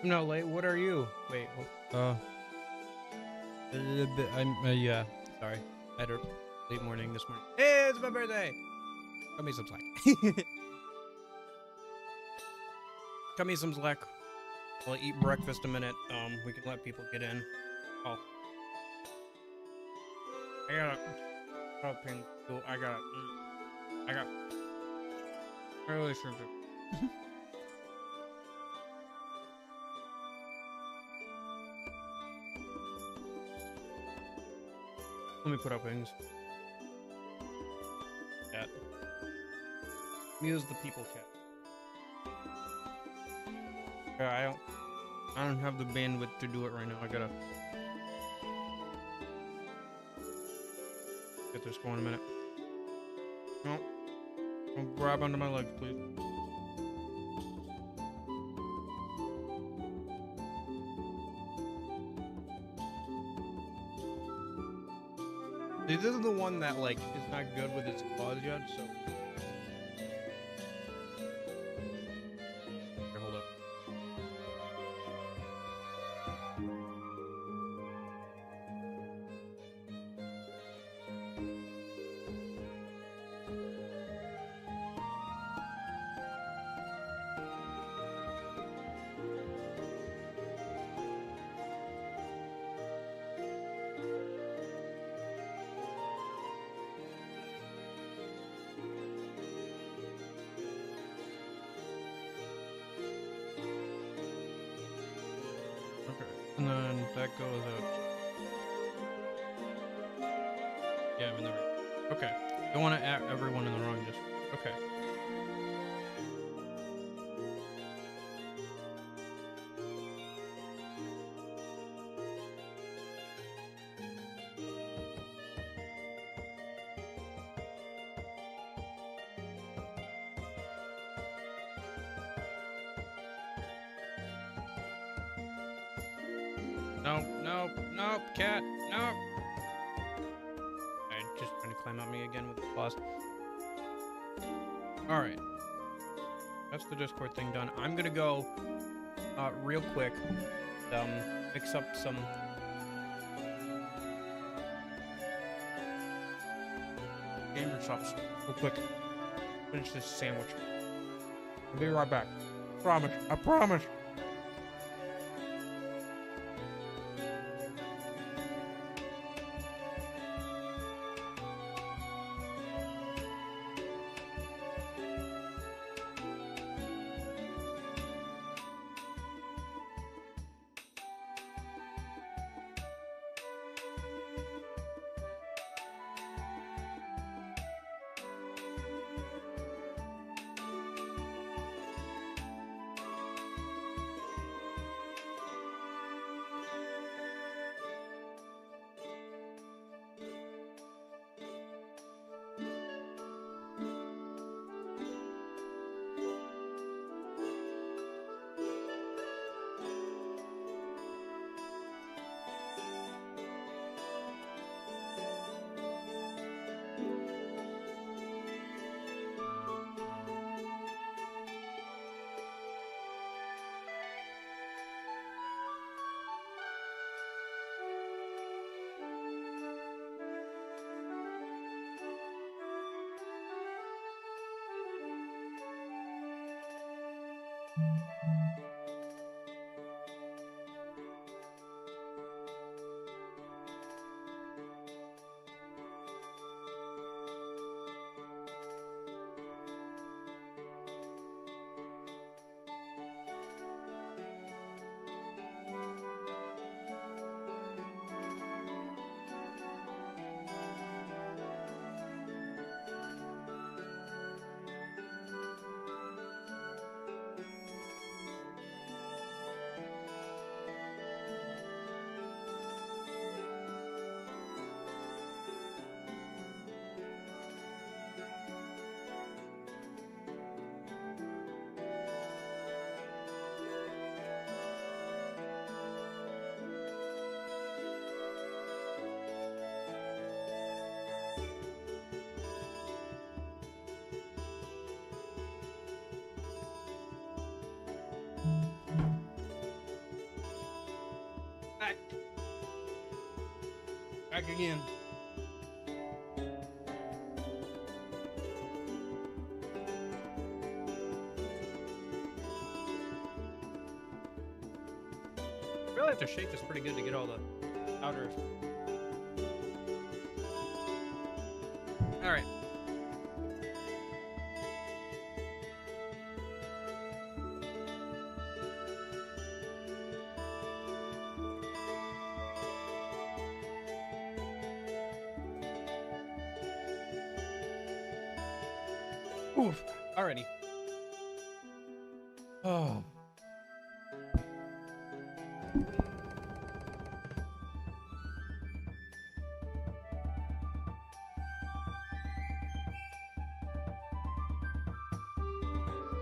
I'm not late. What are you? Wait. Yeah. Sorry. I had a late morning this morning. Hey, it's my birthday. Cut me some slack. Cut me some slack. I'll eat breakfast a minute. We can let people get in. Oh. I gotta. Open. I got. I really should do. Let me put up wings. Cat. Use the people cat. I don't have the bandwidth to do it right now. I gotta get this going in a minute. No. Don't grab onto my legs, please. See, this is the one that, like, is not good with its claws yet, so... Here, hold up. Okay, and then that goes out. Yeah, I'm in the right. Okay. Don't want to add everyone in the wrong district. Okay. Nope, nope, nope, cat, nope. Alright, just trying to climb at me again with the claws. Alright. That's the Discord thing done. I'm gonna go real quick, mix up some gamer chops real quick. Finish this sandwich. I'll be right back. Promise. I promise. Back again. Really have to shake this pretty good to get all the powders. All right. Oof. Alrighty. Oh.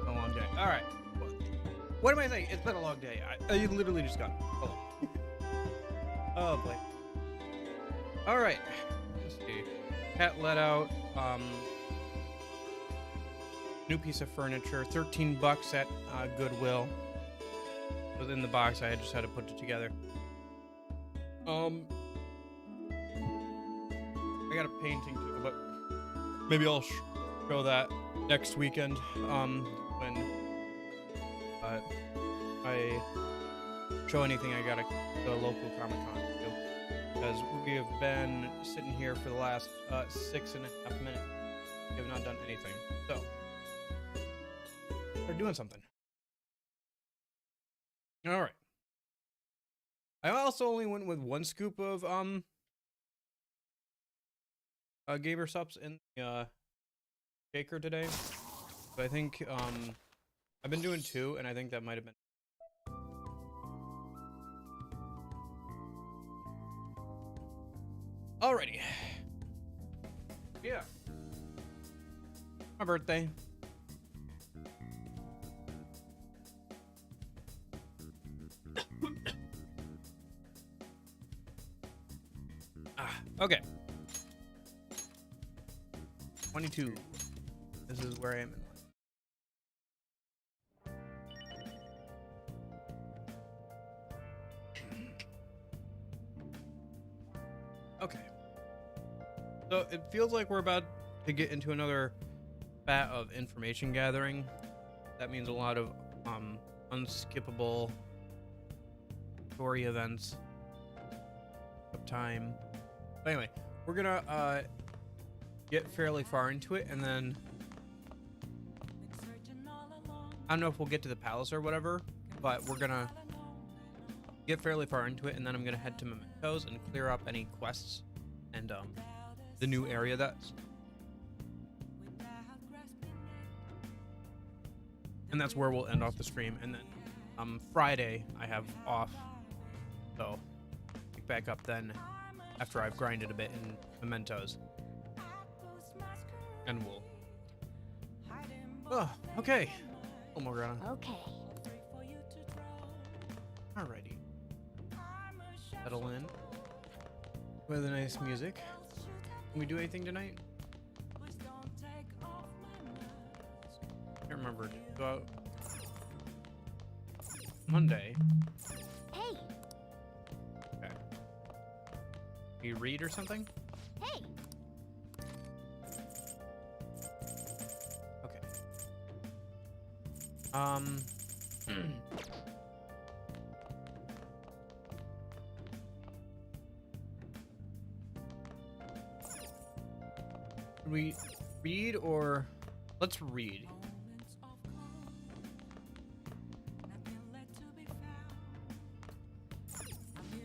A long day. All right. What am I saying? It's been a long day. I literally just got. Hold on. Oh boy. All right. Let's see. Cat let out. New piece of furniture. $13 at Goodwill. Within the box, I just had to put it together. I got a painting too, but maybe I'll show that next weekend. When I show anything, I gotta go to local Comic-Con too, because we have been sitting here for the last 6.5 minutes. We have not done anything, so we're doing something. All right. I also only went with 1 scoop of gamer subs in the shaker today. But I think I've been doing 2, and I think that might have been. Alrighty. Yeah. My birthday. Okay. 22. This is where I am in life. Okay. So it feels like we're about to get into another bat of information gathering. That means a lot of unskippable story events of time. But anyway, we're gonna get fairly far into it, and then I don't know if we'll get to the palace or whatever, but we're gonna get fairly far into it, and then I'm gonna head to Mementos and clear up any quests and the new area that's where we'll end off the stream. And then Friday I have off, so pick back up then after I've grinded a bit in Mementos, and we'll okay. Okay. Alrighty. Settle in with the nice music. Can we do anything tonight? Can't remember. Go out Monday. Hey. Okay. You read or something? Hey. Okay. We read, or let's read.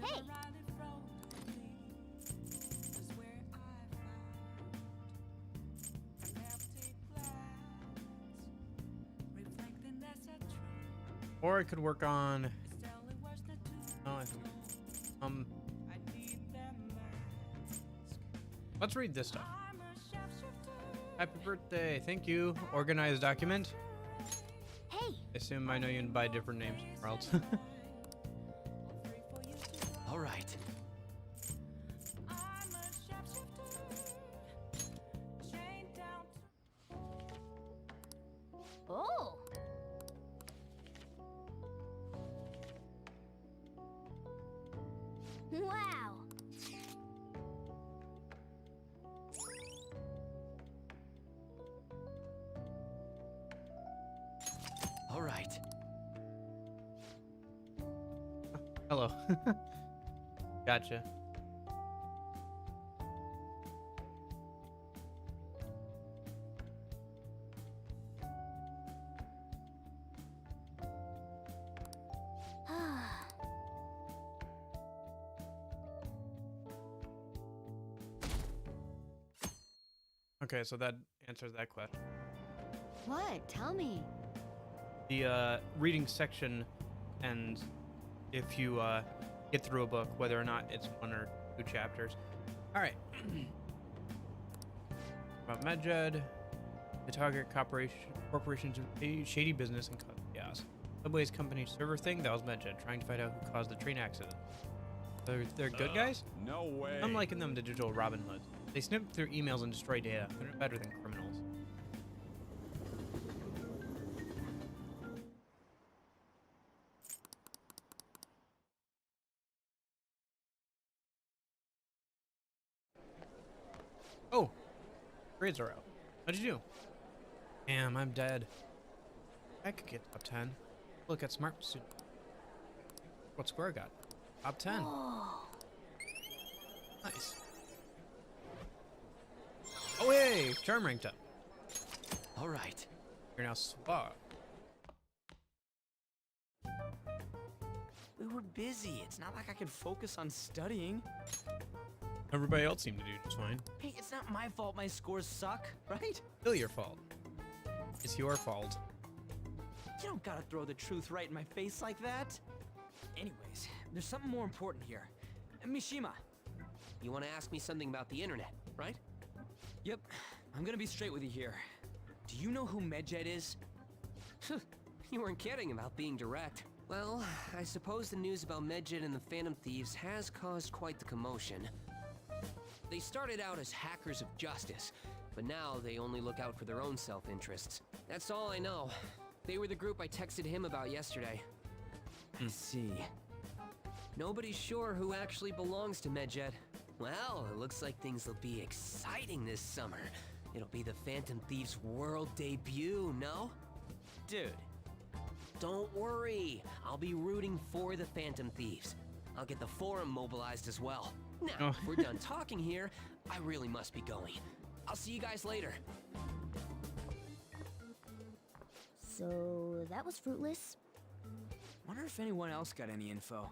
Hey. Or I could work on. Oh, I think. Let's read this stuff. Happy birthday! Thank you. Organized document. Hey. I assume I know you by different names, or else. All right. Oh. Wow. right. Hello. Gotcha. Okay, so that answers that question. What? Tell me. The reading section, and if you get through a book, whether or not it's 1 or 2 chapters. All right. About Medjed, the target corporation's shady business and chaos. Subway's company server thing, that was Medjed, trying to find out who caused the train accident. They're good guys? No way. I'm liking them, digital Robin Hood. They snip through emails and destroy data. They're better than criminals. Oh, grades are out. What'd you do? Damn, I'm dead. I could get top 10. Look at smart student. What score I got? Top 10. Nice. Oh, hey, charm ranked up. All right. You're now swag. We were busy. It's not like I could focus on studying. Everybody else seemed to do just fine. Hey, it's not my fault my scores suck, right? Still your fault. It's your fault. You don't gotta throw the truth right in my face like that. Anyways, there's something more important here. Mishima. You want to ask me something about the internet, right? Yep, I'm gonna be straight with you here. Do you know who Medjed is? You weren't kidding about being direct. Well, I suppose the news about Medjed and the Phantom Thieves has caused quite the commotion. They started out as hackers of justice, but now they only look out for their own self-interests. That's all I know. They were the group I texted him about yesterday. I see. Nobody's sure who actually belongs to Medjed. Well, it looks like things will be exciting this summer. It'll be the Phantom Thieves' world debut, no? Dude. Don't worry. I'll be rooting for the Phantom Thieves. I'll get the forum mobilized as well. Now, if we're done talking here, I really must be going. I'll see you guys later. So that was fruitless. Wonder if anyone else got any info.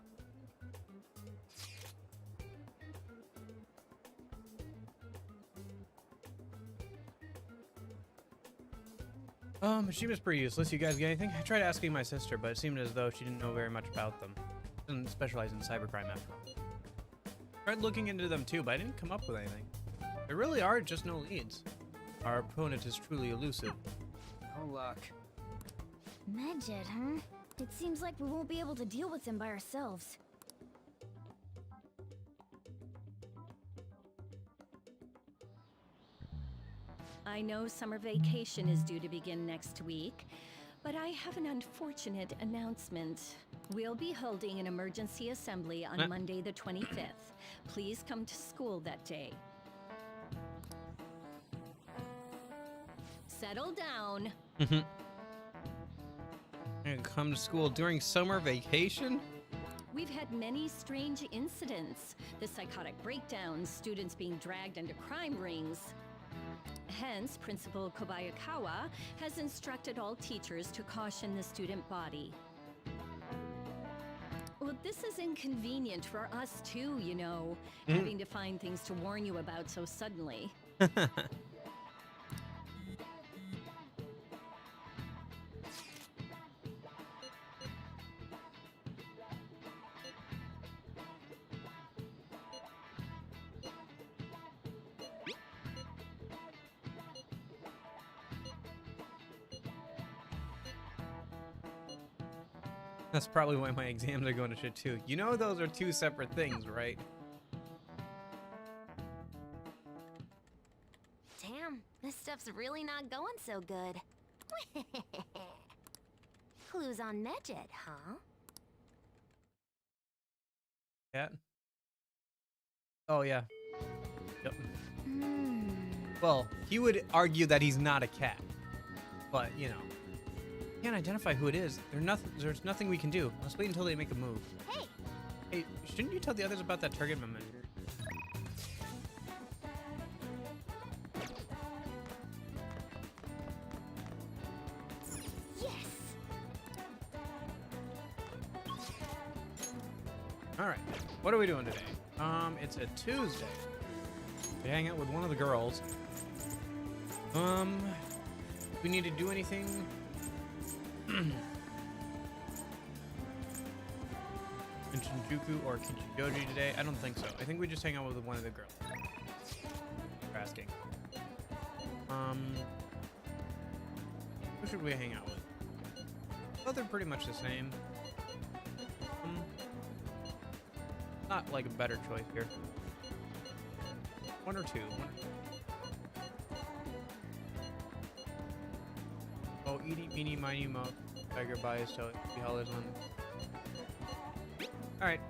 She was pretty useless. You guys get anything? I tried asking my sister, but it seemed as though she didn't know very much about them. She doesn't specialize in cybercrime after all. Tried looking into them too, but I didn't come up with anything. There really are just no leads. Our opponent is truly elusive. No luck. Medjed, huh? It seems like we won't be able to deal with him by ourselves. I know summer vacation is due to begin next week, but I have an unfortunate announcement. We'll be holding an emergency assembly on Monday the 25th. Please come to school that day. Settle down. And come to school during summer vacation? We've had many strange incidents. The psychotic breakdowns, students being dragged into crime rings. Hence, Principal Kobayakawa has instructed all teachers to caution the student body. Well, this is inconvenient for us too, you know, having to find things to warn you about so suddenly. That's probably why my exams are going to shit too. You know those are two separate things, right? Damn, this stuff's really not going so good. Clues on Medjed, huh? Cat? Oh, yeah. Yep. Hmm. Well, he would argue that he's not a cat. But, you know. Can't identify who it is. There's nothing we can do. Let's wait until they make a move. Hey! Hey, shouldn't you tell the others about that target moment? Yes! Alright, what are we doing today? It's a Tuesday. We hang out with one of the girls. We need to do anything? In Shinjuku or Kichijoji today? I don't think so. I think we just hang out with one of the girls. For asking. Who should we hang out with? Well, they're pretty much the same. Not like a better choice here. One or two. Oh, eeny, meeny, miny, mo. Tiger bias, so see how this one. Alright.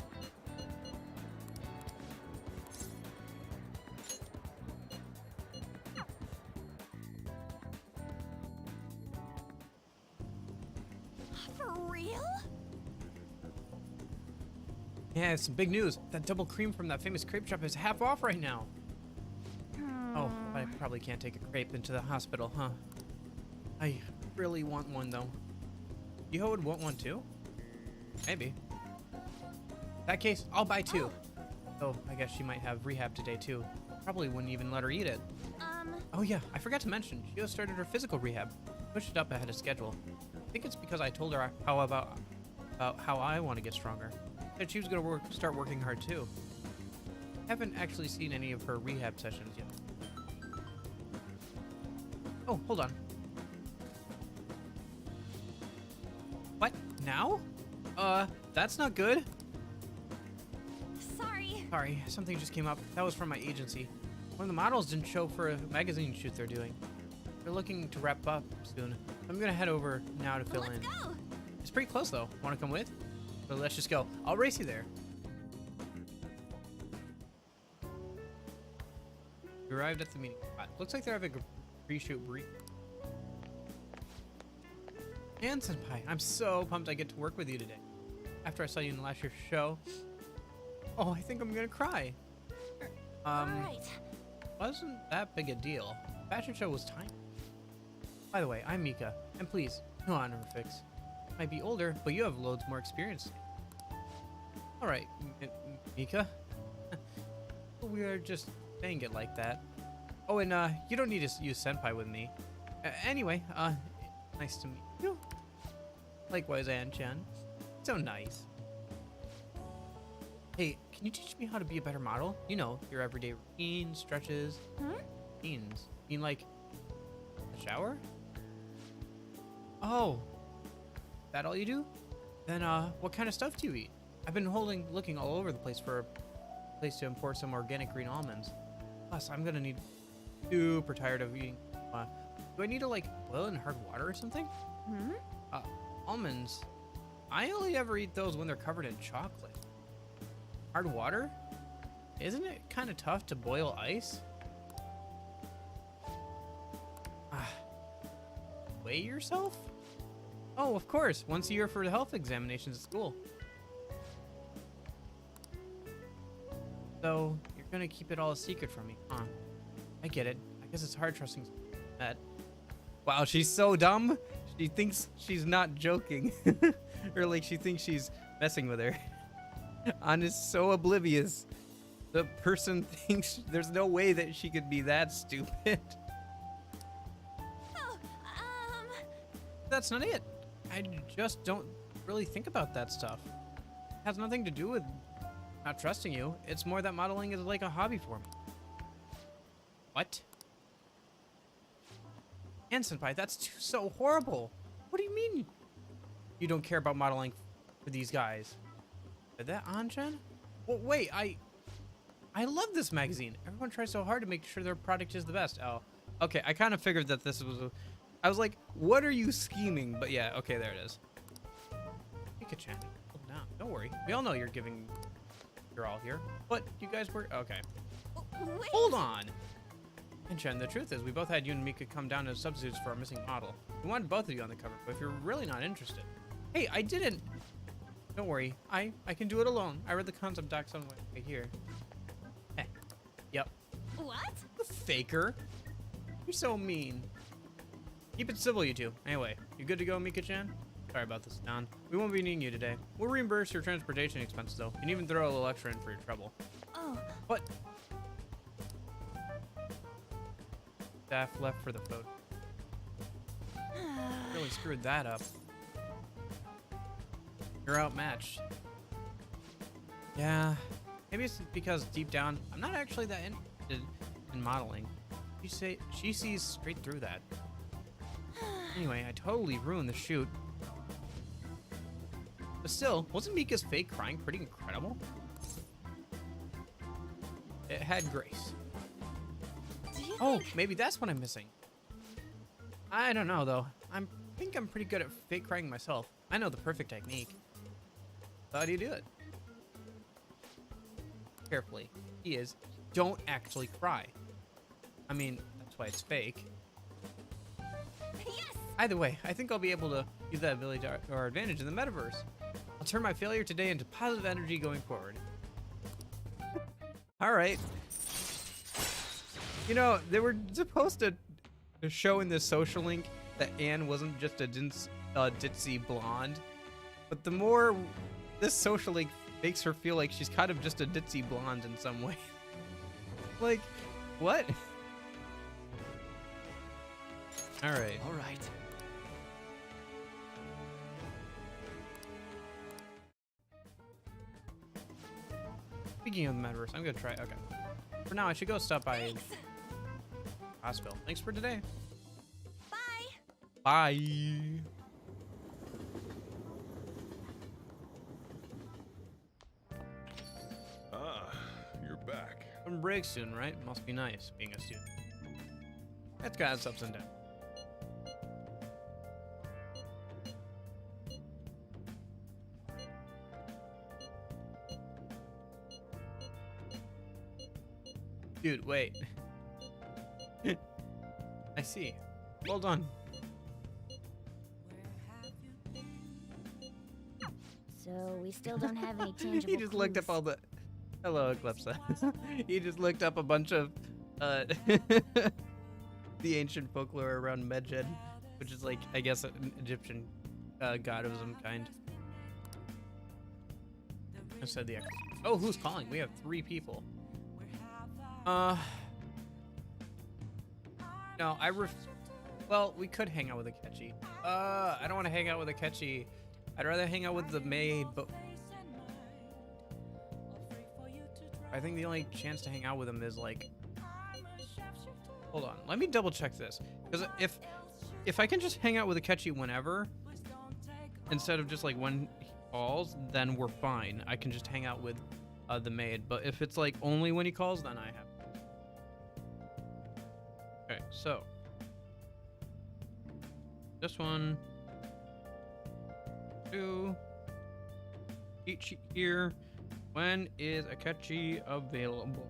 For real? Yeah, it's some big news. That double cream from that famous crepe shop is half off right now. Oh, I probably can't take a crepe into the hospital, huh? I really want one, though. You would want one, too? Maybe. In that case, I'll buy two. Oh, I guess she might have rehab today, too. Probably wouldn't even let her eat it. Oh, yeah, I forgot to mention. She just started her physical rehab. Pushed it up ahead of schedule. I think it's because I told her about how I want to get stronger. Said she was going to start working hard, too. Haven't actually seen any of her rehab sessions yet. Oh, hold on. What? Now? That's not good. Sorry, something just came up. That was from my agency. One of the models didn't show for a magazine shoot they're doing. They're looking to wrap up soon. I'm gonna head over now to fill in. Let's go! It's pretty close though. Wanna come with? So let's just go. I'll race you there. We arrived at the meeting spot. Looks like they're having a pre-shoot brief. And Senpai, I'm so pumped I get to work with you today. After I saw you in last year's show. Oh, I think I'm gonna cry. Alright. Wasn't that big a deal. Fashion show was tiny. By the way, I'm Mika, and please, no honor fix. Might be older, but you have loads more experience. Alright, Mika. We are just saying it like that. Oh, and you don't need to use senpai with me. Anyway, nice to meet you. Likewise, An-chan. So nice. Hey, can you teach me how to be a better model? You know, your everyday routines, stretches, routines. You mean like a shower? Oh, that all you do? Then what kind of stuff do you eat? I've been looking all over the place for a place to import some organic green almonds. Plus, I'm gonna need super tired of eating. Do I need to like boil in hard water or something? Almonds. I only ever eat those when they're covered in chocolate. Hard water? Isn't it kind of tough to boil ice? Weigh yourself? Oh, of course. Once a year for the health examinations at school. So, you're gonna keep it all a secret from me, huh? I get it. I guess it's hard trusting that. Wow, she's so dumb. She thinks she's not joking. Or like she thinks she's messing with her. Anna's so oblivious. The person thinks there's no way that she could be that stupid. Oh, That's not it. I just don't really think about that stuff. It has nothing to do with not trusting you. It's more that modeling is like a hobby for me. What? And Senpai, that's so horrible. What do you mean you don't care about modeling for these guys? Is that An-chan? Well, wait, I love this magazine. Everyone tries so hard to make sure their product is the best. Oh, okay. I kind of figured that this was. I was like, what are you scheming? But yeah, okay, there it is. Mika-chan, hold down. Don't worry. We all know you're giving your all here. But you guys were okay. wait. Hold on. And Chen, the truth is, we both had you and Mika come down as substitutes for our missing model. We wanted both of you on the cover, but if you're really not interested... Hey, I didn't... Don't worry, I can do it alone. I read the concept doc somewhere right here. Hey. Yep. What? The faker. You're so mean. Keep it civil, you two. Anyway, you good to go, Mika-chan? Sorry about this, Don. We won't be needing you today. We'll reimburse your transportation expenses, though. You can even throw a little extra in for your trouble. Oh, What? Staff left for the photo. Really screwed that up. You're outmatched. Yeah. Maybe it's because deep down, I'm not actually that interested in modeling. She sees straight through that. Anyway, I totally ruined the shoot. But still, wasn't Mika's fake crying pretty incredible? It had grace. Oh, maybe that's what I'm missing. I don't know though. I think I'm pretty good at fake crying myself. I know the perfect technique. So how do you do it? Carefully. He is. Don't actually cry. I mean, that's why it's fake. Yes! Either way, I think I'll be able to use that ability to our advantage in the metaverse. I'll turn my failure today into positive energy going forward. All right. You know, they were supposed to show in this social link that Anne wasn't just a ditzy blonde. But the more this social link makes her feel like she's kind of just a ditzy blonde in some way. Like, what? All right. All right. Speaking of the metaverse, I'm gonna try. Okay. For now, I should go stop by hospital. Thanks for today. Bye! Bye. Ah, you're back. Some break soon, right? Must be nice being a student. That's got its ups and downs. Dude, wait. I see. Well done. so we still don't have any tangible He just looked up clues. all the... Hello, Eclipsa. He just looked up a bunch of the ancient folklore around Medjed, which is like, I guess, an Egyptian god of some kind. I said the... Oh, who's calling? We have 3 people. No, well, we could hang out with Akechi. I don't want to hang out with Akechi. I'd rather hang out with the maid, but I think the only chance to hang out with him is like... Hold on, let me double check this. Because if I can just hang out with Akechi whenever, instead of just like when he calls, then we're fine. I can just hang out with the maid. But if it's like only when he calls, then I have... Okay, so this one, 2, cheat sheet here. When is Akechi available?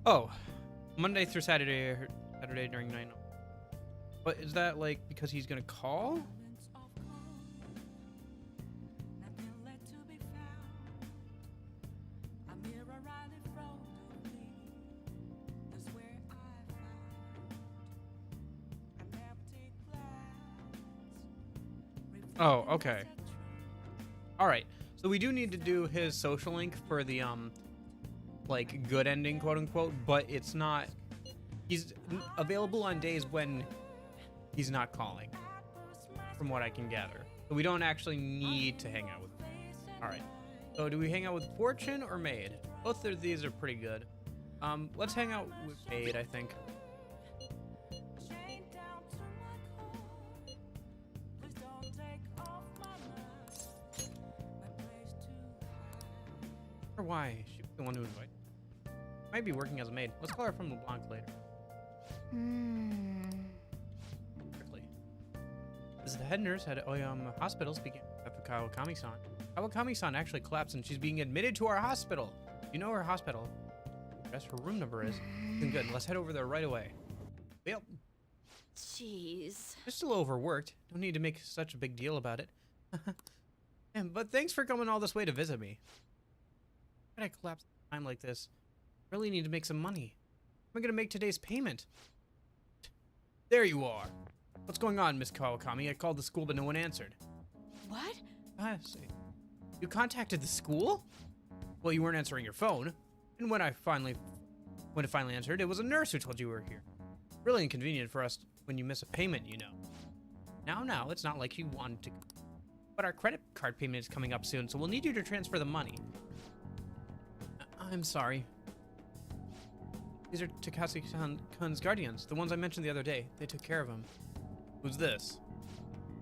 Oh, Monday through Saturday during 9. But is that like because he's gonna call? Oh, okay. All right. So we do need to do his social link for the like good ending, quote unquote, but it's not... He's available on days when he's not calling, from what I can gather. So we don't actually need to hang out with him. All right. So do we hang out with Fortune or Maid? Both of these are pretty good. Let's hang out with Maid, I think. Or why? She's the one who invited. Might be working as a maid. Let's call her from LeBlanc later. Quickly. This is the head nurse at Oyama Hospital speaking of Kawakami-san. Kawakami-san actually collapsed and she's being admitted to our hospital. You know her hospital? address, her room number is. Then good. Let's head over there right away. Yep. Jeez. They're still overworked. Don't need to make such a big deal about it. But thanks for coming all this way to visit me. Why did I collapse at a time like this? Really need to make some money. How am I gonna make today's payment? There you are. What's going on, Miss Kawakami? I called the school, but no one answered. What? I see. You contacted the school? Well, you weren't answering your phone. And when it finally answered, it was a nurse who told you were here. Really inconvenient for us when you miss a payment, you know. Now, it's not like you wanted to. But our credit card payment is coming up soon, so we'll need you to transfer the money. I'm sorry. These are Takase-kun's guardians, the ones I mentioned the other day. They took care of him. Who's this?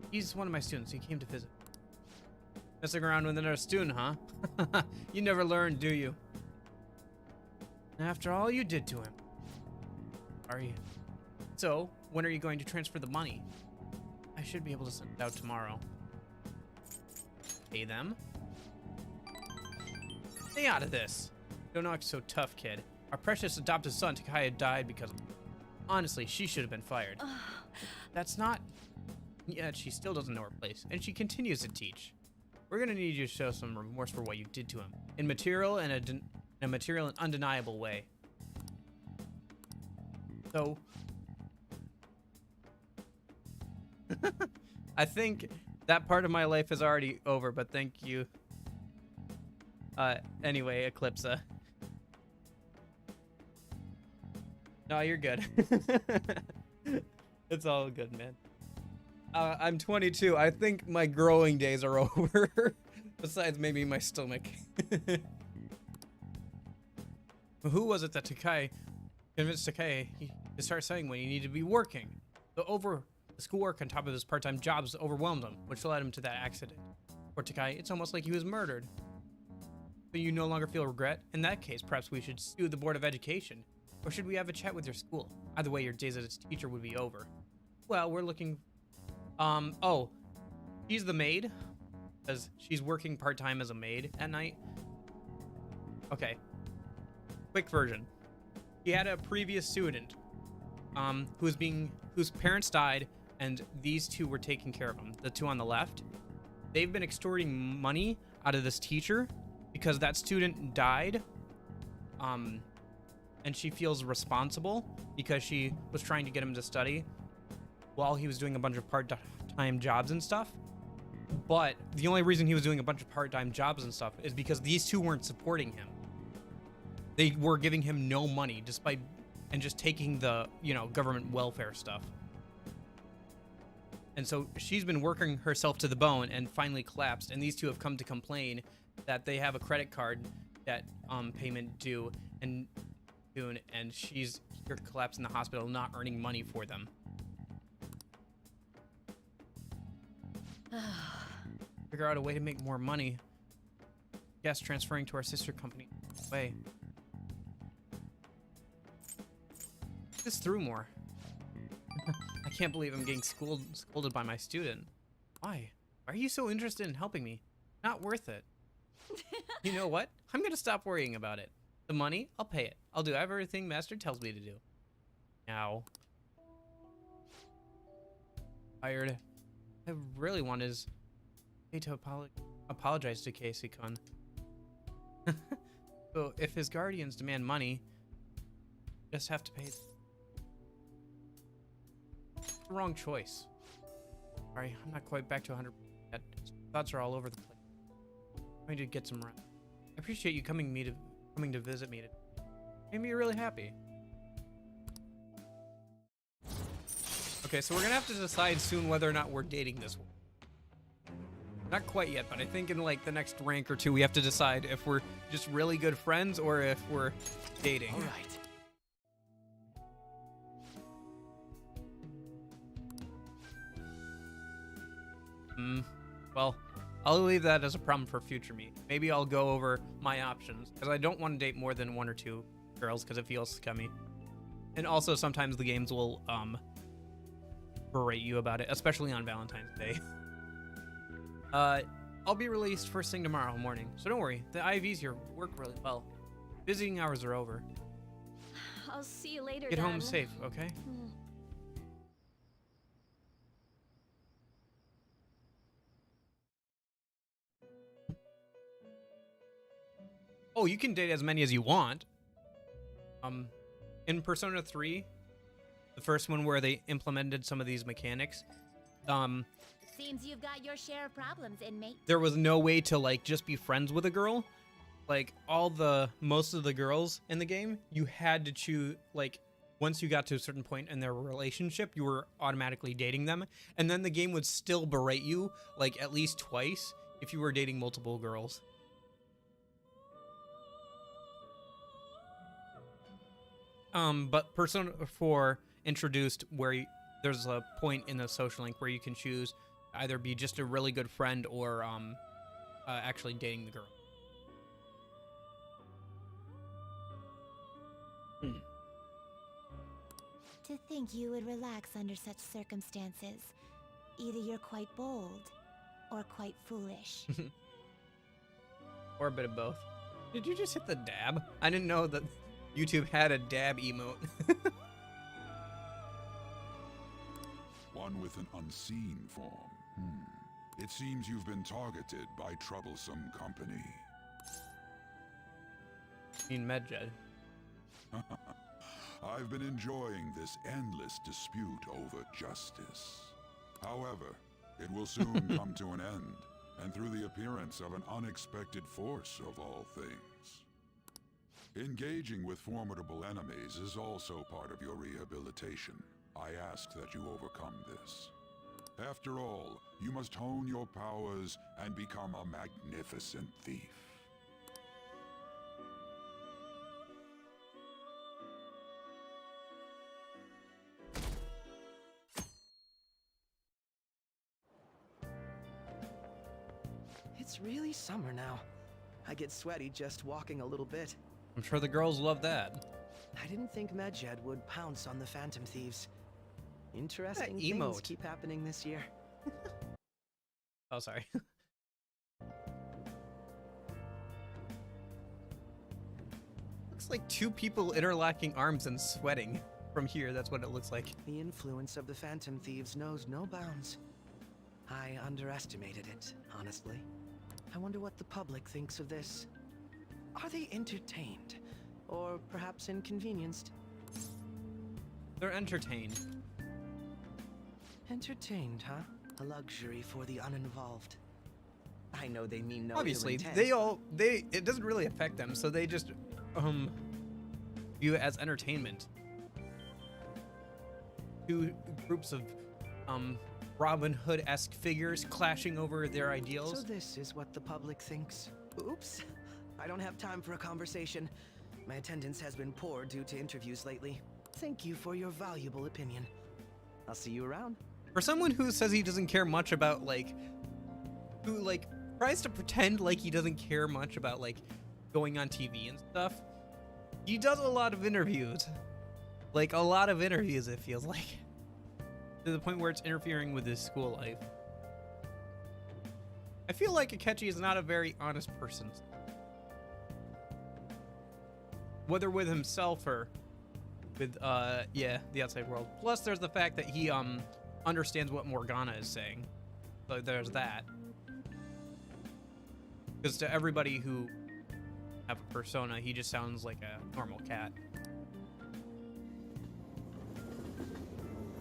He's one of my students. He came to visit. Messing around with another student, huh? You never learn, do you? After all you did to him. Sorry. So, when are you going to transfer the money? I should be able to send it out tomorrow. Pay them? Stay out of this. Don't act so tough, kid. Our precious adopted son, Takaya, died because of... Honestly, she should have been fired. That's not... Yet she still doesn't know her place, and she continues to teach. We're gonna need you to show some remorse for what you did to him. In material and a material and undeniable way. So... I think that part of my life is already over, but thank you. Anyway, Eclipsa. No, you're good. It's all good, man. I'm 22. I think my growing days are over. Besides maybe my stomach. Who was it that Takai convinced Takai to start saying when he needed to be working? The schoolwork on top of his part-time jobs overwhelmed him, which led him to that accident. For Takai, it's almost like he was murdered. But you no longer feel regret? In that case, perhaps we should sue the Board of Education. Or should we have a chat with your school? Either way, your days as a teacher would be over. Well, we're looking... oh. She's the maid? Because she's working part-time as a maid at night. Okay. Quick version. He had a previous student, whose parents died, and these two were taking care of him. The two on the left. They've been extorting money out of this teacher because that student died. And she feels responsible because she was trying to get him to study while he was doing a bunch of part-time jobs and stuff. But the only reason he was doing a bunch of part-time jobs and stuff is because these two weren't supporting him. They were giving him no money despite and just taking the, government welfare stuff. And so she's been working herself to the bone and finally collapsed. And these two have come to complain that they have a credit card debt payment due and she's here collapsed in the hospital, not earning money for them. Figure out a way to make more money. Yes, transferring to our sister company. Way. This through more. I can't believe I'm getting scolded by my student. Why? Why are you so interested in helping me? Not worth it. You know what? I'm gonna stop worrying about it. The money, I'll pay it. I'll do everything Master tells me to do. Now. Tired. I really want his... to apologize to Casey-kun. So if his guardians demand money, just have to pay. It's the wrong choice. Sorry, I'm not quite back to 100% yet. Thoughts are all over the place. I'm going to get some rest. I appreciate you coming to visit me. Made me really happy. Okay, so we're gonna have to decide soon whether or not we're dating this one. Not quite yet, but I think in like the next rank or two, we have to decide if we're just really good friends or if we're dating. All right. Well, I'll leave that as a problem for future me. Maybe I'll go over my options because I don't want to date more than 1 or 2 girls because it feels scummy. And also sometimes the games will berate you about it, especially on Valentine's Day. I'll be released first thing tomorrow morning, so don't worry. The IVs here work really well. Visiting hours are over. I'll see you later. Get then. home safe, okay? Oh, you can date as many as you want. In Persona 3, the first one where they implemented some of these mechanics, Seems you've got your share of problems, inmate. there was no way to like just be friends with a girl. Like most of the girls in the game, you had to choose, like, once you got to a certain point in their relationship, you were automatically dating them, and then the game would still berate you like at least twice if you were dating multiple girls. But Persona 4 introduced where there's a point in the social link where you can choose either be just a really good friend or actually dating the girl. To think you would relax under such circumstances. Either you're quite bold, or quite foolish. Or a bit of both. Did you just hit the dab? I didn't know that YouTube had a dab emote. One with an unseen form. It seems you've been targeted by troublesome company. I mean, Medjed. I've been enjoying this endless dispute over justice. However, it will soon come to an end, and through the appearance of an unexpected force of all things. Engaging with formidable enemies is also part of your rehabilitation. I ask that you overcome this. After all, you must hone your powers and become a magnificent thief. It's really summer now. I get sweaty just walking a little bit. I'm sure the girls love that. I didn't think Medjed would pounce on the Phantom Thieves. Interesting That things emote. keep happening this year. Oh, sorry. Looks like two people interlocking arms and sweating. From here, that's what it looks like. The influence of the Phantom Thieves knows no bounds. I underestimated it, honestly. I wonder what the public thinks of this. Are they entertained? Or perhaps inconvenienced? They're entertained. Entertained, huh? A luxury for the uninvolved. I know they mean no ill Obviously, intent. it doesn't really affect them, so they just view it as entertainment. Two groups of Robin Hood-esque figures clashing over their ideals. So this is what the public thinks. Oops. I don't have time for a conversation. My attendance has been poor due to interviews lately. Thank you for your valuable opinion. I'll see you around. For someone who says he doesn't care much about, like, who, like, tries to pretend like he doesn't care much about, like, going on TV and stuff, he does a lot of interviews. Like, a lot of interviews, it feels like. To the point where it's interfering with his school life. I feel like Akechi is not a very honest person. Whether with himself or with, the outside world. Plus, there's the fact that he, understands what Morgana is saying. So there's that. Because to everybody who have a persona, he just sounds like a normal cat.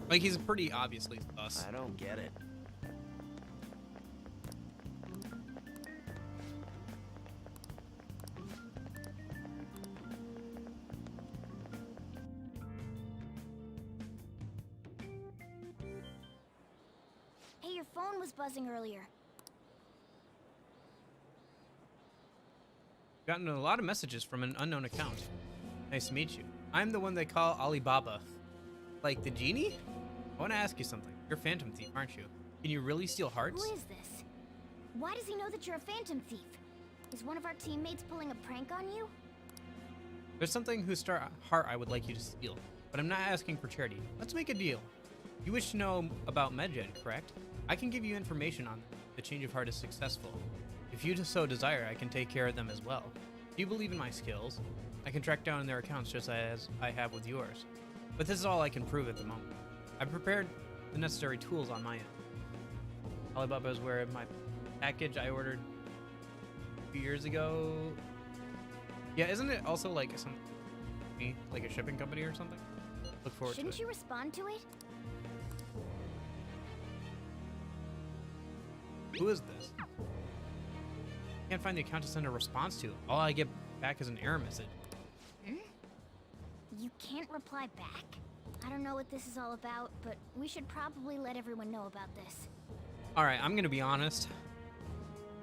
Like, he's pretty obviously sus. I don't get it. Hey, your phone was buzzing earlier. Gotten a lot of messages from an unknown account. Nice to meet you. I'm the one they call Alibaba. Like the genie? I want to ask you something. You're a phantom thief, aren't you? Can you really steal hearts? Who is this? Why does he know that you're a phantom thief? Is one of our teammates pulling a prank on you? There's something whose heart I would like you to steal, but I'm not asking for charity. Let's make a deal. You wish to know about Medjed, correct? I can give you information on them. The change of heart is successful. If you so desire, I can take care of them as well. Do you believe in my skills? I can track down their accounts just as I have with yours. But this is all I can prove at the moment. I've prepared the necessary tools on my end. Alibaba is where my package I ordered a few years ago. Yeah, isn't it also like like a shipping company or something? Look forward Shouldn't to it. you respond to it? Who is this? Can't find the account to send a response to. All I get back is an error message. You can't reply back? I don't know what this is all about, but we should probably let everyone know about this. All right, I'm gonna be honest.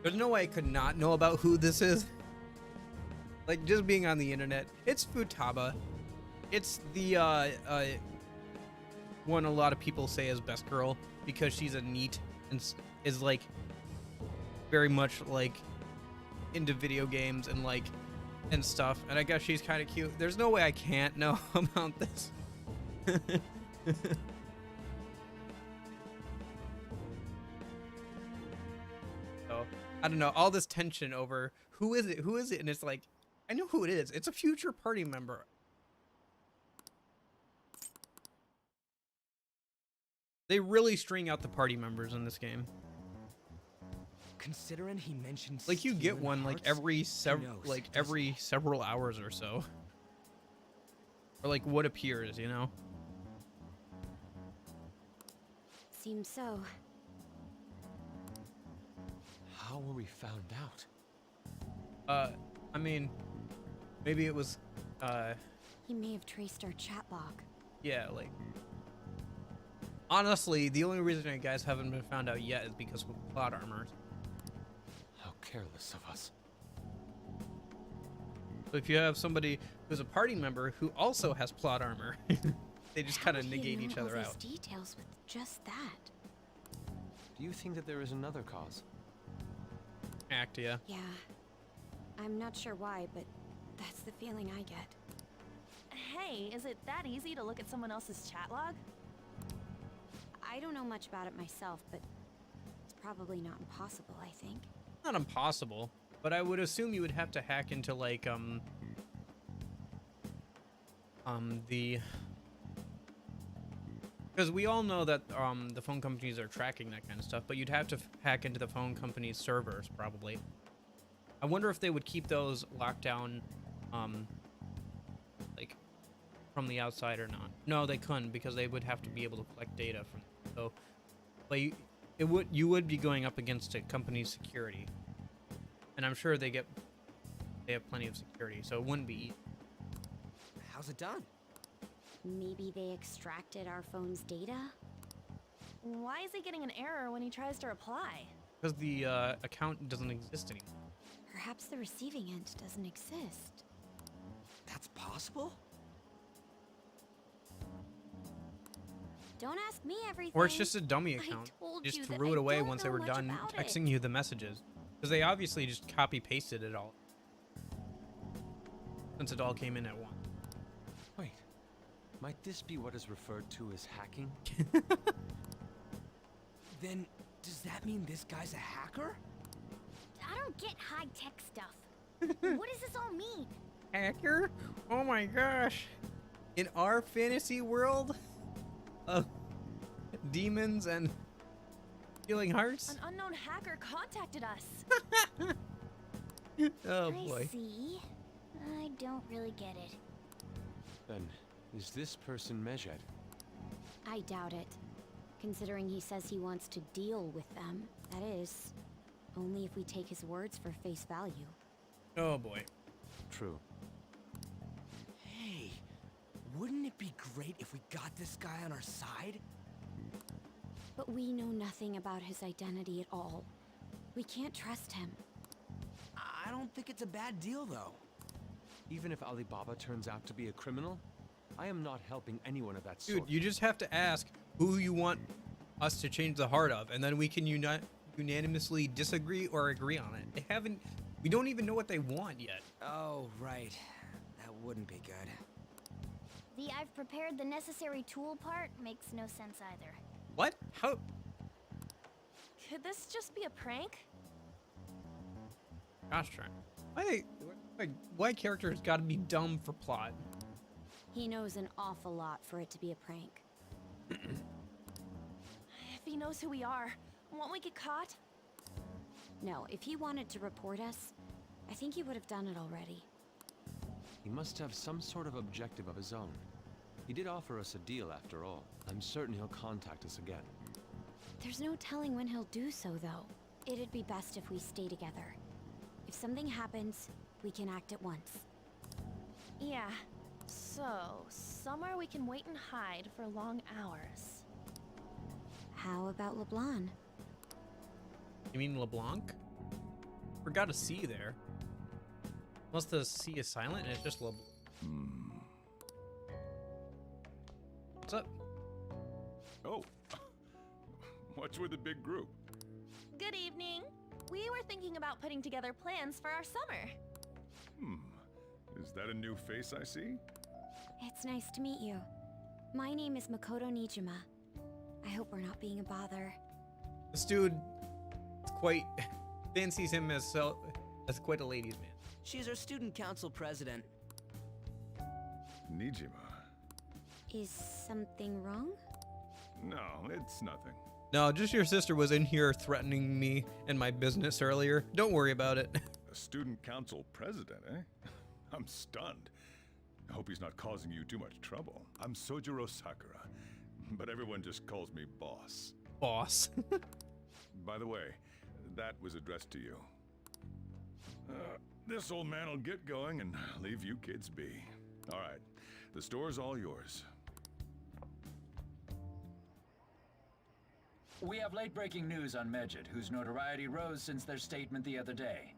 There's no way I could not know about who this is. Like, just being on the internet, it's Futaba. It's the one a lot of people say is best girl because she's a neat and is like very much like into video games and like and stuff. And I guess she's kind of cute. There's no way I can't know about this. So I don't know, all this tension over who is it, and it's like, I know who it is. It's a future party member. They really string out the party members in this game. Considering he mentioned Like, you get stealing one like hearts, every who knows, doesn't he? several hours or so. Or like what appears, you know? Seems so. How were we found out? I mean, maybe it was He may have traced our chat log. yeah, like, honestly, the only reason you guys haven't been found out yet is because of plot armor. How careless of us. So if you have somebody who's a party member who also has plot armor, they just kind of How would he negate know each all other these out. details with just that? Do you think that there is another cause? Act, yeah. Yeah. I'm not sure why, but that's the feeling I get. Hey, is it that easy to look at someone else's chat log? I don't know much about it myself, but it's probably not impossible, I think. Not impossible, but I would assume you would have to hack into like because we all know that the phone companies are tracking that kind of stuff, but you'd have to hack into the phone company's servers probably. I wonder if they would keep those locked down like from the outside or not. No, they couldn't, because they would have to be able to collect data from so but you would be going up against a company's security. And I'm sure they have plenty of security, so it wouldn't be easy. How's it done? Maybe they extracted our phone's data? Why is he getting an error when he tries to reply? Because the account doesn't exist anymore. Perhaps the receiving end doesn't exist. That's possible? Don't ask me everything. Or it's just a dummy account. told Just you that threw it I away don't once they know were much done about texting it. you the messages. Because they obviously just copy pasted it all. Since it all came in at once. Wait, might this be what is referred to as hacking? Then, does that mean this guy's a hacker? I don't get high-tech stuff. What does this all mean? Hacker? Oh my gosh. In our fantasy world of demons and stealing hearts? An unknown hacker contacted us. Oh I boy. see. I don't really get it. Then, is this person Mejed? I doubt it. Considering he says he wants to deal with them, that is. Only if we take his words for face value. Oh boy. True. Hey, wouldn't it be great if we got this guy on our side? But we know nothing about his identity at all. We can't trust him. I don't think it's a bad deal, though. Even if Alibaba turns out to be a criminal, I am not helping anyone of that Dude, sort. you just have to ask who you want us to change the heart of, and then we can unanimously disagree or agree on it. We don't even know what they want yet. Oh, right. That wouldn't be good. The "I've prepared the necessary tool" part makes no sense either. What? How? Could this just be a prank? Gosh, Trent. Why characters got to be dumb for plot? He knows an awful lot for it to be a prank. If he knows who we are, won't we get caught? No, if he wanted to report us, I think he would have done it already. He must have some sort of objective of his own. He did offer us a deal after all. I'm certain he'll contact us again. There's no telling when he'll do so, though. It'd be best if we stay together. If something happens, we can act at once. Yeah. So, somewhere we can wait and hide for long hours. How about LeBlanc? You mean LeBlanc? Forgot a C there. Unless the C is silent and it's just LeBlanc. What's up? Oh, what's with the big group? Good evening. We were thinking about putting together plans for our summer. Is that a new face I see? It's nice to meet you. My name is Makoto Nijima. I hope we're not being a bother. This dude is quite fancies him as quite a ladies' man. She's our student council president. Nijima. Is something wrong? No, it's nothing. No, just your sister was in here threatening me and my business earlier. Don't worry about it. A student council president, eh? I'm stunned. I hope he's not causing you too much trouble. I'm Sojiro Sakura, but everyone just calls me boss. Boss. By the way, that was addressed to you. This old man will get going and leave you kids be. All right, the store's all yours. We have late-breaking news on Medjed, whose notoriety rose since their statement the other day.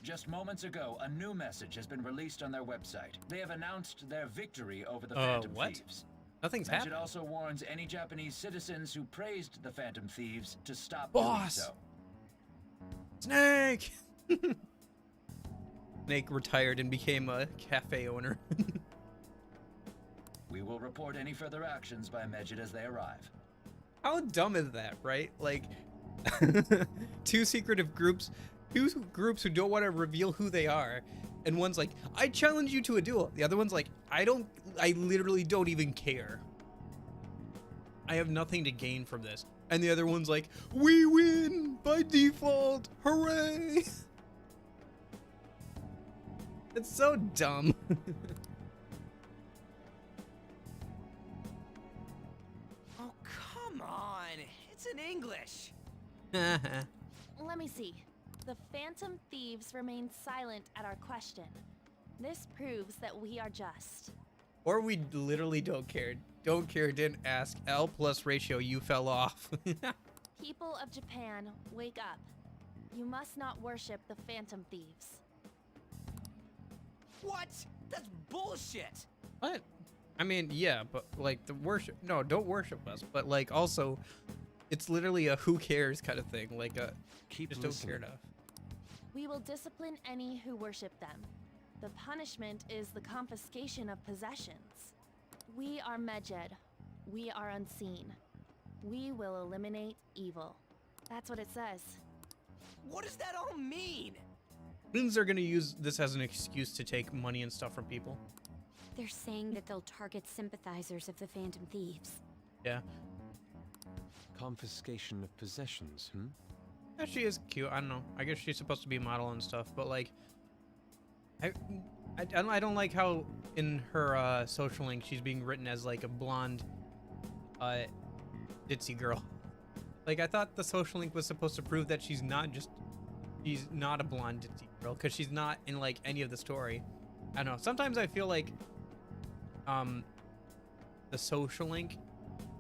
Just moments ago, a new message has been released on their website. They have announced their victory over the Phantom Thieves. Nothing's Medjed happened. also warns any Japanese citizens who praised the Phantom Thieves to stop Boss! doing so. Snake! Snake retired and became a cafe owner. We will report any further actions by Medjed as they arrive. How dumb is that, right? Like, two secretive groups, two groups who don't want to reveal who they are, and one's like, I challenge you to a duel. The other one's like, I literally don't even care. I have nothing to gain from this. And the other one's like, we win by default. Hooray. It's so dumb. Oh, come on. It's in English. Let me see. The Phantom Thieves remained silent at our question. This proves that we are just. Or we literally don't care. Don't care, didn't ask. L plus ratio, you fell off. People of Japan, wake up. You must not worship the Phantom Thieves. What? That's bullshit. What? I mean, yeah, but like the worship. No, don't worship us. But like also, it's literally a who cares kind of thing. Like a Keep just listening. don't care enough. We will discipline any who worship them. The punishment is the confiscation of possessions. We are Medjed. We are unseen. We will eliminate evil. That's what it says. What does that all mean? Means they're gonna use this as an excuse to take money and stuff from people. They're saying that they'll target sympathizers of the Phantom Thieves. Yeah. Confiscation of possessions, Yeah, she is cute. I don't know. I guess she's supposed to be a model and stuff, but like, I don't like how in her social link she's being written as like a blonde, ditzy girl. Like I thought the social link was supposed to prove that she's not a blonde ditzy girl because she's not in like any of the story. I don't know. Sometimes I feel like, the social link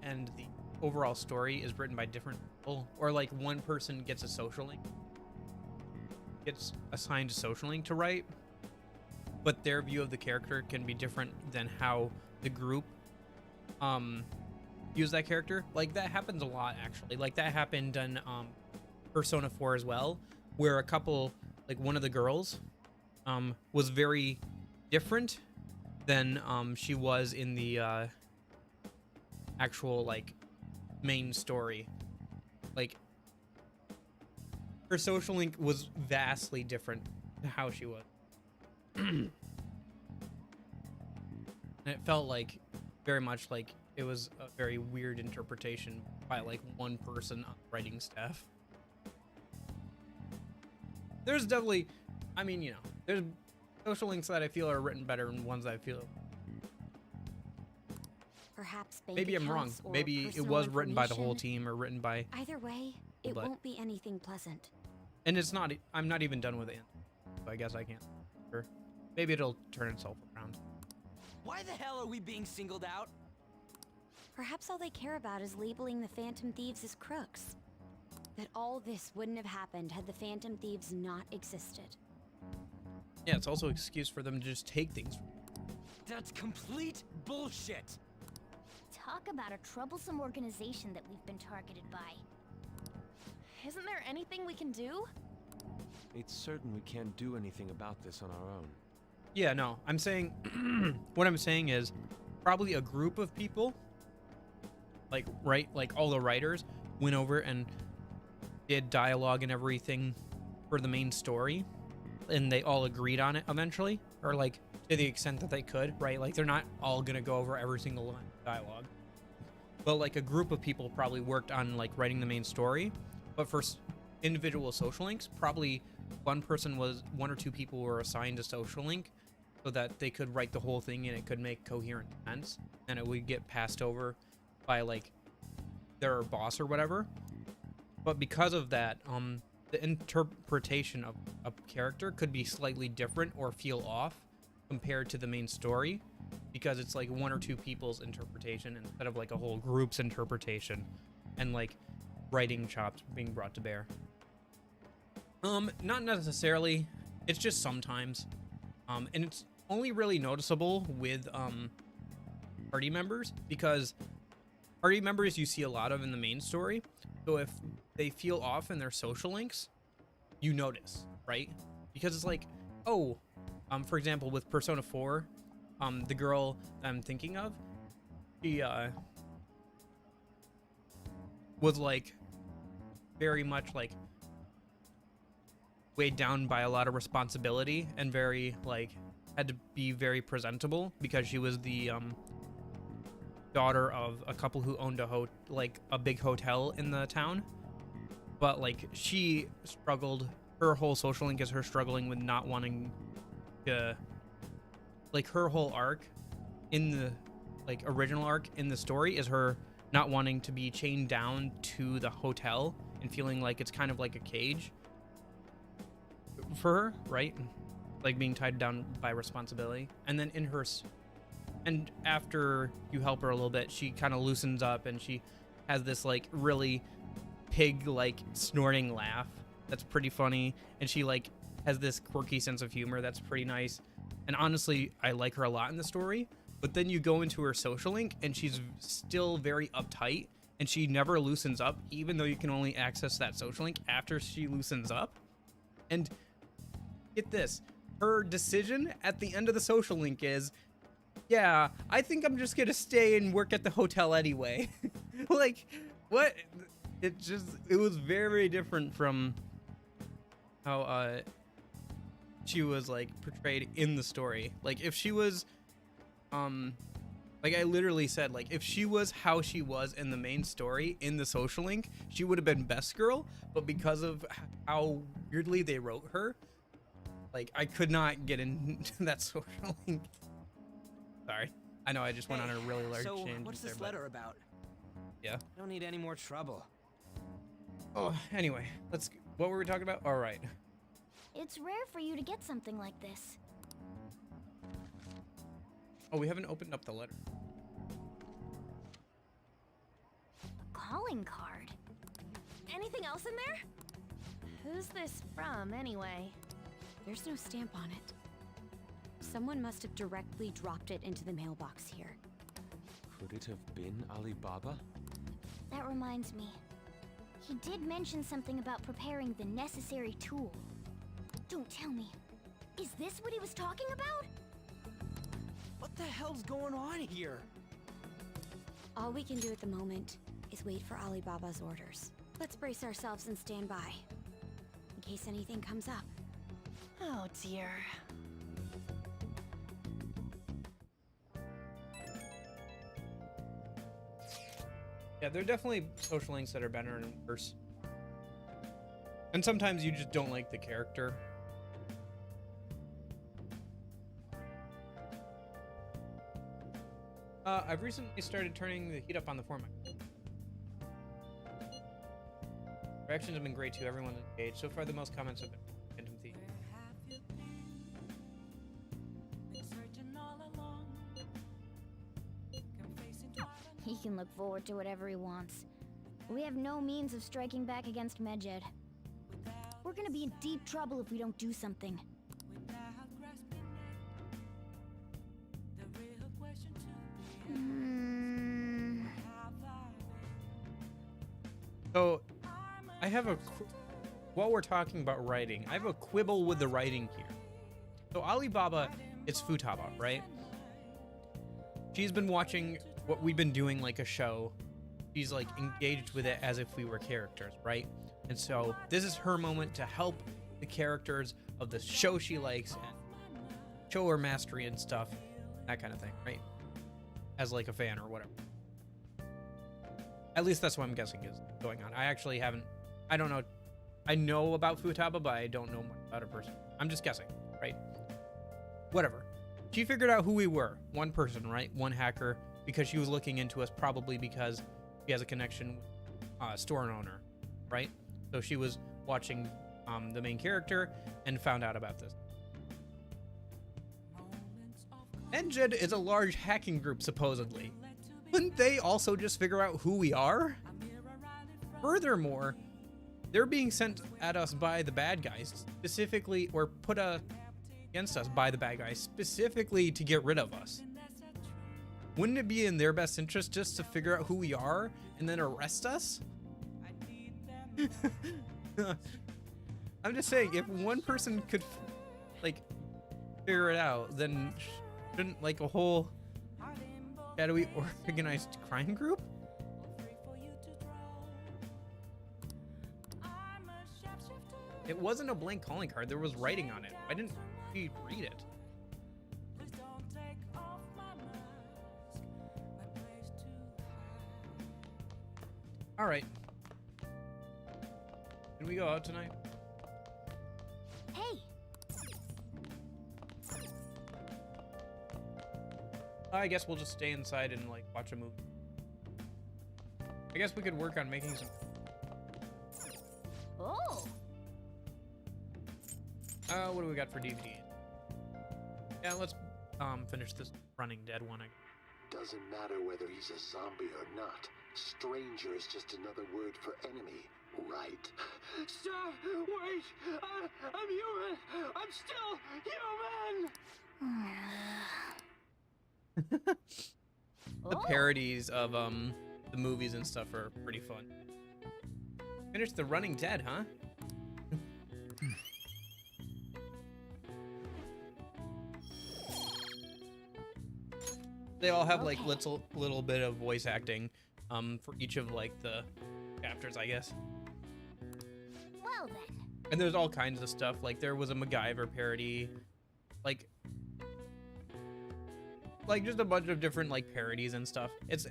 and the overall story is written by different people, or like one person gets a social link, gets assigned a social link to write, but their view of the character can be different than how the group use that character. Like that happens a lot actually. Like that happened in Persona 4 as well, where a couple, like one of the girls was very different than she was in the actual like main story. Like her social link was vastly different to how she was. And it felt like very much like it was a very weird interpretation by like one person on the writing staff. There's definitely, I mean, you know, there's social links that I feel are written better and ones that I feel Perhaps bank maybe I'm wrong. accounts or Maybe it personal was written by the whole information. team or written by, Either way, it But- won't be anything pleasant. and it's not, I'm not even done with it. So I guess I can't. Sure. Maybe it'll turn itself around. Why the hell are we being singled out? Perhaps all they care about is labeling the Phantom Thieves as crooks. That all this wouldn't have happened had the Phantom Thieves not existed. Yeah, it's also an excuse for them to just take things. That's complete bullshit. Talk about a troublesome organization that we've been targeted by. Isn't there anything we can do? It's certain we can't do anything about this on our own. Yeah, no, I'm saying, what I'm saying is probably a group of people, like, right, like all the writers went over and did dialogue and everything for the main story, and they all agreed on it eventually, or like to the extent that they could, right? Like they're not all gonna go over every single line of dialogue, but like a group of people probably worked on like writing the main story, but for individual social links, probably one or two people were assigned a social link so that they could write the whole thing and it could make coherent sense, and it would get passed over by like their boss or whatever. But because of that, the interpretation of a character could be slightly different or feel off compared to the main story, because it's like one or two people's interpretation instead of like a whole group's interpretation, and like writing chops being brought to bear. Not necessarily. It's just sometimes. And it's only really noticeable with party members, because party members you see a lot of in the main story. So if they feel off in their social links, you notice, right? Because it's like, oh, for example, with Persona 4, the girl I'm thinking of, she was like very much like weighed down by a lot of responsibility and very like had to be very presentable because she was the daughter of a couple who owned a big hotel in the town. But like she struggled, her whole social link is her struggling with not wanting to, like her whole arc in the like original arc in the story is her not wanting to be chained down to the hotel and feeling like it's kind of like a cage for her, right? Like being tied down by responsibility. And then and after you help her a little bit, she kind of loosens up and she has this like really pig like snorting laugh that's pretty funny, and she like has this quirky sense of humor that's pretty nice. And honestly, I like her a lot in the story. But then you go into her social link and she's still very uptight, and she never loosens up, even though you can only access that social link after she loosens up. And get this, her decision at the end of the social link is, yeah, I think I'm just gonna stay and work at the hotel anyway. Like, what? It was very different from how she was like portrayed in the story. Like if she was like I literally said, like if she was how she was in the main story in the social link, she would have been best girl. But because of how weirdly they wrote her, like I could not get into that social link. Sorry, I know I just went on a really large So tangent. what's this there, letter about? Yeah. Don't need any more trouble. Oh, anyway, what were we talking about? All right. It's rare for you to get something like this. Oh, we haven't opened up the letter. A calling card. Anything else in there? Who's this from, anyway? There's no stamp on it. Someone must have directly dropped it into the mailbox here. Could it have been Alibaba? That reminds me. He did mention something about preparing the necessary tool. Don't tell me. Is this what he was talking about? What the hell's going on here? All we can do at the moment is wait for Alibaba's orders. Let's brace ourselves and stand by, in case anything comes up. Oh dear. Yeah, there are definitely social links that are better and worse. And sometimes you just don't like the character. I've recently started turning the heat up on the format. Reactions have been great too. Everyone's engaged. So far, the most comments have been Phantom Thief. He can look forward to whatever he wants. We have no means of striking back against Medjed. We're gonna be in deep trouble if we don't do something. So, I have while we're talking about writing, I have a quibble with the writing here. So Alibaba is Futaba, right? She's been watching what we've been doing like a show. She's like engaged with it as if we were characters, right? And so this is her moment to help the characters of the show she likes and show her mastery and stuff, that kind of thing, right? As like a fan or whatever. At least that's what I'm guessing is going on. I actually haven't, I don't know. I know about Futaba, but I don't know much about her person. I'm just guessing, right? Whatever. She figured out who we were. One person, right? One hacker, because she was looking into us, probably because she has a connection with store owner, right? So she was watching the main character and found out about this. Engine is a large hacking group, supposedly. Wouldn't they also just figure out who we are? Furthermore, they're being sent at us by the bad guys, specifically, or put against us by the bad guys, specifically to get rid of us. Wouldn't it be in their best interest just to figure out who we are and then arrest us? I'm just saying, if one person could, like, figure it out, then shouldn't, like, a whole shadowy organized crime group? It wasn't a blank calling card. There was writing on it. Why didn't we read it? All right. Can we go out tonight? Hey! I guess we'll just stay inside and like watch a movie. I guess we could work on making some. Oh! What do we got for DVD? Yeah, let's finish this Running Dead one. Doesn't matter whether he's a zombie or not. Stranger is just another word for enemy, right? Stop! Wait! I'm human! I'm still human! The parodies of the movies and stuff are pretty fun. Finish the Running Dead, huh? They all have like little bit of voice acting for each of like the chapters, I guess. Well then. And there's all kinds of stuff. Like there was a MacGyver parody, like just a bunch of different like parodies and stuff. It's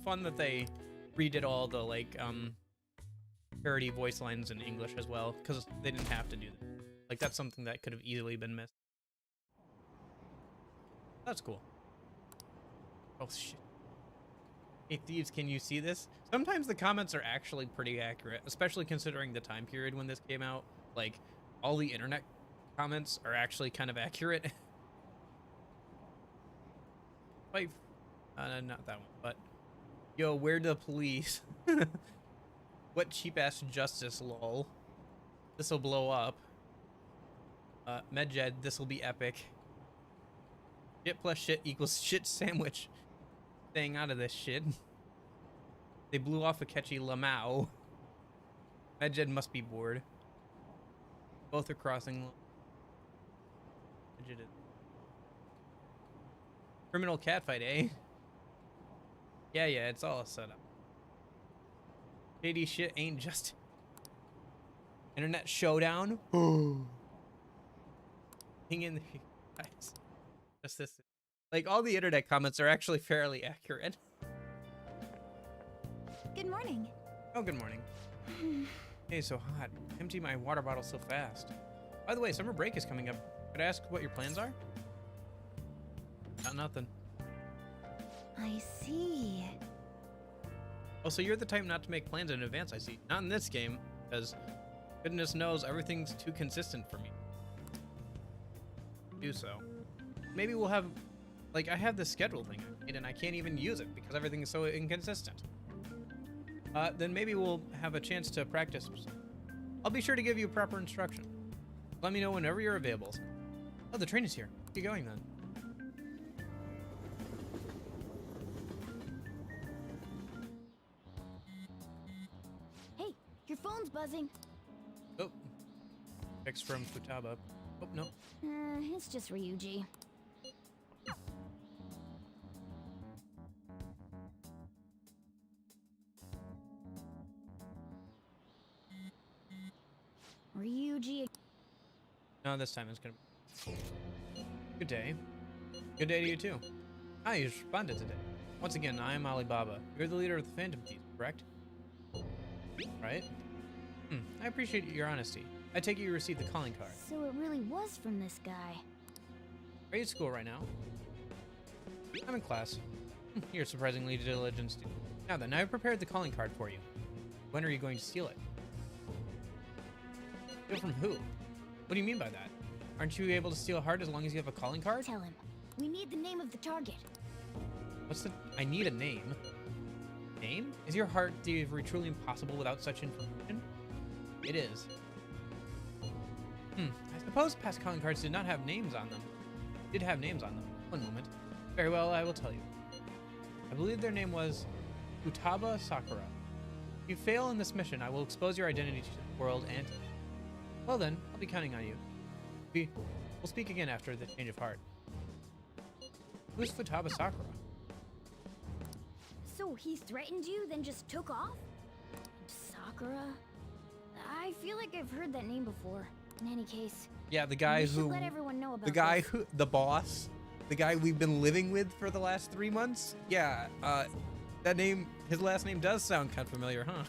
fun that they redid all the like parody voice lines in English as well, because they didn't have to do that. Like that's something that could have easily been missed. That's cool. Oh shit. Hey Thieves, can you see this? Sometimes the comments are actually pretty accurate, especially considering the time period when this came out. Like, all the internet comments are actually kind of accurate. Like, not that one, but... Yo, where the police? What cheap-ass justice, lol. This'll blow up. Medjed, this'll be epic. Shit plus shit equals shit sandwich. Staying out of this shit. They blew off a catchy Lamau. Medjed must be bored. Both are crossing. Medjed is. Criminal catfight, eh? Yeah, it's all a setup. Shady shit ain't just internet showdown. Hang in there, guys. Just this. Like, all the internet comments are actually fairly accurate. Good morning. Oh, good morning. Hey, so hot. Empty my water bottle so fast. By the way, summer break is coming up. Could I ask what your plans are? Not nothing. I see. Oh, so you're the type not to make plans in advance, I see. Not in this game, because goodness knows everything's too consistent for me. Do so. Maybe we'll have, like, I have this schedule thing I made and I can't even use it because everything is so inconsistent. Then maybe we'll have a chance to practice. I'll be sure to give you proper instruction. Let me know whenever you're available. Oh, the train is here. Where are you going then? Hey, your phone's buzzing. Oh. Text from Futaba. Oh, no. It's just Ryuji. Ryuji. No, this time it's gonna be. Good day. Good day to you too. Ah, you responded today. Once again, I am Alibaba. You're the leader of the Phantom Thieves, correct? Right? I appreciate your honesty. I take it you received the calling card. So it really was from this guy. Are you at school right now? I'm in class. You're a surprisingly diligent student. Now then, I've prepared the calling card for you. When are you going to steal it? Steal from who? What do you mean by that? Aren't you able to steal a heart as long as you have a calling card? Tell him. We need the name of the target. What's the... I need a name. Name? Is your heart thievery truly impossible without such information? It is. I suppose past calling cards did not have names on them. Did have names on them. One moment. Very well, I will tell you. I believe their name was Futaba Sakura. If you fail in this mission, I will expose your identity to the world and... Well then, I'll be counting on you. We'll speak again after the change of heart. Who's Futaba Sakura? So he threatened you, then just took off? Sakura? I feel like I've heard that name before. In any case, yeah, the guy we should who... let everyone know about the guy this. who... The boss. The guy we've been living with for the last 3 months? Yeah, that name... His last name does sound kind of familiar, huh?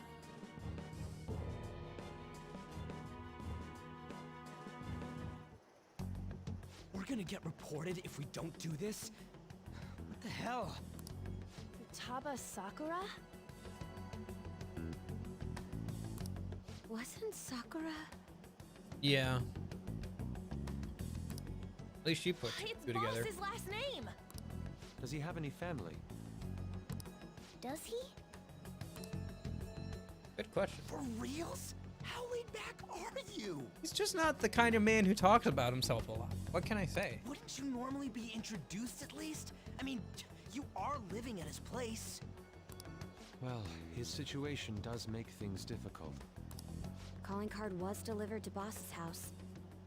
We're gonna get reported if we don't do this? What the hell? Futaba Sakura? Wasn't Sakura? Yeah. At least she put It's two together. Boss's last name! Does he have any family? Does he? Good question. For reals? How laid back are you? He's just not the kind of man who talks about himself a lot. What can I say? Wouldn't you normally be introduced at least? I mean, you are living at his place. Well, his situation does make things difficult. Calling card was delivered to Boss's house.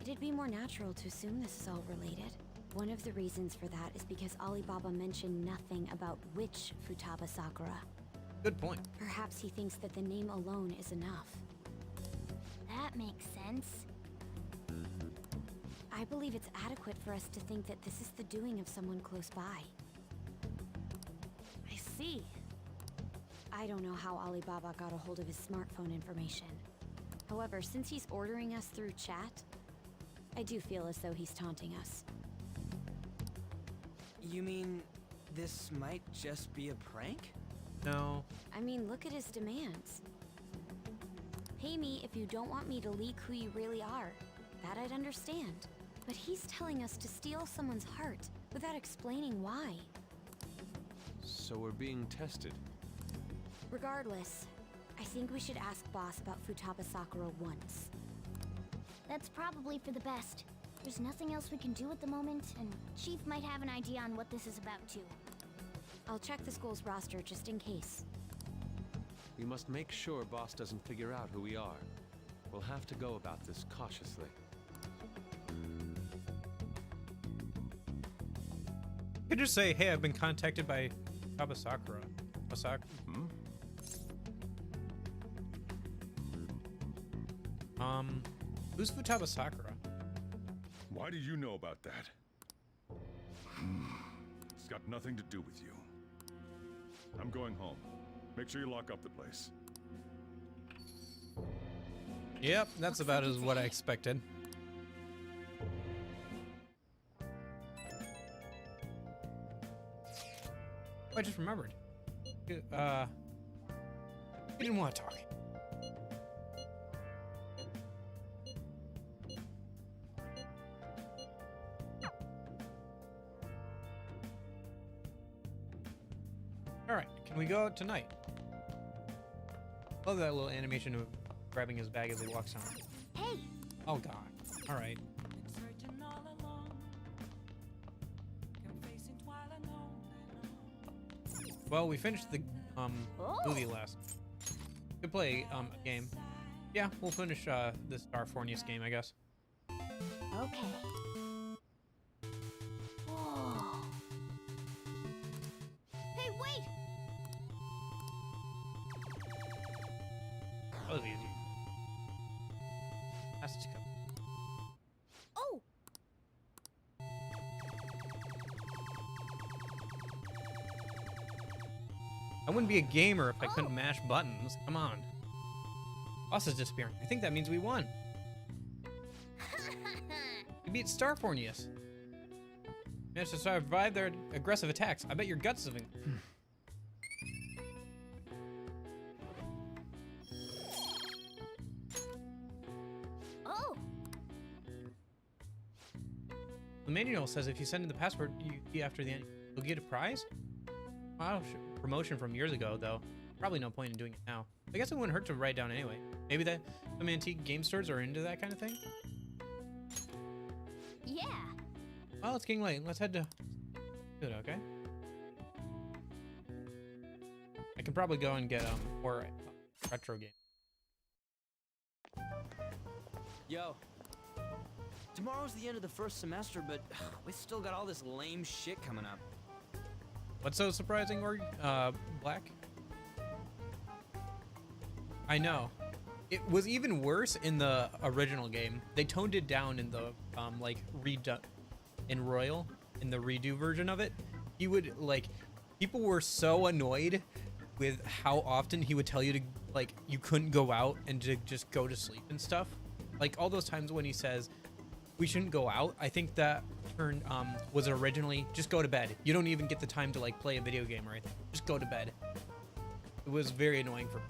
It'd be more natural to assume this is all related. One of the reasons for that is because Alibaba mentioned nothing about which Futaba Sakura. Good point. Perhaps he thinks that the name alone is enough. That makes sense. I believe it's adequate for us to think that this is the doing of someone close by. I see. I don't know how Alibaba got a hold of his smartphone information. However, since he's ordering us through chat, I do feel as though he's taunting us. You mean this might just be a prank? No. I mean, look at his demands. Pay me if you don't want me to leak who you really are. That I'd understand. But he's telling us to steal someone's heart without explaining why. So we're being tested. Regardless, I think we should ask Boss about Futaba Sakura once. That's probably for the best. There's nothing else we can do at the moment, and Chief might have an idea on what this is about too. I'll check the school's roster just in case. We must make sure Boss doesn't figure out who we are. We'll have to go about this cautiously. You could just say, hey, I've been contacted by Futaba Sakura. Who's Futaba Sakura? Why do you know about that? It's got nothing to do with you. I'm going home. Make sure you lock up the place. Yep, that's about as what I expected. I just remembered. You didn't want to talk. Alright, can we go out tonight? Love that little animation of grabbing his bag as he walks on. Hey! Oh god. Alright. Well, we finished the movie last. Could play a game. Yeah, we'll finish this Starfornius game, I guess. Okay. Whoa. Hey, wait! That was easy. Has to come. Oh! I wouldn't be a gamer if I couldn't mash buttons. Come on. Boss is disappearing. I think that means we won. We beat Starfornius. Managed to survive their aggressive attacks. I bet your guts have been... Oh! The manual says if you send in the password after the end, you'll get a prize? Wow, promotion from years ago, though. Probably no point in doing it now. I guess it wouldn't hurt to write down anyway. Maybe some antique game stores are into that kind of thing? Yeah! Well, it's getting late. Let's head to it, okay? I can probably go and get more retro game. Yo. Tomorrow's the end of the first semester, but we still got all this lame shit coming up. What's so surprising, Black? I know. It was even worse in the original game. They toned it down in the like in Royal, in the redo version of it. He would like, people were so annoyed with how often he would tell you to like you couldn't go out and to just go to sleep and stuff. Like all those times when he says we shouldn't go out, I think that turn was originally just go to bed. You don't even get the time to like play a video game or anything. Just go to bed. It was very annoying for me.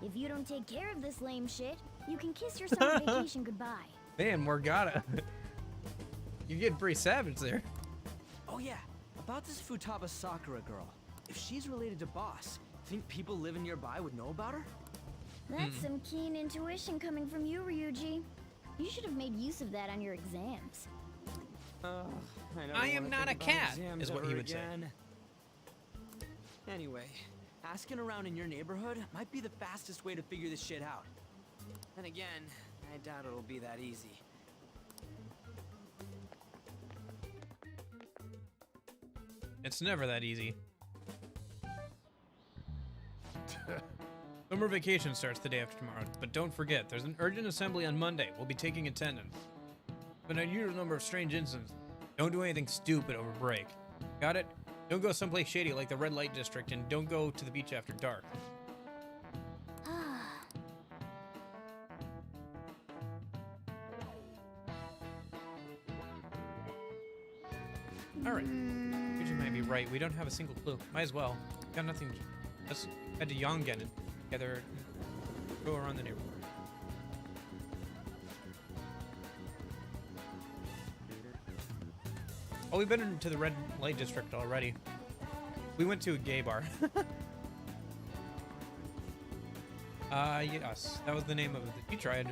If you don't take care of this lame shit, you can kiss your summer vacation goodbye. Man, Morgana. You get pretty savage there. Oh yeah, about this Futaba Sakura girl. If she's related to Boss, think people living nearby would know about her? That's some keen intuition coming from you, Ryuji. You should have made use of that on your exams. I am not a cat, is what he would say. Anyway, asking around in your neighborhood might be the fastest way to figure this shit out. Then again, I doubt it'll be that easy. It's never that easy. Summer vacation starts the day after tomorrow, but don't forget, there's an urgent assembly on Monday. We'll be taking attendance. But an unusual number of strange incidents. Don't do anything stupid over break. Got it? Don't go someplace shady like the red light district, and don't go to the beach after dark. Alright. You might be right. We don't have a single clue. Might as well. Got nothing. Let's head to Yongen and together go around the neighborhood. Oh, we've been into the red light district already. We went to a gay bar. Yes. That was the name of the teacher I had.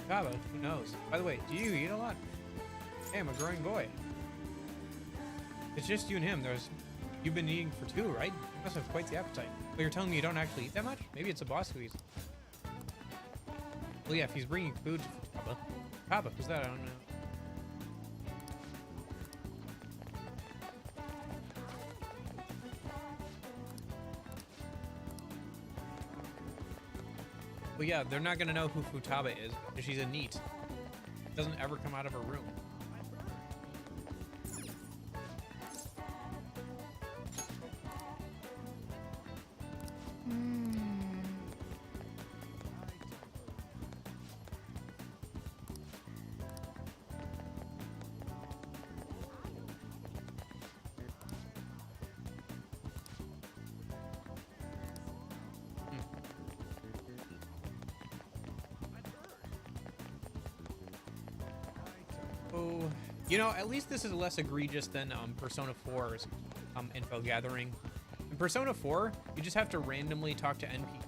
Kaba, who knows? By the way, do you eat a lot? Hey, I'm a growing boy. It's just you and him. You've been eating for two, right? You must have quite the appetite. But you're telling me you don't actually eat that much? Maybe it's a boss who eats. Well, yeah, if he's bringing food to Kaba. Kaba, who's that? I don't know. Well, yeah, they're not gonna know who Futaba is because she's a NEET. Doesn't ever come out of her room. Oh, you know, at least this is less egregious than Persona 4's info gathering. In Persona 4, you just have to randomly talk to NPC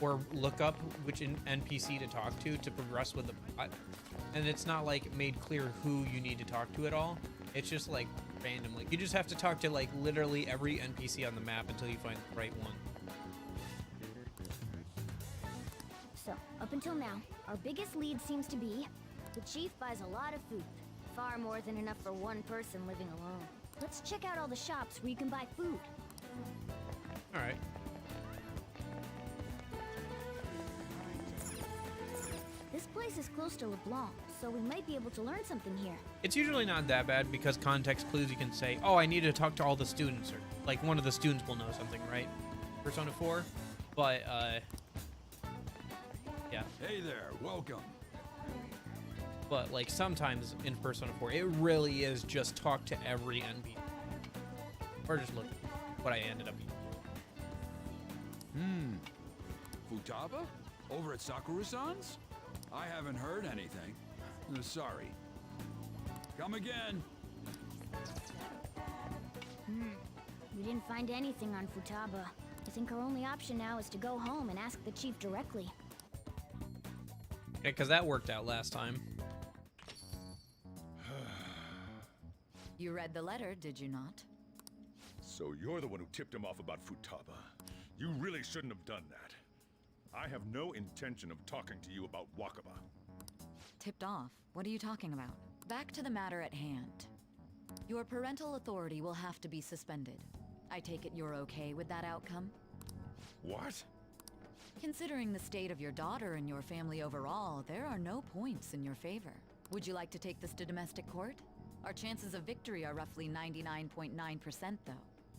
or look up which NPC to talk to progress with the plot. And it's not like made clear who you need to talk to at all. It's just like randomly. You just have to talk to like literally every NPC on the map until you find the right one. So, up until now, our biggest lead seems to be the chief buys a lot of food. Far more than enough for one person living alone. Let's check out all the shops where you can buy food. All right. This place is close to LeBlanc, so we might be able to learn something here. It's usually not that bad because context clues you can say, oh, I need to talk to all the students, or like one of the students will know something, right? Persona 4, but yeah. Hey there, welcome. But like sometimes in Persona 4, it really is just talk to every NPC. Or just look at what I ended up eating. Futaba? Over at Sakura-san's? I haven't heard anything. Sorry. Come again. We didn't find anything on Futaba. I think our only option now is to go home and ask the chief directly. Yeah, because that worked out last time. You read the letter, did you not? So you're the one who tipped him off about Futaba. You really shouldn't have done that. I have no intention of talking to you about Wakaba. Tipped off? What are you talking about? Back to the matter at hand. Your parental authority will have to be suspended. I take it you're okay with that outcome? What? Considering the state of your daughter and your family overall, there are no points in your favor. Would you like to take this to domestic court? Our chances of victory are roughly 99.9%, though.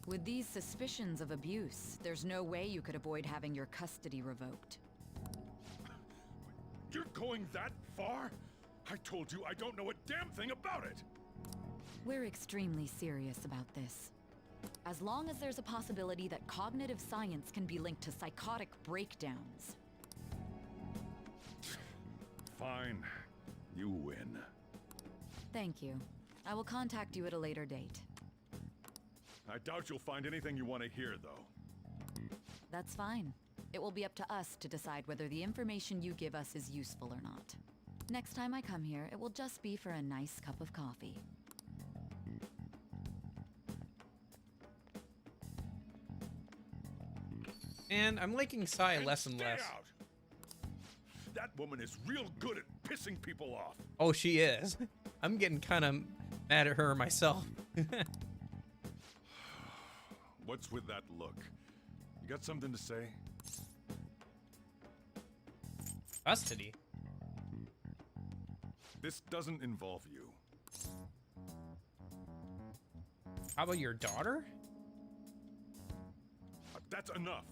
With these suspicions of abuse, there's no way you could avoid having your custody revoked. You're going that far? I told you I don't know a damn thing about it! We're extremely serious about this. As long as there's a possibility that cognitive science can be linked to psychotic breakdowns. Fine. You win. Thank you. I will contact you at a later date. I doubt you'll find anything you want to hear, though. That's fine. It will be up to us to decide whether the information you give us is useful or not. Next time I come here, it will just be for a nice cup of coffee. And I'm liking Sai less and less. Out. That woman is real good at pissing people off. Oh, she is. I'm getting kind of mad at her myself. What's with that look? You got something to say? Custody? This doesn't involve you. How about your daughter? That's enough.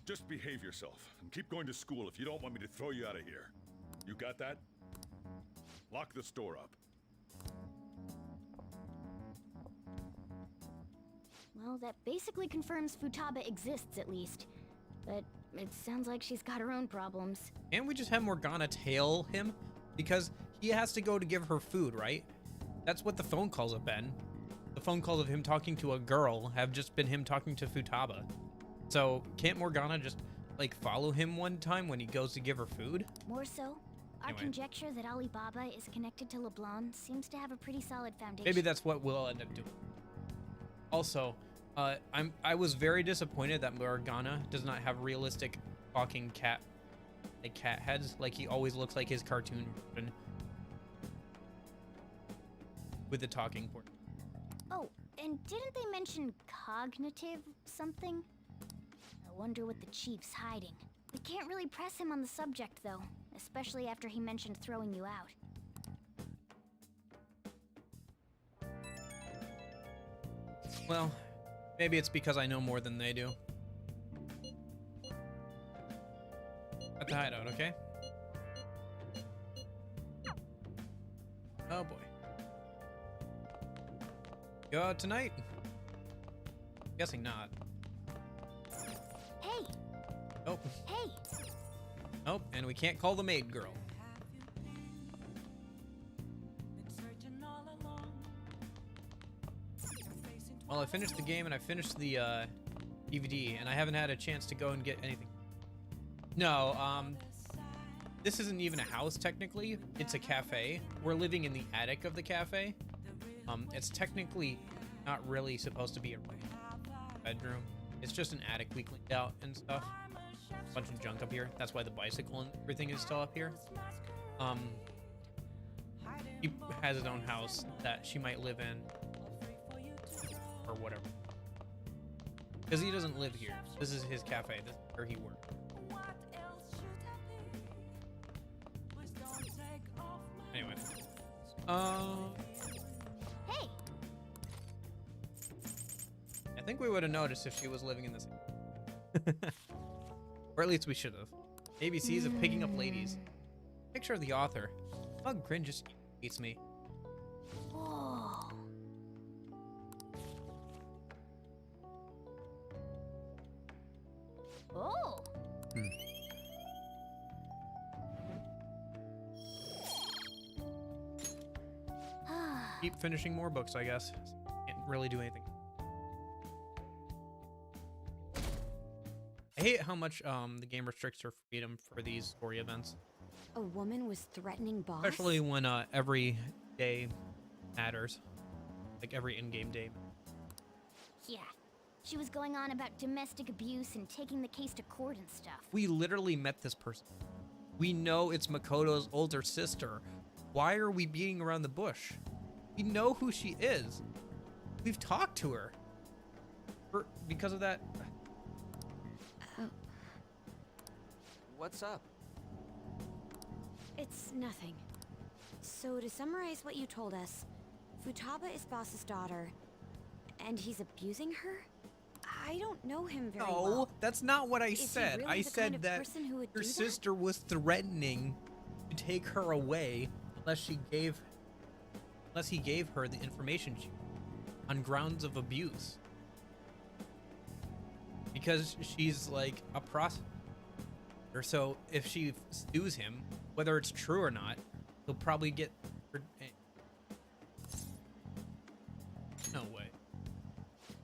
Just behave yourself and keep going to school if you don't want me to throw you out of here. You got that? Lock the store up. Well, that basically confirms Futaba exists, at least. But it sounds like she's got her own problems. Can't we just have Morgana tail him? Because he has to go to give her food, right? That's what the phone calls have been. The phone calls of him talking to a girl have just been him talking to Futaba. So can't Morgana just, like, follow him one time when he goes to give her food? More so, our conjecture that Alibaba is connected to LeBlanc seems to have a pretty solid foundation. Maybe that's what we'll end up doing. Also, I was very disappointed that Morgana does not have realistic talking cat heads, like he always looks like his cartoon version with the talking port. Oh, and didn't they mention cognitive something? I wonder what the chief's hiding. We can't really press him on the subject, though, especially after he mentioned throwing you out. Well, maybe it's because I know more than they do. At the hideout, okay? Oh boy. Go out tonight? Guessing not. Hey! Nope. Hey! Nope, and we can't call the maid girl. Well, I finished the game and I finished the DVD, and I haven't had a chance to go and get anything. No, this isn't even a house technically. It's a cafe. We're living in the attic of the cafe. It's technically not really supposed to be a bedroom. It's just an attic we cleaned out and stuff. A bunch of junk up here. That's why the bicycle and everything is still up here. He has his own house that she might live in or whatever. Because he doesn't live here. This is his cafe. This is where he works. Anyway. Hey! I think we would have noticed if she was living in this. Or at least we should have. ABCs of picking up ladies. Picture of the author. Bug Grin just eats me. Whoa. Oh! Keep finishing more books, I guess. Can't really do anything. I hate how much the game restricts her freedom for these story events. A woman was threatening boss? Especially when every day matters. Like every in-game day. Yeah. She was going on about domestic abuse and taking the case to court and stuff. We literally met this person. We know it's Makoto's older sister. Why are we beating around the bush? We know who she is. We've talked to her. Because of that. What's up? It's nothing. So to summarize what you told us, Futaba is boss's daughter, and he's abusing her? I don't know him very well. No, that's not what I Is he said. really I the said kind of that person who would her do that? sister was threatening to take her away unless he gave her the information she on grounds of abuse. Because she's like a prostitute. So if she sues him, whether it's true or not, he'll probably get her. No way.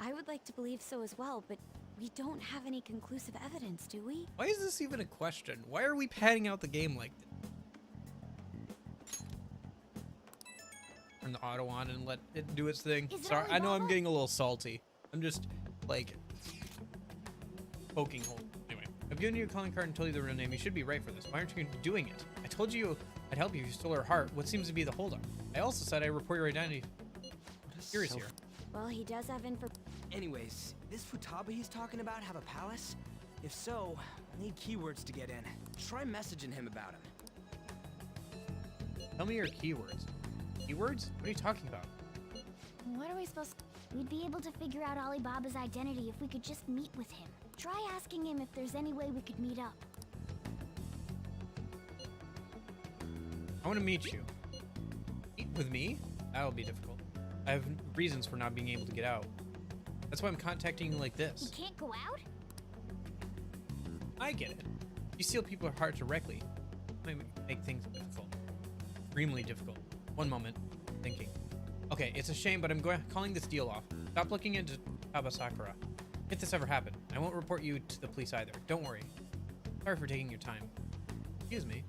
I would like to believe so as well, but we don't have any conclusive evidence, do we? Why is this even a question? Why are we padding out the game like this? Turn the auto on and let it do its thing. Sorry, I know I'm getting a little salty. I'm just like poking holes. Anyway, I've given you a calling card and told you the real name. You should be right for this. Why aren't you doing it? I told you I'd help you if you stole her heart. What seems to be the holdup? I also said I'd report your identity. Curious here. Well, he does have info. Anyways, this Futaba he's talking about have a palace? If so, I need keywords to get in. Try messaging him about him. Tell me your keywords. Keywords? What are you talking about? What are we supposed to... We'd be able to figure out Alibaba's identity if we could just meet with him. Try asking him if there's any way we could meet up. I want to meet you. Meet with me? That'll be difficult. I have reasons for not being able to get out. That's why I'm contacting you like this. We can't go out? I get it. You steal people's hearts directly. Might make things difficult. Extremely difficult. One moment. Thinking. Okay, it's a shame, but I'm calling this deal off. Stop looking into Tabasakura. If this ever happened, I won't report you to the police either. Don't worry. Sorry for taking your time. Excuse me.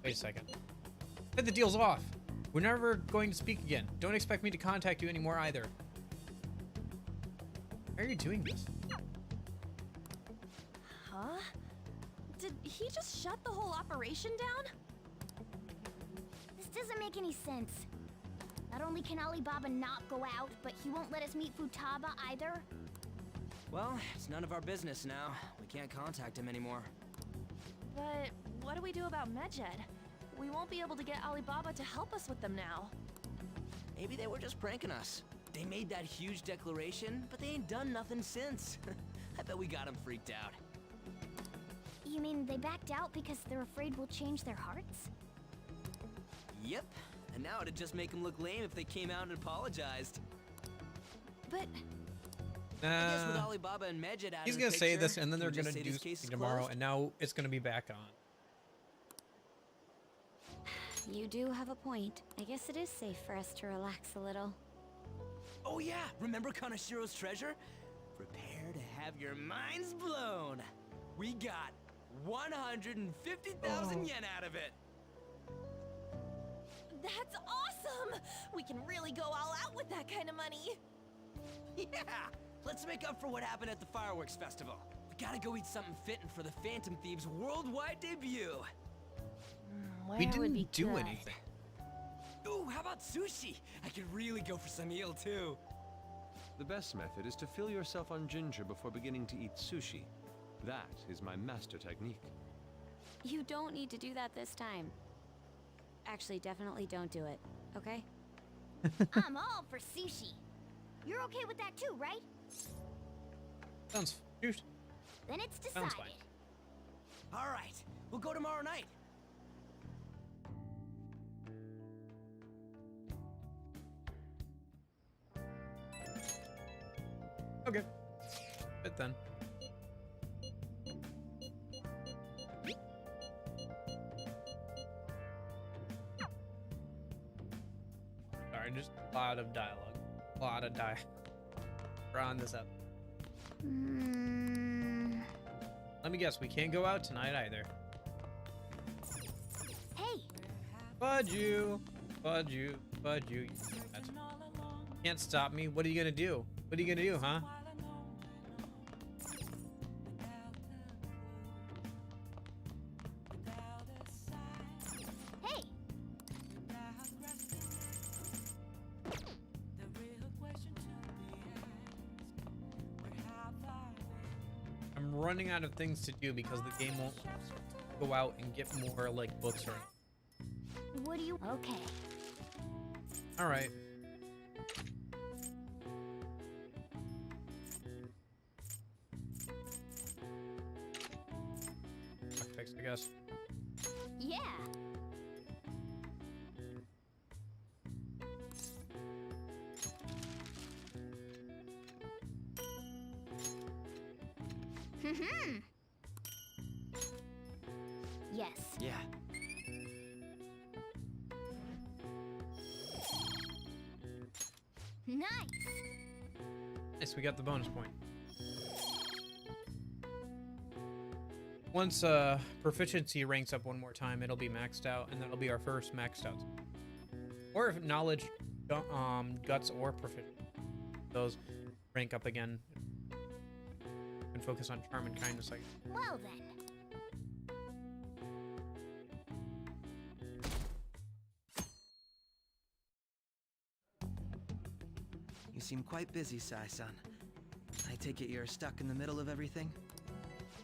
Wait a second. Said the deal's off. We're never going to speak again. Don't expect me to contact you anymore either. Why are you doing this? Huh? Did he just shut the whole operation down? This doesn't make any sense. Not only can Alibaba not go out, but he won't let us meet Futaba either. Well, it's none of our business now. We can't contact him anymore. But what do we do about Medjed? We won't be able to get Alibaba to help us with them now. Maybe they were just pranking us. They made that huge declaration, but they ain't done nothing since. I bet we got them freaked out. You mean they backed out because they're afraid we'll change their hearts? Yep. And now it'd just make them look lame if they came out and apologized. But I guess with Alibaba and Medjed out He's of gonna the say picture, this, and then they're can we gonna just say do this case something is tomorrow, closed? and now it's gonna be back on. You do have a point. I guess it is safe for us to relax a little. Oh yeah, remember Kanashiro's treasure? Prepare to have your minds blown. We got 150,000 yen out of it. That's awesome! We can really go all out with that kind of money. Yeah, let's make up for what happened at the fireworks festival. We gotta go eat something fitting for the Phantom Thieves' worldwide debut. Where We would be didn't do good? anything. Ooh, how about sushi? I could really go for some eel too. The best method is to fill yourself on ginger before beginning to eat sushi. That is my master technique. You don't need to do that this time. Actually, definitely don't do it, okay? I'm all for sushi. You're okay with that too, right? Sounds cute. Then it's decided. Sounds fine. All right, we'll go tomorrow night. Okay. But then. Sorry, just a lot of dialogue. A lot of dialogue. We're on this up. Let me guess, we can't go out tonight either. Hey! Fudge you! Fudge you! Fudge you! Can't stop me. What are you gonna do? What are you gonna do, huh? Hey! I'm running out of things to do because the game won't go out and get more like books or What do you... Okay. all right. Fixed, I guess. Yeah! Yes. Yeah. Nice! Nice, we got the bonus point. Once proficiency ranks up one more time, it'll be maxed out, and that'll be our first maxed out. Or if knowledge, guts, or proficiency, those rank up again. And focus on charm and kindness. Like, Well then. You seem quite busy, Sai-san. I take it you're stuck in the middle of everything?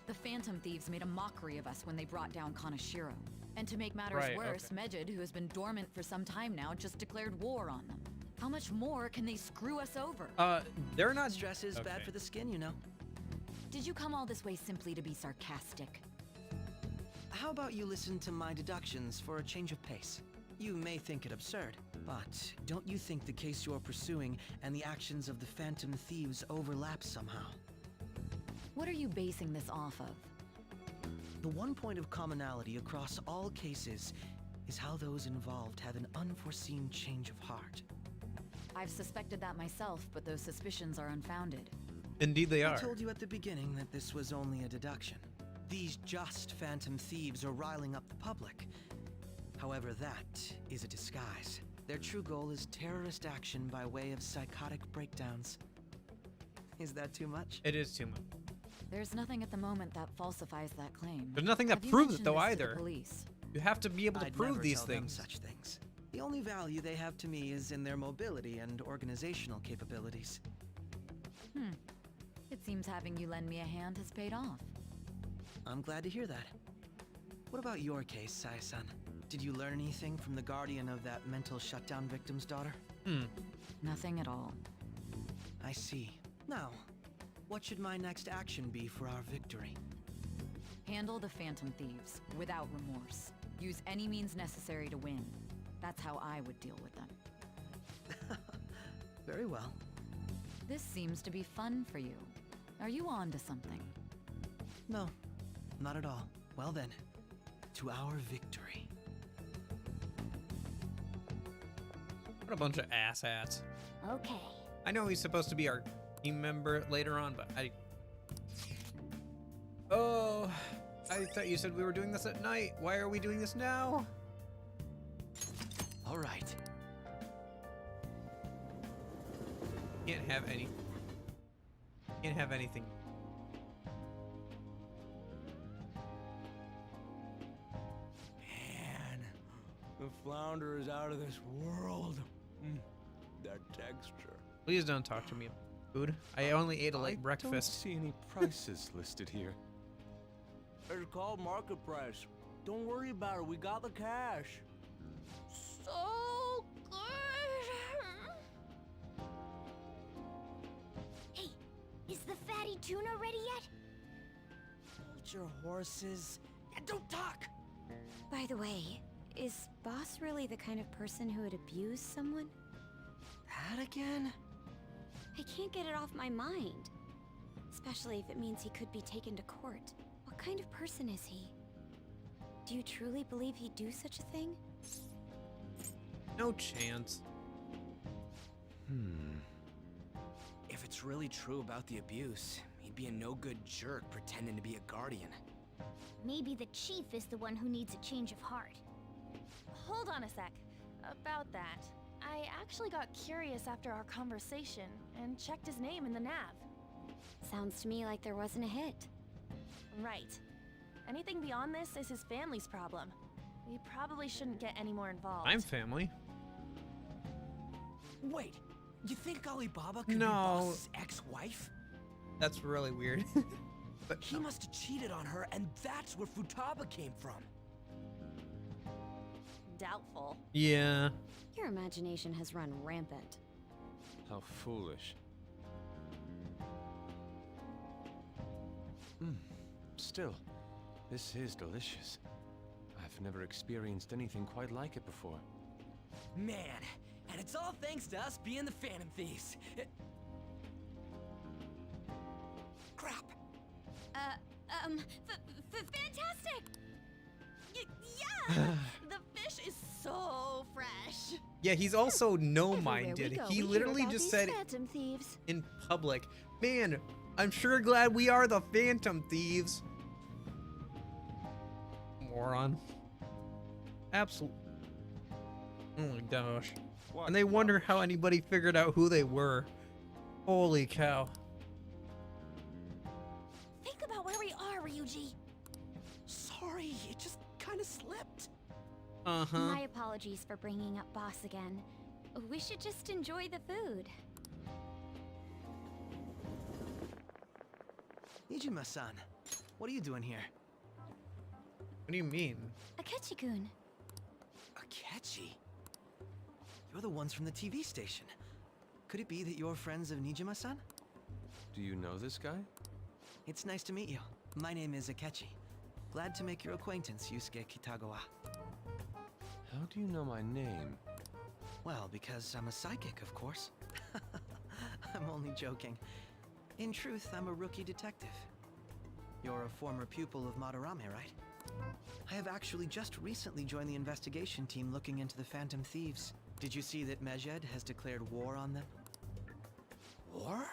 The Phantom Thieves made a mockery of us when they brought down Kanashiro. And to make matters worse, Medjed, who has been dormant for some time now, just declared war on them. How much more can they screw us over? They're not... Stress is bad for the skin, you know. Did you come all this way simply to be sarcastic? How about you listen to my deductions for a change of pace? You may think it absurd, but don't you think the case you're pursuing and the actions of the Phantom Thieves overlap somehow? What are you basing this off of? The one point of commonality across all cases is how those involved have an unforeseen change of heart. I've suspected that myself, but those suspicions are unfounded. Indeed they are. I told you at the beginning that this was only a deduction. These just Phantom Thieves are riling up the public. However, that is a disguise. Their true goal is terrorist action by way of psychotic breakdowns. Is that too much? It is too much. There's nothing at the moment that falsifies that claim. There's nothing that Have you proves it mentioned though this to the either. police? You have to be able to I'd prove never these tell them things. such things. The only value they have to me is in their mobility and organizational capabilities. It seems having you lend me a hand has paid off. I'm glad to hear that. What about your case, Sai-san? Did you learn anything from the guardian of that mental shutdown victim's daughter? Nothing at all. I see. Now, what should my next action be for our victory? Handle the Phantom Thieves without remorse. Use any means necessary to win. That's how I would deal with them. Very well. This seems to be fun for you. Are you on to something? No, not at all. Well then, to our victory. What a bunch of asshats. Okay. I know he's supposed to be our team member later on, but Oh, I thought you said we were doing this at night. Why are we doing this now? All right. Can't have any. Can't have anything. Man, the flounder is out of this world. That texture. Please don't talk to me about food. I only ate a late breakfast. I don't see any prices listed here. It's called market price. Don't worry about it. We got the cash. So good. Hey, is the fatty tuna ready yet? Hold your horses and don't talk. By the way, is Boss really the kind of person who would abuse someone? That again? I can't get it off my mind. Especially if it means he could be taken to court. What kind of person is he? Do you truly believe he'd do such a thing? No chance. If it's really true about the abuse, he'd be a no-good jerk pretending to be a guardian. Maybe the chief is the one who needs a change of heart. Hold on a sec. About that, I actually got curious after our conversation and checked his name in the nav. Sounds to me like there wasn't a hit. Right. Anything beyond this is his family's problem. We probably shouldn't get any more involved. I'm family. Wait, you think Alibaba could be No. Boss's ex-wife? That's really weird. But He must have cheated on her, and that's where Futaba came from. Doubtful. yeah. Your imagination has run rampant. How foolish. Still, this is delicious. I've never experienced anything quite like it before. Man, and it's all thanks to us being the Phantom Thieves. Crap. Fantastic! Yeah! The fish is so fresh. Yeah, he's also no-minded. He literally just said Phantom Thieves. in public, man, I'm sure glad we are the Phantom Thieves. Moron. Absolute. Oh my gosh. And they wonder how anybody figured out who they were. Holy cow. Think about where we are, Ryuji. Sorry, it just kind of slipped. My apologies for bringing up Boss again. We should just enjoy the food. Nijima-san, what are you doing here? What do you mean? Akechi-kun. Akechi? You're the ones from the TV station. Could it be that you're friends of Nijima-san? Do you know this guy? It's nice to meet you. My name is Akechi. Glad to make your acquaintance, Yusuke Kitagawa. How do you know my name? Well, because I'm a psychic, of course. I'm only joking. In truth, I'm a rookie detective. You're a former pupil of Madarame, right? I have actually just recently joined the investigation team looking into the Phantom Thieves. Did you see that Meged has declared war on them? War?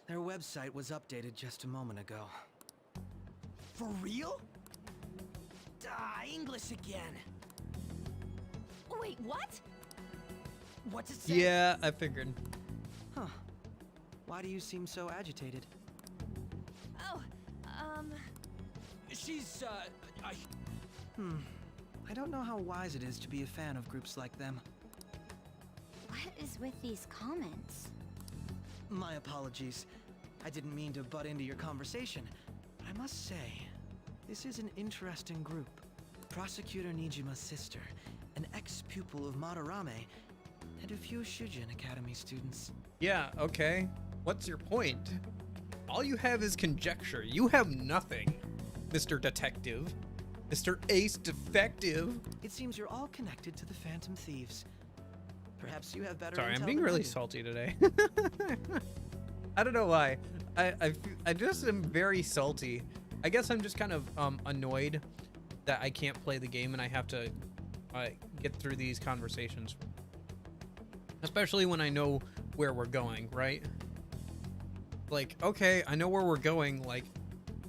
Their website was updated just a moment ago. For real? English again. Wait, what? What's it say? Yeah, I figured. Huh. Why do you seem so agitated? Oh, She's, I don't know how wise it is to be a fan of groups like them. What is with these comments? My apologies. I didn't mean to butt into your conversation, but I must say, this is an interesting group. Prosecutor Nijima's sister, an ex-pupil of Madarame, and a few Shujin Academy students. Yeah, okay. What's your point? All you have is conjecture. You have nothing, Mr. Detective. Mr. Ace Defective. It seems you're all connected to the Phantom Thieves. Perhaps you have better Sorry, I'm intel being than I really do. salty today. I don't know why. I just am very salty. I guess I'm just kind of annoyed that I can't play the game and I have to get through these conversations. Especially when I know where we're going, right? Like, okay, I know where we're going like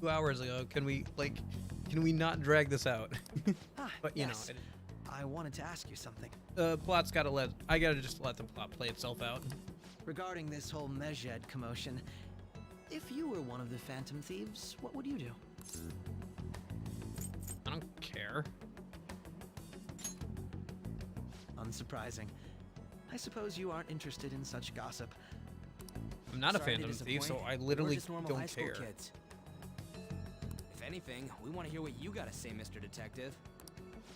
2 hours ago. Can we not drag this out? But you yes. know, I wanted to ask you something. Plot's I gotta just let the plot play itself out. Regarding this whole Mejed commotion, if you were one of the Phantom Thieves, what would you do? I don't care. Unsurprising. I suppose you aren't interested in such gossip. I'm not a Sorry to Phantom Thief, so disappoint. I literally We're just normal high don't school care. kids. If anything, we want to hear what you got to say, Mr. Detective.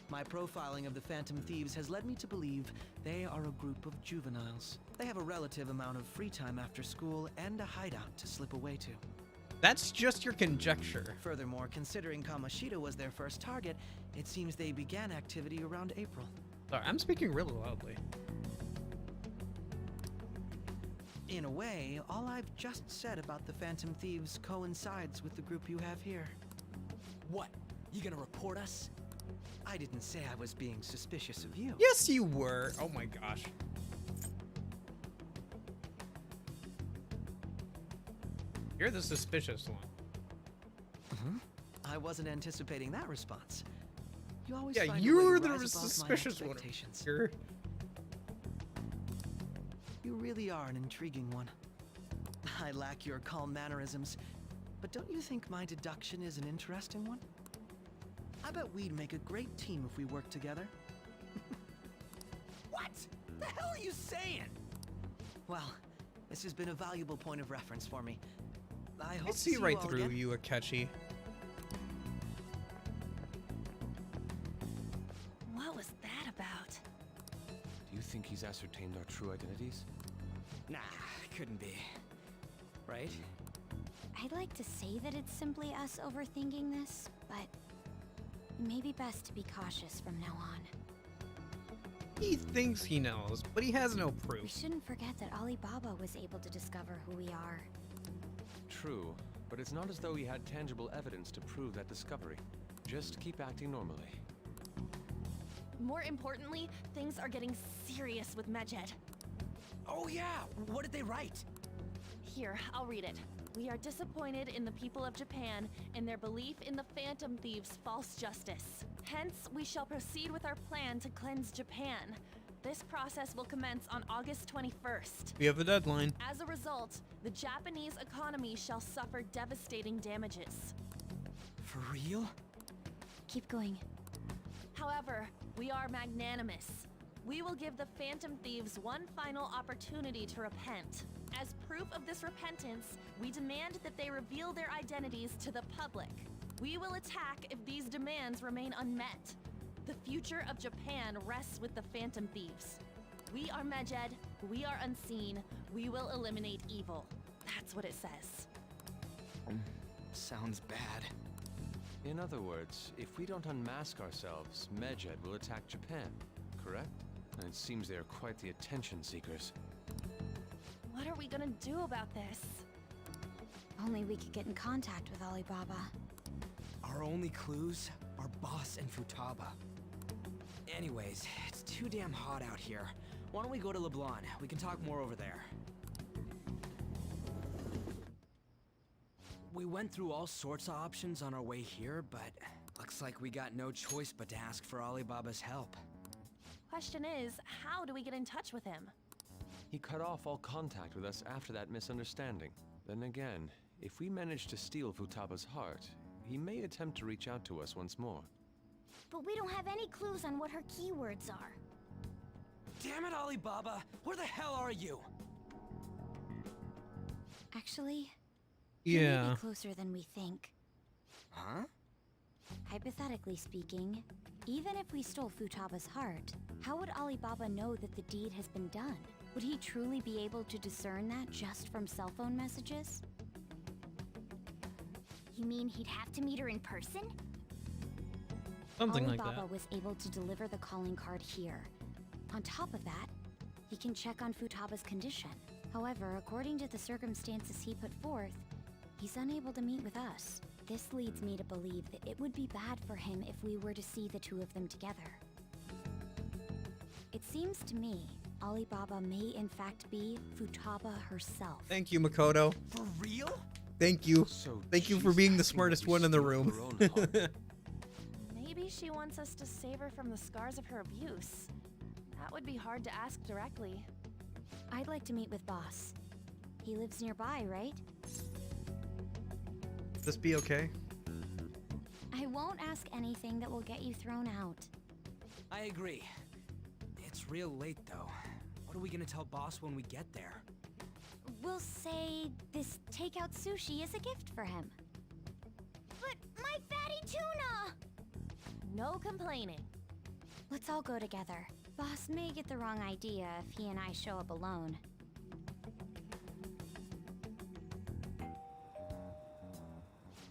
My profiling of the Phantom Thieves has led me to believe they are a group of juveniles. They have a relative amount of free time after school and a hideout to slip away to. That's just your conjecture. Furthermore, considering Kamoshida was their first target, it seems they began activity around April. Sorry, I'm speaking really loudly. In a way, all I've just said about the Phantom Thieves coincides with the group you have here. What? You gonna report us? I didn't say I was being suspicious of you. Yes, you were. Oh my gosh. You're the suspicious one. I wasn't anticipating that response. You always Yeah, find a way you're to the rise above my suspicious one. expectations. You're... You really are an intriguing one. I lack your calm mannerisms, but don't you think my deduction is an interesting one? I bet we'd make a great team if we worked together. What? The hell are you saying? Well, this has been a valuable point of reference for me. I hope I to see you right all through again. you, Akechi. What was that about? Do you think he's ascertained our true identities? Nah, couldn't be. Right? I'd like to say that it's simply us overthinking this, but it may be best to be cautious from now on. He thinks he knows, but he has no We proof. shouldn't forget that Alibaba was able to discover who we are. True, but it's not as though he had tangible evidence to prove that discovery. Just keep acting normally. More importantly, things are getting serious with Mejed. Oh yeah, what did they write? Here, I'll read it. We are disappointed in the people of Japan and their belief in the Phantom Thieves' false justice. Hence, we shall proceed with our plan to cleanse Japan. This process will commence on August 21st. We have a deadline. As a result, the Japanese economy shall suffer devastating damages. For real? Keep going. However, we are magnanimous. We will give the Phantom Thieves one final opportunity to repent. As proof of this repentance, we demand that they reveal their identities to the public. We will attack if these demands remain unmet. The future of Japan rests with the Phantom Thieves. We are Mejed, we are unseen, we will eliminate evil. That's what it says. Sounds bad. In other words, if we don't unmask ourselves, Mejed will attack Japan, correct? And it seems they are quite the attention seekers. What are we gonna do about this? Only we could get in contact with Alibaba. Our only clues are Boss and Futaba. Anyways, it's too damn hot out here. Why don't we go to Leblon? We can talk more over there. We went through all sorts of options on our way here, but looks like we got no choice but to ask for Alibaba's help. Question is, how do we get in touch with him? He cut off all contact with us after that misunderstanding. Then again, if we manage to steal Futaba's heart, he may attempt to reach out to us once more. But we don't have any clues on what her keywords are. Damn it, Alibaba! Where the hell are you? Actually, He may Yeah. be closer than we think. Huh? Hypothetically speaking, even if we stole Futaba's heart, how would Alibaba know that the deed has been done? Would he truly be able to discern that just from cell phone messages? You mean he'd have to meet her in person? Something like Alibaba that. was able to deliver the calling card here. On top of that, he can check on Futaba's condition. However, according to the circumstances he put forth, he's unable to meet with us. This leads me to believe that it would be bad for him if we were to see the two of them together. It seems to me Alibaba may in fact be Futaba herself. Thank you, Makoto. For real? Thank you. So Thank you for being the smartest one in the room. Maybe she wants us to save her from the scars of her abuse. That would be hard to ask directly. I'd like to meet with Boss. He lives nearby, right? This be okay? I won't ask anything that will get you thrown out. I agree. It's real late, though. What are we gonna tell Boss when we get there? We'll say this takeout sushi is a gift for him. But my fatty tuna! No complaining. Let's all go together. Boss may get the wrong idea if he and I show up alone.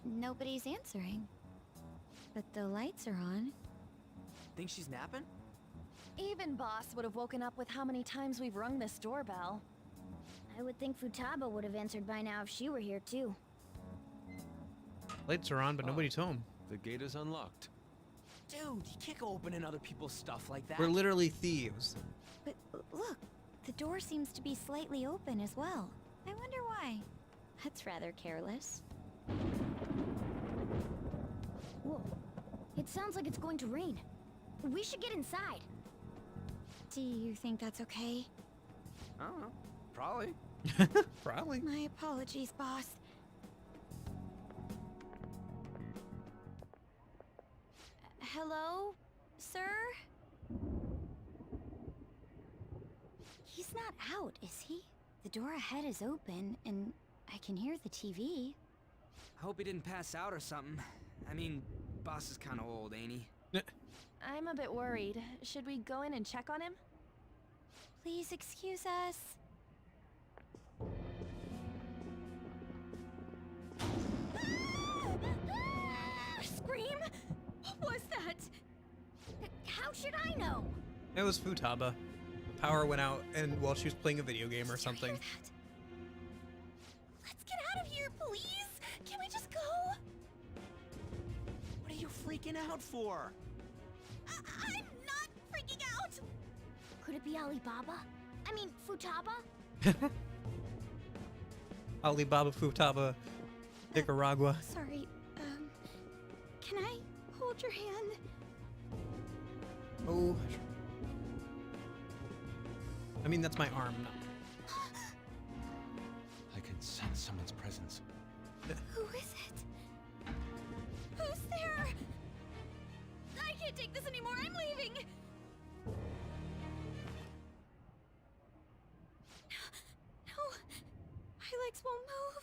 Nobody's answering. But the lights are on. Think she's napping? Even Boss would have woken up with how many times we've rung this doorbell. I would think Futaba would have answered by now if she were here too. Lights are on, but nobody's home. The gate is unlocked. Dude, you can't go opening other people's stuff like that. We're literally thieves. But look, the door seems to be slightly open as well. I wonder why. That's rather careless. Whoa. It sounds like it's going to rain. We should get inside. Do you think that's okay? I don't know. Probably. Probably. My apologies, boss. Hello, sir? He's not out, is he? The door ahead is open, and I can hear the TV. I hope he didn't pass out or something. I mean, Boss is kind of old, ain't he? I'm a bit worried. Should we go in and check on him? Please excuse us. Scream? What was that? How should I know? It was Futaba. The power went out, and while she was playing a video game or something. Let's get out of here, please. Can we just go? What are you freaking out for? I'm not freaking out. Could it be Alibaba? I mean, Futaba? Alibaba, Futaba, Nicaragua. Sorry, can I hold your hand? Oh. I mean, that's my arm. No. I can sense someone's presence. Who is it? Who's there? I can't take this anymore. I'm leaving. No, my legs won't move.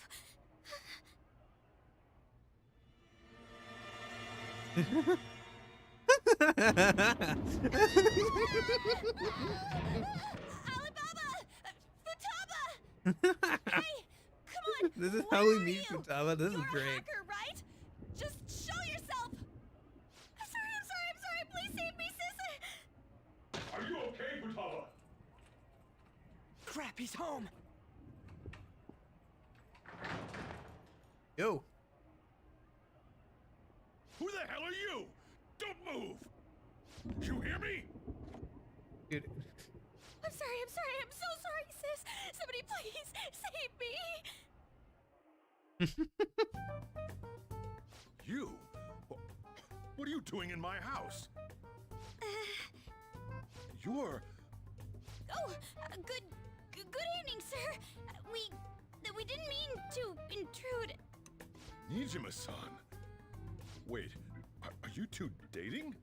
Alibaba! Futaba! Hey, come on! This is Where how we are meet you? Futaba. This You're is a great. hacker, right? Just show yourself! I'm sorry. Please save me, sis! Are you okay, Futaba? Crap, he's home! Yo. Who the hell are you? Don't move! You hear me? Dude. I'm sorry. I'm so sorry, sis. Somebody please save me. You? What are you doing in my house? You're... Oh, good evening, sir. We didn't mean to intrude. Nijima-san. Wait, are you two dating?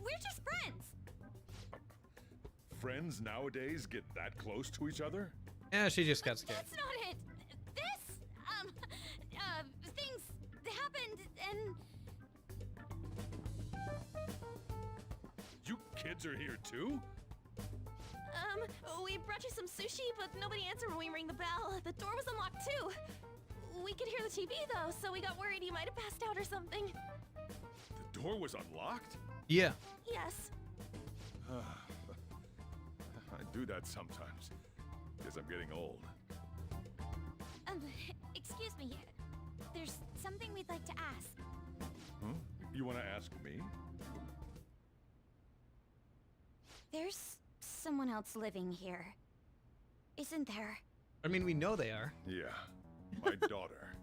We're just friends. Friends nowadays get that close to each other? Yeah, she just got scared. That's not it. This and... You kids are here too? We brought you some sushi, but nobody answered when we rang the bell. The door was unlocked too. We could hear the TV though, so we got worried you might have passed out or something. The door was unlocked? Yeah. Yes. I do that sometimes. Guess I'm getting old. Excuse me. There's something we'd like to ask. Huh? You want to ask me? There's someone else living here, isn't there? I mean, we know they are. Yeah, my daughter.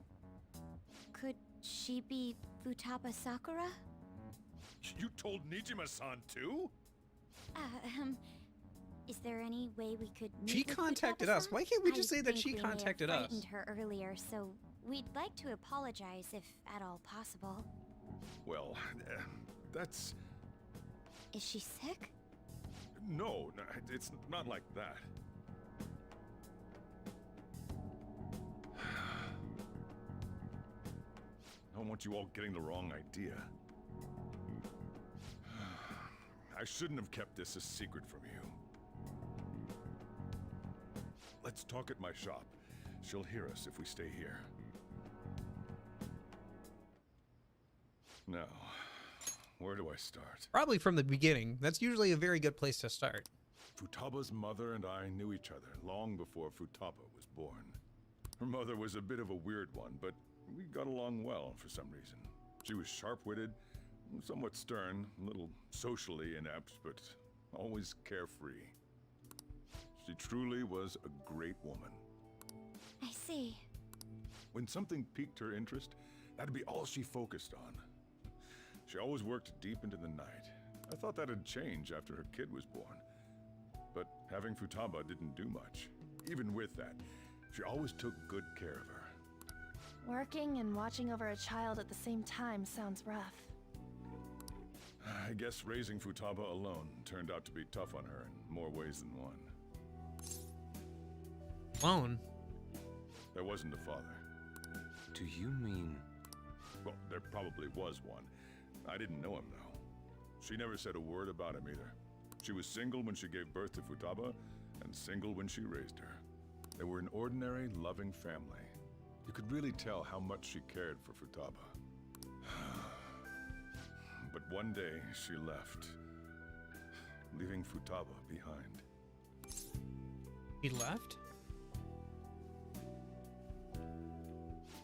Could she be Futaba Sakura? You told Nijima-san too? Is there any way we could meet She with contacted Futaba-san? us. Why can't we just say that I she think we may have contacted us? frightened her earlier, so we'd like to apologize if at all possible. Well, that's... Is she sick? No, it's not like that. I don't want you all getting the wrong idea. I shouldn't have kept this a secret from you. Let's talk at my shop. She'll hear us if we stay here. Now, where do I start? Probably from the beginning. That's usually a very good place to start. Futaba's mother and I knew each other long before Futaba was born. Her mother was a bit of a weird one, but we got along well for some reason. She was sharp-witted, somewhat stern, a little socially inept, but always carefree. She truly was a great woman. I see. When something piqued her interest, that'd be all she focused on. She always worked deep into the night. I thought that'd change after her kid was born. But having Futaba didn't do much. Even with that, she always took good care of her. Working and watching over a child at the same time sounds rough. I guess raising Futaba alone turned out to be tough on her in more ways than one. Alone? There wasn't a father. Do you mean... Well, there probably was one. I didn't know him, though. She never said a word about him either. She was single when she gave birth to Futaba, and single when she raised her. They were an ordinary, loving family. You could really tell how much she cared for Futaba. But one day, she left, leaving Futaba behind. He left?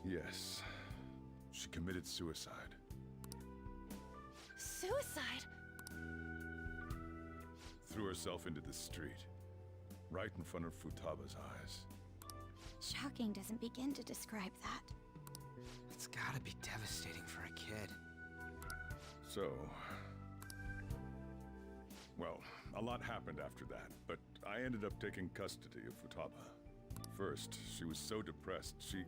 Yes. She committed suicide. Suicide? Threw herself into the street, right in front of Futaba's eyes. Shocking doesn't begin to describe that. It's gotta be devastating for a kid. So... Well, a lot happened after that, but I ended up taking custody of Futaba. First, she was so depressed, she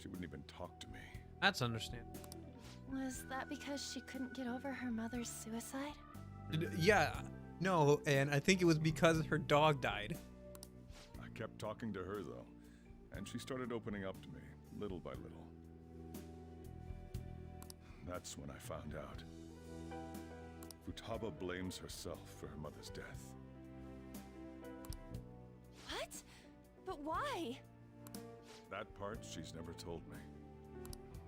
wouldn't even talk to me. That's understandable. Was that because she couldn't get over her mother's suicide? Yeah, no, and I think it was because her dog died. I kept talking to her, though, and she started opening up to me, little by little. That's when I found out. Futaba blames herself for her mother's death. What? But why? That part she's never told me.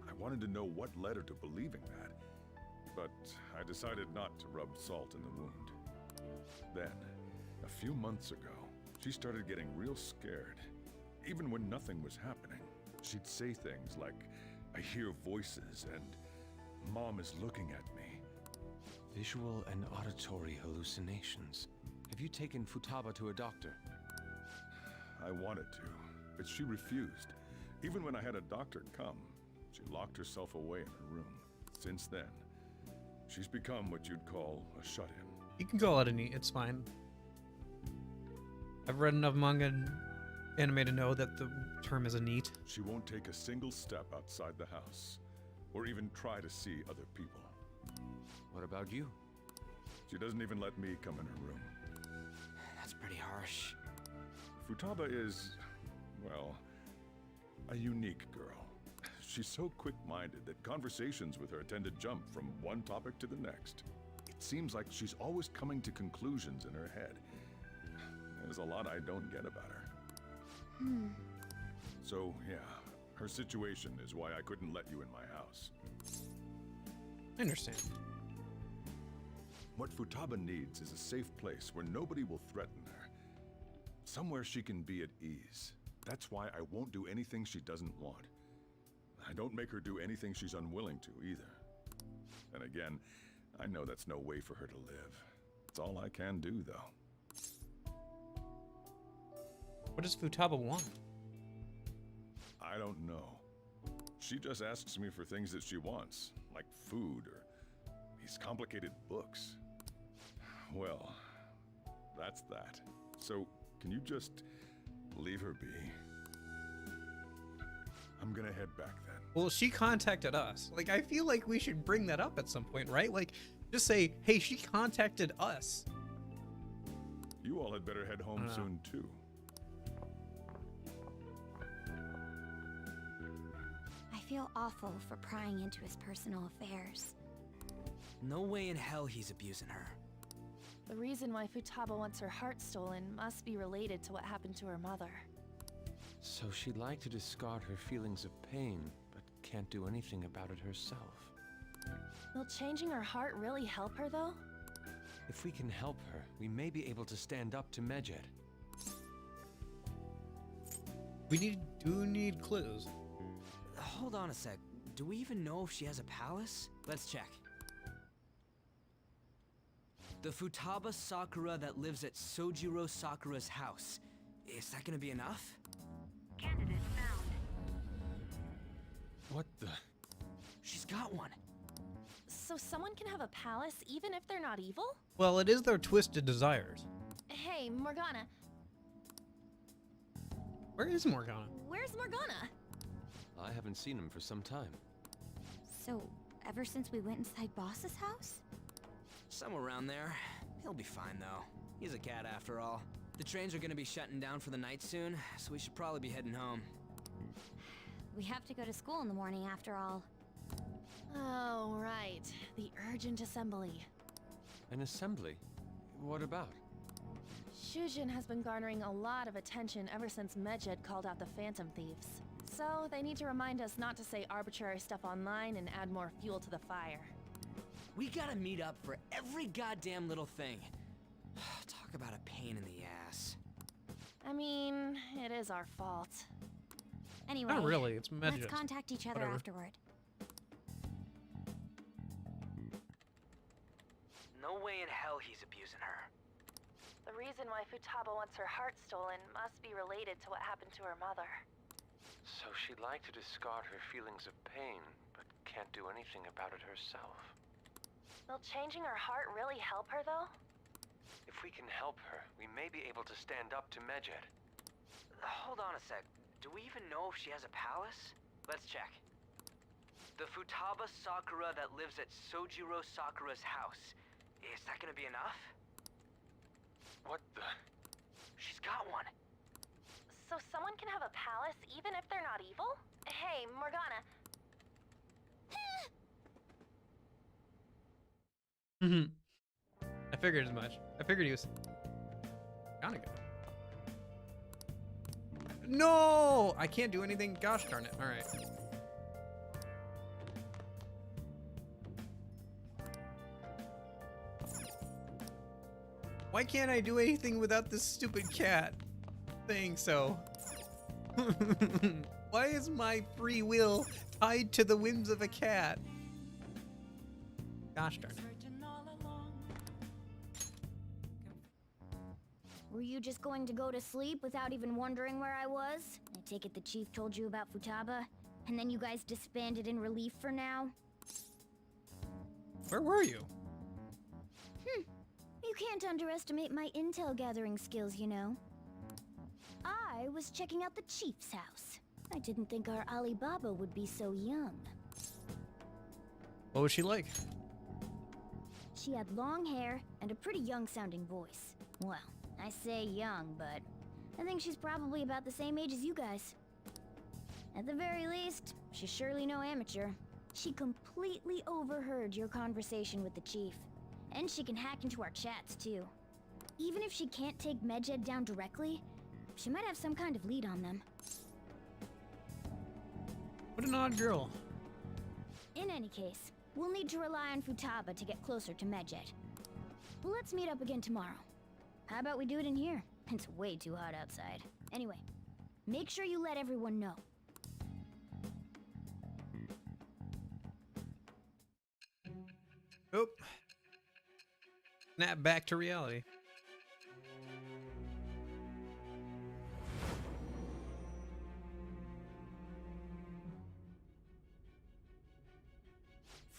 I wanted to know what led her to believing that, but I decided not to rub salt in the wound. Then, a few months ago, she started getting real scared. Even when nothing was happening, she'd say things like, "I hear voices," and "Mom is looking at me." Visual and auditory hallucinations. Have you taken Futaba to a doctor? I wanted to, but she refused. Even when I had a doctor come, she locked herself away in her room. Since then, she's become what you'd call a shut-in. You can call it a neat, it's fine. I've read enough manga and anime to know that the term is a neat. She won't take a single step outside the house, or even try to see other people. What about you? She doesn't even let me come in her room. That's pretty harsh. Futaba is, well, a unique girl. she's so quick-minded that conversations with her tend to jump from one topic to the next. It seems like she's always coming to conclusions in her head. There's a lot I don't get about her. So, yeah, her situation is why I couldn't let you in my house. I understand. What Futaba needs is a safe place where nobody will threaten her. Somewhere she can be at ease. That's why I won't do anything she doesn't want. I don't make her do anything she's unwilling to, either. And again, I know that's no way for her to live. It's all I can do, though. What does Futaba want? I don't know. She just asks me for things that she wants, like food or these complicated books. Well, that's that. So, can you just leave her be? I'm gonna head back then. Well, she contacted us. Like, I feel like we should bring that up at some point, right? Like, just say, hey, she contacted us. You all had better head home soon, too. I feel awful for prying into his personal affairs. No way in hell he's abusing her. The reason why Futaba wants her heart stolen must be related to what happened to her mother. So she'd like to discard her feelings of pain, but can't do anything about it herself. Will changing her heart really help her, though? If we can help her, we may be able to stand up to Medjed. We do need clues. Hold on a sec. Do we even know if she has a palace? Let's check. The Futaba Sakura that lives at Sojiro Sakura's house. Is that gonna be enough? Candidate found. What the? She's got one. So someone can have a palace even if they're not evil? Well, it is their twisted desires. Hey, Morgana. Where is Morgana? Where's Morgana? I haven't seen him for some time. So, ever since we went inside Boss's house? Somewhere around there. He'll be fine, though. He's a cat, after all. The trains are gonna be shutting down for the night soon, so we should probably be heading home. We have to go to school in the morning after all. Oh, right. The urgent assembly. An assembly? What about? Shujin has been garnering a lot of attention ever since Medjed called out the Phantom Thieves. So, they need to remind us not to say arbitrary stuff online and add more fuel to the fire. We gotta meet up for every goddamn little thing. Talk about a pain in the ass. I mean, it is our fault. Anyway, Not really, it's Medjed. let's contact each other Whatever. afterward. No way in hell he's abusing her. The reason why Futaba wants her heart stolen must be related to what happened to her mother. So she'd like to discard her feelings of pain, but can't do anything about it herself. Will changing her heart really help her, though? If we can help her, we may be able to stand up to Medjed. Hold on a sec. Do we even know if she has a palace? Let's check. The Futaba Sakura that lives at Sojiro Sakura's house. Is that gonna be enough? What the? She's got one. So someone can have a palace even if they're not evil? Hey, Morgana. I figured as much. I figured he was kinda good. No! I can't do anything. Gosh darn it. Alright. Why can't I do anything without this stupid cat thing, so? Why is my free will tied to the whims of a cat? Gosh darn it. Were you just going to go to sleep without even wondering where I was? I take it the chief told you about Futaba, and then you guys disbanded in relief for now? Where were you? You can't underestimate my intel gathering skills, you know. I was checking out the chief's house. I didn't think our Alibaba would be so young. What was she like? She had long hair and a pretty young-sounding voice. Well, I say young, but I think she's probably about the same age as you guys. At the very least, she's surely no amateur. She completely overheard your conversation with the chief. And she can hack into our chats, too. Even if she can't take Medjed down directly, she might have some kind of lead on them. What an odd girl. In any case, we'll need to rely on Futaba to get closer to Medjed. Let's meet up again tomorrow. How about we do it in here? It's way too hot outside. Anyway, make sure you let everyone know. Oh. Snap back to reality.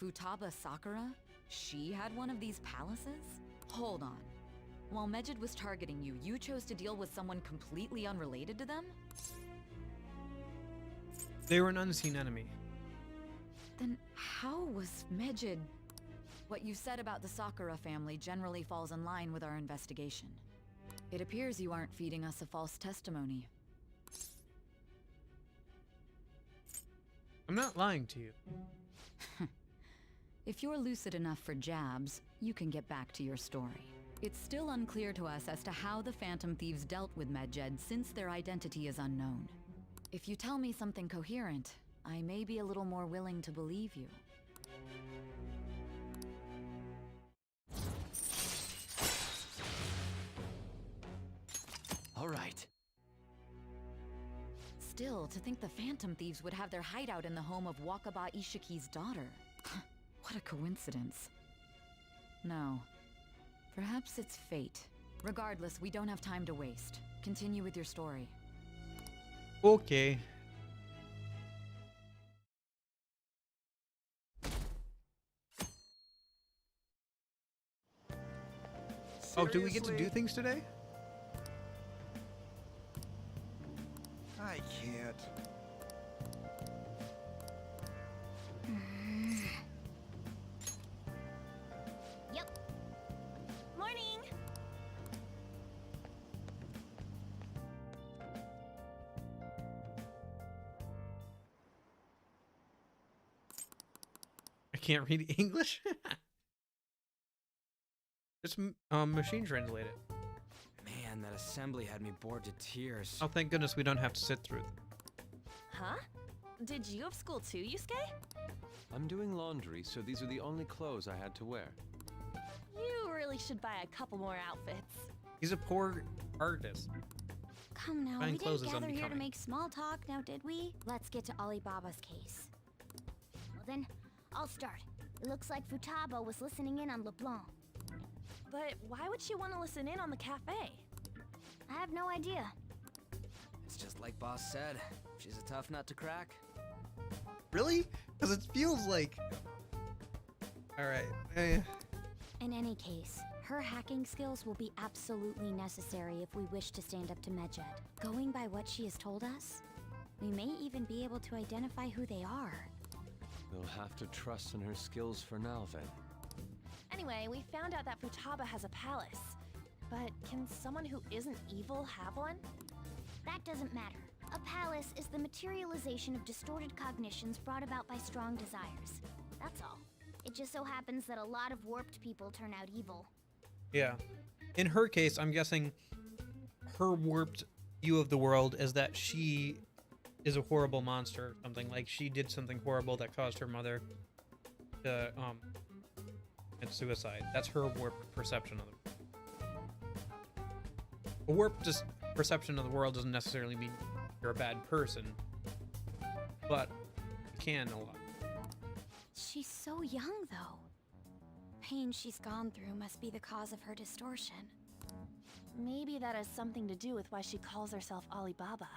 Futaba Sakura? She had one of these palaces? Hold on. While Medjed was targeting you, you chose to deal with someone completely unrelated to them? They were an unseen enemy. Then how was Medjed... What you said about the Sakura family generally falls in line with our investigation. It appears you aren't feeding us a false testimony. I'm not lying to you. If you're lucid enough for jabs, you can get back to your story. It's still unclear to us as to how the Phantom Thieves dealt with Medjed since their identity is unknown. If you tell me something coherent, I may be a little more willing to believe you. All right. Still, to think the Phantom Thieves would have their hideout in the home of Wakaba Ishiki's daughter. What a coincidence. No. Perhaps it's fate. Regardless, we don't have time to waste. Continue with your story. Okay. Oh, do we get to do things today? I can't. Yep. Morning. I can't read English. Just machine translate it. Man, that assembly had me bored to tears. Oh, thank goodness we don't have to sit through it. Huh? Did you have school too, Yusuke? I'm doing laundry, so these are the only clothes I had to wear. You really should buy a couple more outfits. He's a poor artist. Come now, Buying we clothes didn't is gather here to unbecoming. make small talk, now did we? Let's get to Alibaba's case. Well then, I'll start. It looks like Futaba was listening in on LeBlanc. But why would she want to listen in on the cafe? I have no idea. It's just like Boss said. She's a tough nut to crack. Really? Because it feels like... Alright. In any case, her hacking skills will be absolutely necessary if we wish to stand up to Medjed. Going by what she has told us, we may even be able to identify who they are. We'll have to trust in her skills for now, then. Anyway, we found out that Futaba has a palace. But can someone who isn't evil have one? That doesn't matter. A palace is the materialization of distorted cognitions brought about by strong desires. That's all. It just so happens that a lot of warped people turn out evil. Yeah. In her case, I'm guessing her warped view of the world is that she is a horrible monster or something. Like, she did something horrible that caused her mother to, commit suicide. That's her warped perception of the world. A warped perception of the world doesn't necessarily mean you're a bad person, but it can a lot. She's so young, though. Pain she's gone through must be the cause of her distortion. Maybe that has something to do with why she calls herself Alibaba.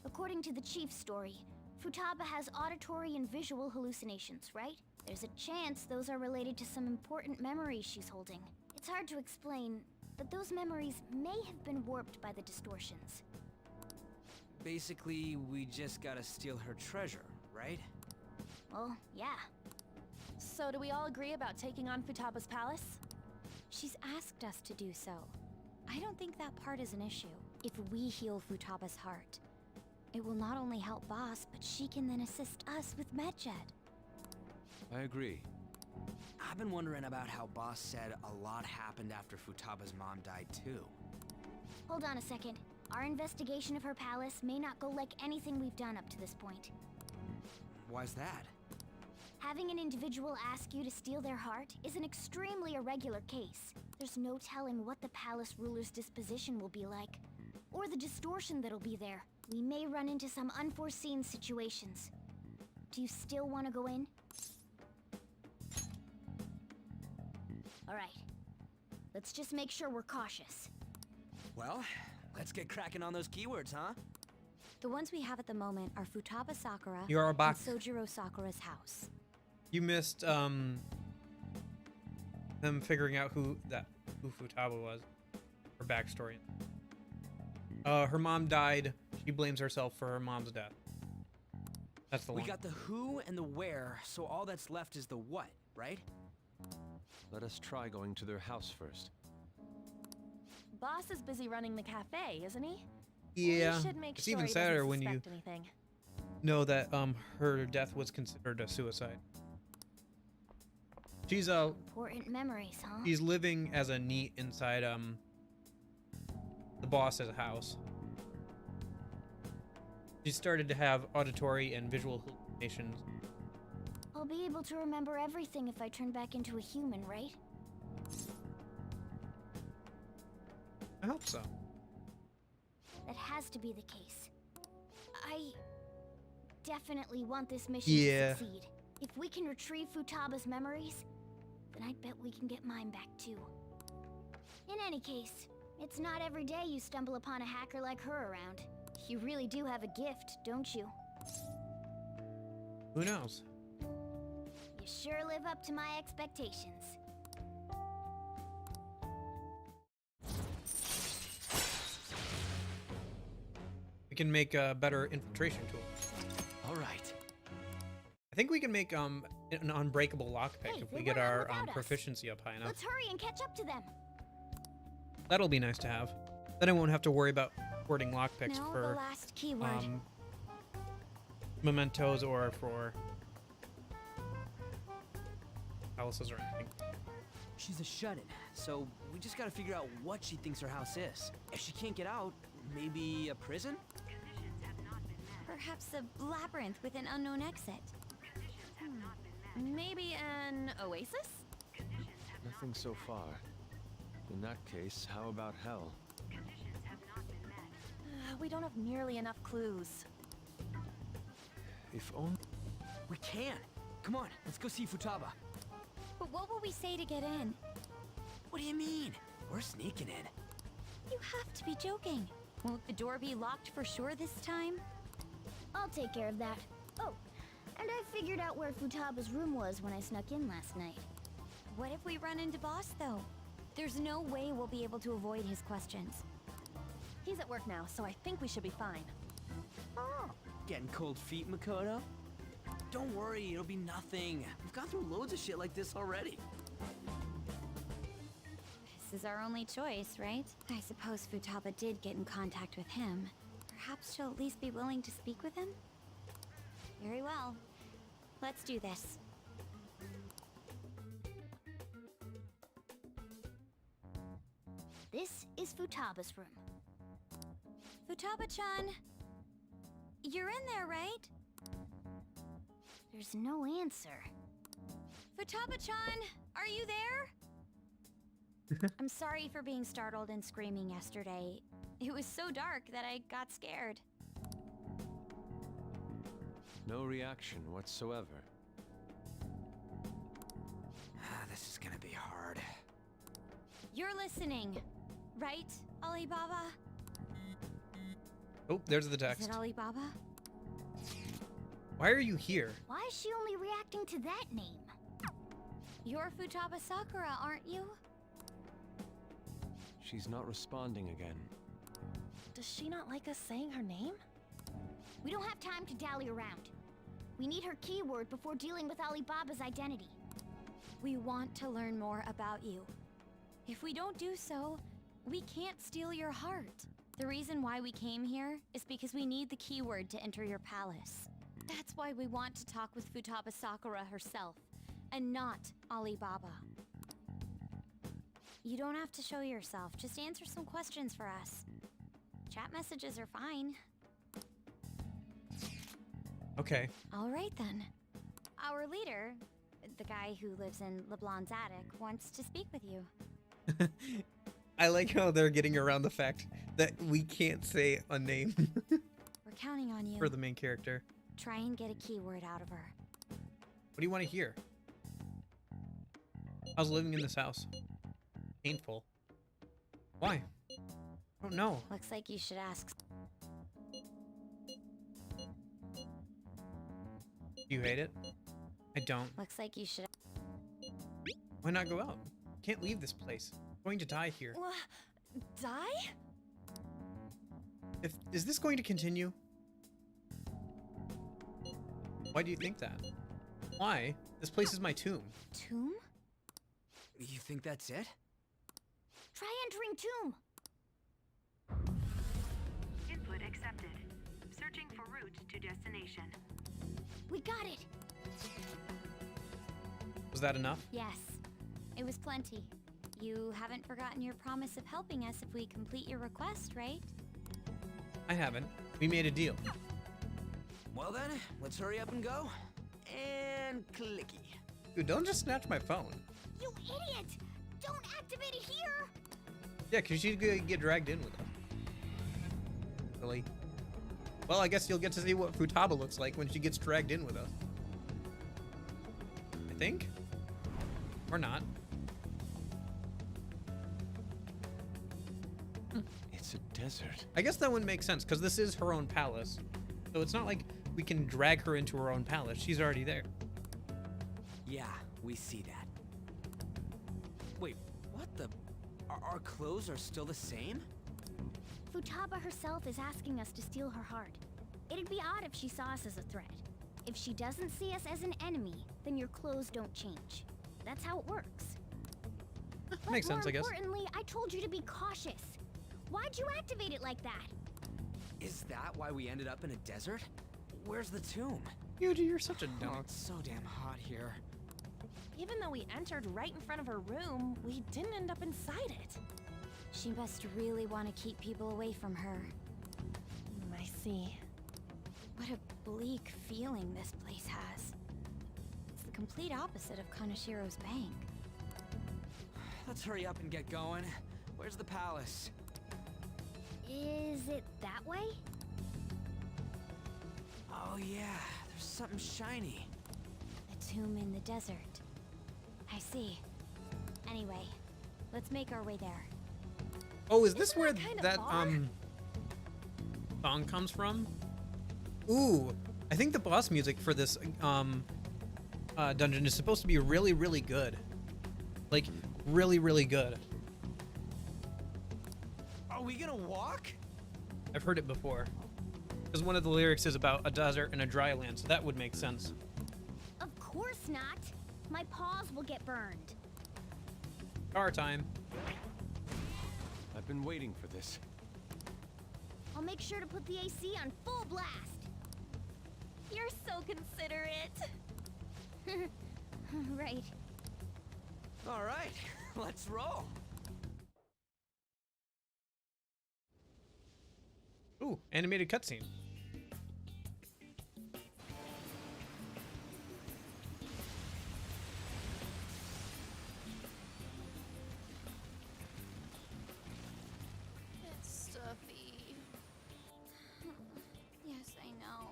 According to the chief's story, Futaba has auditory and visual hallucinations, right? There's a chance those are related to some important memories she's holding. It's hard to explain, but those memories may have been warped by the distortions. Basically, we just gotta steal her treasure, right? Well, yeah. So do we all agree about taking on Futaba's palace? She's asked us to do so. I don't think that part is an issue. If we heal Futaba's heart, It will not only help Boss, but she can then assist us with Medjed. I agree. I've been wondering about how Boss said a lot happened after Futaba's mom died too. Hold on a second. Our investigation of her palace may not go like anything we've done up to this point. Why's that? Having an individual ask you to steal their heart is an extremely irregular case. There's no telling what the palace ruler's disposition will be like, or the distortion that'll be there. We may run into some unforeseen situations. Do you still want to go in? Alright. Let's just make sure we're cautious. Well, let's get cracking on those keywords, huh? The ones we have at the moment are Futaba Sakura You are back. and Sojiro Sakura's house. You missed them figuring out who Futaba was. Her backstory. Her mom died. She blames herself for her mom's death. That's the one. We got the who and the where, so all that's left is the what, right? Let us try going to their house first. Boss is busy running the cafe, isn't he? Yeah. We should make It's sure even he sadder doesn't when you suspect anything. know that her death was considered a suicide. She's Important memories, huh? she's living as a NEET inside the boss's house. She started to have auditory and visual hallucinations. I'll be able to remember everything if I turn back into a human, right? I hope so. That has to be the case. I definitely want this mission Yeah. to succeed. If we can retrieve Futaba's memories, then I'd bet we can get mine back too. In any case, it's not every day you stumble upon a hacker like her around. You really do have a gift, don't you? Who knows? You sure live up to my expectations. We can make a better infiltration tool. All right. I think we can make an unbreakable lockpick Hey, if they we get went out our without us. proficiency up high enough. Let's hurry and catch up to them. That'll be nice to have. Then I won't have to worry about hoarding lockpicks Now for the last keyword. mementos or for palaces or anything. She's a shut-in, so we just gotta figure out what she thinks her house is. If she can't get out, maybe a prison? Perhaps a labyrinth with an unknown exit. Maybe an oasis? Nothing so far. In that case, how about hell? We don't have nearly enough clues. If only... We can! Come on, let's go see Futaba. But what will we say to get in? What do you mean? We're sneaking in. You have to be joking. Won't the door be locked for sure this time? I'll take care of that. Oh, and I figured out where Futaba's room was when I snuck in last night. What if we run into Boss, though? There's no way we'll be able to avoid his questions. He's at work now, so I think we should be fine. Getting cold feet, Makoto? Don't worry, it'll be nothing. We've gone through loads of shit like this already. This is our only choice, right? I suppose Futaba did get in contact with him. Perhaps she'll at least be willing to speak with him? Very well. Let's do this. This is Futaba's room. Futaba-chan, you're in there, right? There's no answer. Futaba-chan, are you there? I'm sorry for being startled and screaming yesterday. It was so dark that I got scared. No reaction whatsoever. This is gonna be hard. You're listening, right, Alibaba? Oh, there's the Is text. it Alibaba? Why are you here? Why is she only reacting to that name? You're Futaba Sakura, aren't you? She's not responding again. Does she not like us saying her name? We don't have time to dally around. We need her keyword before dealing with Alibaba's identity. We want to learn more about you. If we don't do so, we can't steal your heart. The reason why we came here is because we need the keyword to enter your palace. That's why we want to talk with Futaba Sakura herself, and not Alibaba. You don't have to show yourself, just answer some questions for us. Chat messages are fine. Okay. All right then. Our leader, the guy who lives in LeBlanc's attic, wants to speak with you. I like how they're getting around the fact that we can't say a name We're counting on you. for the main character. Try and get a keyword out of her. What do you want to hear? How's living in this house? Painful. Why? I don't know. Looks like you should ask. Do you hate it? I don't. Looks like you should. Why not go out? Can't leave this place. I'm going to die here. Die? Is this going to continue? Why do you think that? Why? This place is my tomb. Tomb? You think that's it? Try entering tomb. Input accepted. Searching for route to destination. We got it. Was that enough? Yes. It was plenty. You haven't forgotten your promise of helping us if we complete your request, right? I haven't. We made a deal. Well then, let's hurry up and go. And clicky. Dude, don't just snatch my phone. You idiot! Don't activate it here! Yeah, because she's gonna get dragged in with us. Really? Well, I guess you'll get to see what Futaba looks like when she gets dragged in with us. I think? Or not. It's a desert. I guess that wouldn't make sense, because this is her own palace. So it's not like we can drag her into her own palace. She's already there. Yeah, we see that. Wait, what the? Our clothes are still the same? Futaba herself is asking us to steal her heart. It'd be odd if she saw us as a threat. If she doesn't see us as an enemy, then your clothes don't change. That's how it works. Makes sense, I guess. More importantly, I told you to be cautious. Why'd you activate it like that? Is that why we ended up in a desert? Where's the tomb? You're such a dumb. Oh, it's so damn hot here. Even though we entered right in front of her room, we didn't end up inside it. She must really want to keep people away from her. I see. What a bleak feeling this place has. It's the complete opposite of Kanashiro's bank. Let's hurry up and get going. Where's the palace? Is it that way? Oh yeah, there's something shiny. A tomb in the desert. I see. Anyway, let's make our way there. Oh, is this where that song comes from? Ooh, I think the boss music for this dungeon is supposed to be really, really good. Like, really, really good. Are we gonna walk? I've heard it before. Because one of the lyrics is about a desert and a dry land, so that would make sense. Of course not. My paws will get burned. Car time. I've been waiting for this. I'll make sure to put the AC on full blast. You're so considerate. Right. All right, let's roll. Ooh, animated cutscene. It's stuffy. Yes, I know.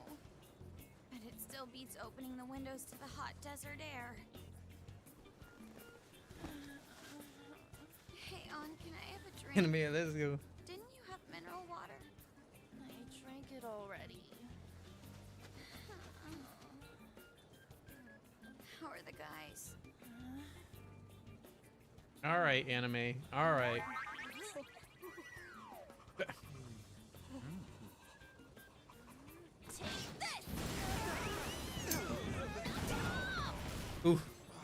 But it still beats opening the windows to the hot desert air. Hey, On, can I have a drink? Animated, let's go. Didn't you have mineral water? I drank it already. How are the guys? All right, anime. All right. Ooh.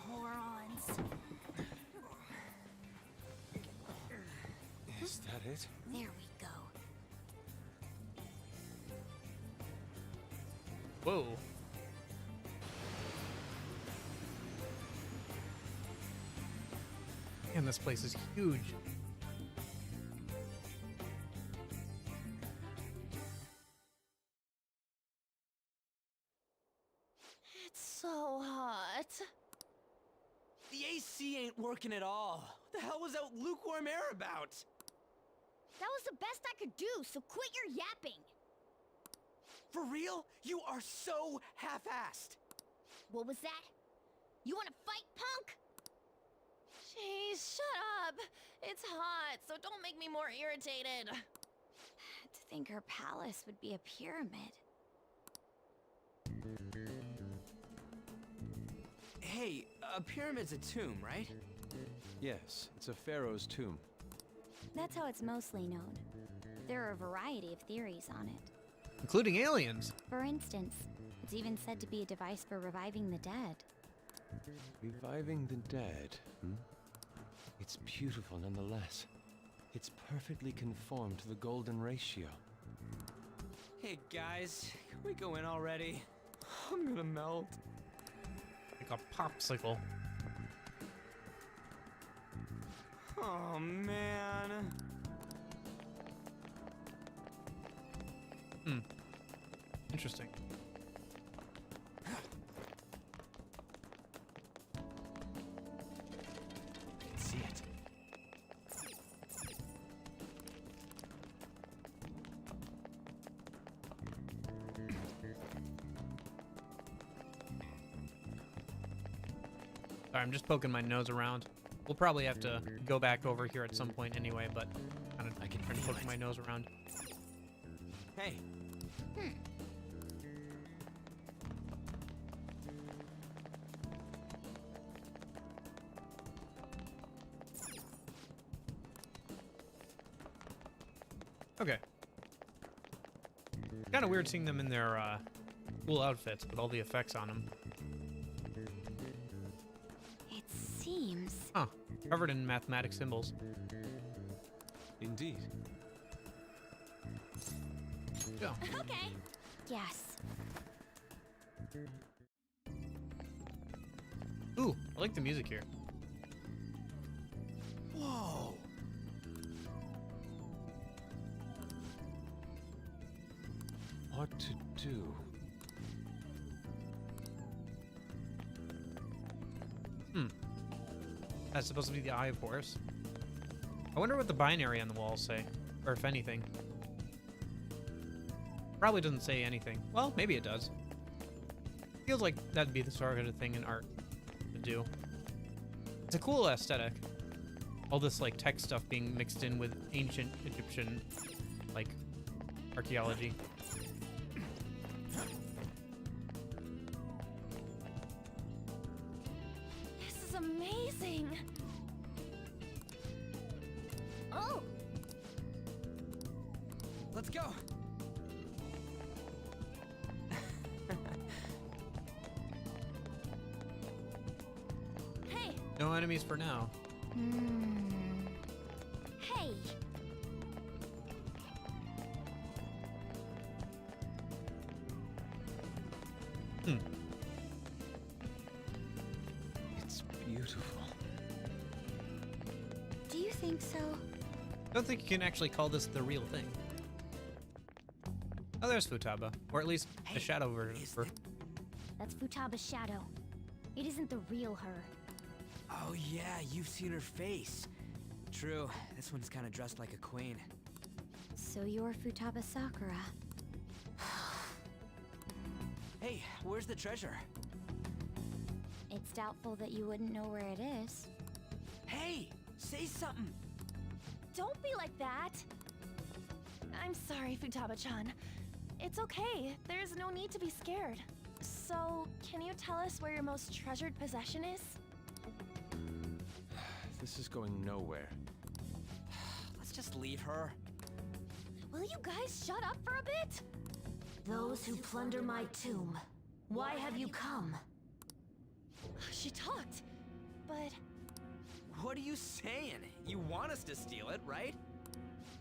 Morons. Is that it? There we go. Whoa. Man, this place is huge. It's so hot. The AC ain't working at all. What the hell was that lukewarm air about? That was the best I could do, so quit your yapping. For real? You are so half-assed. What was that? You wanna fight, punk? Jeez, shut up. It's hot, so don't make me more irritated. To think her palace would be a pyramid. Hey, a pyramid's a tomb, right? Yes, it's a pharaoh's tomb. That's how it's mostly known. There are a variety of theories on it. Including aliens. For instance, it's even said to be a device for reviving the dead. Reviving the dead, hmm? It's beautiful nonetheless. It's perfectly conformed to the golden ratio. Hey guys, can we go in already? I'm gonna melt. Like a popsicle. Oh man. Hmm. Interesting. I can see it. Sorry, I'm just poking my nose around. We'll probably have to go back over here at some point anyway, but kind of I can trying to feel poke it. my nose around. Hey. Okay. Kind of weird seeing them in their cool outfits with all the effects on them. It seems... Huh. Covered in mathematic symbols. Indeed. Go. Okay. Yes. Ooh, I like the music here. Whoa. What to do? That's supposed to be the Eye of Horus. I wonder what the binary on the walls say, or if anything. Probably doesn't say anything. Well, maybe it does. Feels like that'd be the sort of thing in art to do. It's a cool aesthetic. All this like tech stuff being mixed in with ancient Egyptian like archaeology. This is amazing. Oh, Let's go. Hey, No enemies for now. hey. It's beautiful. Do you think so? I don't think you can actually call this the real thing. Oh, there's Futaba. Or at least the shadow version of her. That's Futaba's shadow. It isn't the real her. Oh yeah, you've seen her face. True, this one's kind of dressed like a queen. So you're Futaba Sakura. Hey, where's the treasure? It's doubtful that you wouldn't know where it is. Hey, say something. don't be like that. I'm sorry, Futaba-chan. It's okay. There's no need to be scared. So, can you tell us where your most treasured possession is? This is going nowhere. Let's just leave her. Will you guys shut up for a bit? Those who plunder my tomb, why have you come? She talked, but... What are you saying? You want us to steal it, right?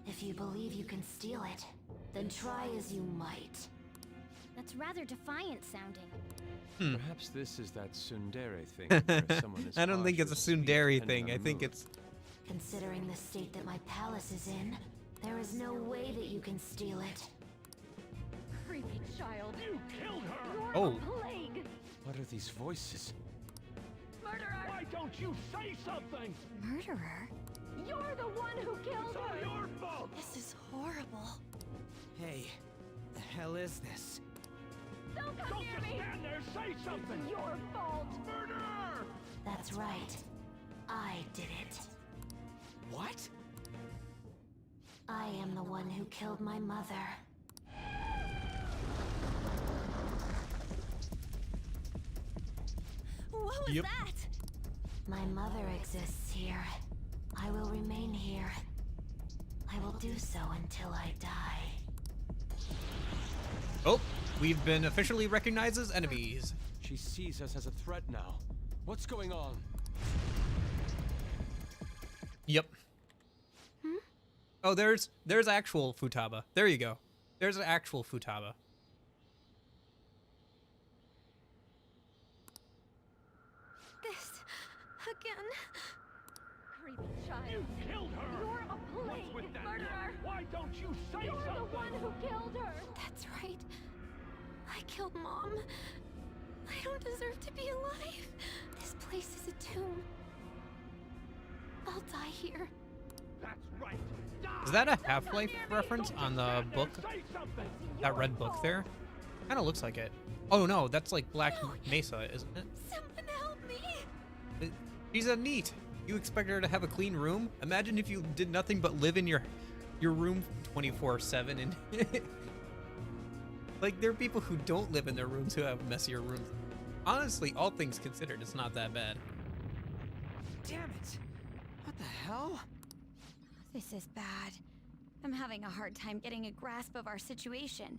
If you believe you can steal it, then try as you might. That's rather defiant sounding. Perhaps this is that tsundere thing. Where someone is I don't think it's a tsundere thing. I think it's... Considering the state that my palace is in, there is no way that you can steal it. Creepy child. You killed her! You're Oh. a plague. What are these voices? Murderer! Why don't you say something? Murderer? You're the one who killed It's all her! your fault! This is horrible. Hey, the hell is this? Don't come Don't near just me! stand there, say something! It's your fault! Murderer! That's right. I did it. What? I am the one who killed my mother. What was that? My mother exists here. I will remain here. I will do so until I die. Oh, we've been officially recognized as enemies. She sees us as a threat now. What's going on? Yep. Oh, there's actual Futaba. There you go. There's an actual Futaba. This again. Creepy child. You killed her! You're a plague, What's with that? murderer! Why don't you say You're something? the one who killed her! That's right. I killed Mom. I don't deserve to be alive. This place is a tomb. I'll die here. That's right. Die! Is that a Half-Life reference on the book? Say something! That red book there? Kind of looks like it. Oh no, that's like Black Mesa, isn't it? Someone help me. She's a neat. You expect her to have a clean room? Imagine if you did nothing but live in your room 24/7 and like there are people who don't live in their rooms who have messier rooms. Honestly, all things considered, it's not that bad. Damn it! What the hell? This is bad. I'm having a hard time getting a grasp of our situation.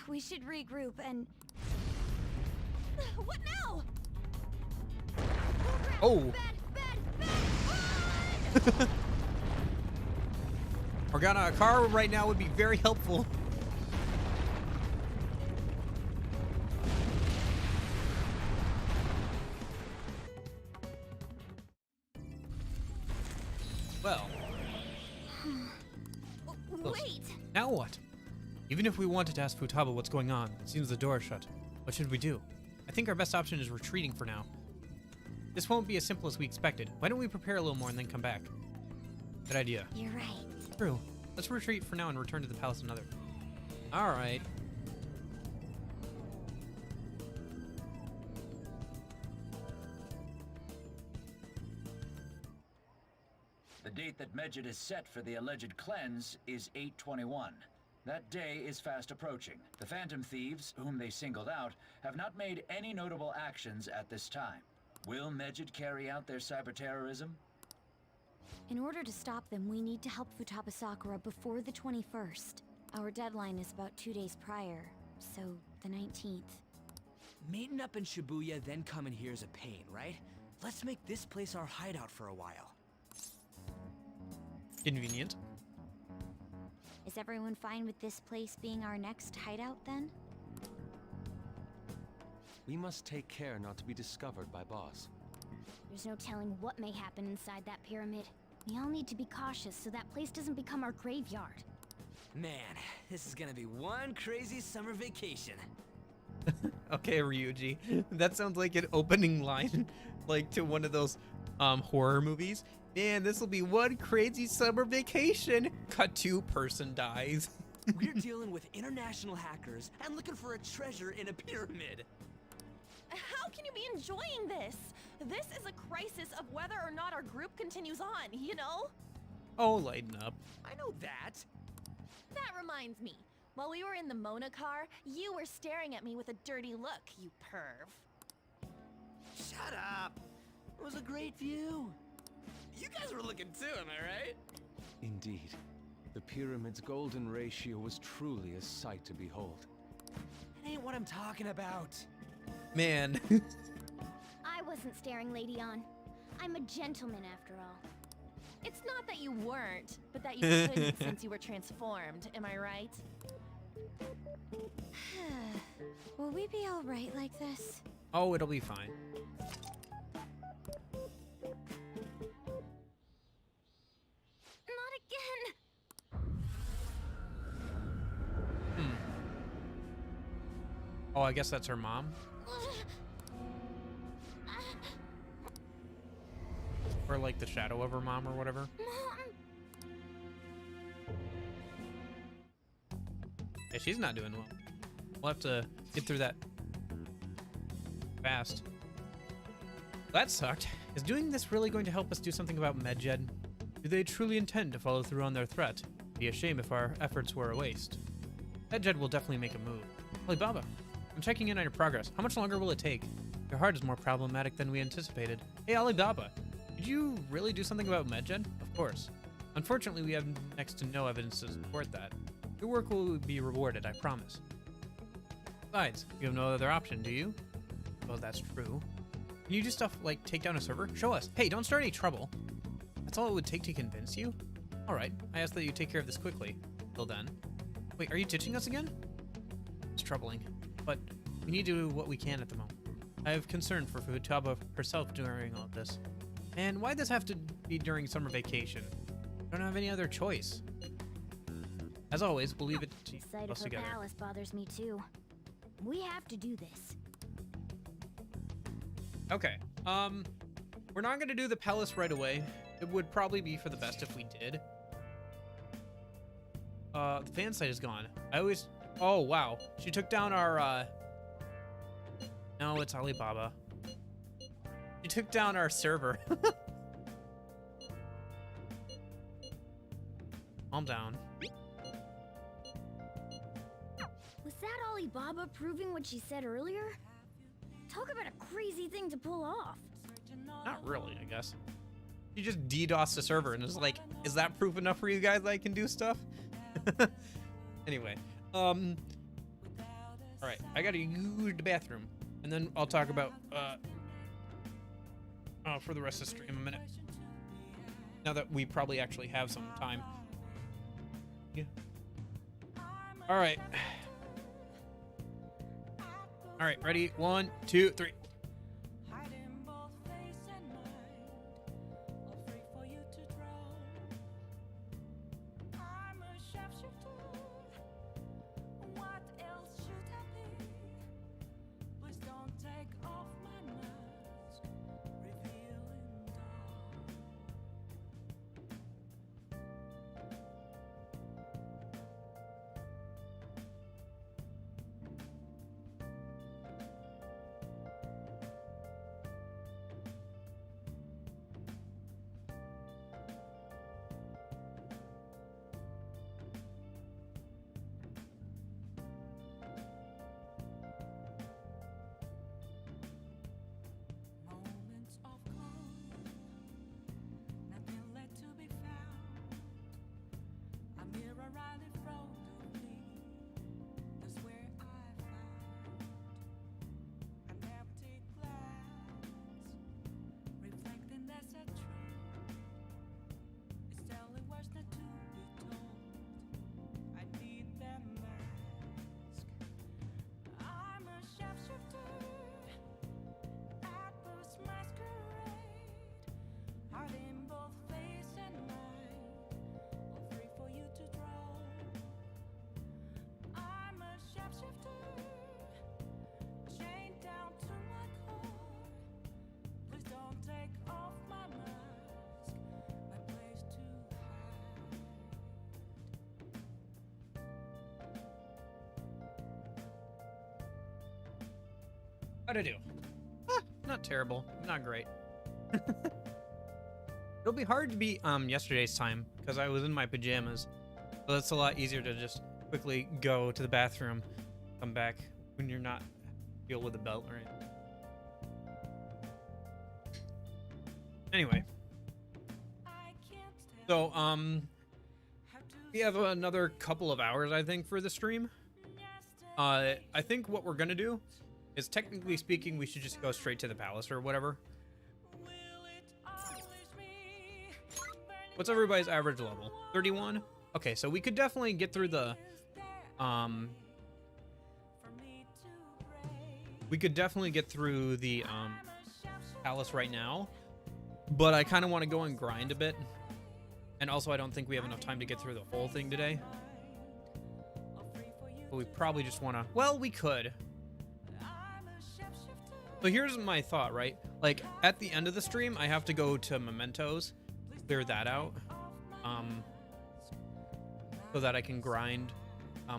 We should regroup and... What now? Oh! Morgana, a car right now would be very helpful. Well. Wait! Now what? Even if we wanted to ask Futaba what's going on, it seems the door is shut. What should we do? I think our best option is retreating for now. This won't be as simple as we expected. Why don't we prepare a little more and then come back? Good idea. You're right. True. Let's retreat for now and return to the palace another. Alright. The date that Medjed is set for the alleged cleanse is 8/21. That day is fast approaching. The Phantom Thieves, whom they singled out, have not made any notable actions at this time. Will Medjed carry out their cyber-terrorism? In order to stop them, we need to help Futaba Sakura before the 21st. Our deadline is about 2 days prior, so the 19th. Meeting up in Shibuya, then coming here is a pain, right? Let's make this place our hideout for a while. Convenient. Is everyone fine with this place being our next hideout then? We must take care not to be discovered by Boss. There's no telling what may happen inside that pyramid. We all need to be cautious so that place doesn't become our graveyard. Man, this is gonna be one crazy summer vacation. Okay, Ryuji. That sounds like an opening line, like to one of those horror movies. Man, this will be one crazy summer vacation. Cut to, person dies. We're dealing with international hackers and looking for a treasure in a pyramid. How can you be enjoying this? This is a crisis of whether or not our group continues on, you know? Oh, lighten up. I know that. That reminds me. While we were in the Mona car, you were staring at me with a dirty look, you perv. Shut up. It was a great view. You guys were looking too, am I right? Indeed. The pyramid's golden ratio was truly a sight to behold. That ain't what I'm talking about. Man. I wasn't staring Lady on. I'm a gentleman after all. It's not that you weren't, but that you couldn't since you were transformed, am I right? Will we be alright like this? Oh, it'll be fine. Not again! Oh, I guess that's her mom? Or like the shadow of her mom or whatever. Yeah, she's not doing well. We'll have to get through that fast. That sucked. Is doing this really going to help us do something about Medjed? Do they truly intend to follow through on their threat? It'd be a shame if our efforts were a waste. Medjed will definitely make a move. Alibaba, I'm checking in on your progress. How much longer will it take? Your heart is more problematic than we anticipated. Hey, Alibaba, did you really do something about Medjed? Of course. Unfortunately, we have next to no evidence to support that. Your work will be rewarded, I promise. Besides, you have no other option, do you? Well, that's true. Can you do stuff like take down a server? Show us. Hey, don't start any trouble. That's all it would take to convince you? Alright, I ask that you take care of this quickly. Till then. Wait, are you ditching us again? It's troubling, but we need to do what we can at the moment. I have concern for Futaba herself during all of this. And why'd this have to be during summer vacation? Don't have any other choice. As always, we'll leave it to The sight us of her together. palace bothers me too. We have to do this. Okay. We're not gonna do the palace right away. It would probably be for the best if we did. The fan site is gone. Oh wow. She took down our no, it's Alibaba. She took down our server. Calm down. Was that Alibaba proving what she said earlier? Talk about a crazy thing to pull off. Not really, I guess. You just DDoS the server and it's like, is that proof enough for you guys that I can do stuff? Anyway, alright, I gotta use the bathroom. And then I'll talk about, for the rest of the stream in a minute. Now that we probably actually have some time. Yeah. Alright. Alright, ready? 1, 2, 3. How'd I do? Not terrible. Not great. It'll be hard to beat yesterday's time because I was in my pajamas. So that's a lot easier to just quickly go to the bathroom, come back when you're not deal with a belt or anything. Anyway. So, we have another couple of hours, I think, for the stream. I think what we're gonna do is, technically speaking, we should just go straight to the palace or whatever. What's everybody's average level? 31? Okay, so we could definitely get through the we could definitely get through the palace right now, but I kind of want to go and grind a bit. And also, I don't think we have enough time to get through the whole thing today. But we probably just want to... Well, we could. So here's my thought, right? Like, at the end of the stream, I have to go to Mementos, clear that out, so that I can grind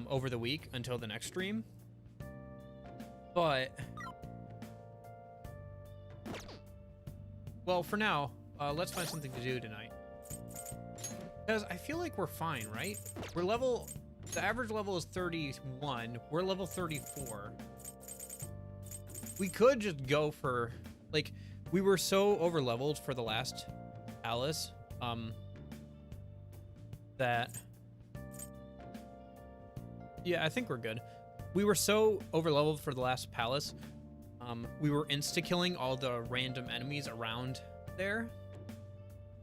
over the week until the next stream. But... Well, for now, let's find something to do tonight. Because I feel like we're fine, right? We're level... The average level is 31. We're level 34. We could just go for... Like, we were so over-leveled for the last palace, that... Yeah, I think we're good. We were so over-leveled for the last palace, we were insta-killing all the random enemies around there.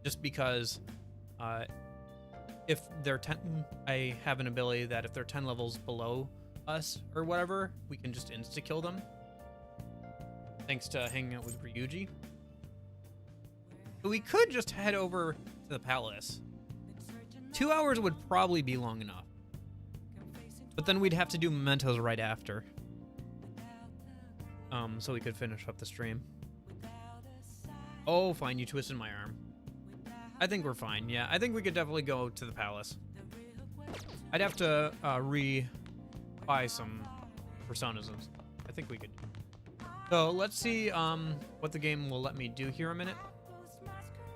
Just because... if they're 10, I have an ability that if they're 10 levels below us or whatever, we can just insta-kill them. Thanks to hanging out with Ryuji. But we could just head over to the palace. 2 hours would probably be long enough. But then we'd have to do Mementos right after. So we could finish up the stream. Oh, fine, you twisted my arm. I think we're fine. Yeah, I think we could definitely go to the palace. I'd have to buy some personas. I think we could. So let's see what the game will let me do here a minute.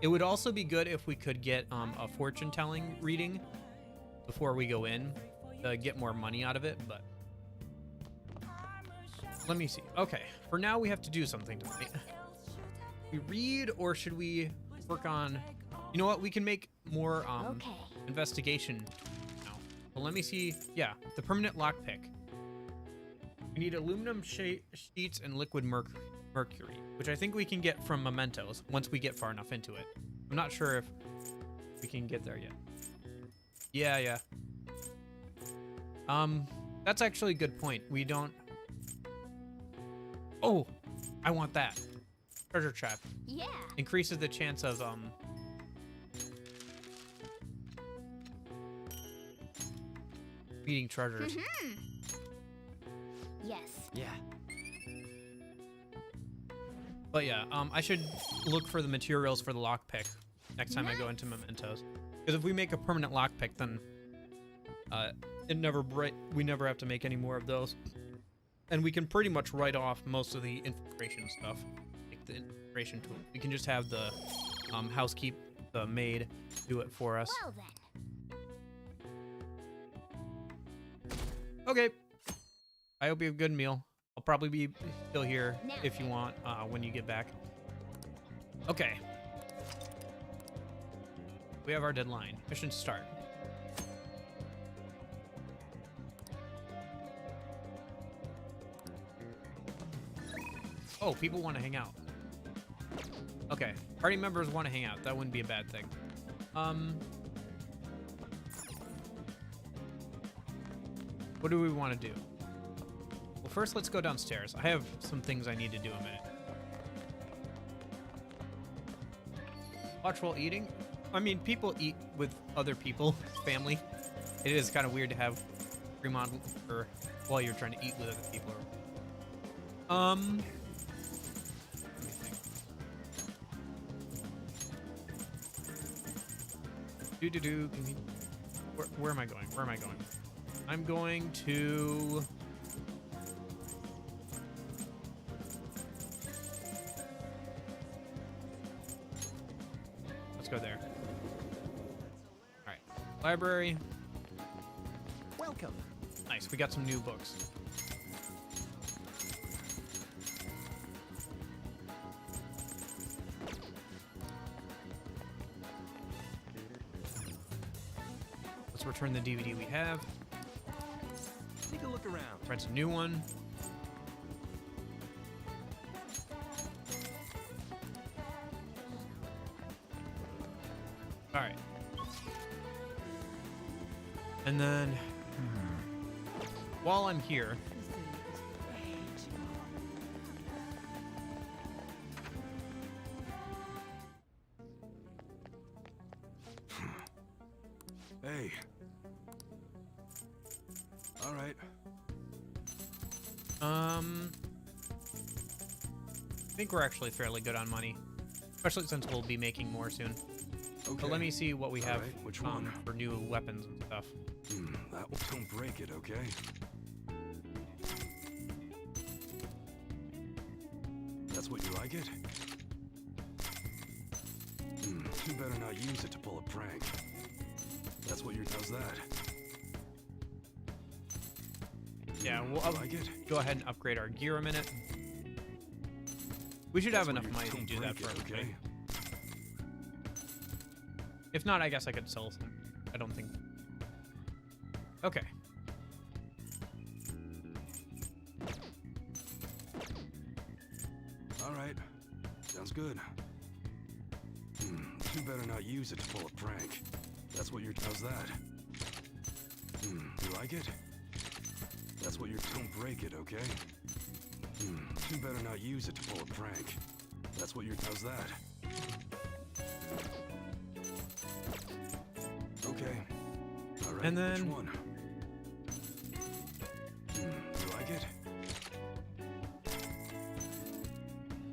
It would also be good if we could get a fortune-telling reading before we go in to get more money out of it, but let me see. Okay, for now we have to do something tonight. We read, or should we work on... You know what? We can make more investigation now. Well, let me see. Yeah, the permanent lockpick. We need aluminum sheets and liquid mercury, which I think we can get from Mementos once we get far enough into it. I'm not sure if we can get there yet. Yeah. That's actually a good point. We don't... Oh, I want that. Treasure trap. Yeah. Increases the chance of, beating treasures. Yes. Yeah. But yeah, I should look for the materials for the lockpick next time I go into Mementos. Because if we make a permanent lockpick, then we never have to make any more of those. And we can pretty much write off most of the infiltration stuff, like the infiltration tool. We can just have the the maid, do it for us. Well then. Okay. I hope you have a good meal. I'll probably be still here if you want when you get back. Okay. We have our deadline. Mission start. Oh, people want to hang out. Okay. Party members want to hang out. That wouldn't be a bad thing. What do we want to do? Well, first, let's go downstairs. I have some things I need to do in a minute. Watch while eating? I mean, people eat with other people, family. It is kind of weird to have remodel or while you're trying to eat with other people. Let me think. Can you... Where am I going? Where am I going? I'm going to... Let's go there. All right. Library. Welcome. Nice. We got some new books. Let's return the DVD we have. Take a look around. Rent a new one. All right. And then while I'm here, Hey. All right. I think we're actually fairly good on money, especially since we'll be making more soon. Okay. But let me see what we have Right. Which one? for new weapons and stuff. That one. Don't break it, okay? That's what you like it? You better not use it to pull a prank. That's what does that. Yeah, we'll like it? go ahead and upgrade our gear a minute. We should have enough money to do that for everybody. Okay. If not, I guess I could sell some. I don't think. Okay. All right. Sounds good. You better not use it to pull a prank. That's what does that. You like it? That's what don't break it, okay? You better not use it to pull a prank. That's what does that. Okay. All right. And then which one? You like it?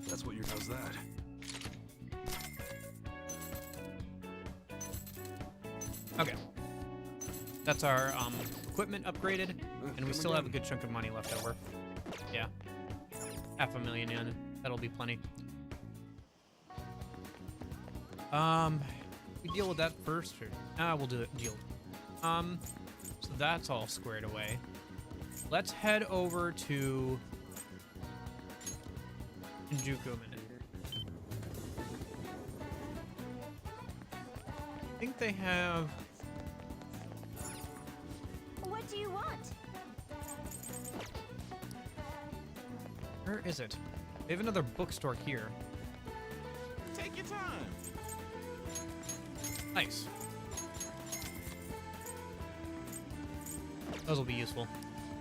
That's what does that. Okay. That's our equipment upgraded, and we still have a good chunk of money left over. Yeah. 500,000 yen. That'll be plenty. We deal with that first, or we'll deal. So that's all squared away. Let's head over to Shinjuku a minute. I think they have. What do you want? Where is it? They have another bookstore here. Take your time. Nice. Those will be useful.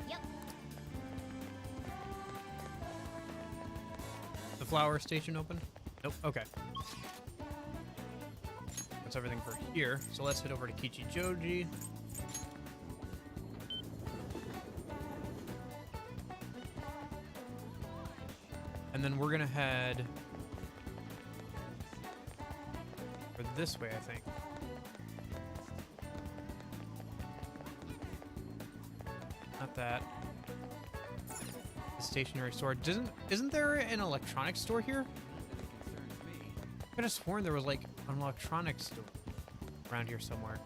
Yep. The flower station open? Nope. Okay. That's everything for here. So let's head over to Kichijoji. And then we're gonna head for this way, I think. Not that. The stationery store. Isn't there an electronics store here? I could have sworn there was like an electronics store around here somewhere.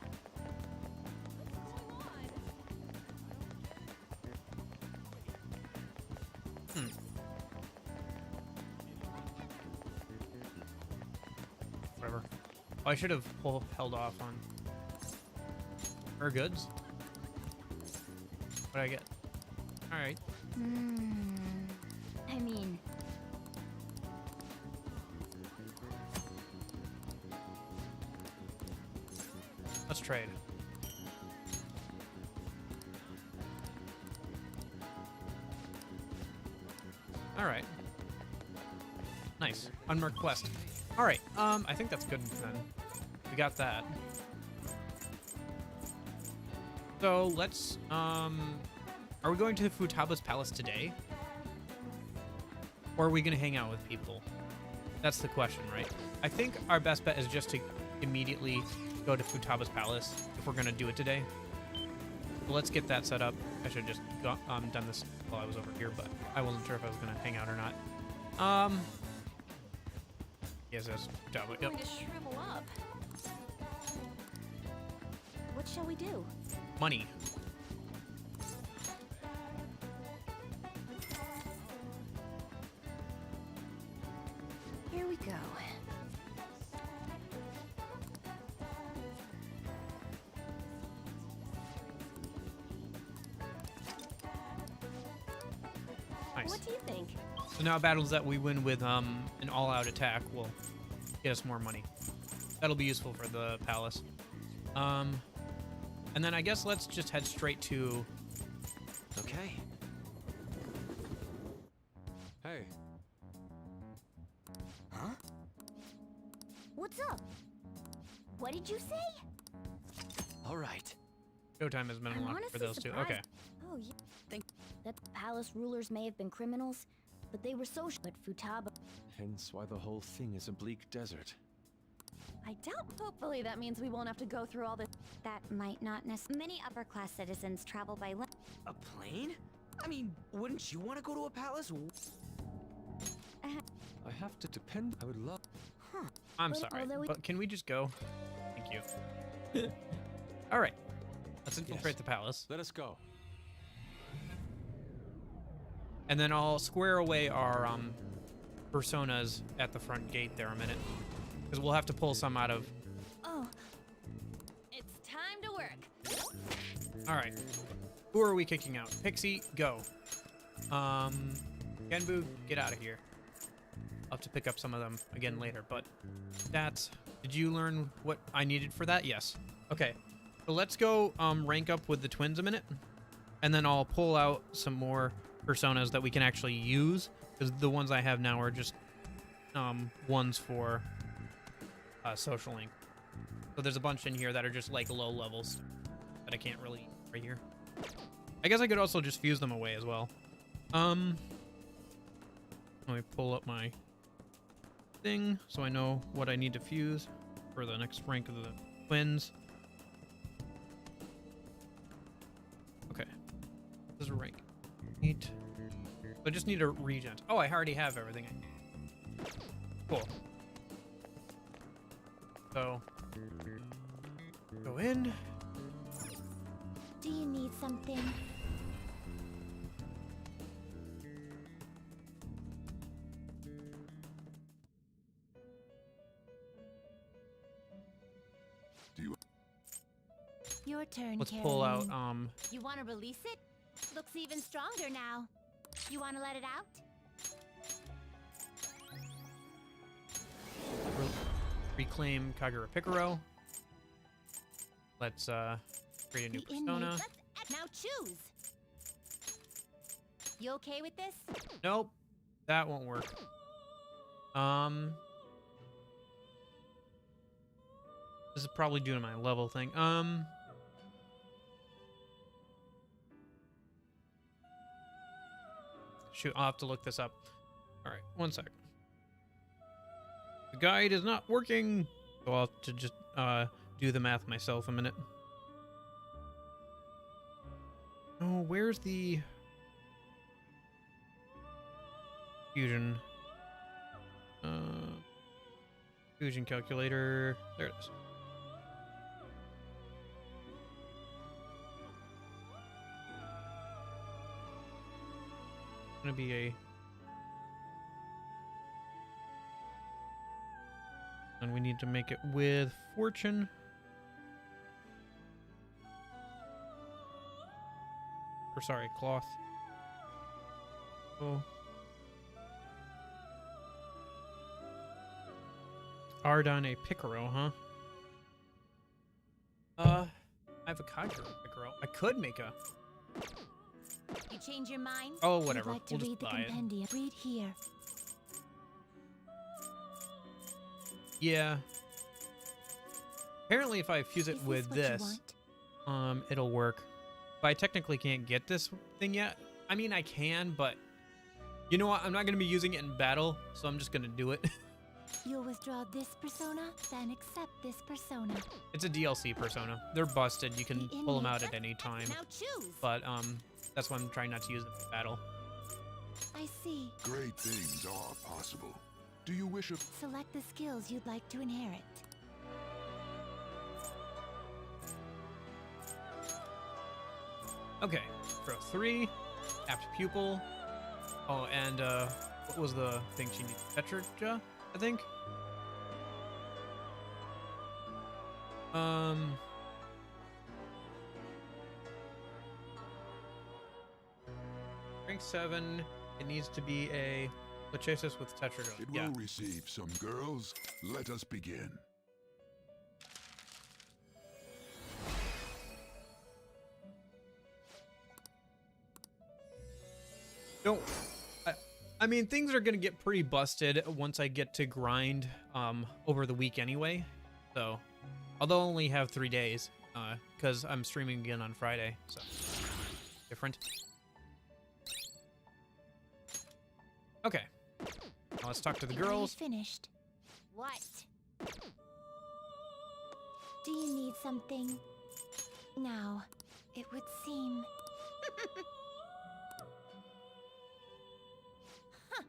Whatever. Oh, I should have held off on her goods. What did I get? All right. I mean, Let's trade. All right. Nice. Unmarked quest. All right. I think that's good then. We got that. So let's, are we going to Futaba's palace today? Or are we going to hang out with people? That's the question, right? I think our best bet is just to immediately go to Futaba's palace if we're going to do it today. So let's get that set up. I should have just done this while I was over here, but I wasn't sure if I was going to hang out or not. Yes, that's Java. We're going to shrivel up. what shall we do? Money. Here we go. Nice. What do you think? So now battles that we win with an all-out attack will get us more money. That'll be useful for the palace. And then I guess let's just head straight to Okay. Hey. Huh? What's up? What did you say? All right. Showtime has been I'm unlocked for honestly those two. surprised. Okay. Oh, yeah. Think that the palace rulers may have been criminals, but they were social. But Futaba. Hence why the whole thing is a bleak desert. I doubt. Hopefully that means we won't have to go through all this. That might not necessarily. Many upper-class citizens travel by land. A plane? I mean, wouldn't you want to go to a palace? I have to depend. I would love. Huh. I'm Well, sorry, although we- but can we just go? Thank you. All right. Let's infiltrate the palace. Let us go. And then I'll square away our personas at the front gate there a minute. Because we'll have to pull some out of... Oh. It's time to work. All right. Who are we kicking out? Pixie, go. Genbu, get out of here. I'll have to pick up some of them again later, but that's... Did you learn what I needed for that? Yes. Okay. So let's go rank up with the twins a minute. And then I'll pull out some more personas that we can actually use. Because the ones I have now are just ones for social link. So there's a bunch in here that are just like low levels that I can't really right here. I guess I could also just fuse them away as well. Let me pull up my thing so I know what I need to fuse for the next rank of the twins. Okay. This is rank 8. So I just need a regent. Oh, I already have everything. Cool. So, go in. Do you need something? Your turn, Let's pull out, You want to release it? Looks even stronger now. You want to let it out? reclaim Kagura Picaro. Let's create a new persona. Now choose. You okay with this? Nope, that won't work. This is probably due to my level thing. Shoot, I'll have to look this up. All right, one sec. The guide is not working. So I'll have to just do the math myself a minute. Oh, where's the fusion? Fusion calculator. There it is. It's gonna be a... And we need to make it with fortune. Or sorry, cloth. Oh. Ardane Picaro, huh? I have a Kagura Picaro. I could make a... You change your mind? Oh, whatever. I'd like to We'll read just the buy it. compendium. Read here. Yeah. Apparently if I fuse it with what you this, it'll work. But I technically can't get this thing yet. I mean, I can, but you know what? I'm not going to be using it in battle, so I'm just going to do it. You'll withdraw this persona, then accept this persona. It's a DLC persona. They're busted. You can pull them out at any time. Now choose. But that's why I'm trying not to use them in battle. I see. Great things are possible. Do you wish a... Select the skills you'd like to inherit. Okay, throw 3, apt pupil. Oh, and what was the thing she needed? Petraja, I think. Rank 7. It needs to be a Lachesis with Tetradragon. It Yeah. will receive some girls. Let us begin. don't. I mean, things are gonna get pretty busted once I get to grind over the week anyway. So, although I only have 3 days, because I'm streaming again on Friday, so different. Okay, now let's talk to the girls. Finished. What? Do you need something? Now, it would seem. Huh.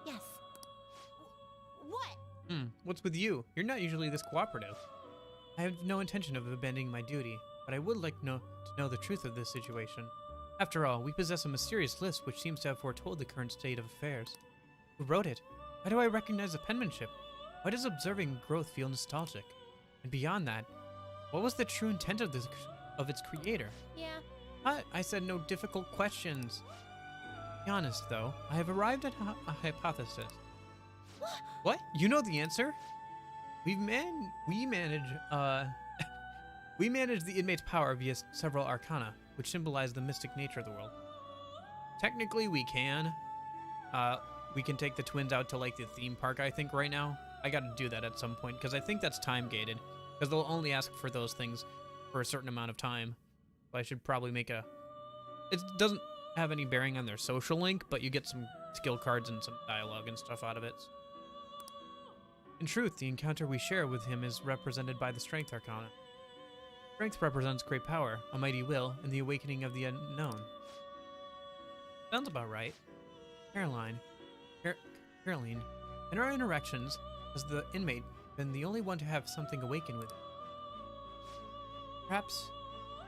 Yes. What? What's with you? You're not usually this cooperative. I have no intention of abandoning my duty, but I would like to know the truth of this situation. After all, we possess a mysterious list which seems to have foretold the current state of affairs. Who wrote it? Why do I recognize the penmanship? Why does observing growth feel nostalgic? And beyond that, what was the true intent of its creator? Yeah. I said no difficult questions. To be honest, though, I have arrived at a hypothesis. What? You know the answer? We manage the inmate's power via several arcana, which symbolize the mystic nature of the world. Technically, we can take the twins out to like the theme park, I think, right now. I gotta do that at some point, because I think that's time gated, because they'll only ask for those things for a certain amount of time. So I should probably make it doesn't have any bearing on their social link, but you get some skill cards and some dialogue and stuff out of it. In truth, the encounter we share with him is represented by the Strength Arcana. Strength represents great power, a mighty will, and the awakening of the unknown. Sounds about right. Caroline, in our interactions, has the inmate been the only one to have something awaken with it? Perhaps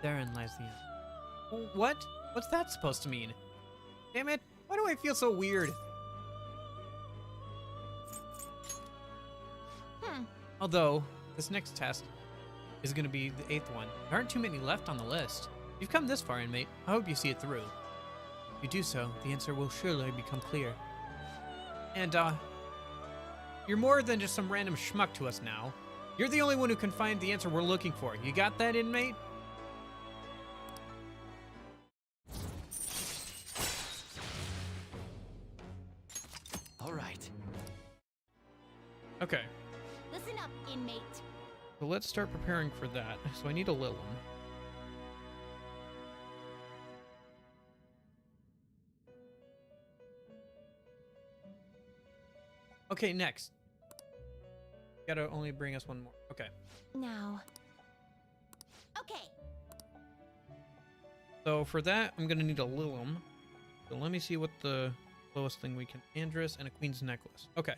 therein lies the answer. What? What's that supposed to mean? Damn it, why do I feel so weird? Although, this next test is going to be the 8th one. There aren't too many left on the list. You've come this far, inmate. I hope you see it through. If you do so, the answer will surely become clear. And, you're more than just some random schmuck to us now. You're the only one who can find the answer we're looking for. You got that, inmate? All right. Okay. Listen up, inmate. So let's start preparing for that. So I need a Lilum. Okay, next. Gotta only bring us one more. Okay. Now. Okay. So for that, I'm gonna need a Lilum. So let me see what the lowest thing we can. Andress and a Queen's Necklace. Okay.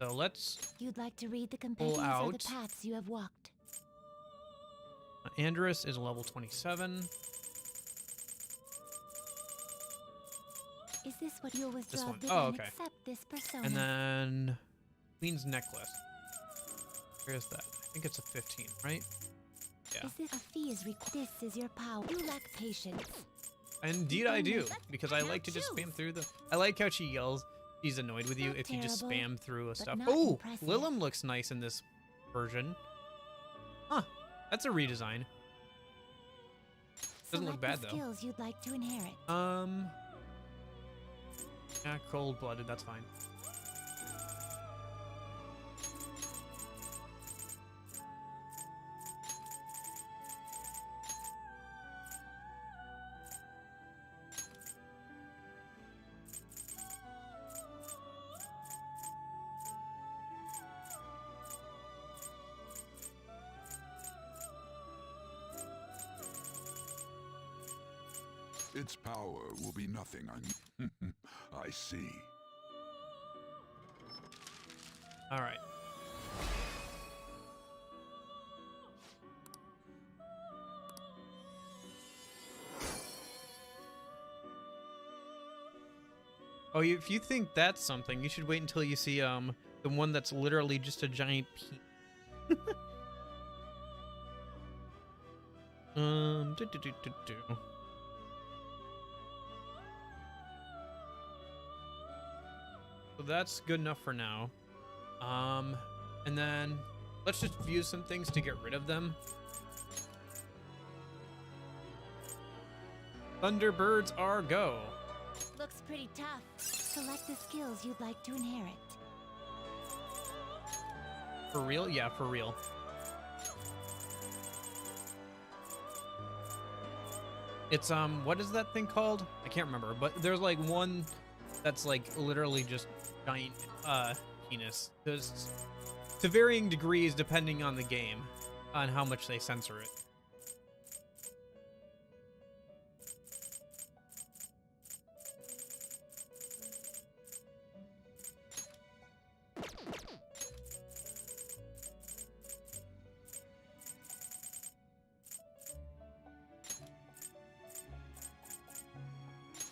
So let's. You'd like to read the compendiums or the paths you have walked. Andress is level 27. Is this what you'll withdraw? This one. Bid Oh, and okay. Accept this persona? And then Queen's Necklace. Where's that? I think it's a 15, right? Yeah. Is this a fee is This is your power. You lack patience. Indeed I do, because I like to just spam through the. I like how she yells. She's annoyed with you if you just spam through a stuff. Oh, Lilum looks nice in this version. Huh, that's a redesign. Doesn't look bad though. Skills you'd like to inherit. Yeah, cold-blooded. That's fine. Its power will be nothing I see. All right. Oh, if you think that's something, you should wait until you see the one that's literally just a giant pea. So that's good enough for now. And then let's just view some things to get rid of them. Thunderbirds are go. Looks pretty tough. Select the skills you'd like to inherit. For real? Yeah, for real. It's, what is that thing called? I can't remember, but there's like one that's like literally just giant, penis. There's, to varying degrees depending on the game, on how much they censor it.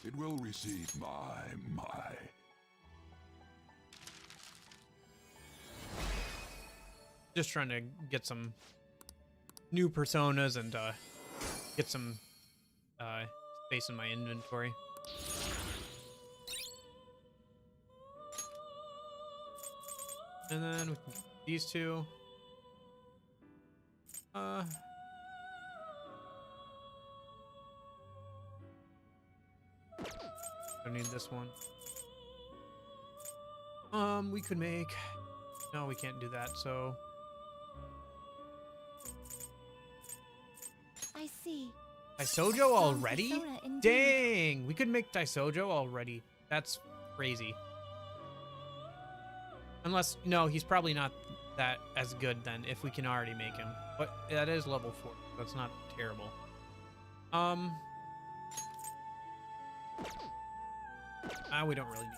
It will receive my. Just trying to get some new personas and get some space in my inventory. And then we can get these two. Don't need this one. We could make... No, we can't do that, so... I see. Daisojo already? Dang! We could make Daisojo already. That's crazy. Unless... No, he's probably not that as good then, if we can already make him. But that is level 4. That's not terrible. We don't really need...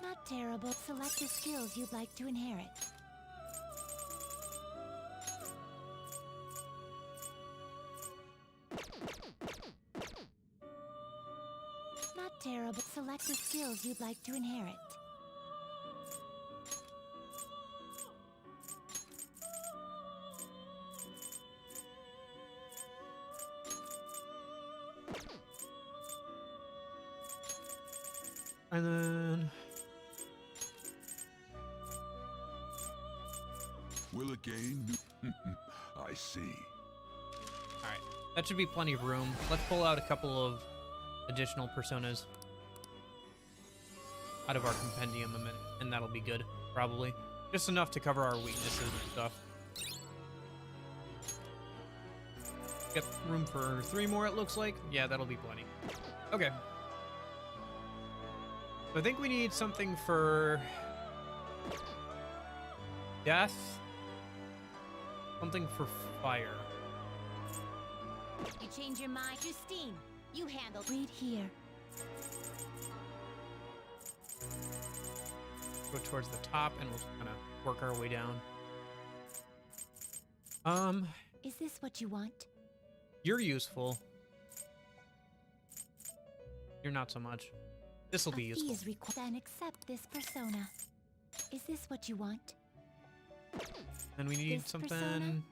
Not terrible. Select the skills you'd like to inherit. Not terrible. Select the skills you'd like to inherit. And then... Will it gain new... I see. Alright, that should be plenty of room. Let's pull out a couple of additional personas out of our compendium a minute, and that'll be good, probably. Just enough to cover our weaknesses and stuff. Got room for 3 more, it looks like. Yeah, that'll be plenty. Okay. So I think we need something for death. Something for fire. You change your mind, Justine. You handle. Read here. Go towards the top, and we'll kind of work our way down. Is this what you want? You're useful. You're not so much. This will be useful. Is required. Then accept this persona. Is this what you want? Then we need This something.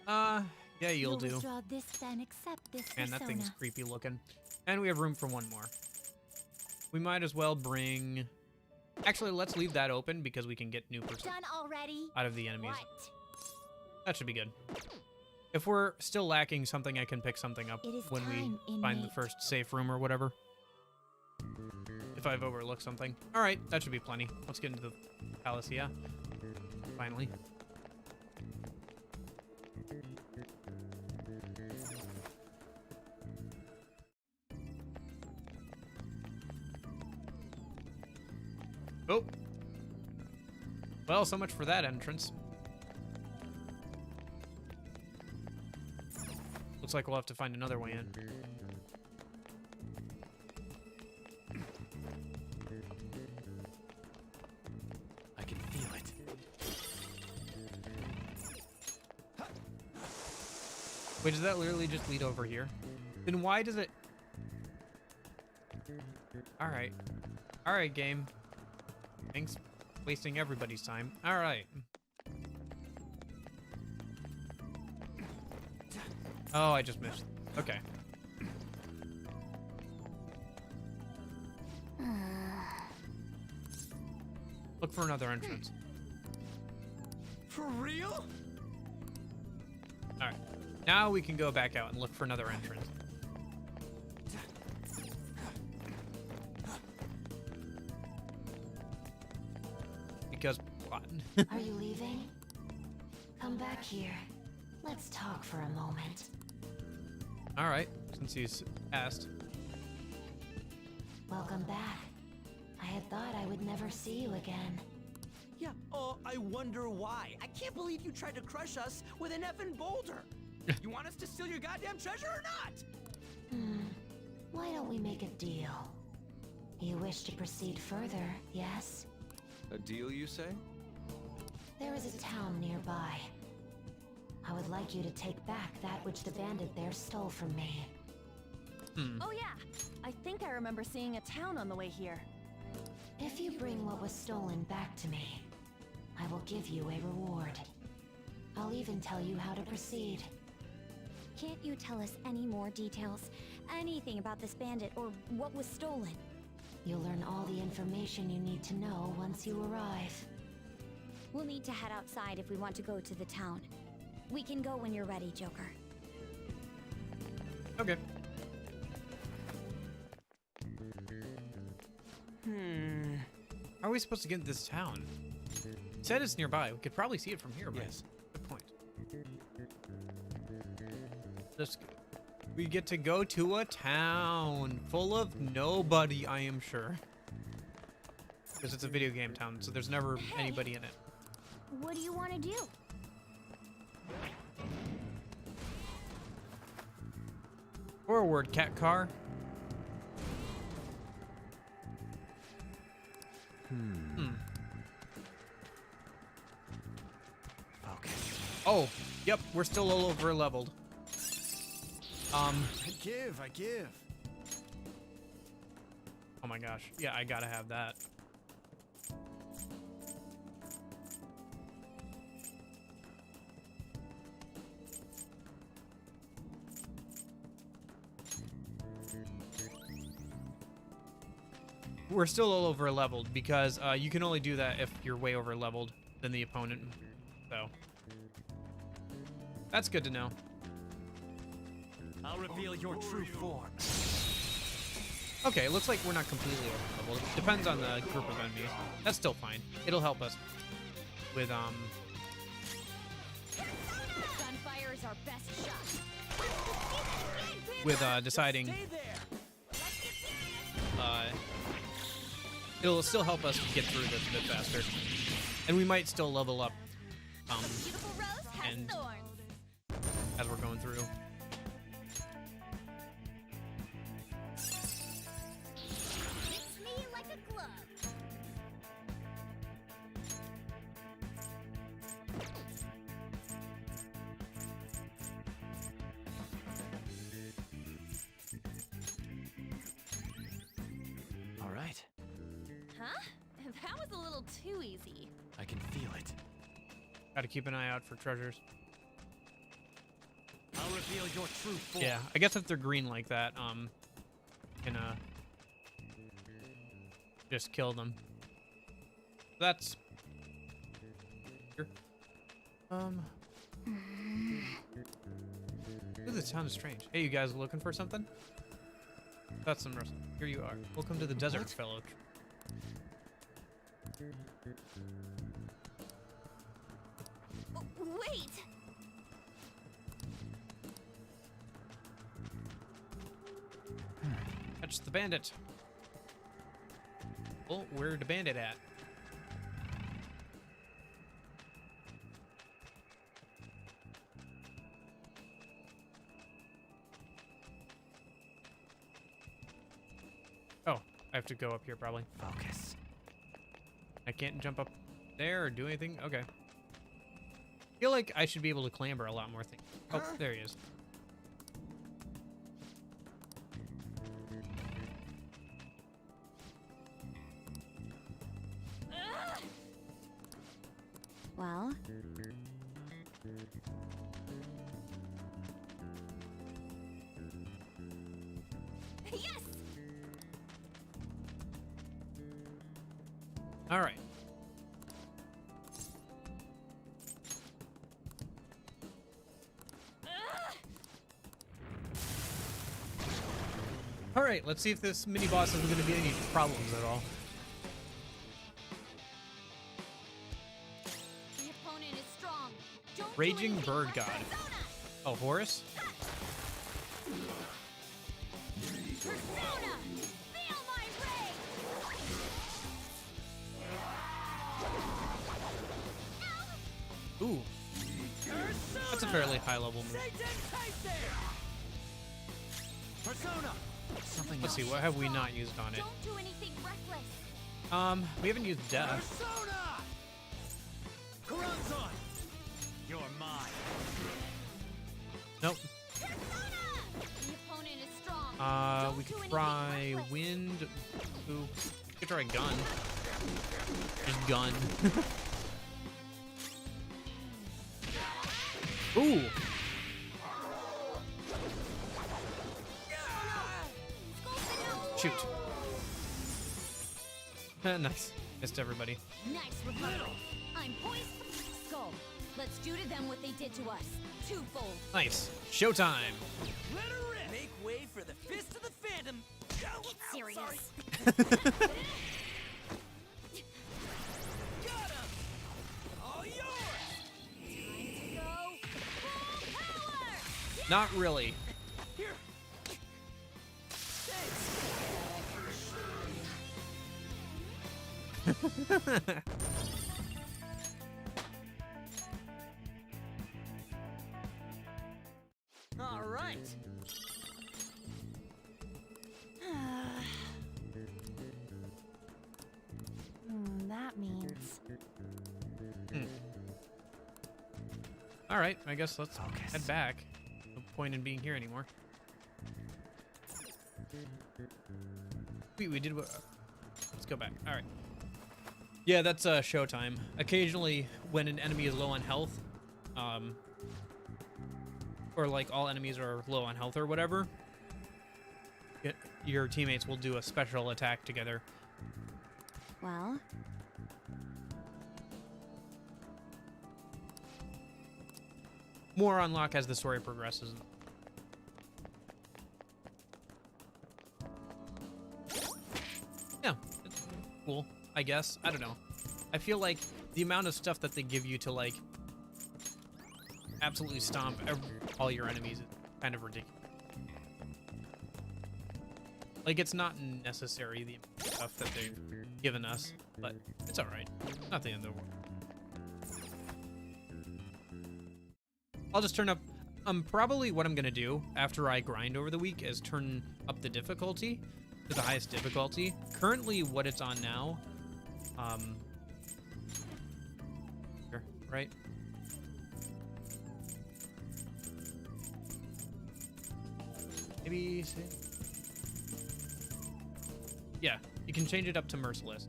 persona? Yeah, you'll do. Withdraw this, then accept this Man, that thing's persona. creepy looking. And we have room for one more. We might as well bring... Actually, let's leave that open because we can get new personas Done already? out of the enemies. What? That should be good. If we're still lacking something, I can pick something up It is when we time, find the inmate. first safe room or whatever. If I've overlooked something. Alright, that should be plenty. Let's get into the palace, yeah. Finally. Oh. Well, so much for that entrance. Looks like we'll have to find another way in. I can feel it. Wait, does that literally just lead over here? Then why does it... Alright. Alright, game. Thanks for wasting everybody's time. Alright. Oh, I just missed. Okay. Look for another entrance. For real? All right. Now we can go back out and look for another entrance. Because plot. Are you leaving? Come back here. Let's talk for a moment. All right, since he's asked. Welcome back. I had thought I would never see you again. Yeah, I wonder why. I can't believe you tried to crush us with an effing boulder. You want us to steal your goddamn treasure or not? Why don't we make a deal? You wish to proceed further, yes? A deal, you say? There is a town nearby. I would like you to take back that which the bandit there stole from me. Oh yeah, I think I remember seeing a town on the way here. If you bring what was stolen back to me, I will give you a reward. I'll even tell you how to proceed. Can't you tell us any more details? Anything about this bandit or what was stolen? You'll learn all the information you need to know once you arrive. We'll need to head outside if we want to go to the town. We can go when you're ready, Joker. Okay. How are we supposed to get into this town? It said it's nearby. We could probably see it from here, right? Yes. Good point. We get to go to a town full of nobody, I am sure. Because it's a video game town, so there's never anybody in it. What do you want to do? Forward, cat car. Focus. Oh, yep, we're still all over leveled. I give. Oh my gosh. Yeah, I gotta have that. We're still all over leveled because you can only do that if you're way over leveled than the opponent. So that's good to know. I'll reveal your true form. Okay, it looks like we're not completely over leveled. It depends on the group of enemies. That's still fine. It'll help us with Gunfire is our best shot. with deciding. It'll still help us get through this a bit faster, and we might still level up. Beautiful rose has And thorns. as we're going through. Fits me like a glove. All right. Huh? That was a little too easy. I can feel it. Gotta keep an eye out for treasures. I'll reveal your true form. Yeah, I guess if they're green like that, can just kill them. That's here. Ooh, this sound is strange. Hey, you guys looking for something? That's some rest. Here you are. Welcome to the desert, fellow. Wait! Catch the bandit. Oh, where's the bandit at? Oh, I have to go up here probably. Focus. I can't jump up there or do anything? Okay. I feel like I should be able to clamber a lot more things. Oh, there he is. Well, Yes! All right. All right, let's see if this mini boss isn't going to be any problems at all. The opponent is strong. Don't do Raging anything Bird for God. Persona. Oh, Horus? Persona! Feel my rage! Ooh. That's a fairly high level move. Persona! Something Let's see, what have we not used on it? Don't do anything reckless. We haven't used death. Persona! Karanzan! You're mine. Nope. The opponent is strong. We could try wind. Ooh. We could try gun. Just gun. Ooh. Shoot. Nice. Missed everybody. Nice rebuttal. I'm poised. Skull. Let's do to them what they did to us. Twofold. Nice. Showtime. Let her in. Make way for the fist of the Phantom. Get serious. Got him. All yours. Time to go full power. Not really. Here. All right. That means. All right, I guess let's head back. No point in being here anymore. We did what? Let's go back. All right. Yeah, that's showtime. Occasionally, when an enemy is low on health, or like all enemies are low on health or whatever, your teammates will do a special attack together. Well, more unlock as the story progresses. Yeah, it's cool, I guess. I don't know. I feel like the amount of stuff that they give you to like absolutely stomp all your enemies is kind of ridiculous. Like, it's not necessary, the stuff that they've given us, but it's alright. Not the end of the world. I'll just turn up... probably what I'm gonna do after I grind over the week is turn up the difficulty to the highest difficulty. Currently, what it's on now... Here, right? Maybe... Yeah, you can change it up to Merciless,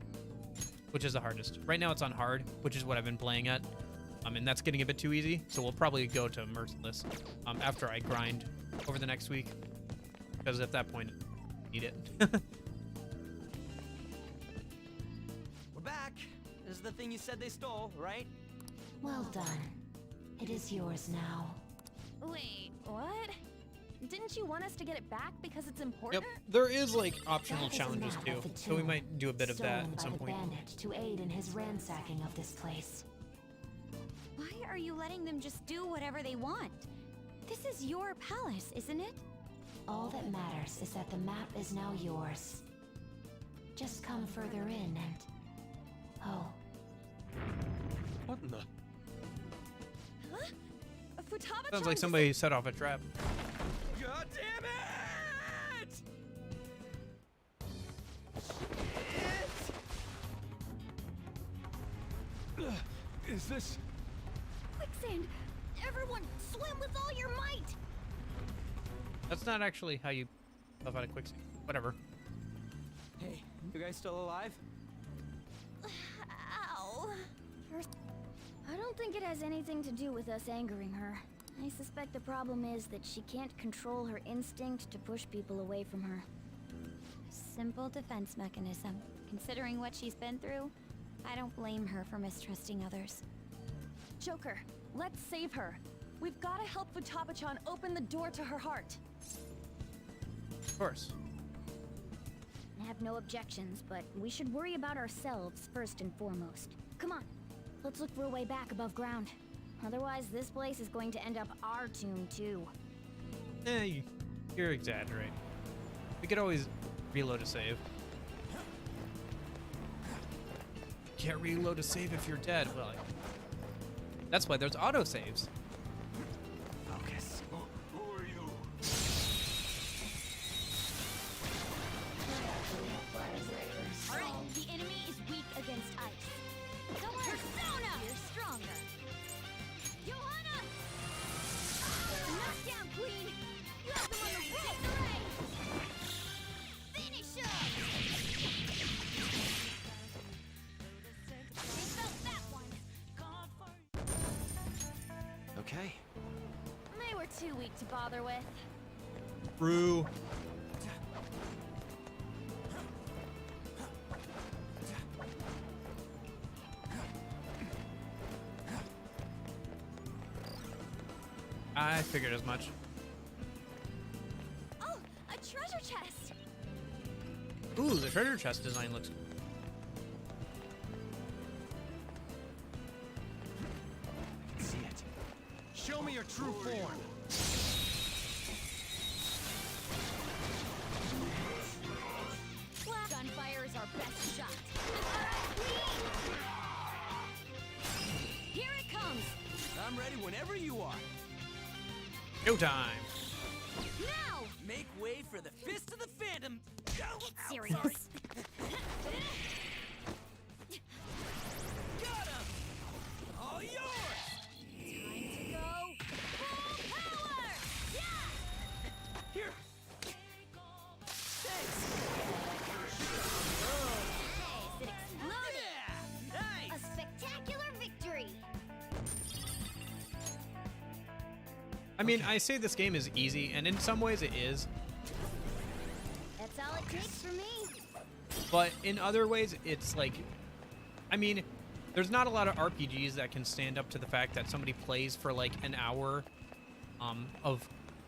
which is the hardest. Right now it's on hard, which is what I've been playing at. And that's getting a bit too easy, so we'll probably go to Merciless after I grind over the next week, because at that point, I need it. We're back. This is the thing you said they stole, right? Well done. It is yours now. Wait, what? Didn't you want us to get it back because it's important? Yep, there is like optional That is a challenges map too, of the so we tomb, might do a bit of that stolen at by some the point. bandit to aid in his ransacking of this place. why are you letting them just do whatever they want? This is your palace, isn't it? All that matters is that the map is now yours. Just come further in and... Oh. What in the... Huh? Futaba Sounds like somebody set off a trap. God damn it! Is this... Quicksand! Everyone, swim with all your might! That's not actually how you stuff out of quicksand. Whatever. Hey, you guys still alive? Ow! I don't think it has anything to do with us angering her. I suspect the problem is that she can't control her instinct to push people away from her. Simple defense mechanism. Considering what she's been through, I don't blame her for mistrusting others. Joker, let's save her. We've got to help Futaba-chan open the door to her heart. Of course. have no objections, but we should worry about ourselves first and foremost. Come on, let's look for a way back above ground. Otherwise, this place is going to end up our tomb, too. You're exaggerating. We could always reload a save. Can't reload a save if you're dead. Well, that's why there's autosaves. Focus. Who are you? Alright, the enemy is weak against ice. Don't worry, Persona! You're stronger. Johanna! Knockdown, Queen! You have them on the rope! Finish him! They felt that one. Okay. They were too weak to bother with. True. I figured as much. Oh, a treasure chest! Ooh, the treasure chest design looks. I can see it. Show me your true form. Gunfire is our best shot. Here it comes! I'm ready whenever you are. Showtime. Now! Make way for the Fist of the Phantom. Get serious! Got him! All yours! Time to go full power! Yeah! Here. Thanks. Nice! It exploded! Yeah! Nice! A spectacular victory! I mean, I say this game is easy, and in some ways it is, That's all it takes for me. but in other ways it's like, I mean, there's not a lot of RPGs that can stand up to the fact that somebody plays for like an hour of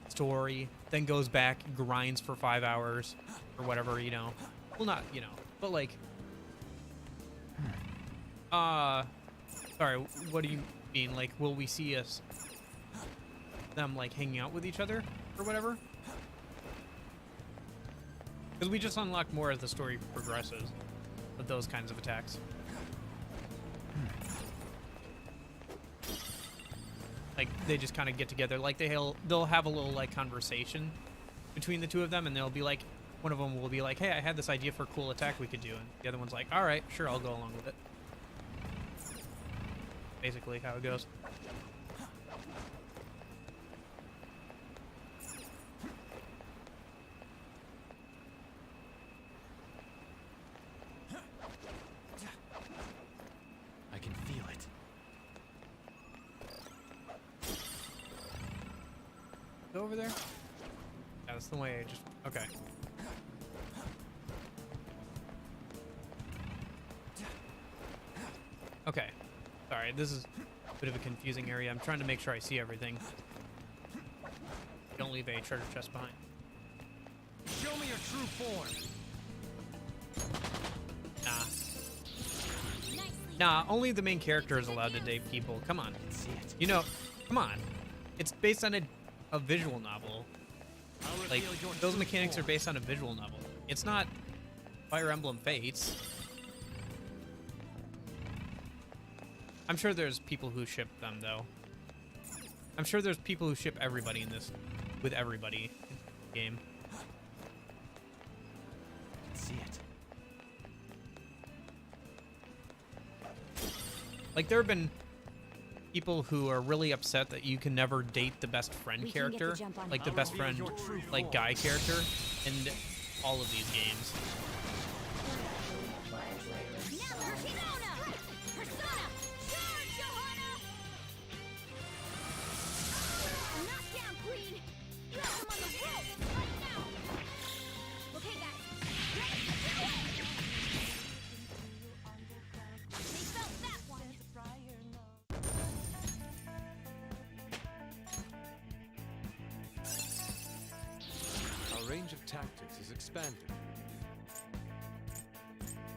story, then goes back, grinds for 5 hours or whatever, you know. Well, not, you know, but like, sorry, what do you mean? Like, will we see them like hanging out with each other or whatever? Because we just unlock more as the story progresses with those kinds of attacks. Like, they just kind of get together, like they'll have a little like conversation between the two of them, and they'll be like, one of them will be like, hey, I had this idea for a cool attack we could do, and the other one's like, all right, sure, I'll go along with it. Basically how it goes. I can feel it. Go over there? Yeah, that's the way I just... Okay. Okay. Sorry, this is a bit of a confusing area. I'm trying to make sure I see everything. Don't leave a treasure chest behind. Show me your true form. Nah, only the main character is allowed to date people. Come on. You know, come on. It's based on a visual novel. Like, those mechanics are based on a visual novel. It's not Fire Emblem Fates. I'm sure there's people who ship them, though. I'm sure there's people who ship everybody in this, with everybody in the game. I can see it. Like, there have been people who are really upset that you can never date the best friend character, like the best friend, like, guy character in all of these games. Our range of tactics is expanding.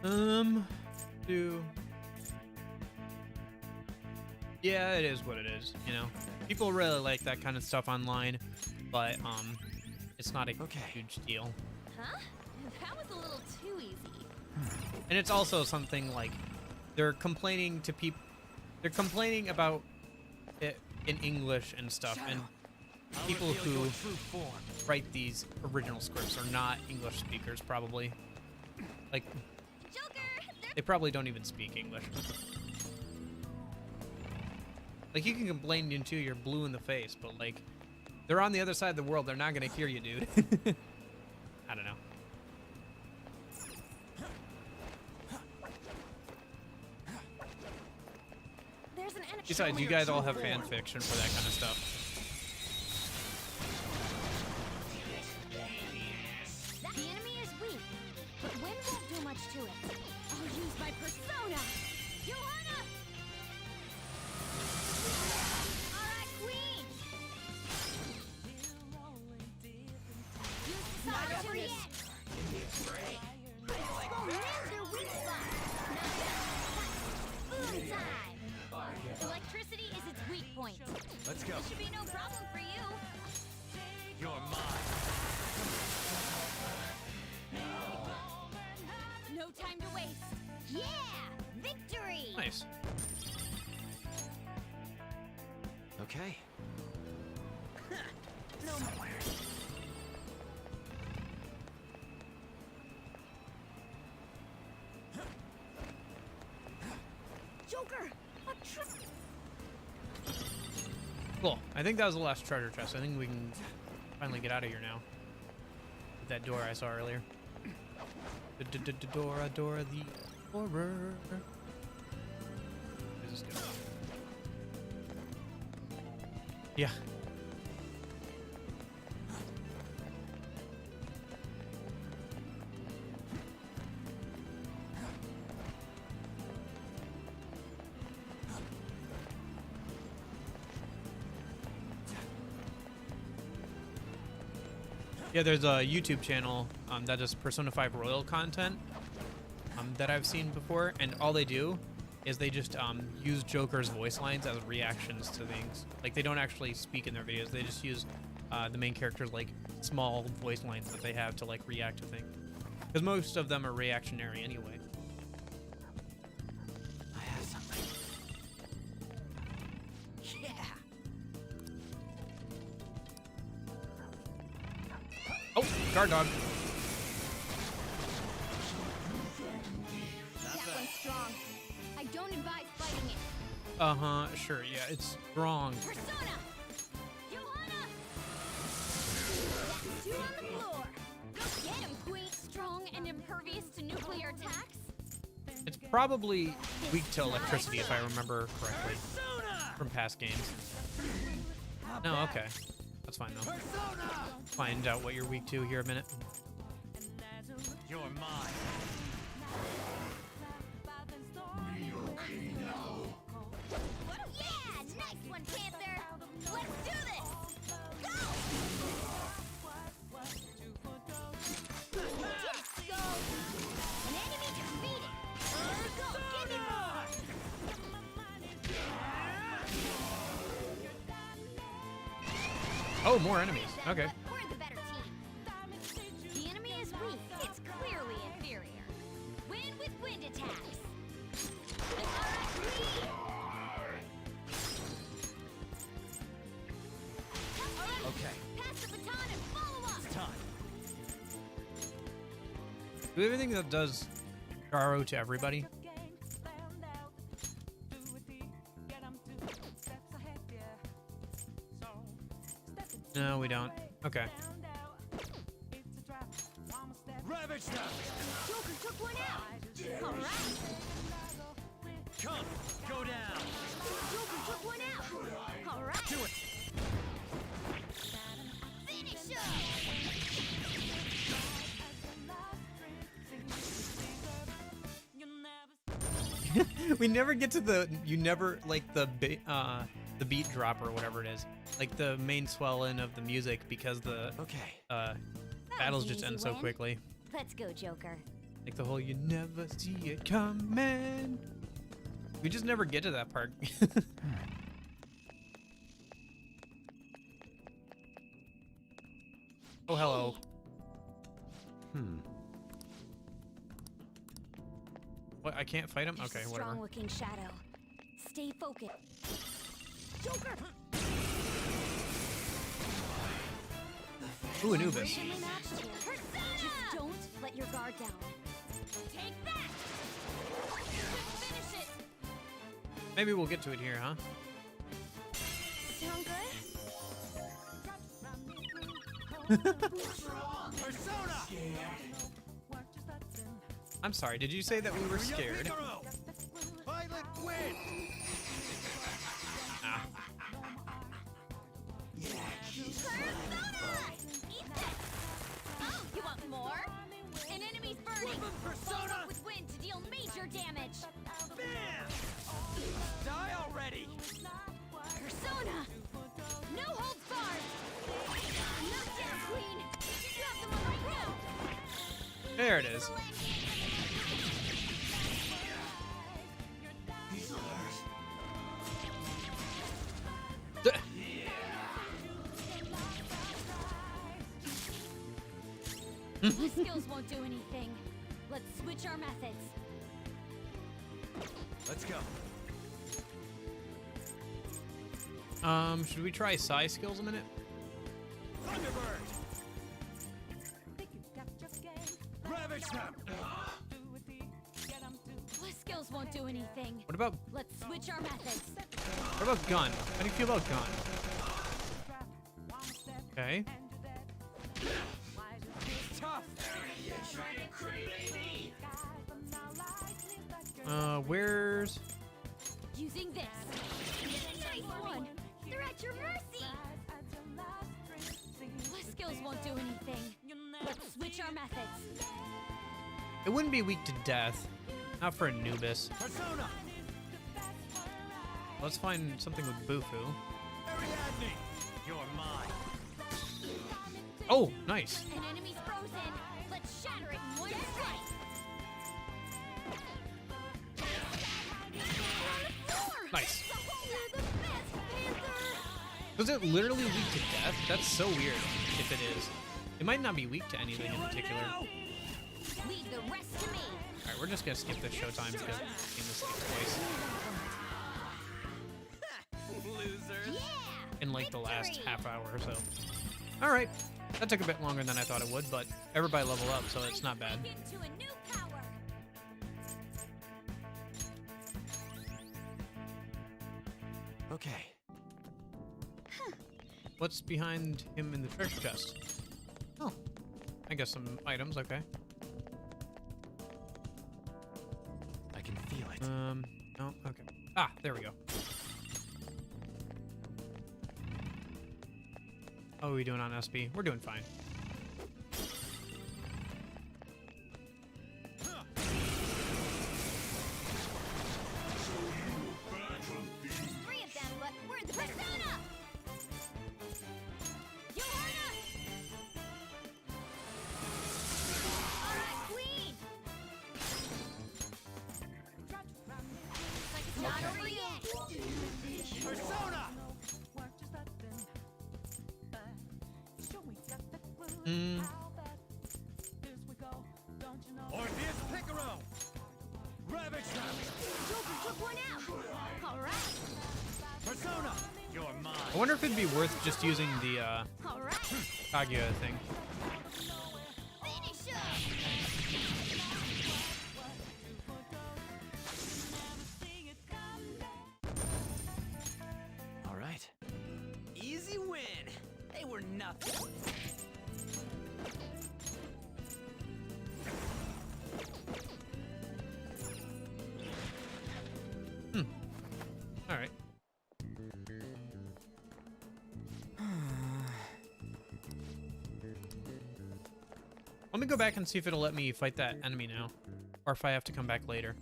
Do. Yeah, it is what it is. You know, people really like that kind of stuff online, but it's not a huge deal. Huh? That was a little too easy. And it's also something like they're complaining to people. They're complaining about it in English and stuff, and people who write these original scripts are not English speakers, probably. Like, they probably don't even speak English. Like, you can complain until you're blue in the face, but like, they're on the other side of the world. They're not gonna hear you, dude. I don't know. There's an enemy. Besides, you guys all have fan fiction for that kind of stuff. The enemy is weak, but wind won't do much to it. I'll use my persona! Johanna! Alright, queen! Use the side over yet! Won't nail their weak spot! Boom time! Electricity is its weak point. Let's go. This should be no problem for you. You're mine. No time to waste. Yeah! Victory! Nice. Okay. No more. Joker! A trip! Cool. I think that was the last treasure chest. I think we can finally get out of here now. With that door I saw earlier. Dora, Dora the Horror. Where's this go? Yeah. Yeah, there's a YouTube channel that does Persona 5 Royal content that I've seen before, and all they do is they just use Joker's voice lines as reactions to things. Like, they don't actually speak in their videos, they just use the main character's like small voice lines that they have to like react to things. Because most of them are reactionary anyway. I have something. Yeah. Oh, guard dog. That one's strong. I don't advise fighting it. Sure, yeah, it's strong. Persona! Johanna! That's two on the floor. Go get him, queen. Strong and impervious to nuclear attacks? It's probably weak to electricity if I remember correctly from past games. No, okay. That's fine though. Find out what you're weak to here a minute. You're mine. Yeah! Nice one, Panther! Let's do this! Go! Did it, Skull! An enemy defeated! Go, give me more! Oh, more enemies. Okay. We're the better team. The enemy is weak. It's clearly inferior. Win with wind attacks. Alright, Okay. pass the baton and follow up. It's time. Do we have anything that does Garo to everybody? No, we don't. Okay. Ravage them! Joker took one out. Alright. Come, go down. Joker took one out. Alright. Do it. Finish We never get to the the beat drop or whatever it is, like the main swell in of the music, because the battles just end so quickly. Let's go, Joker. Like the whole you never see it coming. We just never get to that part. Oh, hello. What? I can't fight him? There's Okay, a whatever. strong-looking shadow. Stay focused. Joker! Ooh, Anubis. Evenly matched here. Just don't let your guard down. Take that! Finish it! Maybe we'll get to it here, huh? Sound good? Persona! I'm sorry, did you say that we were scared? Violet win! Ah. Oh, you want more? An enemy's burning! Follow up with wind to deal major damage! Bam! Die already! Persona! No holds barred! Knockdown, Queen! You have them on the rope! There it is. My skills won't do anything. Let's switch our methods. Let's go. Should we try psi skills a minute? Thunderbird! Ravage them! My skills won't do anything. What about Let's switch our methods. what about gun? How do you feel about gun? Okay. Tough! Where's Using this. Nice one! They're at your mercy! My skills won't do anything. Let's switch our methods. it wouldn't be weak to death. Not for Anubis. Persona! Let's find something with Bufu. Ariadne! You're mine! Oh, nice. An enemy's frozen! Let's shatter it in one strike! Nice. You're the best, Panther! Was it literally weak to death? That's so weird, if it is. It might not be weak to anything in particular. Leave the rest to me! Alright, we're just gonna skip this showtime because I've seen this like twice. Loser! Yeah! In like the last half hour or so. Alright. That took a bit longer than I thought it would, but everybody level up, so it's not bad. Into a new power! Okay. What's behind him in the treasure chest? Oh. I guess some items, okay. I can feel it. No, okay. Ah, there we go. How are we doing on SB? We're doing fine. Three of them, but we're in the Persona! Johanna! Alright, Queen! Like it's not over yet! Persona! Orpheus Picaro! Ravage them! Joker took one out! Alright! Persona! You're mine! I wonder if it'd be worth just using the, Alright! Kaguya thing. Finish up! All right. Easy win! They were nothing. Alright. Let me go back and see if it'll let me fight that enemy now. Or if I have to come back later.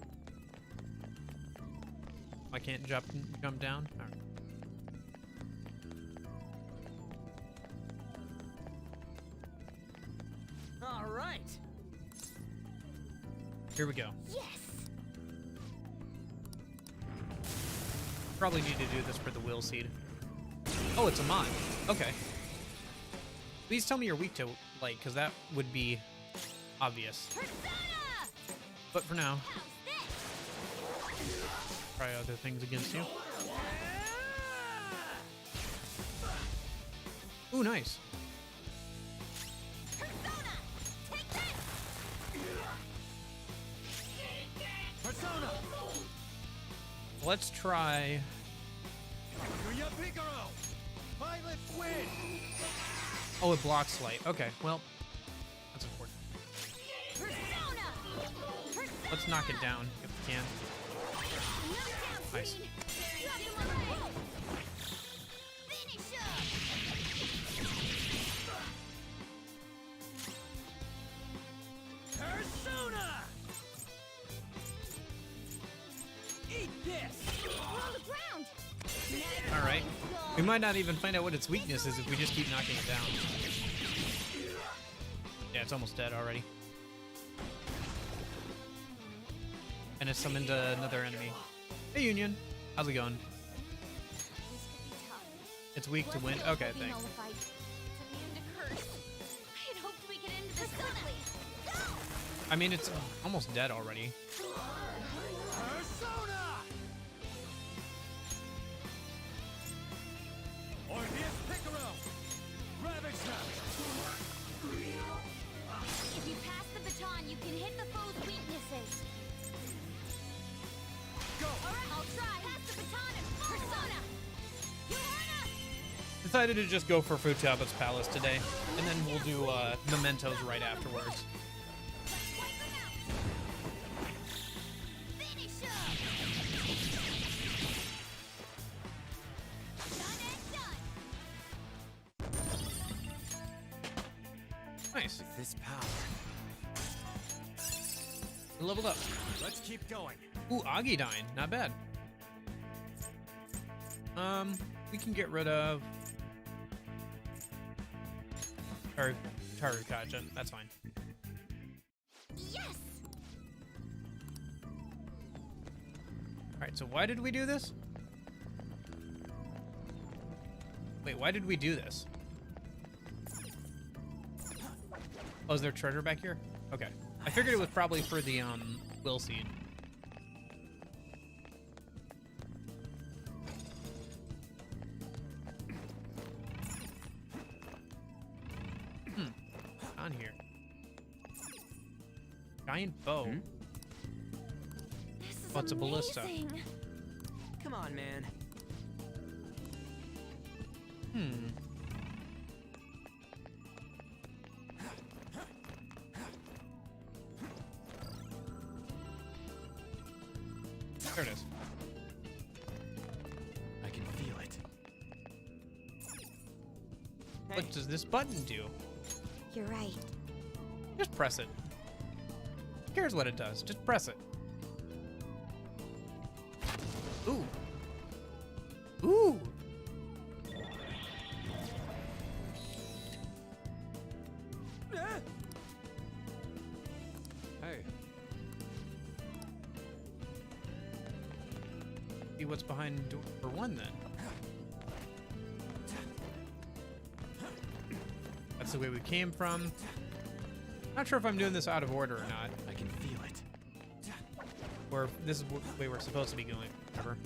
I can't jump down? Alright. All right. Here we go. Yes. Probably need to do this for the will seed. Oh, it's a mod. Okay. Please tell me you're weak to light, because that would be obvious. But for now, try other things against you. Ooh, nice. Persona! Let's try. Pilots win! Oh, it blocks light. Okay, well, that's important. Let's knock it down if we can. Nice. Persona! Eat this! We're on the ground. All right. We might not even find out what its weakness is if we just keep knocking it down. Yeah, it's almost dead already. And it's summoned another enemy. Hey, Union. How's it going? It's weak to wind. Okay, thanks. I mean, it's almost dead already. Persona! Orpheus Picaro! Ravage them! If you pass the baton, you can hit the foe's weaknesses. Go! Alright, I'll try. Pass the baton and Persona! Decided to just go for Futaba's Palace today, and then we'll do Mementos right afterwards. Nice. With this power. We leveled up. Let's keep going. Ooh, Agidine. Not bad. We can get rid of Tarukaja. That's fine. Yes! Alright, so why did we do this? Wait, why did we do this? Oh, is there treasure back here? Okay. I figured it was probably for the, will seed. On here. Giant bow. This is Oh, it's a ballista. amazing. Come on, man. There it is. I can feel it. What does this button do? You're right. Just press it. Who cares what it does? Just press it. Ooh. Ooh. Hey. See what's behind door for one then. That's the way we came from. Not sure if I'm doing this out of order or not. I can feel it. Or if this is the way we're supposed to be going. Whatever.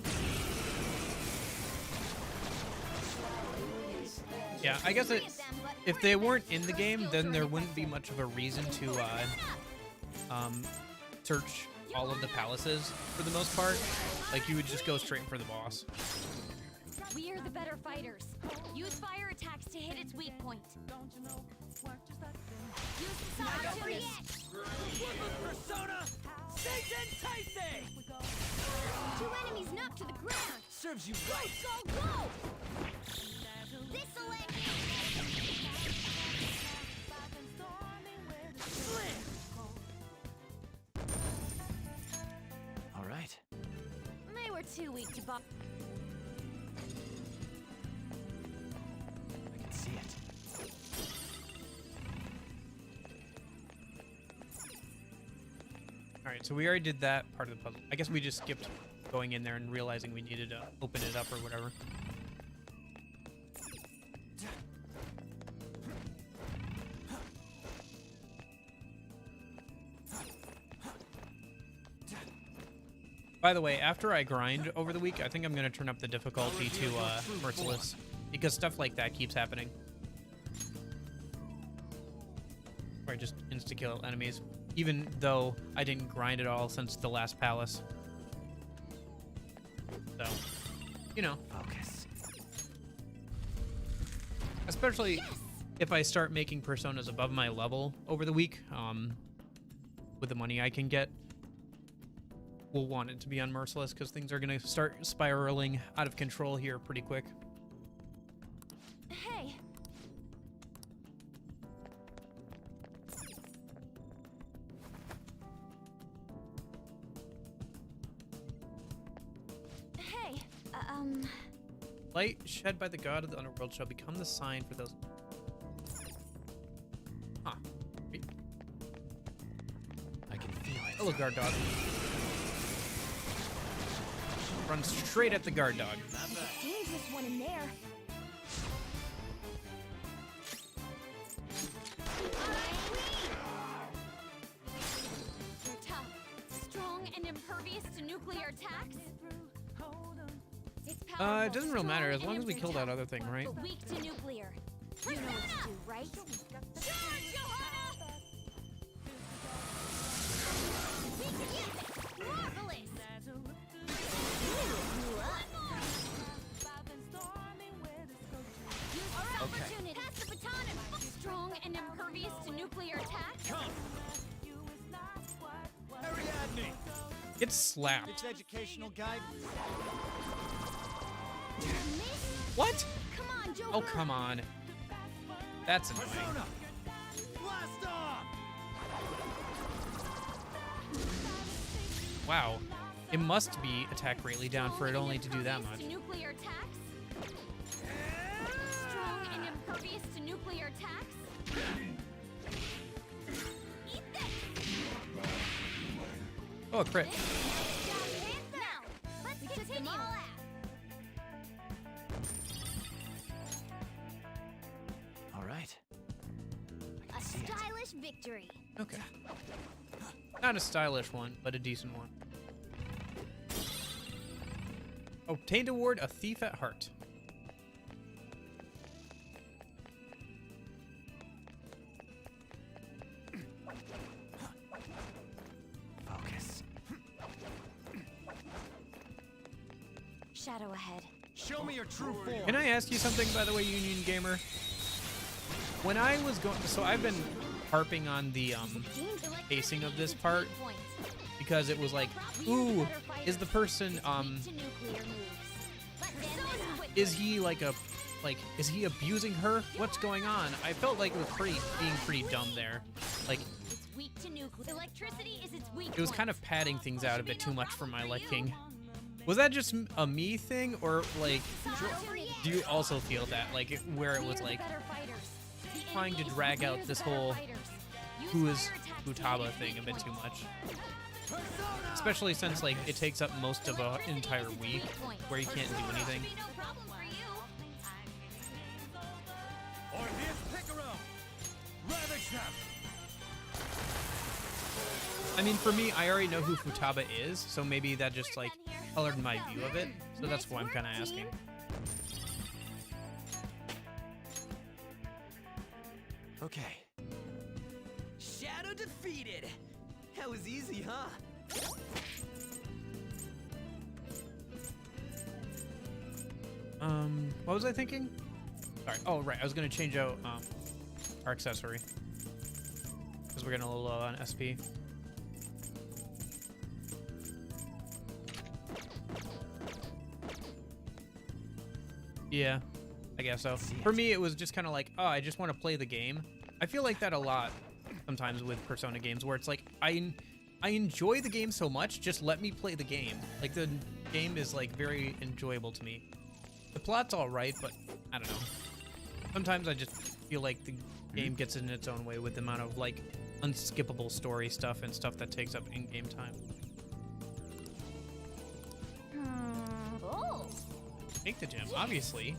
Yeah, I guess if they weren't in the game, then there wouldn't be much of a reason to search all of the palaces for the most part. Like, you would just go straight for the boss. We are the better fighters. Use fire attacks to hit its weak point. Use the side to react. Persona! Satan Tensei! 2 enemies knocked to the ground. Serves you right. Go, go, go! This'll end. All right. They were too weak to bop. I can see it. All right, so we already did that part of the puzzle. I guess we just skipped going in there and realizing we needed to open it up or whatever. By the way, after I grind over the week, I think I'm going to turn up the difficulty to Merciless, because stuff like that keeps happening. Or I just insta-kill enemies, even though I didn't grind at all since the last palace. So, you know. Focus. Especially if I start making personas above my level over the week, with the money I can get. We'll want it to be unmerciless because things are going to start spiraling out of control here pretty quick. Hey. Hey. Light shed by the god of the underworld shall become the sign for those. Huh. I can feel it. Hello, guard dog. Run straight at the guard dog. Dangerous one in there. They're tough, strong, and impervious to nuclear attacks. It's It doesn't really matter as long as we kill that other thing, right? but weak to nuclear. You know what to do, right? Charge, Johanna! Marvelous! Opportunity. Pass the baton and strong and impervious to nuclear attacks. Ariadne! Get slapped. It's educational guide. What? Come on, Joker. Oh, come on. That's annoying. Persona! Blast off! Wow. It must be attack greatly down for it only to do that much. To nuclear attacks. Strong and impervious to nuclear attacks. Eat this. Oh, a crit. Now, let's continue. All right. A stylish victory. Okay. Not a stylish one, but a decent one. Obtained award, a thief at heart. Focus. Shadow ahead. Show me your true form. Can I ask you something, by the way, Union Gamer? When I was going, so I've been harping on the pacing of this part because it was like, ooh, is the person is he like is he abusing her? What's going on? I felt like it was being pretty dumb there. Like It's weak to nuclear. Electricity is its weak it was kind of padding things out a bit too much for my liking. Was that just a me thing, or like, do you also feel that, like, where it was like trying to drag out this whole who is Futaba thing a bit too much? Especially since like it takes up most of an entire week where you can't do anything. I mean, for me, I already know who Futaba is, so maybe that just like colored my view of it. So that's why I'm kind of asking. Okay. Shadow defeated. That was easy, huh? What was I thinking? Sorry. Oh, right. I was gonna change out our accessory because we're getting a little low on SP. Yeah, I guess so. For me, it was just kind of like, oh, I just want to play the game. I feel like that a lot sometimes with Persona games, where it's like, I enjoy the game so much, just let me play the game. Like, the game is, like, very enjoyable to me. The plot's all right, but I don't know. Sometimes I just feel like the game gets in its own way with the amount of, like, unskippable story stuff and stuff that takes up in-game time. Oh. Take the gem, obviously.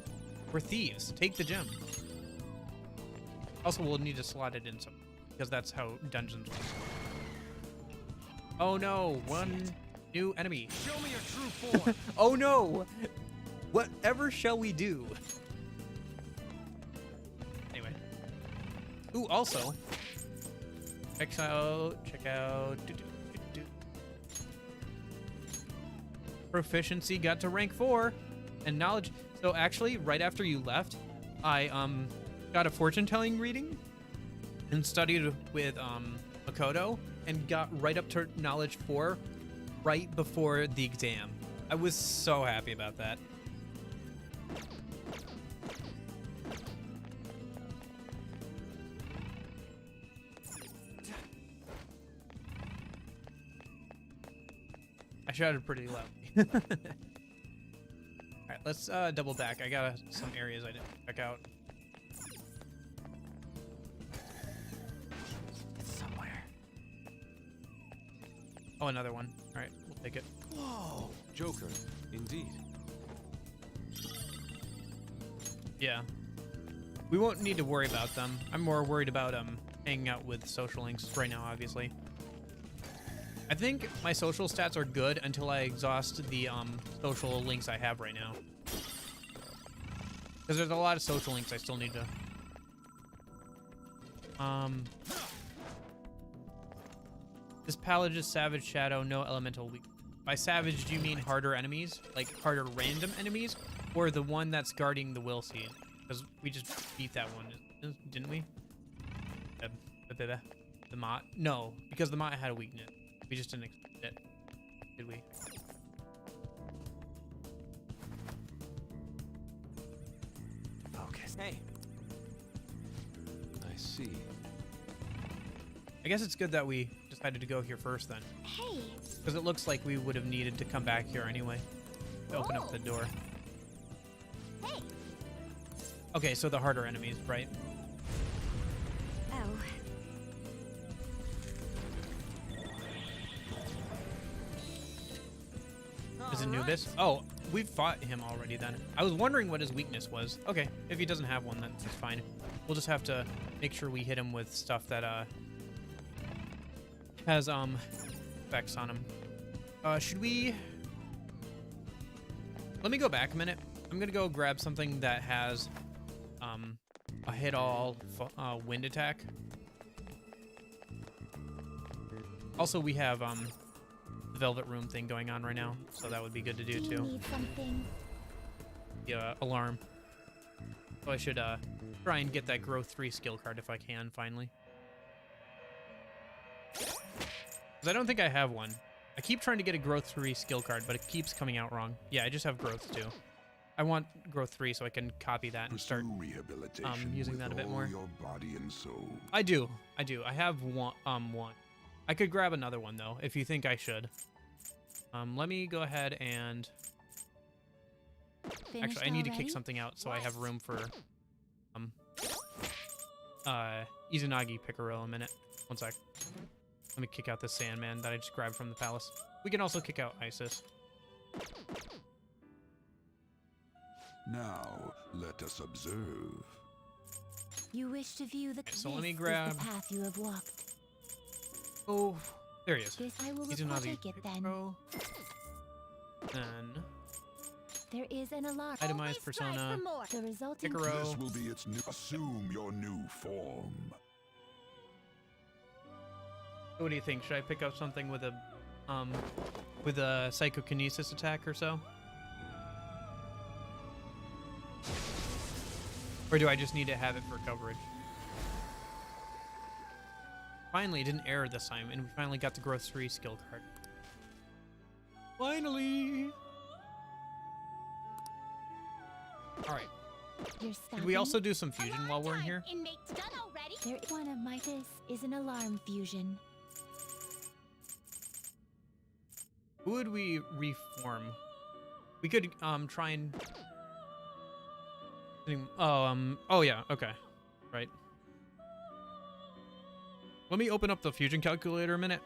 We're thieves. Take the gem. Also, we'll need to slot it in some, because that's how dungeons work. Oh no, one new enemy. Show me your true form. Oh no! Whatever shall we do? Anyway. Ooh, also. Check out. Proficiency got to rank 4. And knowledge. So actually, right after you left, I got a fortune-telling reading and studied with Makoto and got right up to knowledge 4 right before the exam. I was so happy about that. I shouted pretty loudly. Alright, let's double back. I got some areas I didn't check out. It's somewhere. Oh, another one. Alright, we'll take it. Whoa! Joker, indeed. Yeah. We won't need to worry about them. I'm more worried about hanging out with social links right now, obviously. I think my social stats are good until I exhaust the social links I have right now. Because there's a lot of social links I still need to... This Pallage is Savage Shadow, no elemental weak. By savage, do you mean harder enemies? Like harder random enemies? Or the one that's guarding the will seed? Because we just beat that one, didn't we? The Mott? No, because the Mott had a weakness. We just didn't expect it, did we? Focus. Hey. I see. I guess it's good that we decided to go here first then. Hey. Because it looks like we would have needed to come back here anyway to open up the door. Hey. Okay, so the harder enemies, right? Oh. Is it Nubis? Oh, we've fought him already then. I was wondering what his weakness was. Okay, if he doesn't have one, then that's fine. We'll just have to make sure we hit him with stuff that has effects on him. Should we... Let me go back a minute. I'm gonna go grab something that has a hit all wind attack. Also, we have the Velvet Room thing going on right now, so that would be good to do too. You need something? Yeah, alarm. So I should try and get that growth 3 skill card if I can finally. Because I don't think I have one. I keep trying to get a growth 3 skill card, but it keeps coming out wrong. Yeah, I just have growth 2. I want growth 3 so I can copy that and start using that a bit more. Your body and soul. I do. I have one. I could grab another one though, if you think I should. Let me go ahead and... Finished Actually, I need to already? kick something out so I have room for Izanagi Picaro a minute. One sec. Let me kick out the Sandman that I just grabbed from the palace. We can also kick out Isis. Now, let us observe. You wish to view the So let me this grab... is the path you have walked. Oh, there he is. This I will Izanagi take it then. Picaro. Then... There is an alarm. Itemized persona. The resulting Picaro. This will be its new. Assume your new form. What do you think? Should I pick up something with a psychokinesis attack or so? Or do I just need to have it for coverage? Finally, it didn't error this time, and we finally got the growth 3 skill card. Finally! Alright. Did we also do some fusion while we're in here? Inmates done already? There is one of my this is an alarm fusion. Who would we reform? We could try and... Oh yeah, okay. Right. Let me open up the fusion calculator a minute.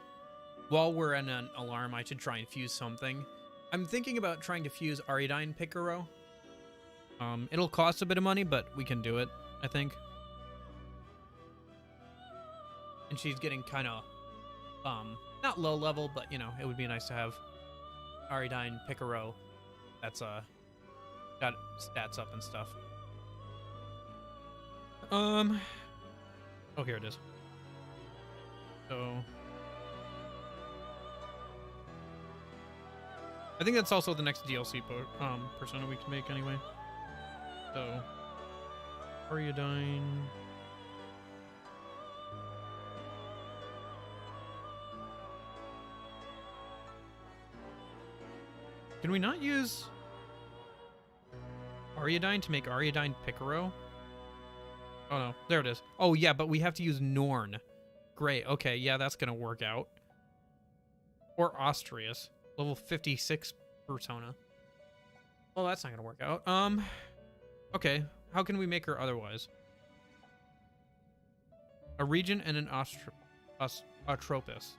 While we're in an alarm, I should try and fuse something. I'm thinking about trying to fuse Ariadine Picaro. It'll cost a bit of money, but we can do it, I think. And she's getting kind of, not low level, but, you know, it would be nice to have Ariadine Picaro that's, got stats up and stuff. Oh, here it is. So... I think that's also the next DLC persona we can make anyway. So, Ariadine. Can we not use Ariadine to make Ariadine Picaro? Oh no, there it is. Oh yeah, but we have to use Norn. Great, okay, yeah, that's gonna work out. Or Austrius. Level 56 persona. Well, that's not gonna work out. Okay, how can we make her otherwise? A region and an Atropis.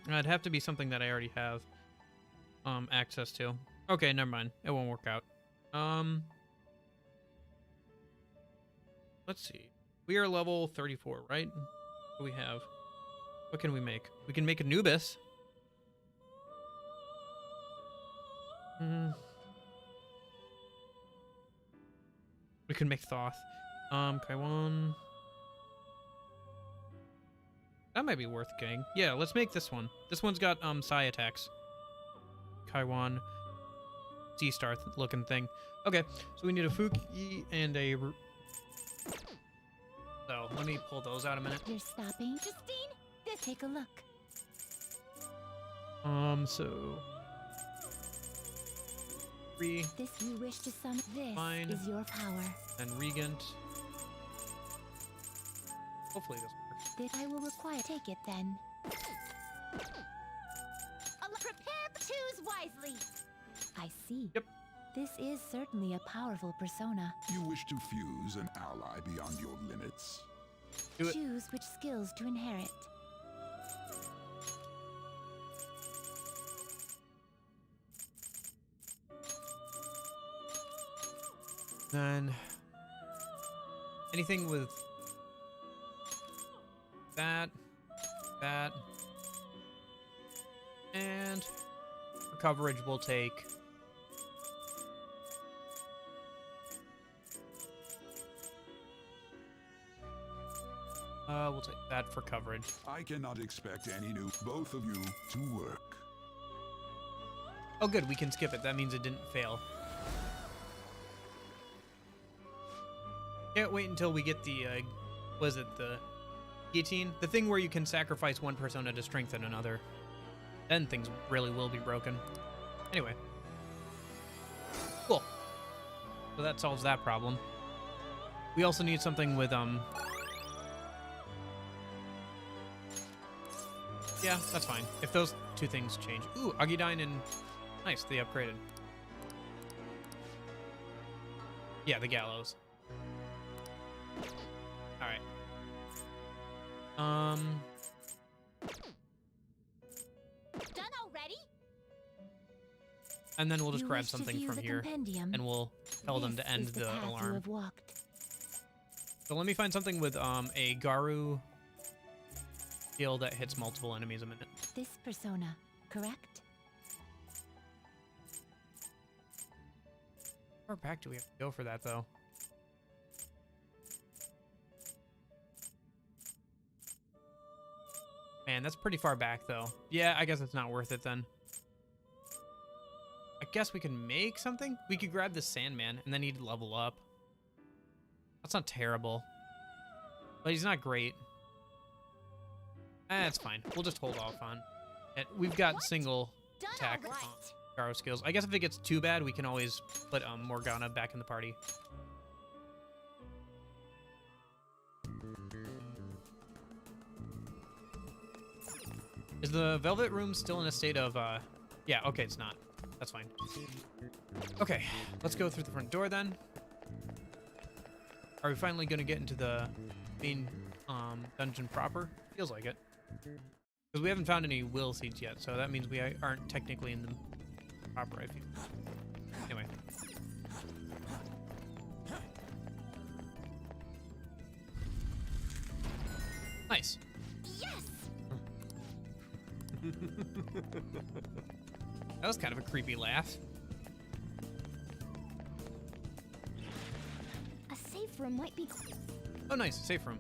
It'd have to be something that I already have access to. Okay, never mind. It won't work out. Let's see. We are level 34, right? What do we have? What can we make? We can make Anubis. We can make Thoth. Kaiwan. That might be worth getting. Yeah, let's make this one. This one's got psi attacks. Kaiwan. Sea star looking thing. Okay, so we need a Fuki and a... So, let me pull those out a minute. You're stopping? Justine, take a look. So... 3. This you wish to summon. This Fine. is your power. And Regent. Hopefully this works. This I will require. Take it then. Prepare, choose wisely. I see. Yep. This is certainly a powerful persona. You wish to fuse an ally beyond your limits? Do it. Choose which skills to inherit. Then anything with that, and for coverage we'll take we'll take that for coverage. I cannot expect any new both of you to work. Oh good, we can skip it. That means it didn't fail. Can't wait until we get the, was it the guillotine? The thing where you can sacrifice one persona to strengthen another. Then things really will be broken. Anyway. Cool. So that solves that problem. We also need something with, yeah, that's fine. If those two things change. Ooh, Agidine and... Nice, they upgraded. Yeah, the gallows. Alright. Done already? And then we'll just You grab wish to something view from the here. compendium. And we'll tell them to This end is the the path you alarm. have walked. So let me find something with a Garu skill that hits multiple enemies a minute. This persona, correct? How far back do we have to go for that, though? Man, that's pretty far back, though. Yeah, I guess it's not worth it, then. I guess we can make something? We could grab the Sandman, and then he'd level up. That's not terrible. But he's not great. That's fine. We'll just hold off on it. We've got single attack Garo skills. I guess if it gets too bad, we can always put Morgana back in the party. Is the Velvet Room still in a state of, yeah, okay, it's not. That's fine. Okay, let's go through the front door then. Are we finally going to get into the main dungeon proper. Feels like it. Because we haven't found any will seeds yet, so that means we aren't technically in the proper, I feel. Anyway. Nice. Yes! That was kind of a creepy laugh. A safe room might be... Oh, nice. Safe room.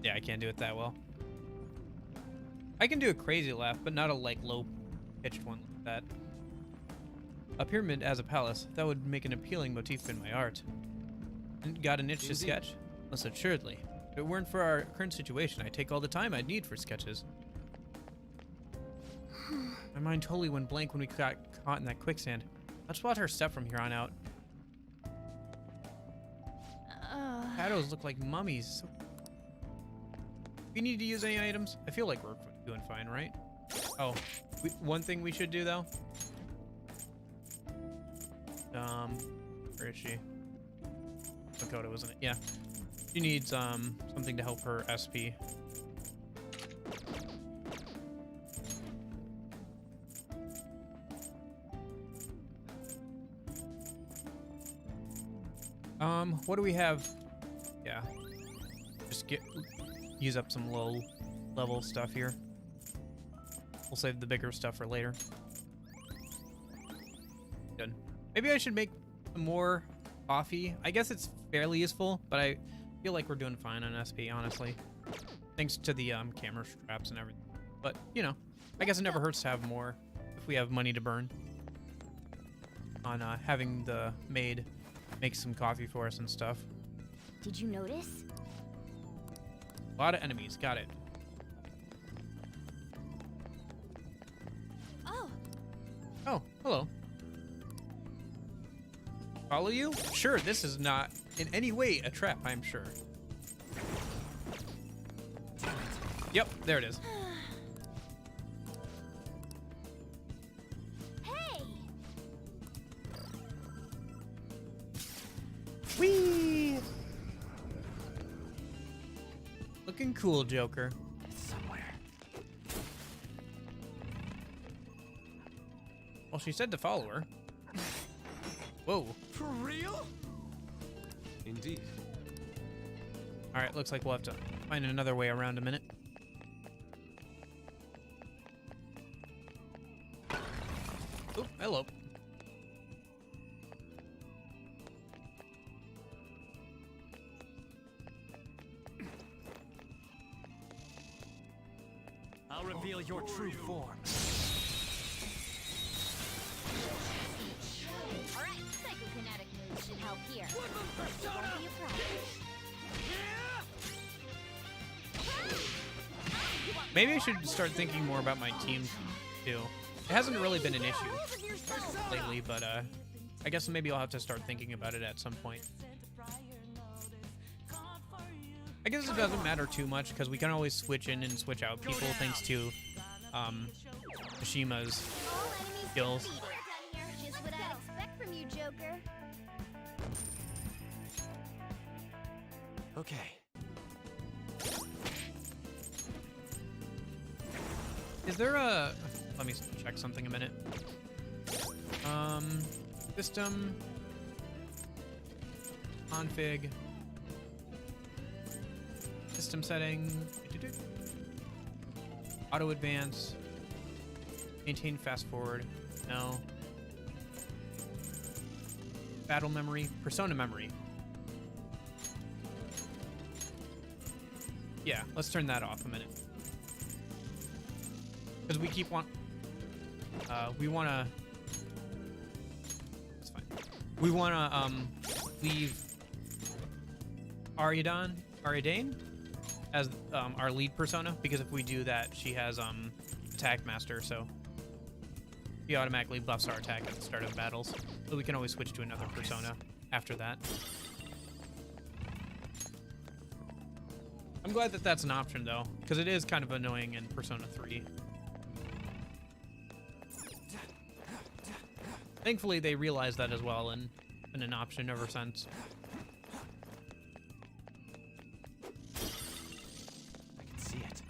Yeah, I can't do it that well. I can do a crazy laugh, but not a like low-pitched one like that. A pyramid as a palace, that would make an appealing motif in my art. Got an itch to sketch? Most assuredly. If it weren't for our current situation, I'd take all the time I'd need for sketches. My mind totally went blank when we got caught in that quicksand. Let's watch our step from here on out. Shadows look like mummies. We need to use any items? I feel like we're doing fine, right? Oh, one thing we should do though. Where is she? Dakota, wasn't it? Yeah. She needs something to help her SP. What do we have? Yeah. Just use up some low level stuff here. We'll save the bigger stuff for later. Good. Maybe I should make some more coffee. I guess it's fairly useful, but I feel like we're doing fine on SP, honestly. Thanks to the camera straps and everything. But, you know, I guess it never hurts to have more if we have money to burn on having the maid make some coffee for us and stuff. Did you notice? A lot of enemies. Got it. Oh. Oh, hello. Follow you? Sure, this is not in any way a trap, I'm sure. Yep, there it is. Hey! Whee! Looking cool, Joker. Somewhere. Well, she said to follow her. Whoa. For real? Indeed. All right, looks like we'll have to find another way around a minute. Oh, hello. I'll reveal your true form. Alright, psychokinetic moves should help here. It won't be a problem. Maybe I should start thinking more about my team too. It hasn't really been an issue lately, but I guess maybe I'll have to start thinking about it at some point. I guess it doesn't matter too much because we can always switch in and switch out people thanks to Mishima's skills. Just what I'd expect from you, Joker. Okay. Is there a... Let me check something a minute. System... Config... System setting... Auto advance... Maintain fast forward... No. Battle memory... Persona memory... Yeah, let's turn that off a minute. Because we keep we wanna, that's fine. We wanna, leave Ariadane as, our lead persona, because if we do that, she has, attack master, so he automatically buffs our attack at the start of battles. So we can always switch to another persona after that. I'm glad that that's an option though, because it is kind of annoying in Persona 3. Thankfully, they realized that as well and been an option ever since. I can see it.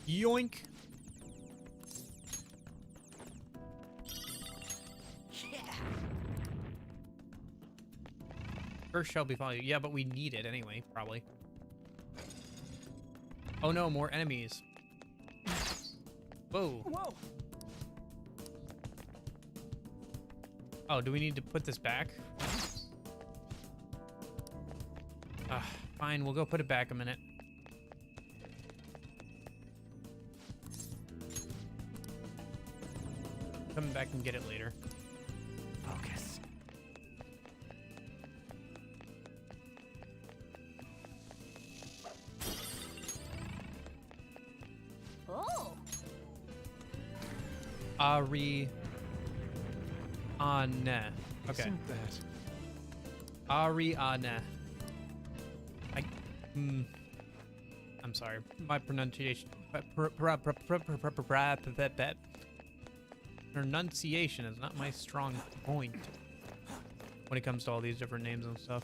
Yoink. First shall befall you. Yeah, but we need it anyway, probably. Oh no, more enemies. Whoa. Whoa. Oh, do we need to put this back? Fine, we'll go put it back a minute. Come back and get it later. Focus. Oh. Ari. Anne. Okay. Isn't that? Ariane. I'm sorry. My pronunciation. Pronunciation is not my strong point when it comes to all these different names and stuff.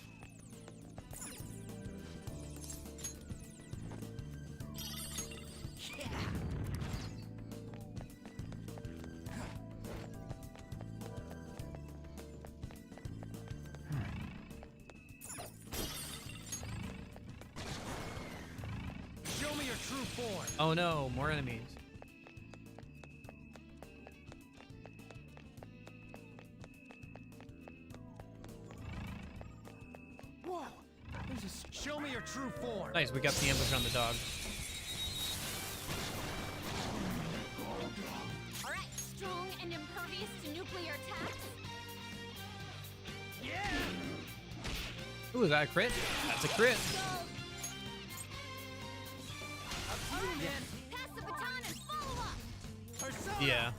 Show me your true form. Oh no, more enemies. Whoa. Show me your true form. Nice, we got the ambush on the dog. All right, strong and impervious to nuclear attacks. Ooh, is that a crit? That's a crit. Pass the baton and follow up. Yeah.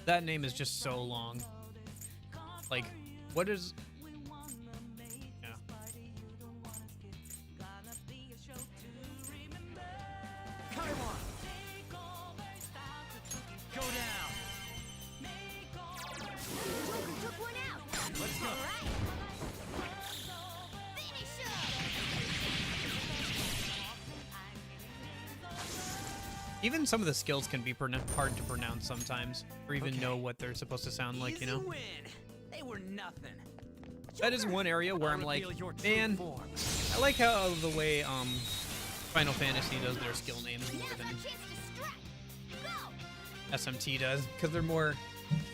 That name is just so long. Like, what is... Yeah. Come on. Go down. Took one out. Let's go. All right. Finish him. Even some of the skills can be hard to pronounce sometimes, or even know what they're supposed to sound like, you know? Easy win. They were nothing. That is one area where I'm like, Reveal your true man, form. I like how the way Final Fantasy does their skill names more than SMT does, because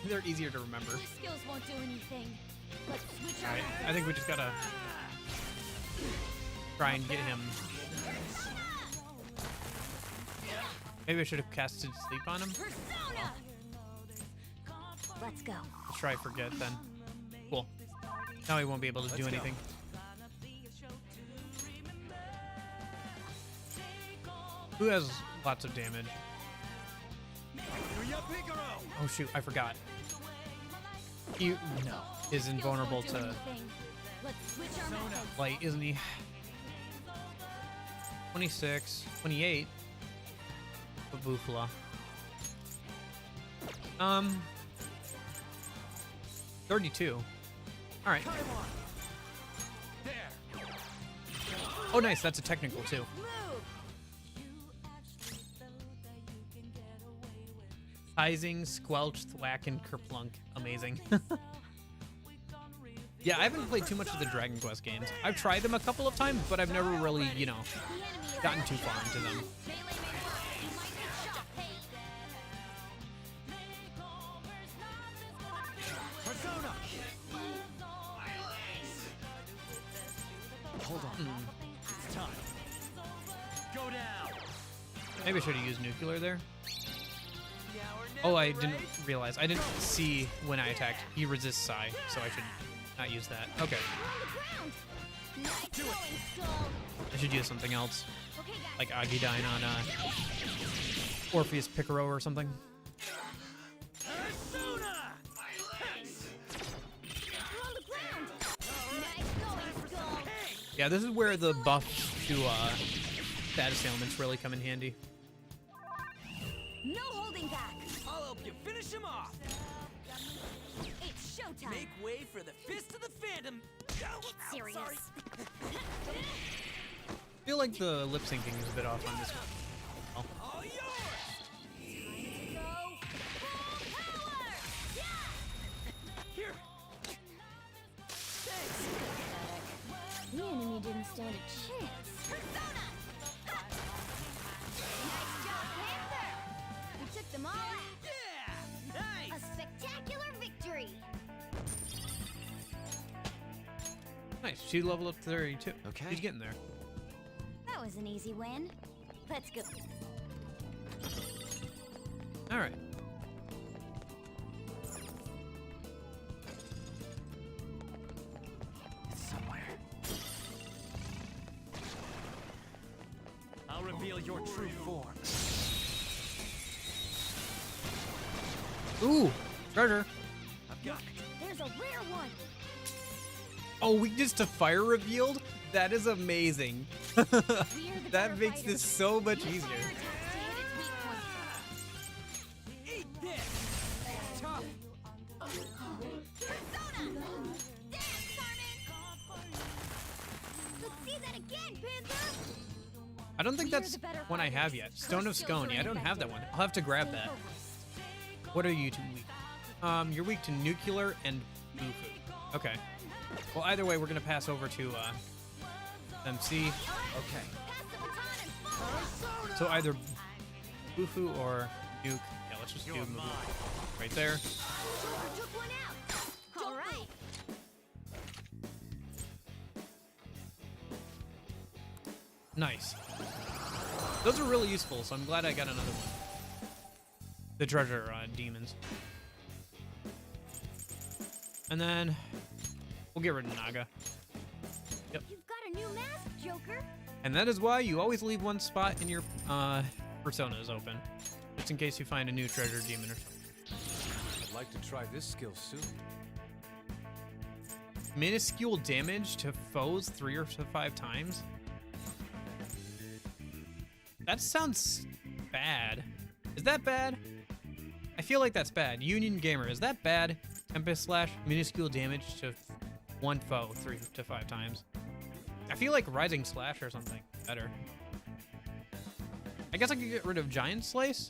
they're easier to remember. These skills won't do anything. Let's switch All right, around. I think we just gotta try and get him. Maybe I should have casted sleep on him. Persona. Let's go. Let's try forget then. Cool. Now he won't be able to do anything. Who has lots of damage? Oh shoot, I forgot. He is invulnerable to Let's switch our methods. light, isn't he? 26, 28. Babufla. 32. All right. Oh, nice. That's a technical too. Sizing, Squelch, Thwack, and Kerplunk. Amazing. Yeah, I haven't played too much of the Dragon Quest games. I've tried them a couple of times, but I've never really, you know, gotten too far into them. Persona. Hold on. It's time. Go down. Maybe I should have used Nuclear there. Oh, I didn't realize. I didn't see when I attacked. He resists Psi, so I should not use that. Okay. I should use something else. Like Agidyne on Orpheus Picaro or something. Yeah, this is where the buff two status ailments really come in handy. No holding back. I'll help you finish him off. It's showtime. Make way for the Fist of the Phantom. Get serious. Sorry. I feel like the lip syncing is a bit off on this one. Oh. All yours. Go full power. Yeah. Here. Thanks. The enemy didn't stand a chance. Persona. Ha. Nice job, Panther. We took them all out. Yeah. Nice. A spectacular victory. Nice. She leveled up to 32. Okay. She's getting there. That was an easy win. Let's go. All right. It's somewhere. I'll reveal your true form. Ooh, treasure. I've got it. There's a rare one. Oh, weakness to fire revealed? That is amazing. That makes this so much easier. Eat this. Tough. Persona. Dance, Carmen. Let's see that again, Panther. I don't think that's one I have yet. Stone of Scone. Yeah, I don't have that one. I'll have to grab that. What are you two weak? You're weak to nuclear and Bufu. Okay. Well, either way, we're gonna pass over to MC. Okay. So either Bufu or Nuke. Yeah, let's just do Bufu. Right there. Took one out. All right. Nice. Those are really useful, so I'm glad I got another one. The treasure demons. And then we'll get rid of Naga. Yep. You've got a new mask, Joker. And that is why you always leave one spot in your personas open, just in case you find a new treasure demon or something. I'd like to try this skill soon. Minuscule damage to foes 3 or 5 times? That sounds bad. Is that bad? I feel like that's bad. Union Gamer, is that bad? Tempest Slash, minuscule damage to one foe 3 to 5 times. I feel like Rising Slash or something better. I guess I could get rid of Giant Slice,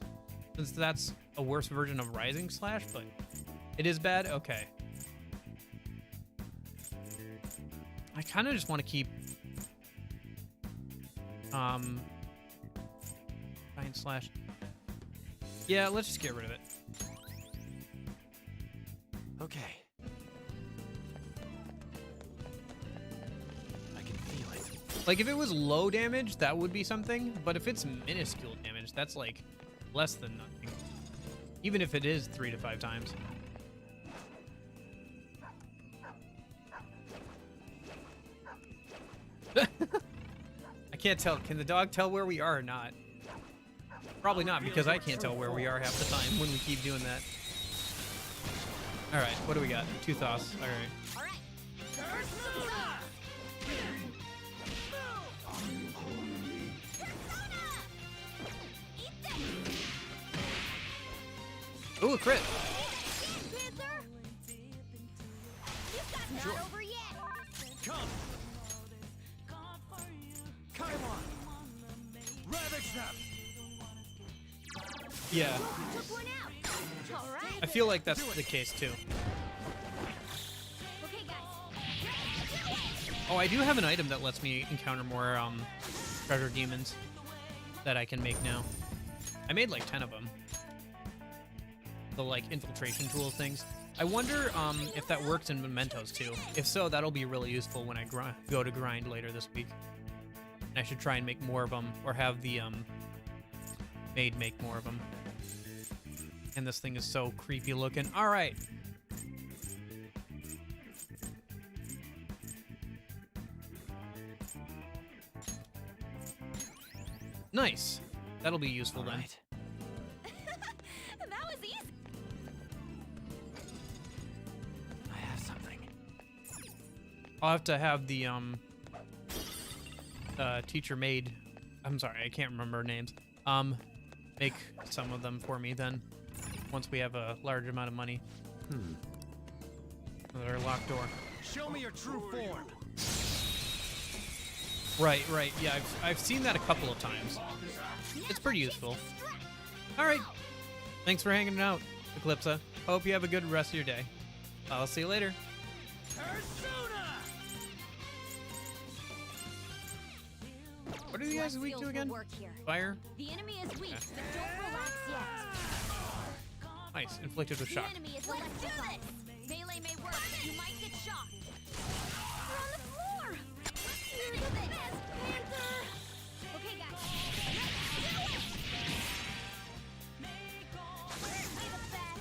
since that's a worse version of Rising Slash, but it is bad? Okay. I kind of just want to keep Giant Slash. Yeah, let's just get rid of it. Okay. I can feel it. Like, if it was low damage, that would be something, but if it's minuscule damage, that's like less than nothing. Even if it is 3 to 5 times. I can't tell. Can the dog tell where we are or not? Probably not, because I can't tell where we are half the time when we keep doing that. All right, what do we got? 2 thoughts. All right. All right. Ooh, a crit. Panther. You've got not over yet. Come. Kaimon. Ravage them. Yeah. Took one out. All right. I feel like that's the case too. Okay, guys. Oh, I do have an item that lets me encounter more treasure demons that I can make now. I made like 10 of them. The like infiltration tool things. I wonder if that works in mementos too. If so, that'll be really useful when I go to grind later this week. And I should try and make more of them, or have the maid make more of them. And this thing is so creepy looking. All right. Nice. That'll be useful then. That was easy. I have something. I'll have to have the teacher made, I'm sorry, I can't remember names. Make some of them for me then, once we have a large amount of money. Another locked door. Show me your true form. Right, yeah, I've seen that a couple of times. It's pretty useful. All right, thanks for hanging out, Eclipsa. Hope you have a good rest of your day. I'll see you later. What are you guys weak to again? Fire? The enemy is weak, but don't relax yet. Nice, inflicted with shock. The enemy is electrified. Melee may work, but you might get shocked. You're on the floor! You're the best, Panther! Okay, guys.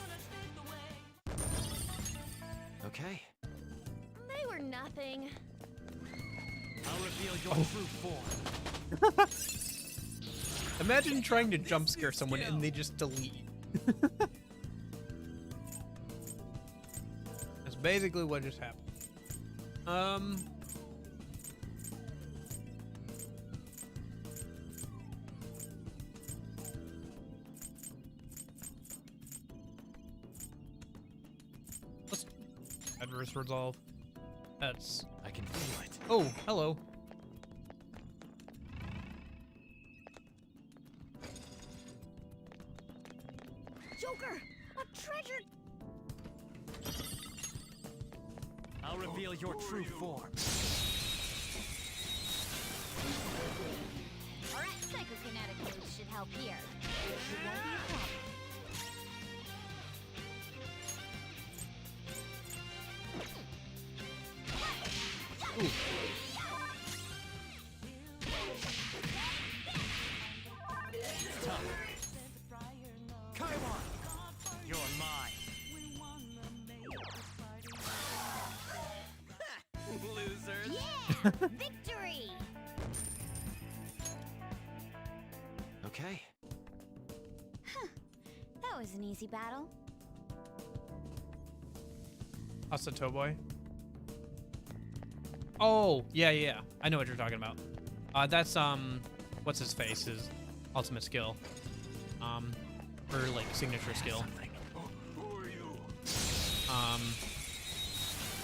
Let's do it! Okay. They were nothing. I'll reveal your true form. Imagine trying to jump scare someone and they just delete. That's basically what just happened. Let's adverse resolve. That's I can feel it. Oh, hello. Joker! A treasure! I'll reveal your true form. Alright, psychokinetic moves should help here. It won't be a problem. Ooh. Tough. Kaiwan, you're mine. Losers. Yeah! Victory! Okay. That was an easy battle. Asato boy. Oh, yeah. I know what you're talking about. That's what's his face? His ultimate skill. Or like signature skill.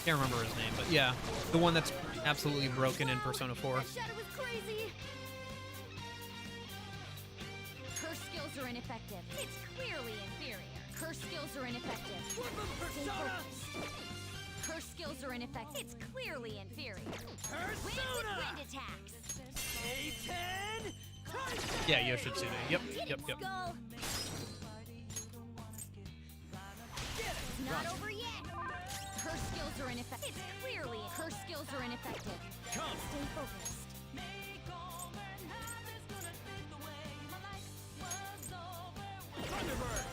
Can't remember his name, but yeah, the one that's absolutely broken in Persona 4. That shadow was crazy! Her skills are ineffective. It's clearly inferior. Her skills are ineffective. Stay focused. Her skills are ineffective. It's clearly inferior. Wind attacks. Yeah, you should see that. Yep. Skull. It's not over yet. Her skills are ineffective. It's clearly her skills are ineffective. Stay focused. Thunderbird.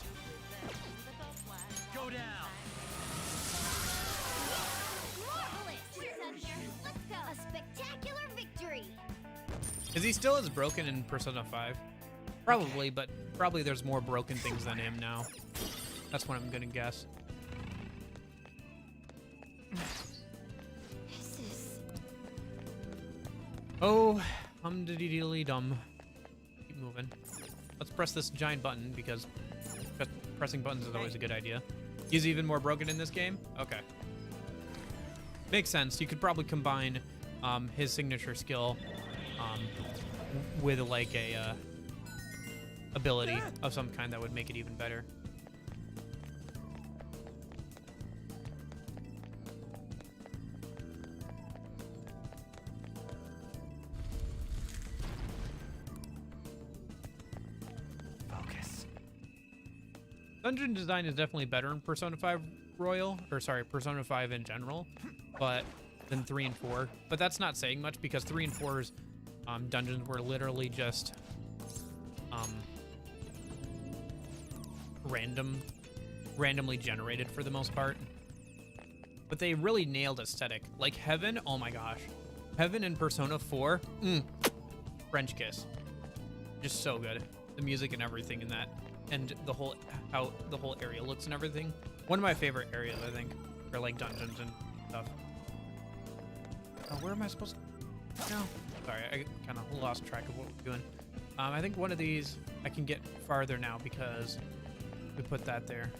Go down. Marvelous. We're done here. Let's go. A spectacular victory. Is he still as broken in Persona 5? Probably, but probably there's more broken things than him now. That's what I'm gonna guess. This is... Oh, hum-diddly-dum. Keep moving. Let's press this giant button because pressing buttons is always a good idea. He's even more broken in this game? Okay. Makes sense. You could probably combine his signature skill with like a ability of some kind that would make it even better. Focus. Dungeon design is definitely better in Persona 5 Royal, or sorry, Persona 5 in general, but than 3 and 4. But that's not saying much because 3 and 4's dungeons were literally just randomly generated for the most part. But they really nailed aesthetic. Like Heaven, oh my gosh. Heaven in Persona 4, French kiss. Just so good. The music and everything in that. And the whole, how the whole area looks and everything. One of my favorite areas, I think, for like dungeons and stuff. Oh, where am I supposed to go? Sorry, I kind of lost track of what we're doing. I think one of these I can get farther now because we put that there.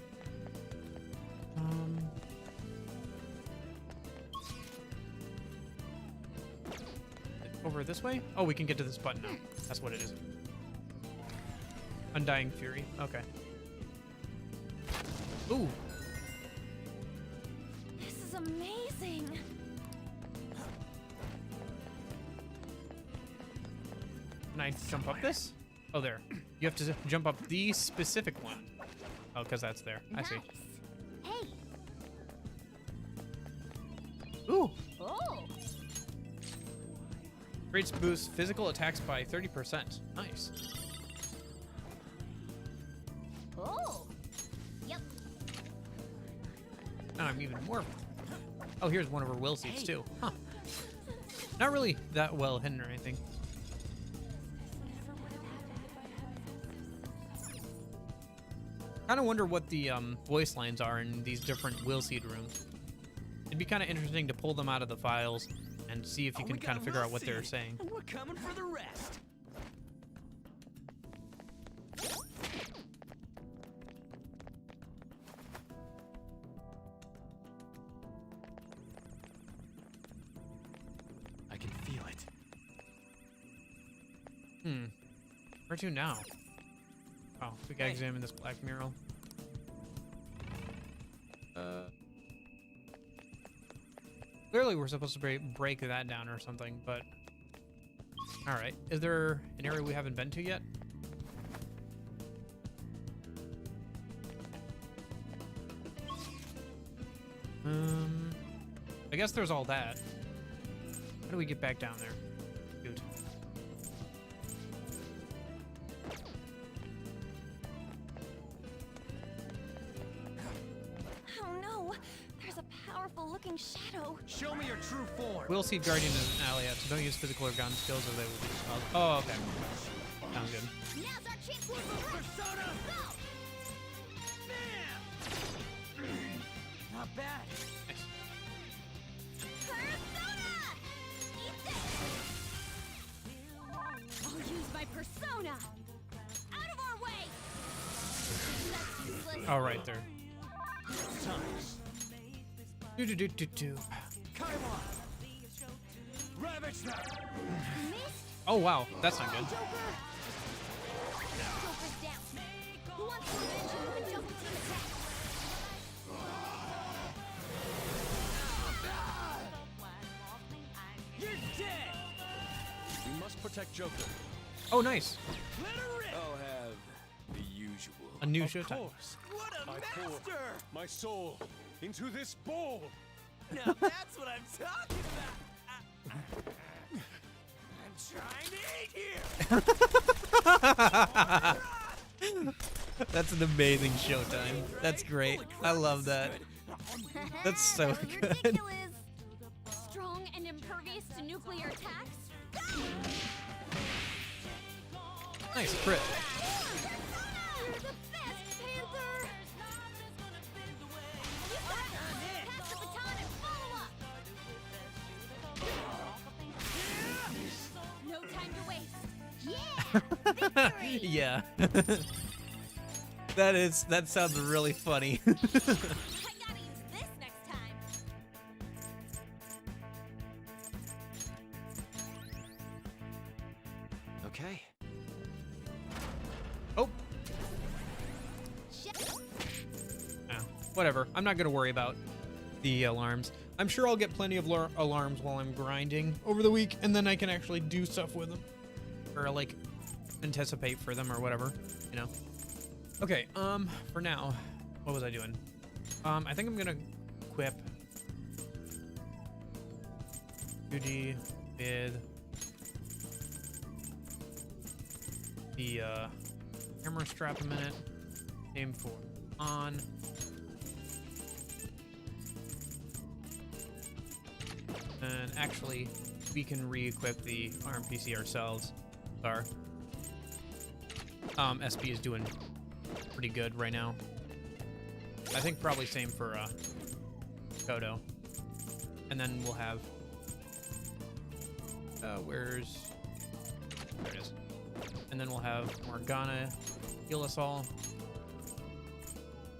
Over this way? Oh, we can get to this button now. That's what it is. Undying Fury. Okay. Ooh. This is amazing. Can I jump up this? Oh, there. You have to jump up the specific one. Oh, because that's there. I see. Hey. Ooh. Oh. Rates boost physical attacks by 30%. Nice. Oh. Yep. Now I'm even more. Oh, here's one of her will seats too. Huh. Not really that well hidden or anything. Kind of wonder what the voice lines are in these different will seed rooms. It'd be kind of interesting to pull them out of the files and see if you can kind of figure out what they're saying. And we're coming for the rest. I can feel it. Where to now? Oh, we gotta examine this black mural. Clearly we're supposed to break that down or something, but... Alright, is there an area we haven't been to yet? I guess there's all that. How do we get back down there? Dude. Oh no! There's a powerful looking shadow. Show me your true form. Will Seed Guardian is an ally, so don't use physical or gun skills or they will be dispelled. Oh, okay. Sounds good. Now's our chance to Persona! Bam! Not bad. Nice. Persona! Eat this! I'll use my persona! Out of our way! That's useless. All right, there. Do. Ravage that! Oh, wow. That's not good. Joker's down. Who wants to revenge him with a double team attack? You're dead! We must protect Joker. Oh, nice. Let her rip! I'll have the usual. A new Of showtime. course. What a I pour master! my soul into this bowl. Now that's what I'm talking about! I'm trying to eat here! That's an amazing showtime. That's great. I love that. That's so good. Ridiculous. Strong and impervious to nuclear attacks? Nice crit. You're the best, Panther! You got this! Pass the baton and follow up! No time to waste. Yeah! Victory! Yeah. That sounds really funny. I gotta use this next time. Okay. Oh. Whatever. I'm not gonna worry about the alarms. I'm sure I'll get plenty of alarms while I'm grinding over the week, and then I can actually do stuff with them. Or, like, anticipate for them or whatever, you know? Okay, for now, what was I doing? I think I'm gonna equip duty with the, camera strap a minute. Aim for on. And actually, we can re-equip the RMPC ourselves. Our SP is doing pretty good right now. I think probably same for Kodo. And then we'll have Where's... There it is. And then we'll have Morgana heal us all.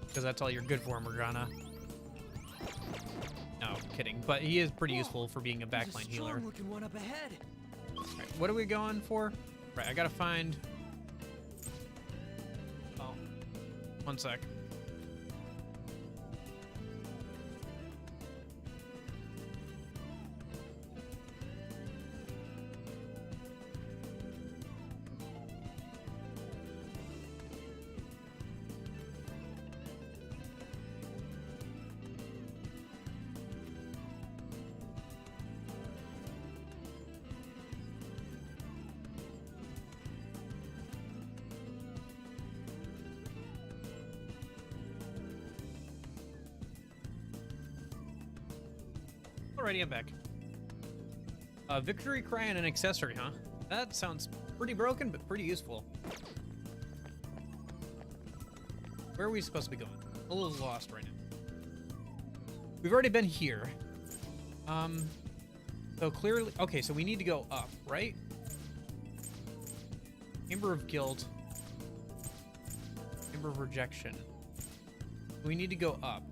Because that's all you're good for, Morgana. No, kidding. But he is pretty useful for being a backline healer. Looking one up ahead. Right, what are we going for? Right, I gotta find... Oh. One sec. Alrighty, I'm back. Victory cry and an accessory, huh? That sounds pretty broken, but pretty useful. Where are we supposed to be going? A little lost right now. We've already been here. So clearly... Okay, so we need to go up, right? Chamber of Guilt. Chamber of Rejection. We need to go up.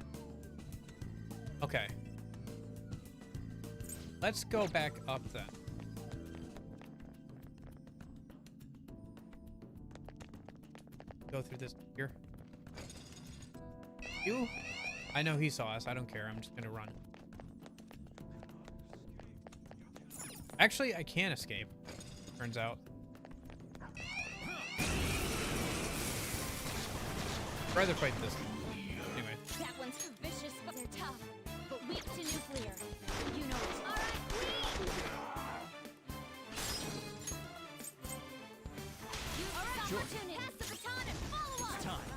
Okay. Let's go back up then. Go through this here. You? I know he saw us. I don't care. I'm just gonna run. Actually, I can escape. Turns out. I'd rather fight this. Anyway. That one's vicious, but they're tough. But weak to nuclear. You know it. All right, Sure. opportunity. Pass the baton and follow up. Time.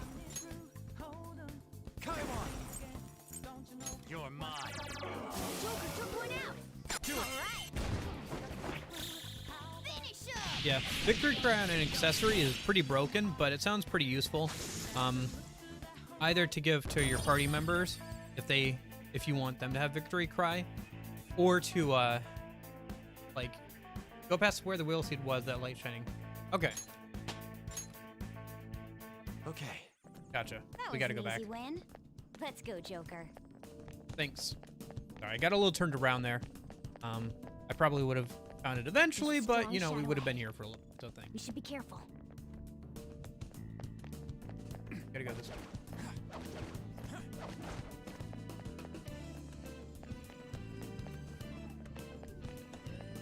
Come on. You're mine. Joker took one out. Do it. All right. Finish him. Yeah, Victory Crown and accessory is pretty broken, but it sounds pretty useful. Either to give to your party members if you want them to have Victory Cry, or to like go past where the wheel seed was, that light shining. Okay. Okay. Gotcha. That We gotta was go an back. easy win. Let's go, Joker. Thanks. Sorry, I got a little turned around there. I probably would have found it eventually, but you know, we would have been here for a little bit, so thanks. We should be careful. Gotta go this way.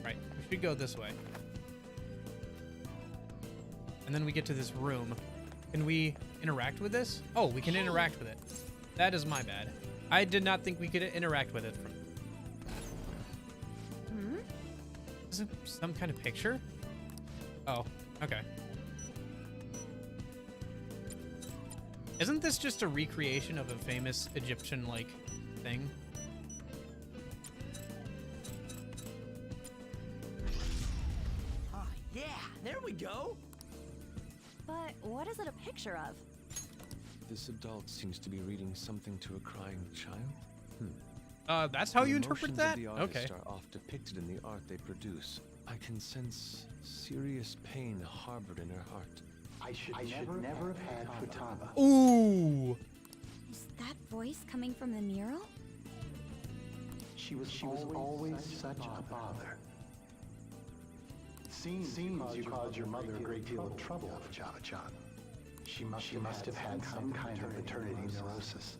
Right, we should go this way. And then we get to this room. Can we interact with this? Oh, we can interact with it. That is my bad. I did not think we could interact with it. Is it some kind of picture? Oh, okay. Isn't this just a recreation of a famous Egyptian, like, thing? Yeah, there we go. But what is it a picture of? This adult seems to be reading something to a crying child. That's how The you interpret emotions that? of the artist Okay. are oft depicted in the art they produce. I can sense serious pain harbored in her heart. I should never have had Futaba. Ooh! Is that voice coming from the mural? She was always such a bother. Seems you caused your mother a great deal of trouble, Futaba-chan. She must have had some kind of maternity neurosis.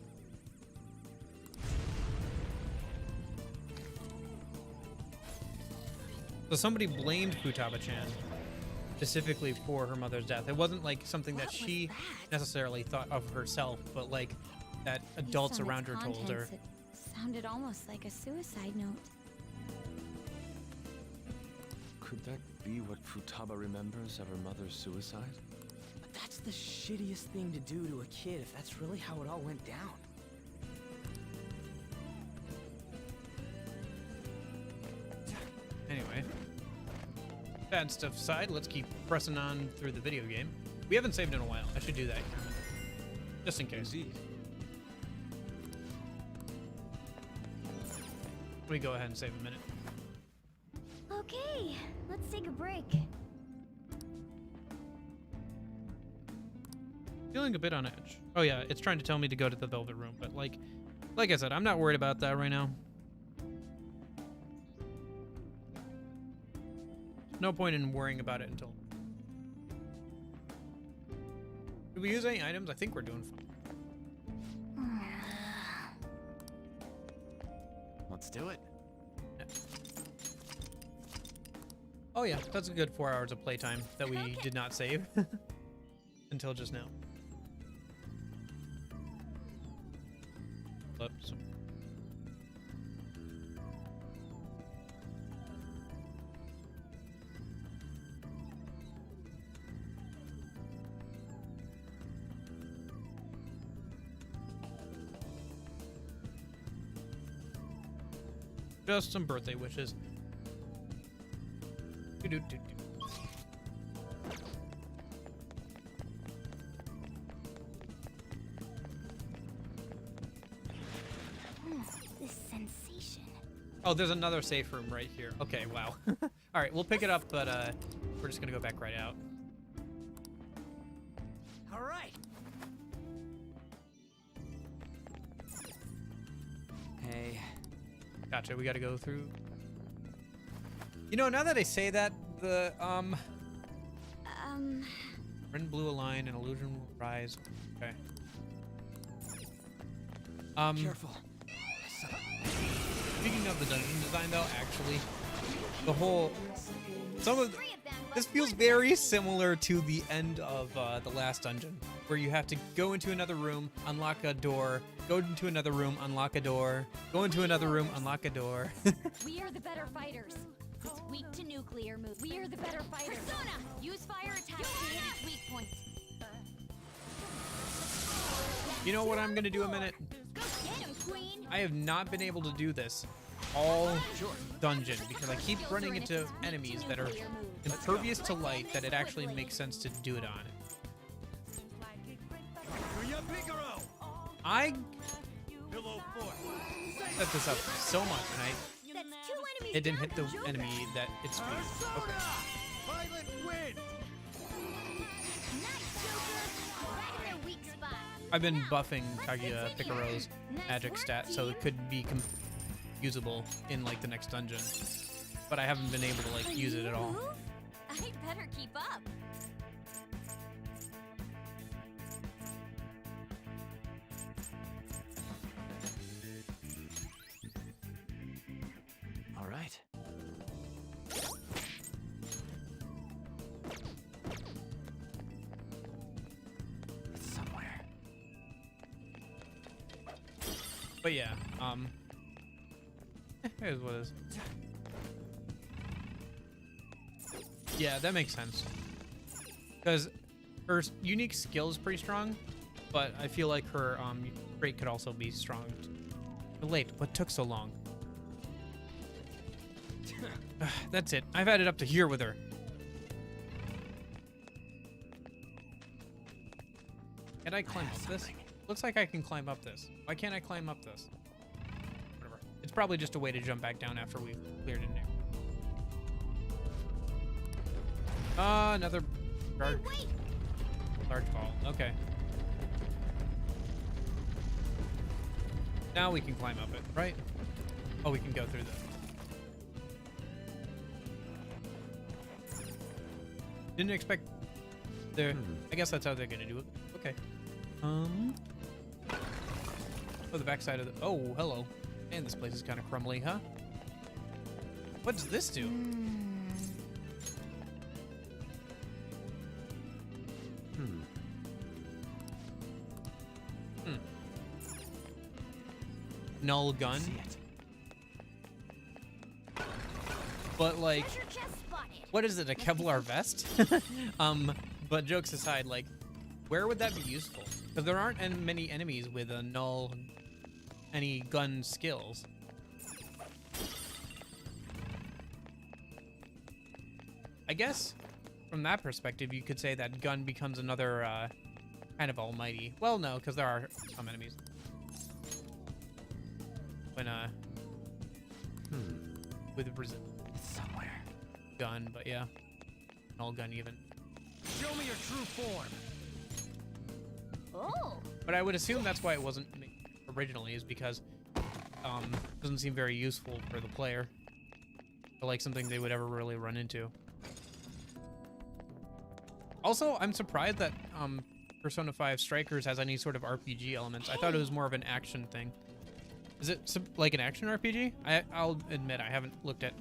So somebody blamed Futaba-chan specifically for her mother's death. It wasn't like something that she necessarily thought of herself, but like that adults Based on around her its told her. contents, it sounded almost like a suicide note. Could that be what Futaba remembers of her mother's suicide? But that's the shittiest thing to do to a kid if that's really how it all went down. Anyway, bad stuff aside, let's keep pressing on through the video game. We haven't saved in a while. I should do that here. Just in case. Indeed. We go ahead and save a minute. Okay, let's take a break. Feeling a bit on edge. Oh yeah, it's trying to tell me to go to the Velvet Room, but like I said, I'm not worried about that right now. No point in worrying about it until... Did we use any items? I think we're doing fine. Let's do it. Yeah. Oh yeah, that's a good 4 hours of playtime that we did not save until just now. Oops. Just some birthday wishes. Do-do-do-do. This sensation. Oh, there's another safe room right here. Okay, wow. All right, we'll pick it up, but we're just gonna go back right out. All right. Hey. Gotcha, we gotta go through. You know, now that I say that, the, Friend blew a line, an illusion will rise. Okay. Careful. Speaking of the dungeon design, though, actually, the whole... This feels very similar to the end of the last dungeon, where you have to go into another room, unlock a door, go into another room, unlock a door, go into another room, unlock a door. We are the better fighters. It's weak to nuclear move. We are the better fighters. Persona! Use fire attack to hit its weak point. You know what I'm gonna do a minute? Go get him, queen! I have not been able to do this all dungeon because I keep running into enemies that are impervious to light that it actually makes sense to do it on. I set this up so much and it didn't hit the enemy that it's speed. Okay. Violent wind. I've been buffing Kaguya Pikaro's magic stat so it could be usable in like the next dungeon, but I haven't been able to like use it at all. I better keep up. All right. It's somewhere. But yeah, here's what it is. Yeah, that makes sense. Because her unique skill is pretty strong, but I feel like her trait could also be strong. Late, what took so long? That's it. I've had it up to here with her. Can I climb up this? Looks like I can climb up this. Why can't I climb up this? Whatever. It's probably just a way to jump back down after we've cleared in there. Another large ball. Okay. Now we can climb up it, right? Oh, we can go through this. Didn't expect there. I guess that's how they're gonna do it. Okay. Oh, the backside of the. Oh, hello. Man, this place is kind of crumbly, huh? What does this do? Null gun. But like, what is it? A Kevlar vest? But jokes aside, like, where would that be useful? Because there aren't many enemies with a null, any gun skills. I guess from that perspective, you could say that gun becomes another kind of almighty. Well, no, because there are some enemies. When with somewhere. gun, but yeah. An old gun even. Show me your true form. Oh. But I would assume that's why it wasn't originally, is because it doesn't seem very useful for the player. Or like something they would ever really run into. Also, I'm surprised that Persona 5 Strikers has any sort of RPG elements. I thought it was more of an action thing. Is it like an action RPG? I'll admit I haven't looked at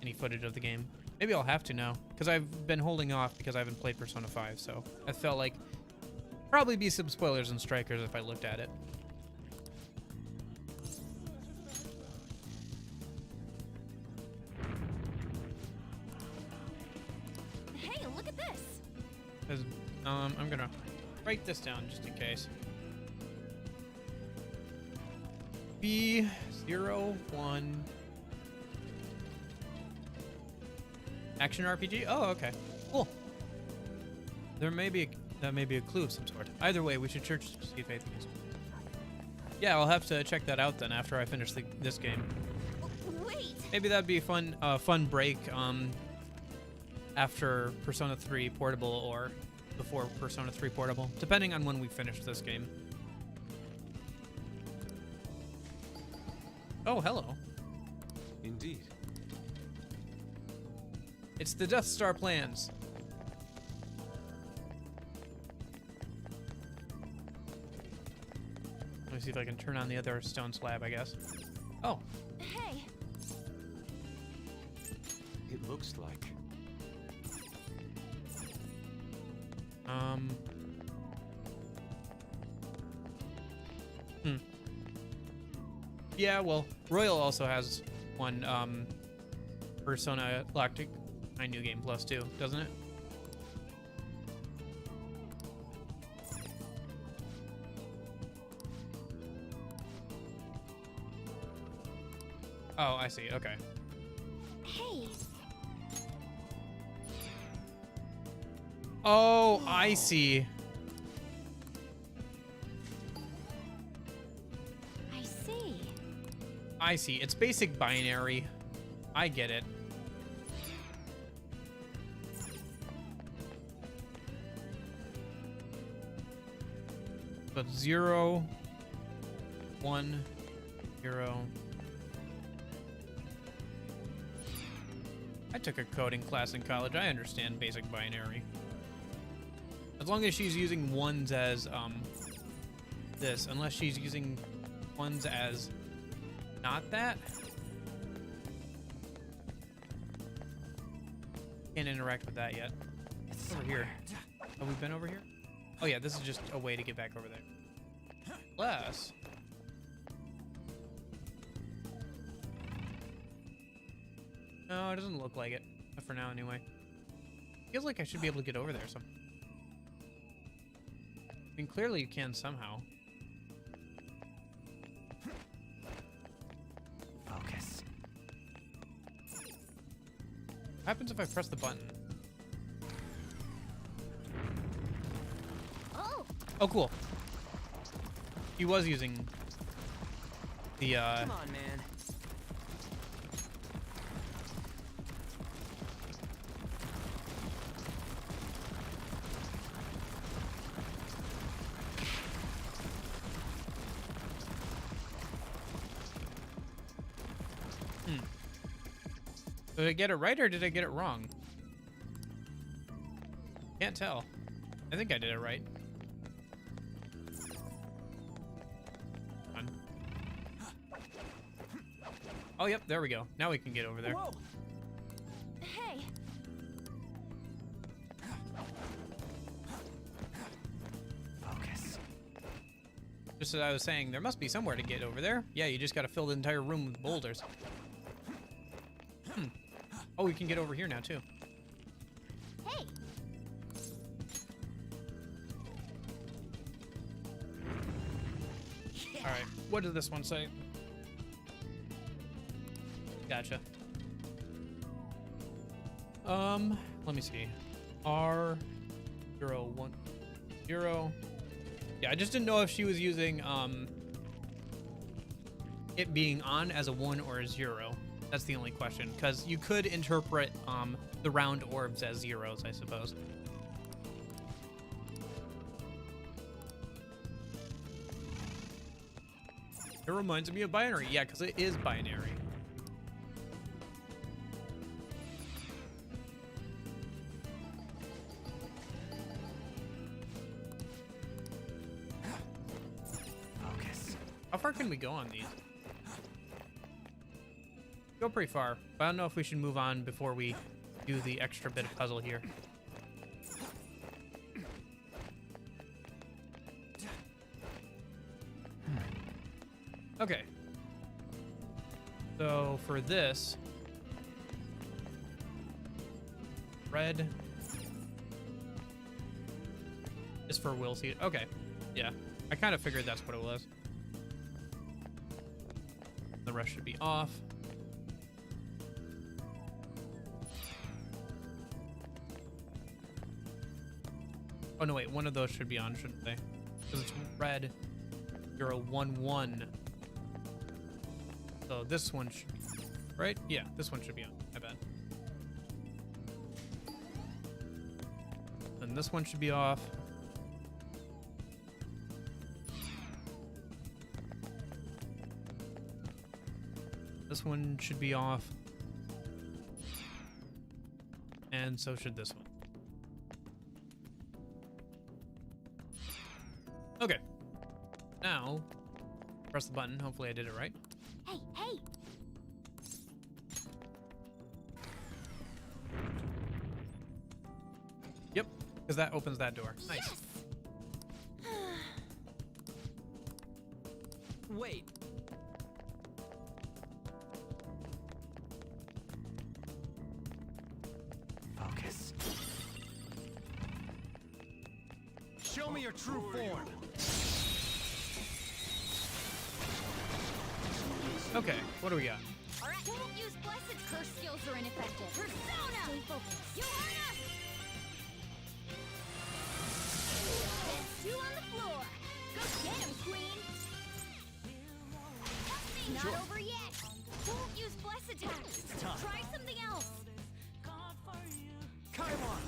any footage of the game. Maybe I'll have to now, because I've been holding off because I haven't played Persona 5, so I felt like probably be some spoilers in Strikers if I looked at it. Hey, look at this. 'Cause, I'm gonna write this down just in case. B01 action RPG. Oh, okay, cool. That may be a clue of some sort. Either way, we should search to see if anything is. Yeah, I'll have to check that out then after I finish this game. Wait. Maybe that'd be a fun break after Persona 3 Portable or before Persona 3 Portable, depending on when we finish this game. Oh, hello. Indeed. It's the Death Star plans. Let me see if I can turn on the other stone slab, I guess. Oh. Hey. It looks like. Yeah, well, Royal also has one Persona Galactic New Game Plus too, doesn't it? Oh, I see. Okay. Hey. Oh, I see. I see. It's basic binary. I get it. But 0, 1, 0. I took a coding class in college. I understand basic binary. As long as she's using ones as this, unless she's using ones as not that. Can't interact with that yet. It's over here. Have we been over here? Oh yeah, this is just a way to get back over there. Plus, no, it doesn't look like it. Not for now, anyway. Feels like I should be able to get over there. I mean, clearly you can somehow. Focus. What happens if I press the button? Oh, cool. He was using the Come on, man. Did I get it right or did I get it wrong? Can't tell. I think I did it right. Come on. Oh, yep, there we go. Now we can get over there. Whoa. Hey. Focus. Just as I was saying, there must be somewhere to get over there. Yeah, you just gotta fill the entire room with boulders. Oh, we can get over here now, too. Hey. All right, what does this one say? Gotcha. Let me see. R010. Yeah, I just didn't know if she was using it being on as a 1 or a 0. That's the only question, because you could interpret the round orbs as zeros, I suppose. It reminds me of binary. Yeah, because it is binary. Focus. How far can we go on these? Go pretty far, but I don't know if we should move on before we do the extra bit of puzzle here. Okay. So for this, red is for will seed. Okay. Yeah. I kind of figured that's what it was. The rest should be off. Oh no, wait, one of those should be on, shouldn't they? Because it's red. You're a 1-1. So this one should be, right? Yeah, this one should be on. I bet. And this one should be off. This one should be off. And so should this one. Okay. Now, press the button. Hopefully I did it right. Hey, hey! Yep, because that opens that door. Nice. Yes! Wait. Focus. Show me your true form. Okay, what do we got? Alright, don't use blessed. Curse skills are ineffective. Persona! Stay focused. You heard us! There's two on the floor. Go get him, queen! Not Sure. over yet. Don't use bless attacks. It's time. Try something else. Kaimon!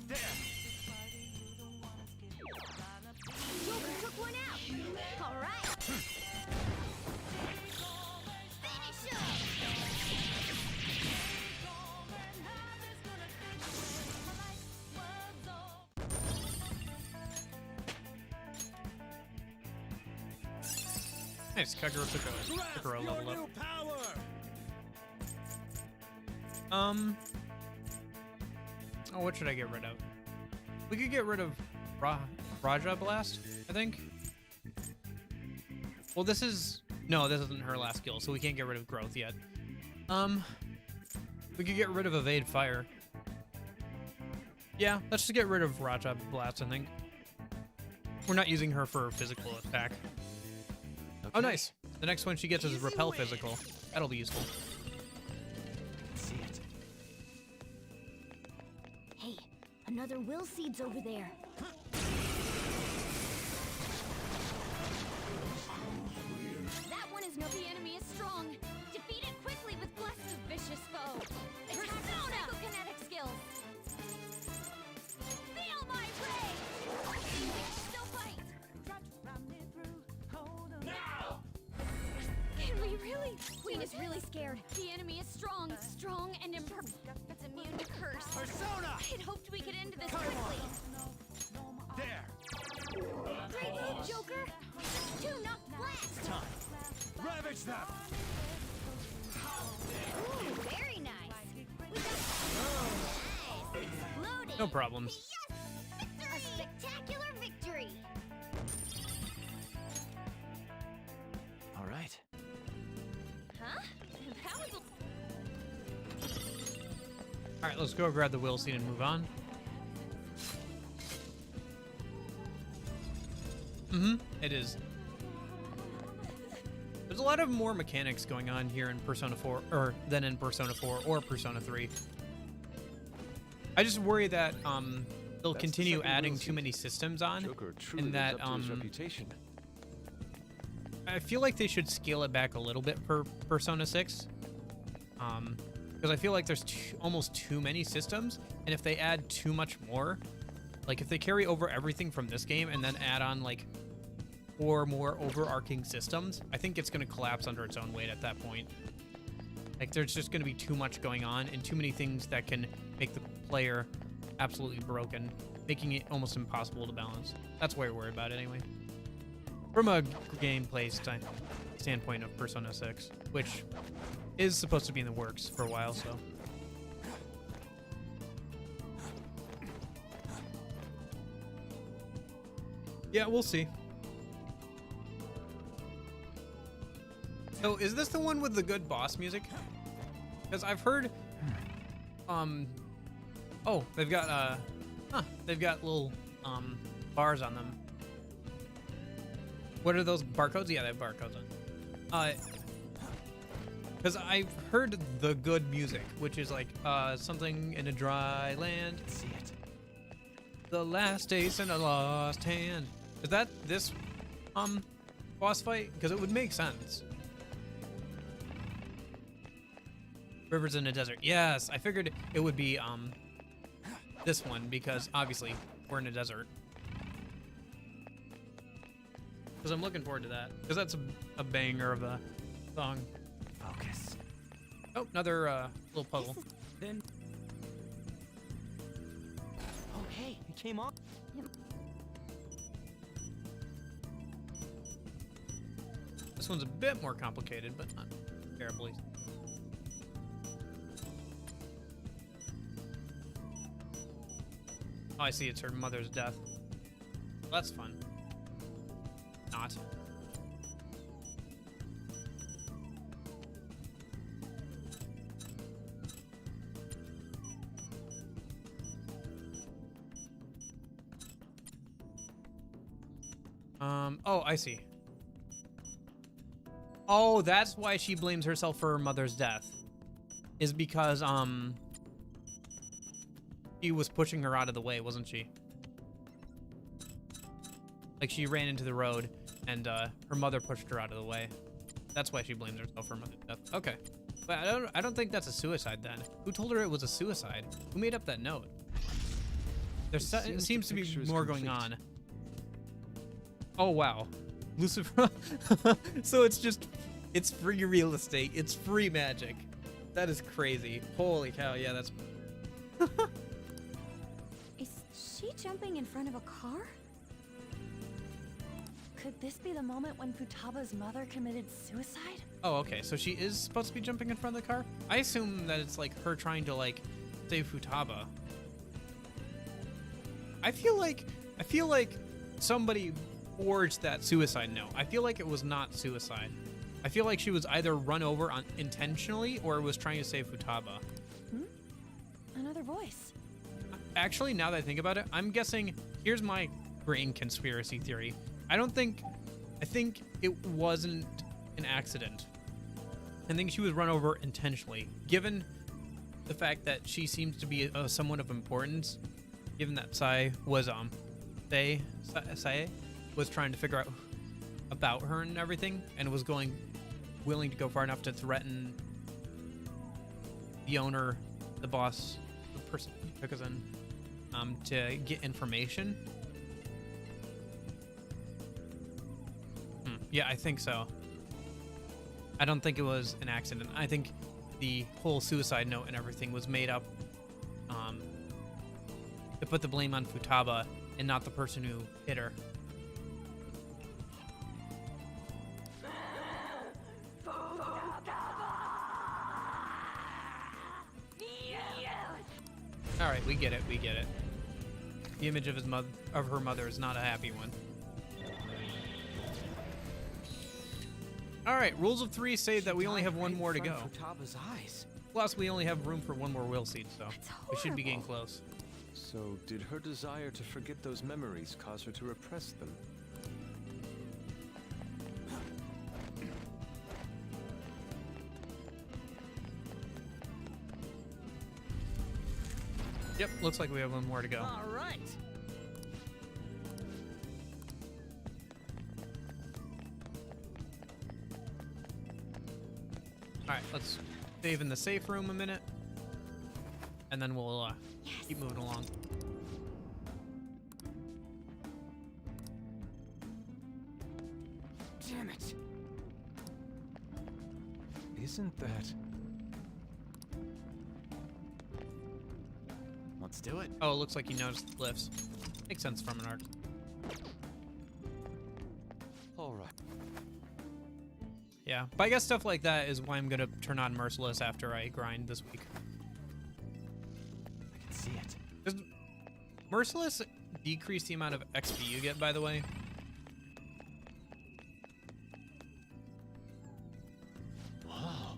There! Joker took one out. Alright. Finish him! Nice, Kagura took a level up. Oh, what should I get rid of? We could get rid of Raja Blast, I think. Well, this is... No, this isn't her last skill, so we can't get rid of Growth yet. We could get rid of Evade Fire. Yeah, let's just get rid of Raja Blast, I think. We're not using her for physical attack. Okay. Oh, nice. The next one she gets is Repel Physical. That'll be useful. See it. Hey, another will seed's over there. That one is no. The enemy is strong. Defeat it quickly with blessed vicious foe. Persona! Psychokinetic skills. Feel my rage! Still fight! Can we really? Queen is really scared. The enemy is strong. Strong and imperfect. It's immune to curse. Persona! I'd hoped we could end this quickly. There! Great move, Joker! Two knocked flat! It's time. Ravage them! Ooh, very nice. We got nice. Exploding. No problems. Yes! Victory! A spectacular victory! All right. Huh? That was Alright, let's go grab the will seed and move on. It is. There's a lot of more mechanics going on here in Persona 4, or than in Persona 4 or Persona 3. I just worry that they'll continue adding too many systems on, and that reputation. I feel like they should scale it back a little bit for Persona 6. because I feel like there's almost too many systems, and if they add too much more, like if they carry over everything from this game and then add on like 4 more overarching systems, I think it's going to collapse under its own weight at that point. Like there's just going to be too much going on and too many things that can make the player absolutely broken, making it almost impossible to balance. That's what I worry about anyway. From a gameplay standpoint of Persona 6, which is supposed to be in the works for a while, so. Yeah, we'll see. So, is this the one with the good boss music? Because I've heard, oh, they've got, they've got little, bars on them. What are those barcodes? Yeah, they have barcodes on. Because I've heard the good music, which is like, something in a dry land. See it. The last ace in a lost hand. Is that this, boss fight? Because it would make sense. Rivers in a desert. Yes, I figured it would be, this one, because obviously we're in a desert. Because I'm looking forward to that. Because that's a banger of a song. Focus. Oh, another little puzzle. Then. Oh, hey, he came on. This one's a bit more complicated, but not terribly. Oh, I see. It's her mother's death. Well, that's fun. Not. Oh, I see. Oh, that's why she blames herself for her mother's death. Is because, she was pushing her out of the way, wasn't she? Like, she ran into the road, and, her mother pushed her out of the way. That's why she blames herself for her mother's death. Okay. But I don't think that's a suicide, then. Who told her it was a suicide? Who made up that note? There seems to be more going on. Oh, wow. Lucifer. So it's free real estate. It's free magic. That is crazy. Holy cow. Yeah, that's... Is she jumping in front of a car? Could this be the moment when Futaba's mother committed suicide? Oh, okay. So she is supposed to be jumping in front of the car? I assume that it's like her trying to like save Futaba. I feel like somebody forged that suicide note. I feel like it was not suicide. I feel like she was either run over intentionally or was trying to save Futaba. Another voice. Actually, now that I think about it, I'm guessing, here's my brain conspiracy theory. I think it wasn't an accident. I think she was run over intentionally. Given the fact that she seems to be someone of importance, given that Sai was, Sai was trying to figure out about her and everything, and was willing to go far enough to threaten the owner, the boss, the person who took us in, to get information. Yeah, I think so. I don't think it was an accident. I think the whole suicide note and everything was made up to put the blame on Futaba and not the person who hit her. All right, we get it. We get it. The image of her mother is not a happy one. All right, rules of 3 say that we only have one more to go. Futaba's eyes. Plus, we only have room for one more will seed, so we should be getting close. So, did her desire to forget those memories cause her to repress them? Yep, looks like we have one more to go. All right. All right, let's save in the safe room a minute, and then we'll keep moving along. Damn it! Isn't that... Let's do it. Oh, it looks like he noticed the glyphs. Makes sense from an art. All right. Yeah, but I guess stuff like that is why I'm gonna turn on Merciless after I grind this week. I can see it. Does Merciless decrease the amount of XP you get, by the way? Whoa.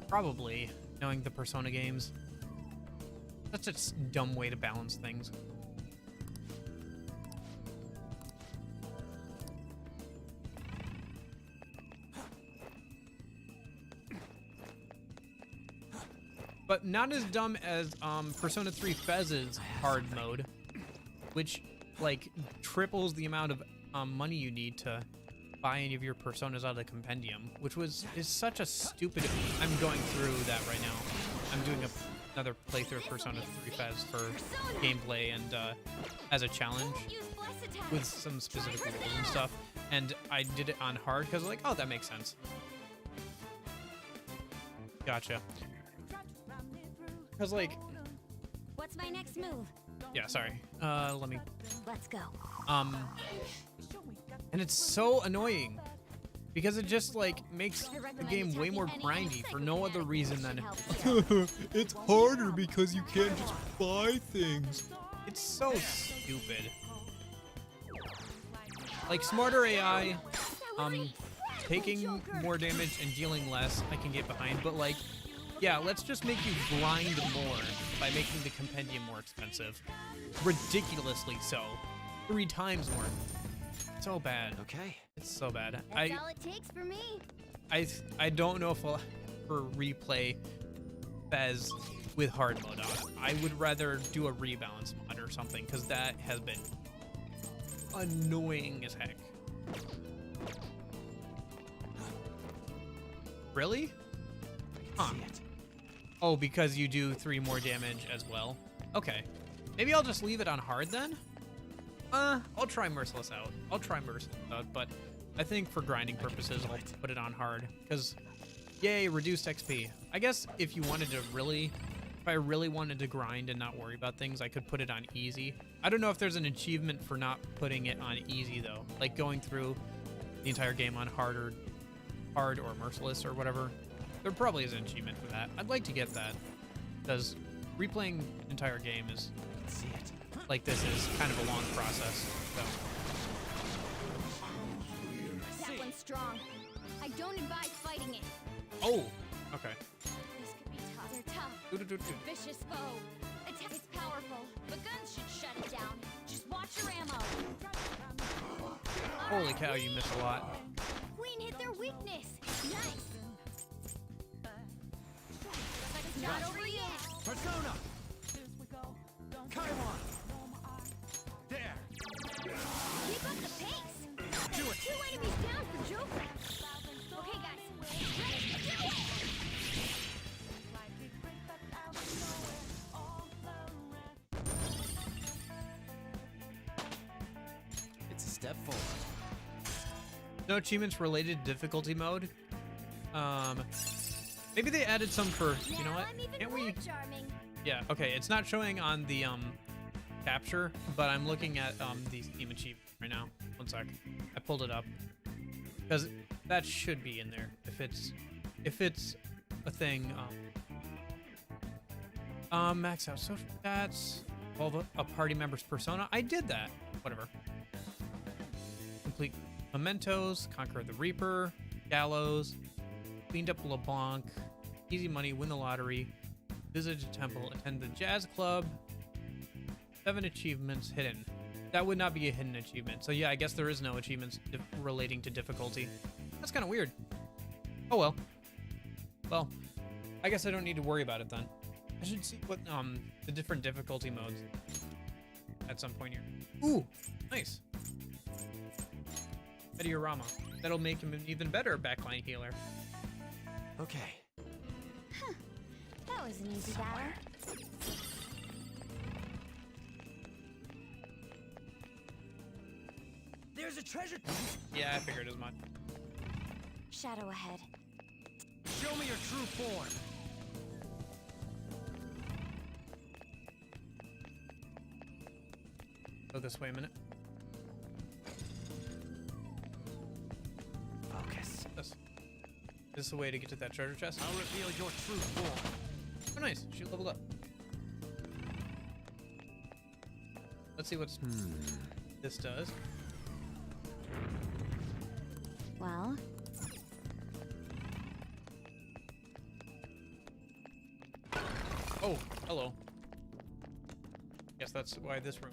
Probably, knowing the Persona games. That's a dumb way to balance things. But not as dumb as Persona 3 Fez's hard mode, which like triples the amount of money you need to buy any of your personas out of the compendium, which is such a stupid. I'm going through that right now. I'm doing another playthrough of Persona 3 Fez for gameplay and as a challenge with some specific rules and stuff. And I did it on hard because like, oh, that makes sense. Gotcha. Because like, What's my next move? yeah, sorry. Let's go. And it's so annoying because it just like makes the game way more grindy for no other reason than it's harder because you can't just buy things. It's so stupid. Like smarter AI, taking more damage and dealing less, I can get behind, but like, yeah, let's just make you grind more by making the compendium more expensive. Ridiculously so. 3 times more. So bad. Okay. It's so bad. That's all it takes for me. I don't know if I'll ever replay Fez with hard mode on. I would rather do a rebalance mod or something, because that has been annoying as heck. Really? Huh. Oh, because you do 3 more damage as well? Okay. Maybe I'll just leave it on hard then? I'll try Merciless out. But I think for grinding purposes, I'll put it on hard. Because, yay, reduced XP. I guess if you wanted to really, if I really wanted to grind and not worry about things, I could put it on easy. I don't know if there's an achievement for not putting it on easy, though. Like going through the entire game on hard or Merciless or whatever. There probably is an achievement for that. I'd like to get that, because replaying an entire game is, like this is kind of a long process. So. That one's strong. I don't advise fighting it. Oh, okay. This could be tough. They're tough. Vicious foe. It's powerful, but guns should shut it down. Just watch your ammo. Holy cow, you missed a lot. Queen hit their weakness. Nice. It's not over yet. Persona! Kaiwan! There! Keep up the pace. Do it! 2 enemies down for Joker. Okay, guys. Ready to do it! It's a step forward. No achievements related to difficulty mode. Maybe they added some for, you know what? Can't we? Charming. Yeah, okay. It's not showing on the capture, but I'm looking at the Steam achievement right now. One sec. I pulled it up because that should be in there if it's a thing. Max out social stats. Involve a party member's persona. I did that. Whatever. Complete mementos. Conquer the Reaper. Gallows. Cleaned up LeBlanc. Easy money. Win the lottery. Visit a temple. Attend the jazz club. 7 achievements hidden. That would not be a hidden achievement. So yeah, I guess there is no achievements relating to difficulty. That's kind of weird. Oh well. Well, I guess I don't need to worry about it then. I should see what the different difficulty modes at some point here. Ooh, nice. Diorama. That'll make him an even better backline healer. Okay. Huh. That was an easy battle. There's a treasure. Yeah, I figured as much. Shadow ahead. Show me your true form. Go this way a minute. Focus. This is the way to get to that treasure chest. I'll reveal your true form. Oh, nice. She leveled up. Let's see what this does. Well, oh, hello. Guess that's why this room.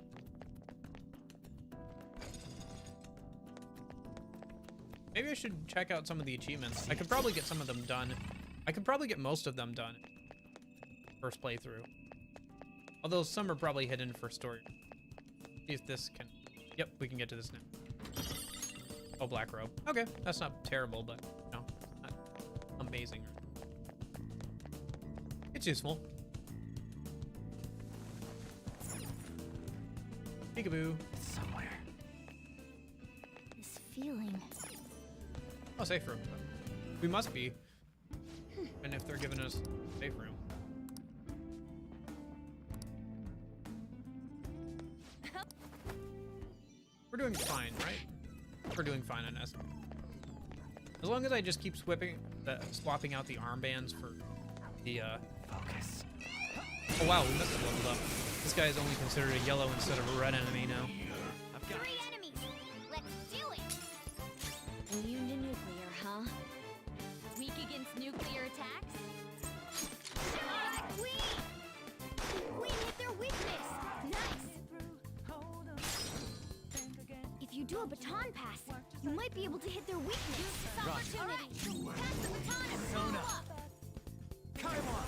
Maybe I should check out some of the achievements. I could probably get some of them done. I could probably get most of them done. First playthrough. Although some are probably hidden for story. See if this can... Yep, we can get to this now. Oh, black robe. Okay, that's not terrible, but no, not amazing. It's useful. Peekaboo. It's somewhere. This feeling. Oh, safe room. We must be. And if they're giving us safe room. We're doing fine, right? We're doing fine on S. As long as I just keep swapping out the armbands for the Focus. Oh wow, we must have leveled up. This guy is only considered a yellow instead of a red enemy now. I've got 3 enemies. Let's do it. Immune to nuclear, huh? Weak against nuclear attacks? Queen hit their weakness. Nice. If you do a baton pass, you might be able to hit their weakness. Use this opportunity. Pass the baton and Zone follow up. up. Come on.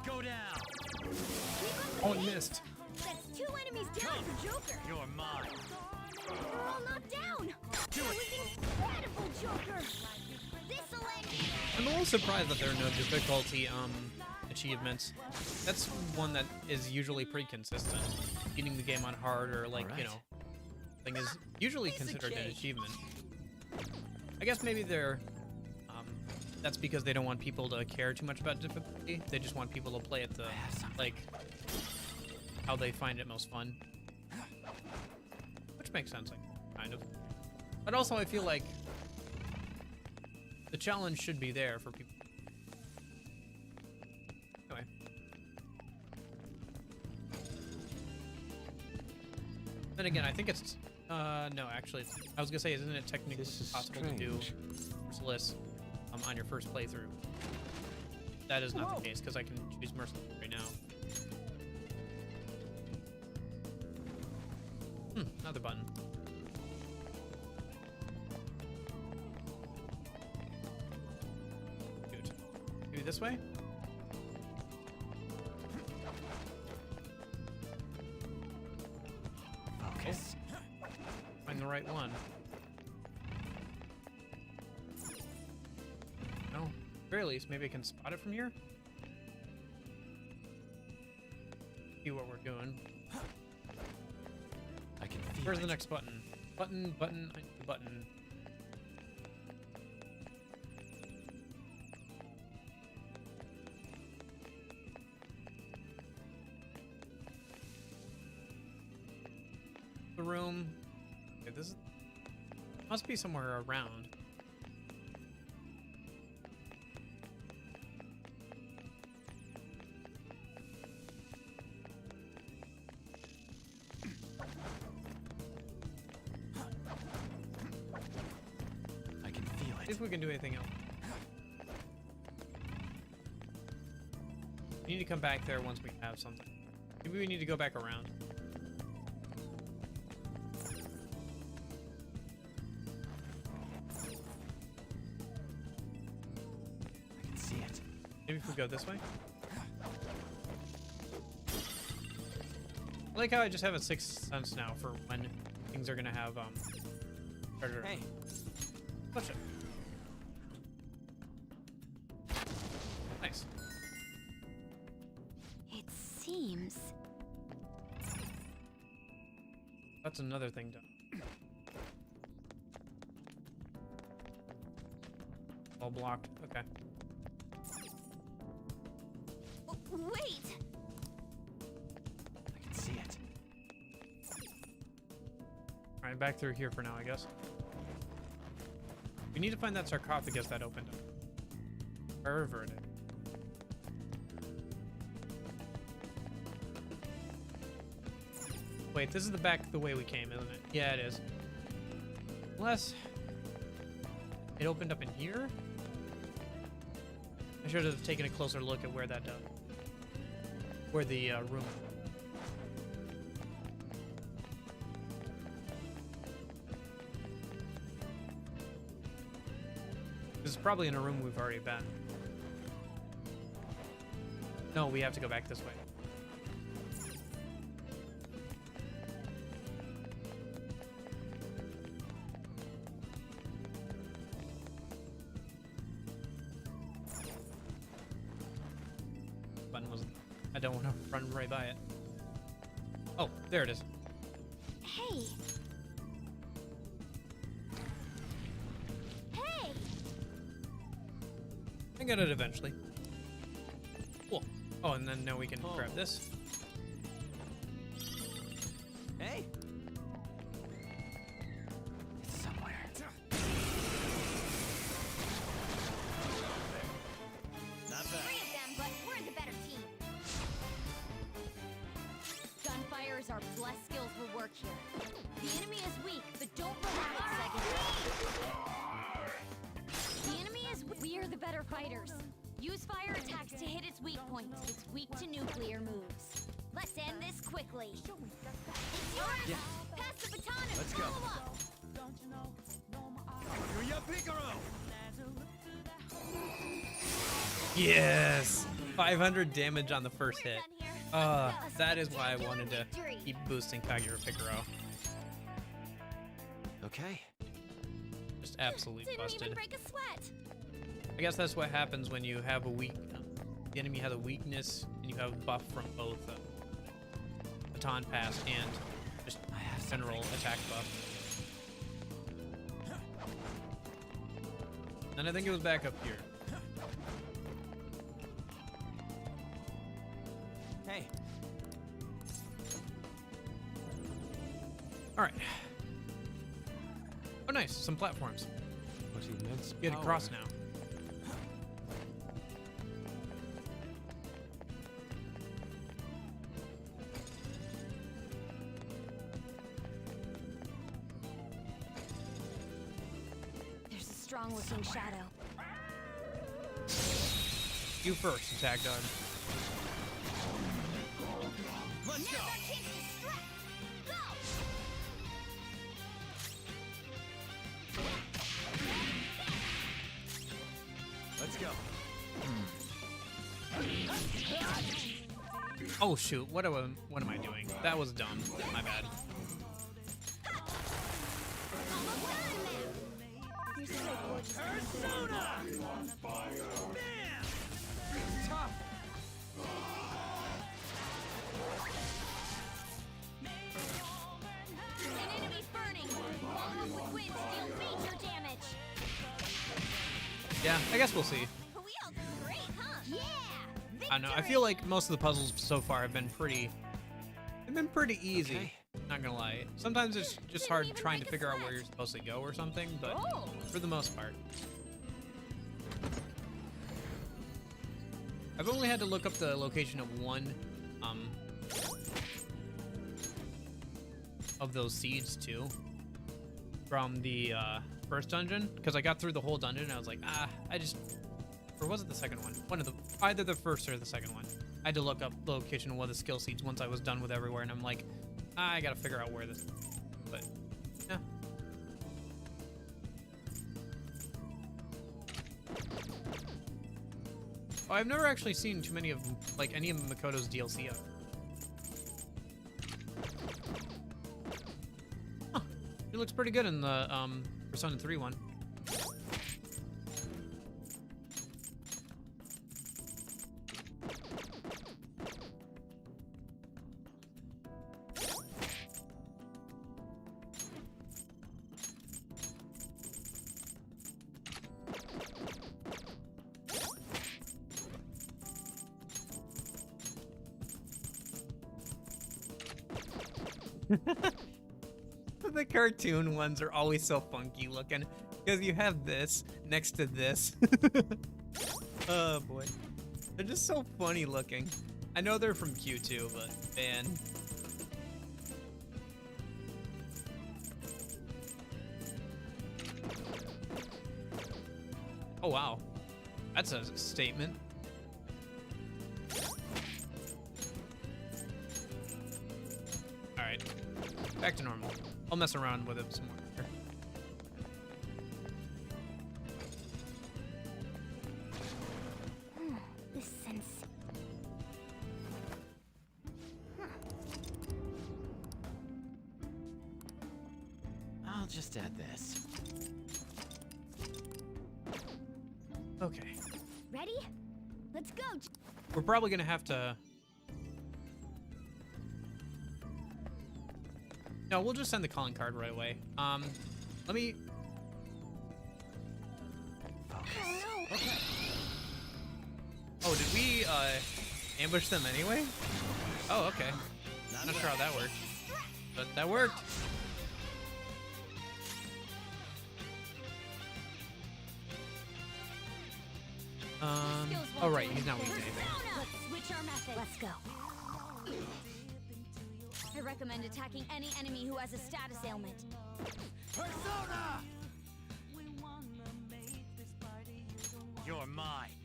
Go down. Keep up Oh, the I pace. missed. That's 2 enemies down for Joker. You're mine. They're all knocked down. That was incredible, Joker. This'll end it. I'm a little surprised that there are no difficulty achievements. That's one that is usually pretty consistent. Beating the game on hard or like, you know, thing is usually considered an achievement. I guess maybe they're that's because they don't want people to care too much about difficulty. They just want people to play it like how they find it most fun. Which makes sense, like, kind of. But also I feel like the challenge should be there for people. Anyway. Then again, I think it's no, actually, I was gonna say, isn't it technically possible to do Merciless on your first playthrough? That is not the case, because I can choose Merciless right now. Another button. Good. Maybe this way? Focus. Find the right one. No, at the very least, maybe I can spot it from here. See what we're doing. I can feel Where's it. the next button? Button, button, button. The room. Okay, this must be somewhere around. I can feel See it. if we can do anything else. We need to come back there once we have something. Maybe we need to go back around. I can see it. Maybe if we go this way? I like how I just have a sixth sense now for when things are gonna have treasure. Hey. Push it. Nice. It seems... That's another thing done. All blocked. Okay. Wait! I can see it. All right, back through here for now, I guess. We need to find that sarcophagus that opened up. Wherever it is. Wait, this is the back the way we came, isn't it? Yeah, it is. Unless it opened up in here? I should have taken a closer look at where that where the room. This is probably in a room we've already been. No, we have to go back this way. Button was. I don't want to run right by it. Oh, there it is. Hey! Hey! I got it eventually. Cool. Oh, and then now we can grab this. Hey! It's somewhere. Not bad. Three of them, but we're the better team. Gunfire is our blessed skills will work here. The enemy is weak, but don't relax, second. The enemy is weak. We are the better fighters. Use fire attacks to hit its weak points. It's weak to nuclear moves. Let's end this quickly. It's yours! Yeah. Pass the baton and Let's go. follow up! Yuya Picaro! Yes! 500 damage on the first hit. That is why I wanted to keep boosting Kaguya Picaro. Okay. Just absolutely Didn't busted. even break a sweat. I guess that's what happens when you have a weak... the enemy has a weakness, and you have a buff from both baton pass and just general attack buff. And I think it was back up here. Hey. Alright. Oh nice, some platforms. What immense Get power. across now. There's a strong-looking shadow. You first, attack dog. Let's go! Let's go. Oh shoot, what am I doing? That was dumb. My bad. Tough! An enemy's burning. Wall of liquid deal major damage. Yeah, I guess we'll see. We all did great, huh? Yeah! I don't know. I feel like most of the puzzles so far have been pretty. They've been pretty easy. Okay. Not gonna lie. Sometimes it's just hard trying to figure out where you're supposed to go or something, but for the most part. I've only had to look up the location of one of those seeds too from the first dungeon, because I got through the whole dungeon and I was like, or was it the second one? One of the, either the first or the second one. I had to look up the location of one of the skill seeds once I was done with everywhere, and I'm like, I gotta figure out where this, but yeah. Oh, I've never actually seen too many of, like, any of Makoto's DLC yet. Huh. He looks pretty good in the Persona 3 one. The cartoon ones are always so funky looking because you have this next to this. Oh boy. They're just so funny looking. I know they're from Q2, but man. Oh wow. That's a statement. Alright. Back to normal. I'll mess around with it some more later. This sense. I'll just add this. Okay. Ready? Let's go. We're probably gonna have to... No, we'll just send the calling card right away. Let me... Okay. Oh, did we, ambush them anyway? Oh, okay. Not sure how that worked. But that worked. Oh right, he's not weak to anything. Let's switch our method. Let's go. I recommend attacking any enemy who has a status ailment. Persona! You're mine.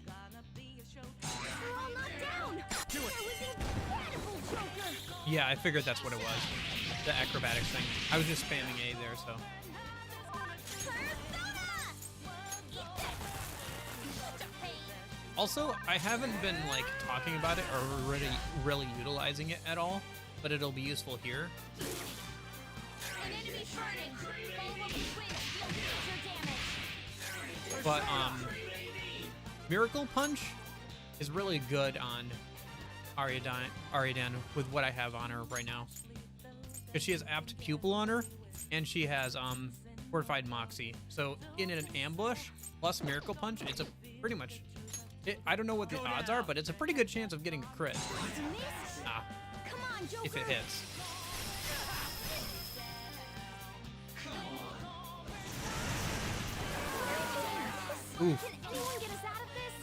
We're all knocked down! Do it! That was incredible, Joker! Yeah, I figured that's what it was. The acrobatics thing. I was just spamming A there, so. Also, I haven't been like talking about it or really utilizing it at all, but it'll be useful here. An enemy burning! Follow up with wind, deal major damage! But Miracle Punch is really good on Ariadan with what I have on her right now. Because she has Apt Pupil on her, and she has Fortified Moxie. So in an ambush plus Miracle Punch, it's a pretty much... I don't know what the odds are, but it's a pretty good chance of getting a crit. Ah, Come on, Joker! if it hits. Oof. Can anyone get us out of this?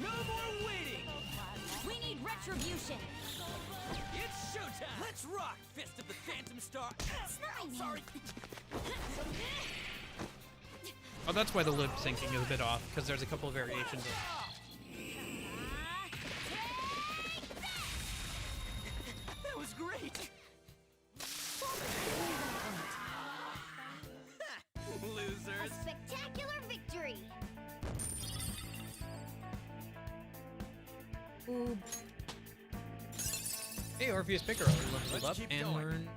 No more waiting! We need retribution! It's showtime! Let's rock, Fist of the Phantom Star! Sorry! Oh, that's why the lip syncing is a bit off, because there's a couple of variations of... That was great! Losers! A spectacular victory! Ooh. Hey, Orpheus Picker leveled up and learned...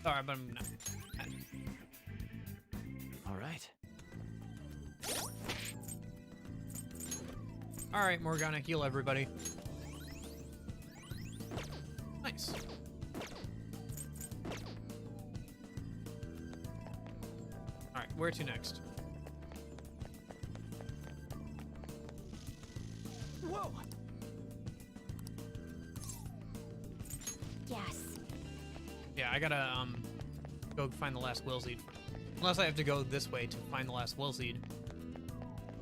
Sorry, but I'm not... Alright. Alright, Morgana, heal everybody. Nice. Alright, where to next? Whoa! Yes. Yeah, I gotta, go find the last will seed. Unless I have to go this way to find the last will seed.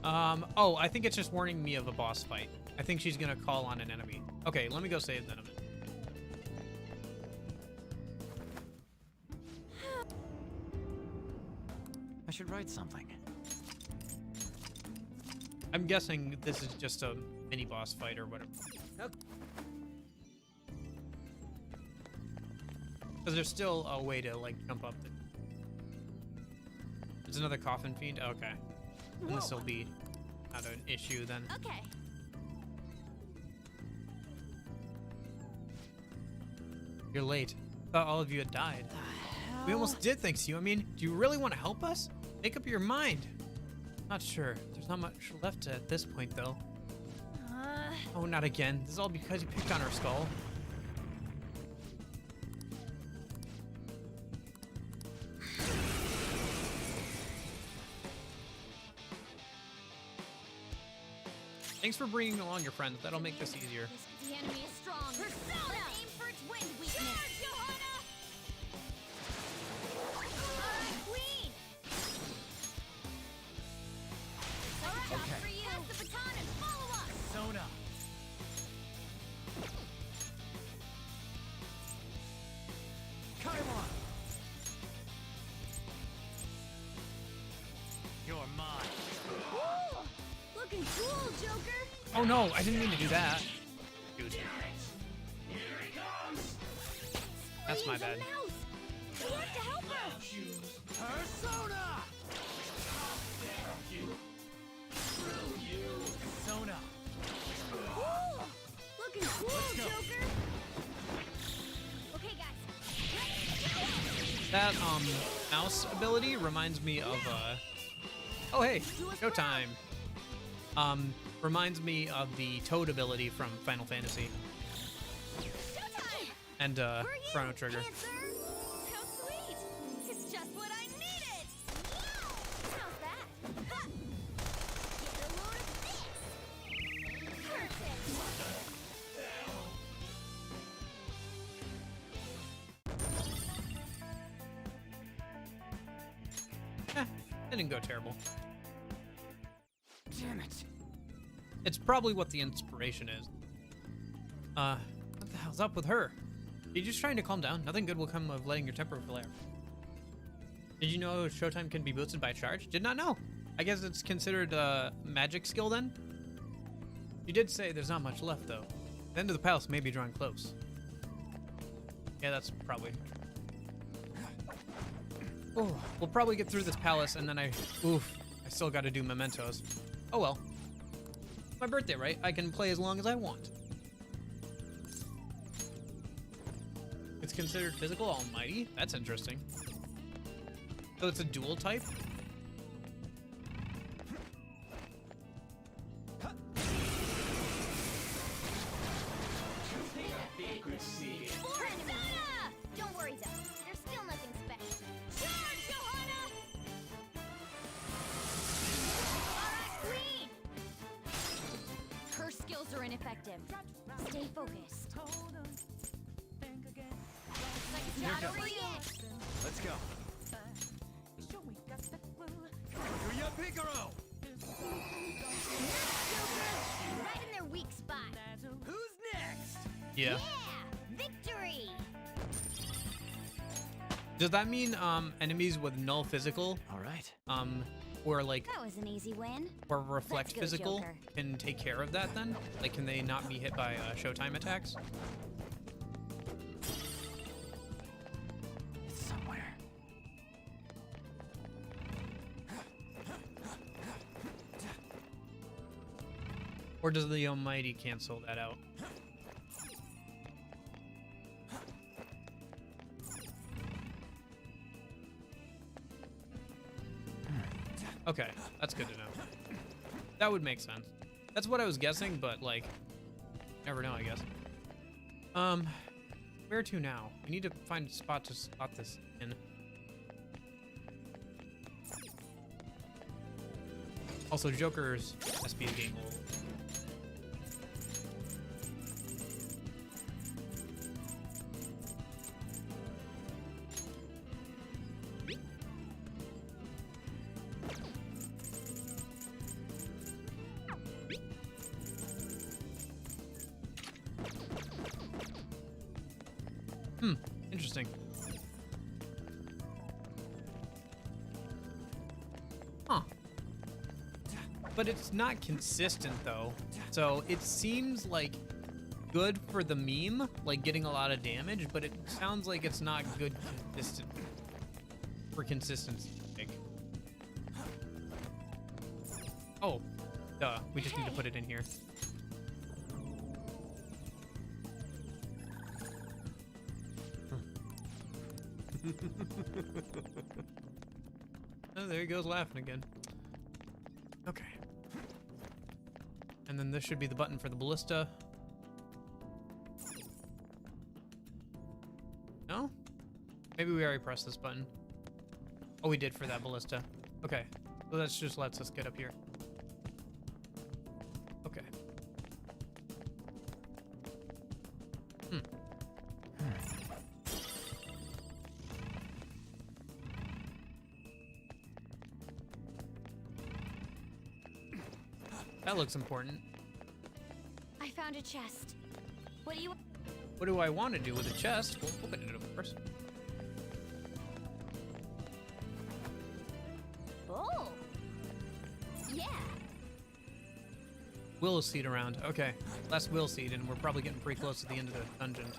Oh, I think it's just warning me of a boss fight. I think she's gonna call on an enemy. Okay, let me go save them. I should write something. I'm guessing this is just a mini boss fight or whatever. Because there's still a way to, like, jump up. There's another coffin fiend? Okay. And this will be not an issue then. Okay. You're late. Thought all of you had died. We almost did thanks to you. I mean, do you really want to help us? Make up your mind. Not sure. There's not much left at this point, though. Oh, not again. This is all because you picked on our skull. Thanks for bringing along your friends. That'll make this easier. The enemy is strong. Persona! Let's aim for its wind weakness. Charge, Johanna! Alright, Queen! Alright, job for you. Pass the baton and follow us. Sona. Kaimon. You're mine. Ooh, looking cool, Joker. Oh no, I didn't mean to do that. Dude. That's my bad. We have to help her. Persona. Sona. Ooh, looking cool, Joker. Okay, guys. That mouse ability reminds me of oh hey, showtime. Reminds me of the Toad ability from Final Fantasy. Showtime! And Chrono Trigger. Cancer. How sweet! It's just what I needed. How's that? Ha! Get a load of this. Perfect. It didn't go terrible. Damn it. It's probably what the inspiration is. What the hell's up with her? You're just trying to calm down. Nothing good will come of letting your temper flare. Did you know Showtime can be boosted by charge? Did not know. I guess it's considered a magic skill then? You did say there's not much left though. The end of the palace may be drawing close. Yeah, that's probably true. Oh, we'll probably get through this palace and then I still gotta do mementos. Oh well. It's my birthday, right? I can play as long as I want. It's considered physical almighty? That's interesting. So it's a dual type? Persona! Don't worry though. There's still nothing special. Charge, Johanna! Alright, Queen! Her skills are ineffective. Stay focused. Here Not goes. over yet. Let's go. Kuya Picaro! Right in their weak spot. Who's next? Yeah. Victory! Does that mean enemies with null physical? All right. Or like That was an easy win. or reflect Let's go, physical Joker. can take care of that then? Like can they not be hit by Showtime attacks? It's somewhere. Or does the Almighty cancel that out? Okay, that's good to know. That would make sense. That's what I was guessing, but like, never know, I guess. Where to now? We need to find a spot to slot this in. Also, Joker's SP is getting old. Interesting. Huh. But it's not consistent though. So it seems like good for the meme, like getting a lot of damage, but it sounds like it's not good consistent for consistency's sake. Oh, duh. We just need to put it in here. Oh, there he goes laughing again. Okay. And then this should be the button for the ballista. No? Maybe we already pressed this button. Oh, we did for that ballista. Okay. So that just lets us get up here. Okay. That looks important. I found a chest. What do you... What do I want to do with a chest? We'll open it, of course. Oh. Yeah. Willow seed around. Okay. Less will seed, and we're probably getting pretty close to the end of the dungeon.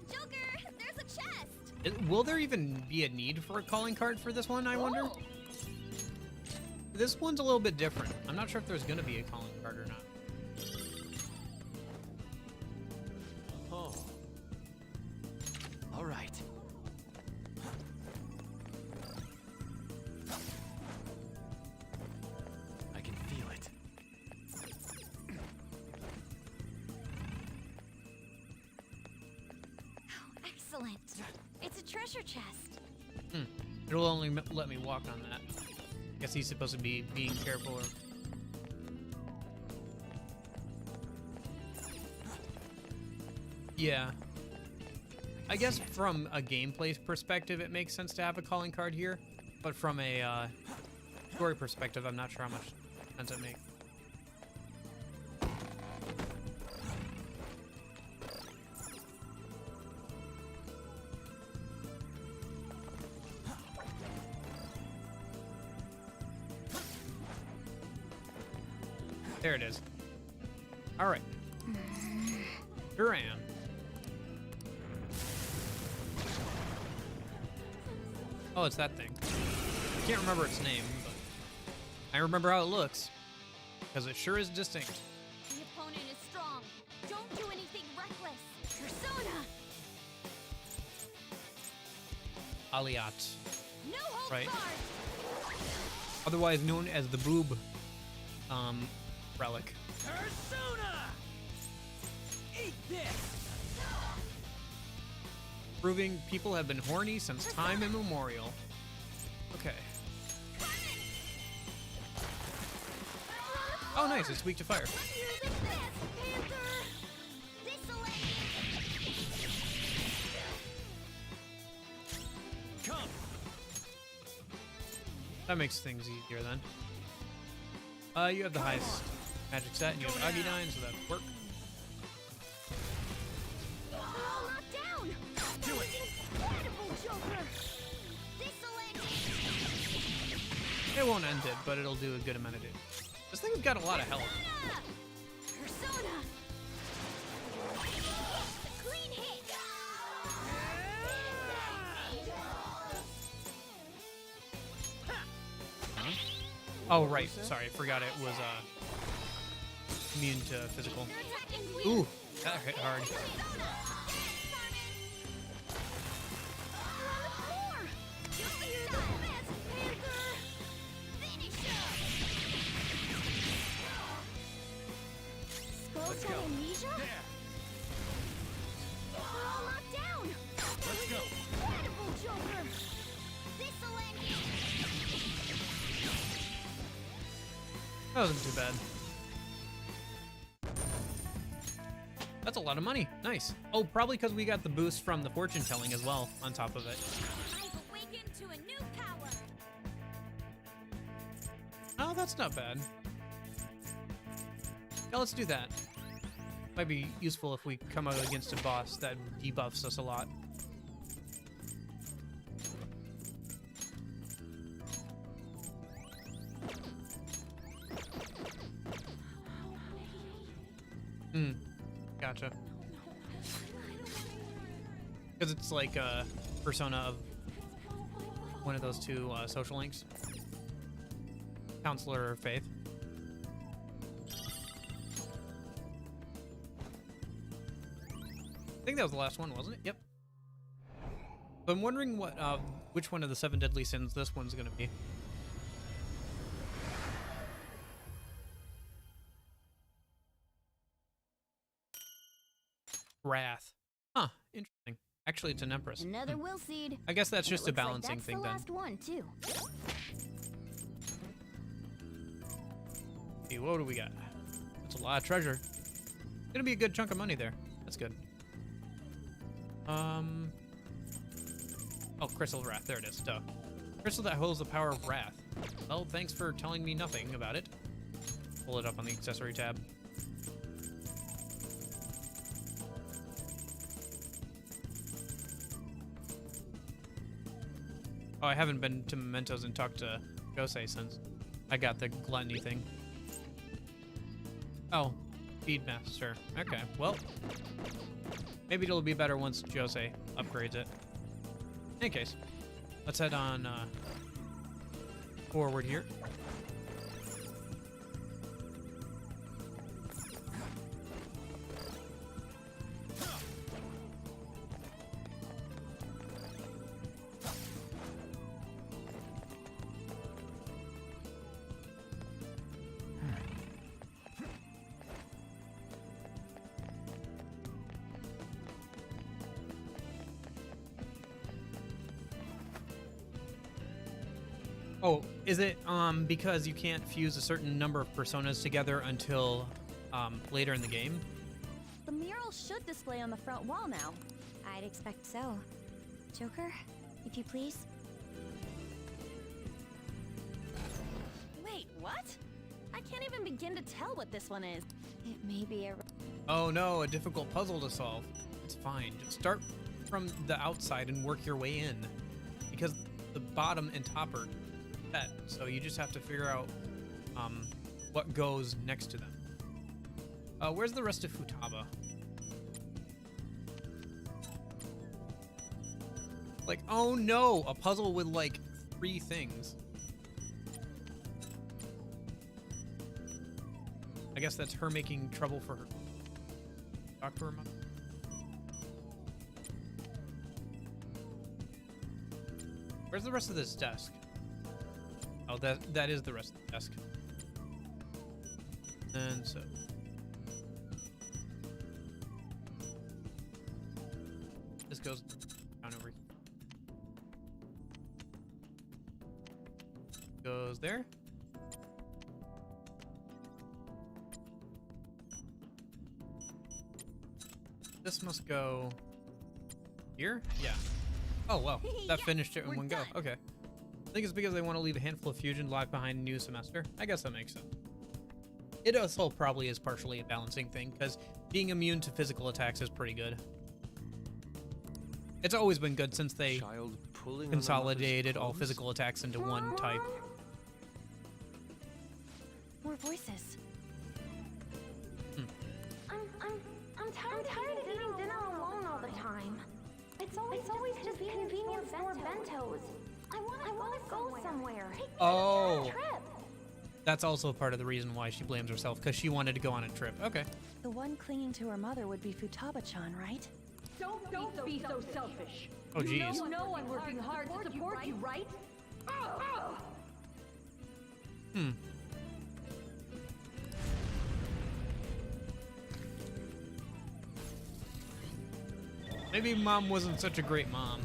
Joker, there's a chest. Will there even be a need for a calling card for this one, I wonder? Oh. This one's a little bit different. I'm not sure if there's going to be a calling card or not. Oh. All right. I can feel it. Oh, excellent. It's a treasure chest. It'll only let me walk on that. Guess he's supposed to be being careful. Or... Yeah. I guess from a gameplay perspective, it makes sense to have a calling card here. But from a story perspective, I'm not sure how much sense it makes. There it is. All right. Here I am. Oh, it's that thing. I can't remember its name, but I remember how it looks. Because it sure is distinct. The opponent is strong. Don't do anything reckless. Persona! Aliat. No hold Right. barred. Otherwise known as the boob relic. Persona! Eat this! Proving people have been horny since time immemorial. Okay. Oh, nice. It's weak to fire. Come. That makes things easier then. You have the highest magic set, and you have Agidine, so that'll work. All knocked down. Do it. Incredible, Joker. This'll end it. It won't end it, but it'll do a good amount of damage. This thing's got a lot of health. Persona. Clean hit. Oh, right. Sorry, I forgot it was immune to physical. Ooh, that hit hard. Let's go. Amnesia? There. We're all knocked down. Let's go. Incredible, Joker. This'll end it. That wasn't too bad. That's a lot of money. Nice. Oh, probably because we got the boost from the fortune telling as well on top of it. I've awakened to a new power. Oh, that's not bad. Yeah, let's do that. Might be useful if we come out against a boss that debuffs us a lot. Gotcha. Because it's like a persona of one of those two social links. Counselor or Faith. I think that was the last one, wasn't it? Yep. But I'm wondering what, which one of the 7 deadly sins this one's gonna be. Wrath. Huh, interesting. Actually, it's an Empress. Another will seed. I guess that's And it just a looks like balancing that's thing the then. last one too. See, what do we got? That's a lot of treasure. Gonna be a good chunk of money there. That's good. Oh, Crystal Wrath. There it is. Duh. Crystal that holds the power of wrath. Well, thanks for telling me nothing about it. Pull it up on the accessory tab. Oh, I haven't been to Mementos and talked to Jose since I got the gluttony thing. Oh, Feedmaster. Okay, well, maybe it'll be better once Jose upgrades it. In any case, let's head on forward here. Oh, is it because you can't fuse a certain number of personas together until later in the game? The mural should display on the front wall now. I'd expect so. Joker, if you please. Wait, what? I can't even begin to tell what this one is. It may be a... Oh no, a difficult puzzle to solve. It's fine. Just start from the outside and work your way in. Because the bottom and top are set, so you just have to figure out what goes next to them. Where's the rest of Futaba? Like, oh no, a puzzle with like 3 things. I guess that's her making trouble for her. Talk to her mother. Where's the rest of this desk? Oh, that is the rest of the desk. And so this goes down over here. Goes there. This must go here? Yeah. Oh, well. That Yeah, finished it in we're one done. go. Okay. I think it's because they want to leave a handful of fusion live behind new semester. I guess that makes sense. It also probably is partially a balancing thing, because being immune to physical attacks is pretty good. It's always been good since they consolidated all physical attacks into one type. More voices. I'm tired of eating dinner alone all the time. It's always just convenience store bentos. I want to go somewhere. Oh. That's also part of the reason why she blames herself, because she wanted to go on a trip. Okay. The one clinging to her mother would be Futaba-chan, right? Don't be so selfish. Oh, geez. You know I'm working hard to support you, right? Hmm. Maybe mom wasn't such a great mom.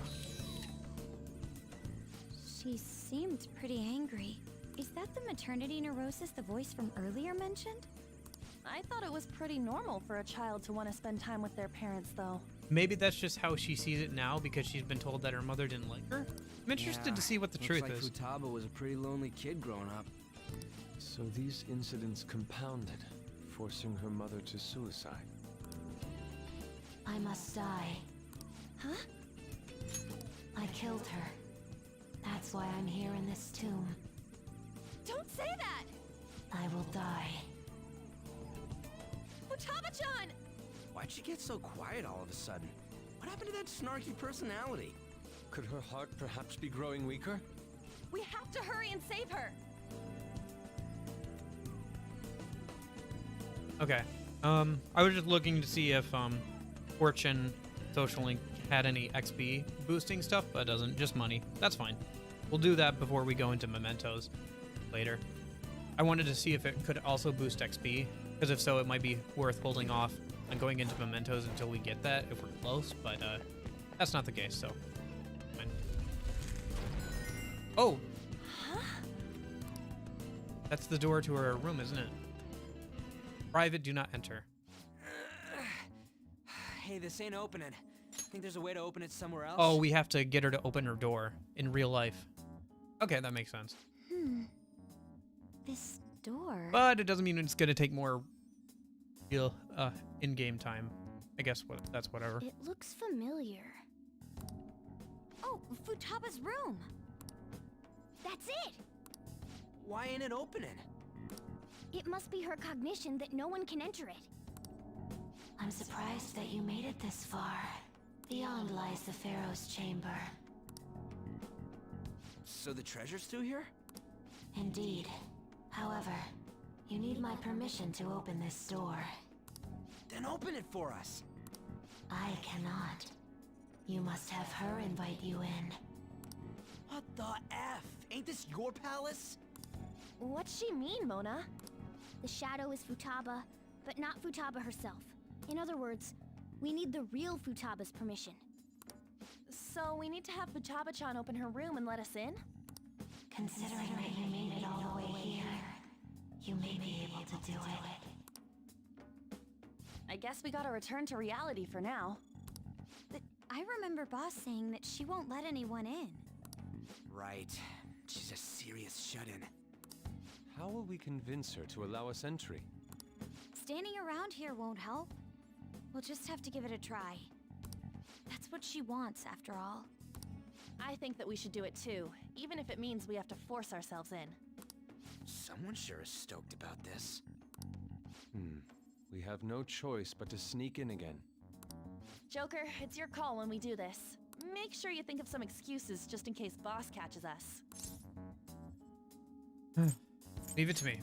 She seemed pretty angry. Is that the maternity neurosis the voice from earlier mentioned? I thought it was pretty normal for a child to want to spend time with their parents, though. Maybe that's just how she sees it now because she's been told that her mother didn't like her. I'm interested to see what the truth is. Looks like Futaba was a pretty lonely kid growing up. So these incidents compounded, forcing her mother to suicide. I must die. Huh? I killed her. That's why I'm here in this tomb. Don't say that! I will die. Futaba-chan! Why'd she get so quiet all of a sudden? What happened to that snarky personality? Could her heart perhaps be growing weaker? We have to hurry and save her! Okay. I was just looking to see if Fortune Social Link had any XP boosting stuff, but it doesn't. Just money. That's fine. We'll do that before we go into Mementos later. I wanted to see if it could also boost XP, because if so, it might be worth holding off on going into Mementos until we get that if we're close, but that's not the case, so fine. Oh! Huh? That's the door to her room, isn't it? Private, do not enter. Hey, this ain't opening. Think there's a way to open it somewhere else? Oh, we have to get her to open her door in real life. Okay, that makes sense. This door. But it doesn't mean it's gonna take more real in-game time. I guess that's whatever. It looks familiar. Oh, Futaba's room. That's it. Why ain't it opening? It must be her cognition that no one can enter it. I'm surprised that you made it this far. Beyond lies the Pharaoh's chamber. So the treasure's through here? Indeed. However, you need my permission to open this door. Then open it for us. I cannot. You must have her invite you in. What the F? Ain't this your palace? What's she mean, Mona? The shadow is Futaba, but not Futaba herself. In other words, we need the real Futaba's permission. So we need to have Futaba-chan open her room and let us in? Considering that you made it all the way here, you may be able to do it. I guess we gotta return to reality for now. But I remember Boss saying that she won't let anyone in. Right. She's a serious shut-in. How will we convince her to allow us entry? Standing around here won't help. We'll just have to give it a try. That's what she wants, after all. I think that we should do it too, even if it means we have to force ourselves in. Someone sure is stoked about this. We have no choice but to sneak in again. Joker, it's your call when we do this. Make sure you think of some excuses just in case Boss catches us. Leave it to me.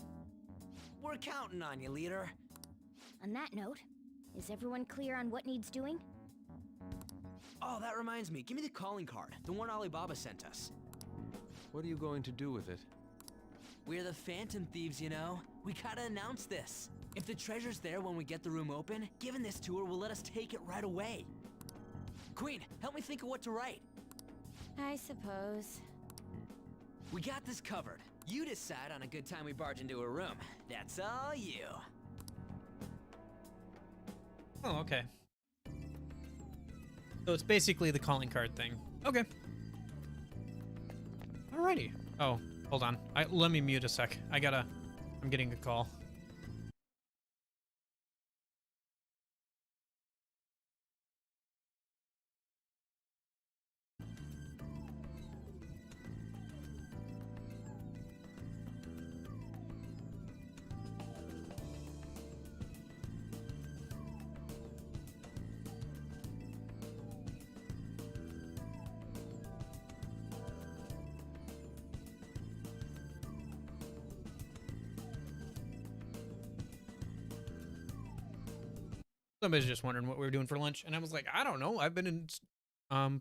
We're counting on you, leader. On that note, is everyone clear on what needs doing? Oh, that reminds me. Give me the calling card, the one Alibaba sent us. What are you going to do with it? We're the Phantom Thieves, you know. We gotta announce this. If the treasure's there when we get the room open, giving this to her will let us take it right away. Queen, help me think of what to write. I suppose. We got this covered. You decide on a good time we barge into a room. That's all you. Oh, okay. So it's basically the calling card thing. Okay. Alrighty. Oh, hold on. Let me mute a sec. I'm getting a call. Somebody's just wondering what we were doing for lunch, and I was like, I don't know. I've been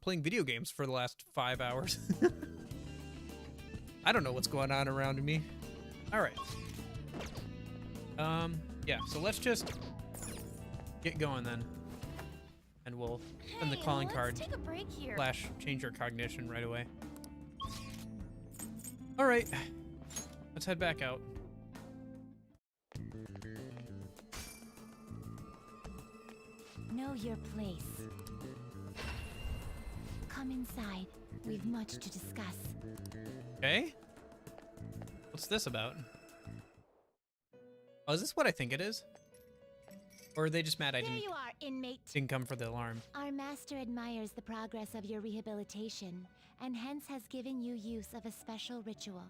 playing video games for the last 5 hours. I don't know what's going on around me. All right. Yeah. So let's just get going then, and we'll send the calling card. Take a break here. Slash change your cognition right away. All right. Let's head back out. Know your place. Come inside. We've much to discuss. Okay. What's this about? Oh, is this what I think it is? Or are they just mad I There you are, inmate. didn't come for the alarm? Our master admires the progress of your rehabilitation, and hence has given you use of a special ritual.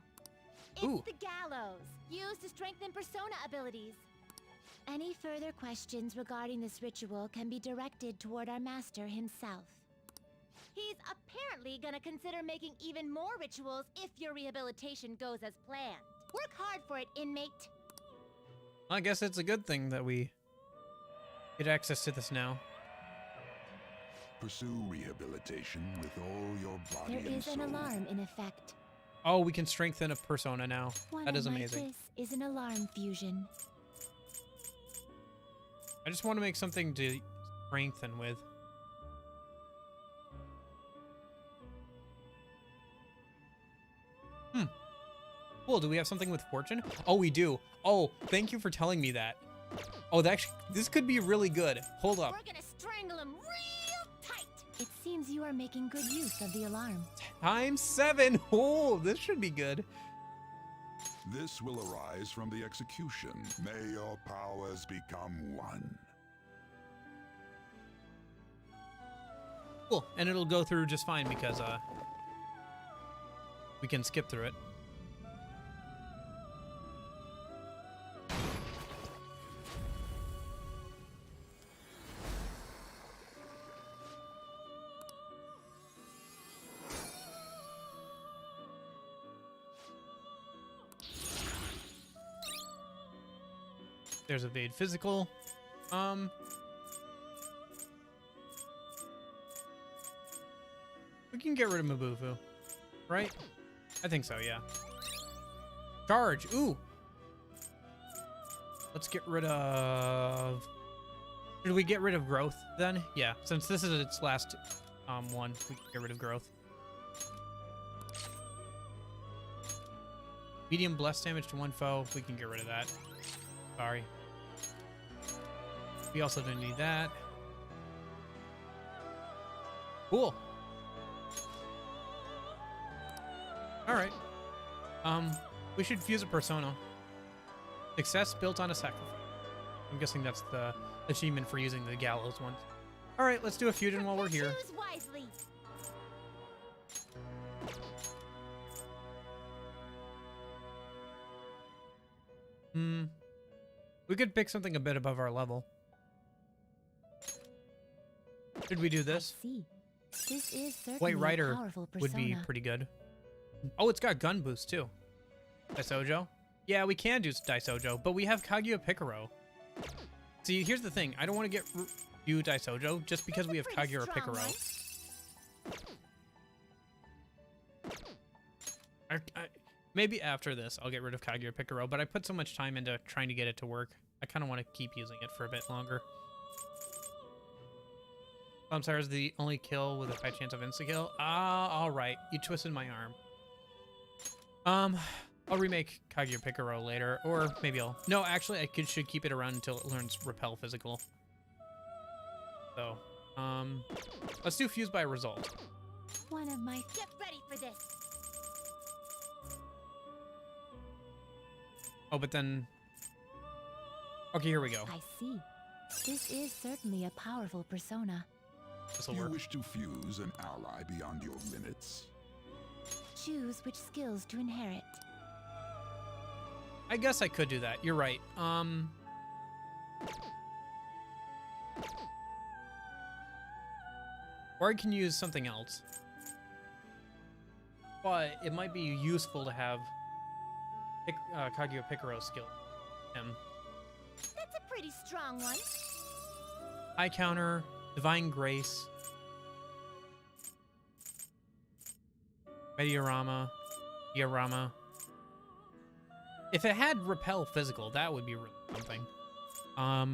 Ooh. It's the gallows, used to strengthen persona abilities. Any further questions regarding this ritual can be directed toward our master himself. He's apparently gonna consider making even more rituals if your rehabilitation goes as planned. Work hard for it, inmate. I guess it's a good thing that we get access to this now. Pursue rehabilitation with all your body There and is an soul. alarm in effect. Oh, we can strengthen a persona now. One That is of my amazing. twists is an alarm fusion. I just want to make something to strengthen with. Cool. Do we have something with fortune? Oh, we do. Oh, thank you for telling me that. Oh, this could be really good. Hold up. We're gonna strangle him real tight. It's seems you are making good use of the alarm. ×7. Oh, this should be good. This will arise from the execution. May your powers become one. Cool, and it'll go through just fine because we can skip through it. There's evade physical. We can get rid of Mabufu, right? I think so, yeah. Charge, ooh. Let's get rid of... Should we get rid of growth then? Yeah, since this is its last one, we can get rid of growth. Medium bless damage to one foe, we can get rid of that. Sorry. We also don't need that. Cool. All right. We should fuse a persona. Success built on a sacrifice. I'm guessing that's the achievement for using the gallows one. All right, let's do a fusion while we're here. Choose wisely. We could pick something a bit above our level. Should we do this? I see. This is certainly White Rider a powerful persona. would be pretty good. Oh, it's got gun boost too. Daisojo? Yeah, we can do Daisojo, but we have Kaguya Picaro. See, here's the thing. I don't want to do Daisojo just because we have Kaguya Picaro. Maybe after this, I'll get rid of Kaguya Picaro, but I put so much time into trying to get it to work. I kind of want to keep using it for a bit longer. Samsara is the only kill with a high chance of insta-kill. All right. You twisted my arm. I'll remake Kaguya Picaro later, or maybe I'll... No, actually, I should keep it around until it learns Repel Physical. So, let's do Fuse by Result. One of my... Get ready for this! Oh, but then... Okay, here we go. I see. This is certainly a powerful persona. This'll You work. wish to fuse an ally beyond your limits? Choose which skills to inherit. I guess I could do that. You're right. Or I can use something else. But it might be useful to have Kaguya Picaro skill. That's a pretty strong one. High counter, Divine Grace, Mediorama, Diorama. If it had Repel Physical, that would be really something. I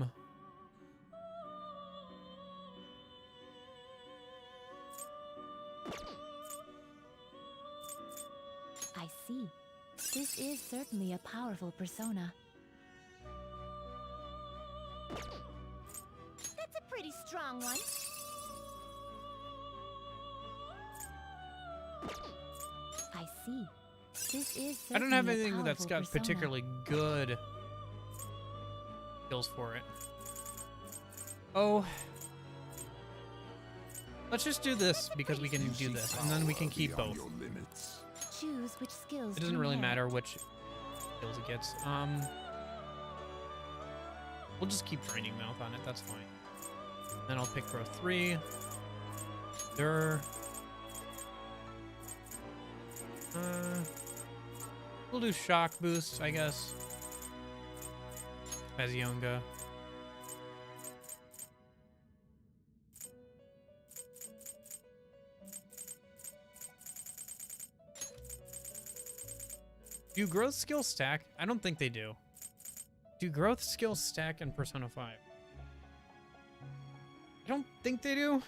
see. This is certainly a powerful persona. That's a pretty strong one. I see. This is I don't have certainly a anything that's powerful got persona. particularly good skills for it. Oh. Let's just do this because we can do this, and then we can keep both. Choose which skills It doesn't to really inherit. matter which skills it gets. We'll just keep Draining Mouth on it, that's fine. Then I'll pick Growth 3. There. We'll do Shock Boost, I guess. As Yonga. Do growth skills stack? I don't think they do. Do growth skills stack in Persona 5? I don't think they do.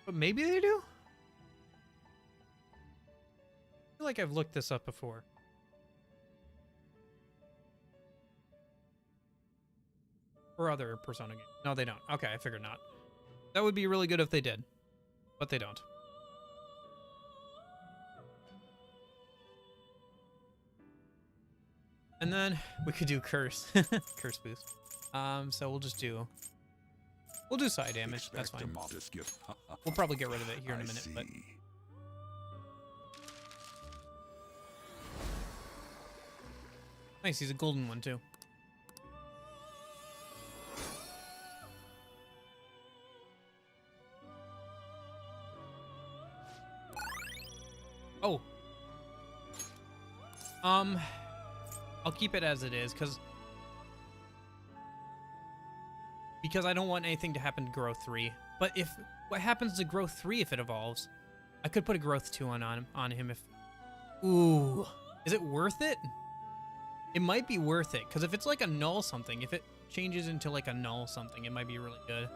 But maybe they do? I feel like I've looked this up before. Or other Persona games. No, they don't. Okay, I figured not. That would be really good if they did. but they don't. And then we could do curse, curse boost. So we'll do side damage. That's fine. We'll probably get rid of it here in a minute, but. Nice, he's a golden one too. Oh. I'll keep it as it is, because I don't want anything to happen to growth 3. But what happens to growth 3 if it evolves? I could put a growth 2 on him if. Ooh, is it worth it? It might be worth it, because if it's like a null something, if it changes into like a null something, it might be really good.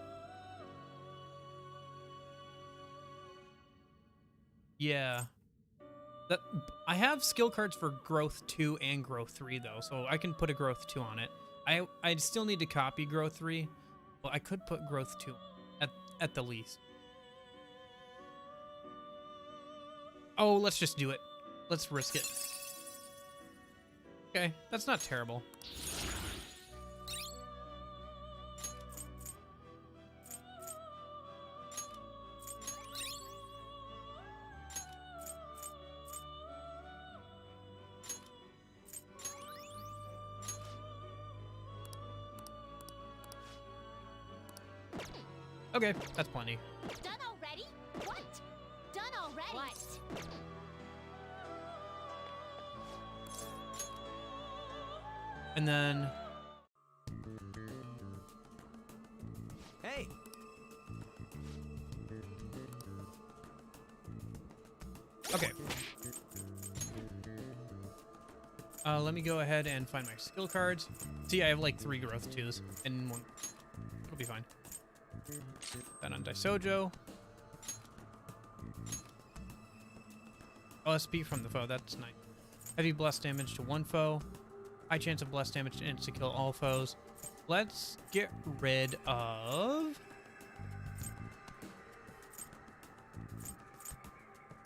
Yeah. I have skill cards for growth 2 and growth 3 though, so I can put a growth 2 on it. I still need to copy growth 3. Well, I could put growth 2 at the least. Oh, let's just do it. Let's risk it. Okay, that's not terrible. Okay, that's plenty. Done already? What? Done already? What? And then... Hey! Okay. Let me go ahead and find my skill cards. See, I have like 3 growth 2s and 1. It'll be fine. That on Daisojo. OSP from the foe, that's nice. Heavy blast damage to 1 foe. High chance of blast damage to insta-kill all foes. Let's get rid of...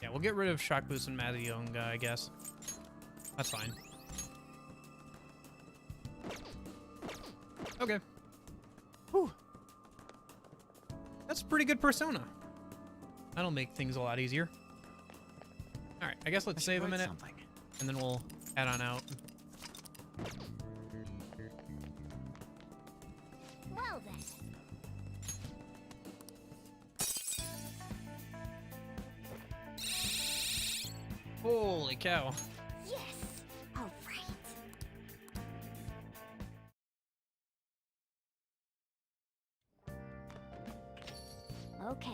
Yeah, we'll get rid of Shock Boost and Madionga, I guess. That's fine. Okay. Whew. That's a pretty good persona. That'll make things a lot easier. Alright, I guess let's save a minute. And then we'll head on out. Well then. Holy cow. Yes. All right. Okay.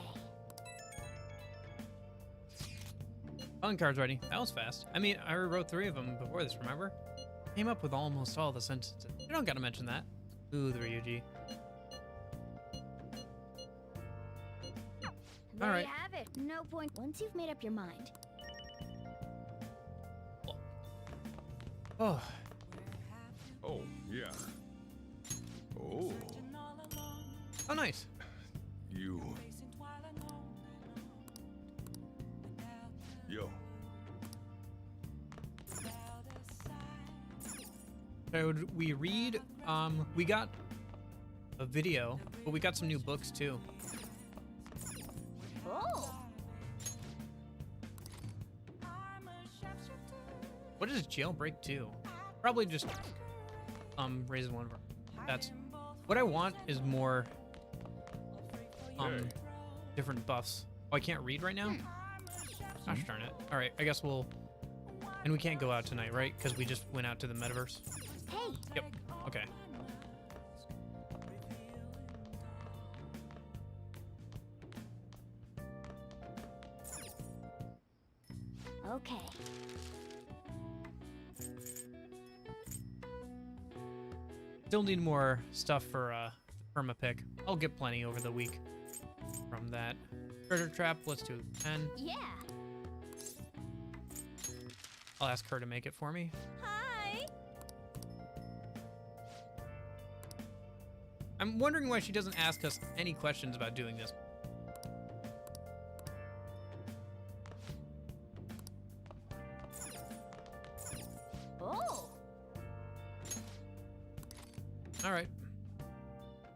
Calling card's ready. That was fast. I mean, I wrote 3 of them before this, remember? Came up with almost all the sentences. You don't gotta mention that. Ooh, the Ryuji. There All right. you have it. No point. Once you've made up your mind. Oh. Oh, yeah. Oh. Oh, nice. You. Yo. So we read, we got a video, but we got some new books too. Oh. What is Jailbreak 2? Probably just raising one of our stats. What I want is more different buffs. Oh, I can't read right now? Gosh darn it. Alright, I guess we'll... And we can't go out tonight, right? Because we just went out to the metaverse. Hey. Yep. Okay. Okay. Still need more stuff for perma pick. I'll get plenty over the week from that. Treasure trap, let's do 10. Yeah. I'll ask her to make it for me. Hi. I'm wondering why she doesn't ask us any questions about doing this.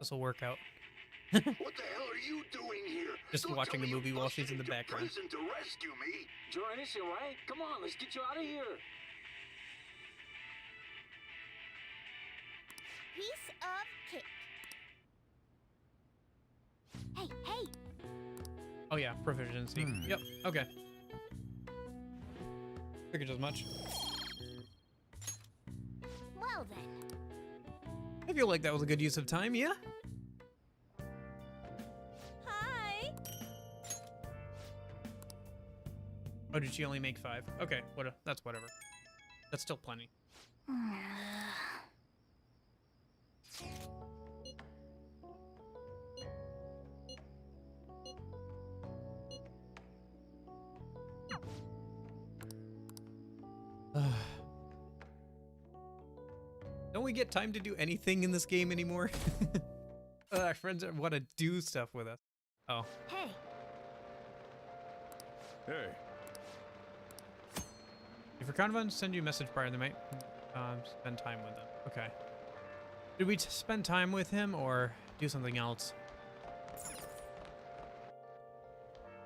This will work out. What the hell are you doing here? Just Don't watching tell a me movie you while busted she's in the into background. prison to rescue me. Join us, you right? Come on, let's get you out of here. Piece of cake. Hey, hey! Oh yeah, proficiency. Yep. Okay. Figured as much. Well then. I feel like that was a good use of time. Yeah. Hi! Oh, did she only make 5? Okay, that's whatever. That's still plenty. Don't we get time to do anything in this game anymore? Our friends want to do stuff with us. Oh. Hey. Hey. If your convent send you a message prior, they might spend time with them. Okay. Did we spend time with him or do something else?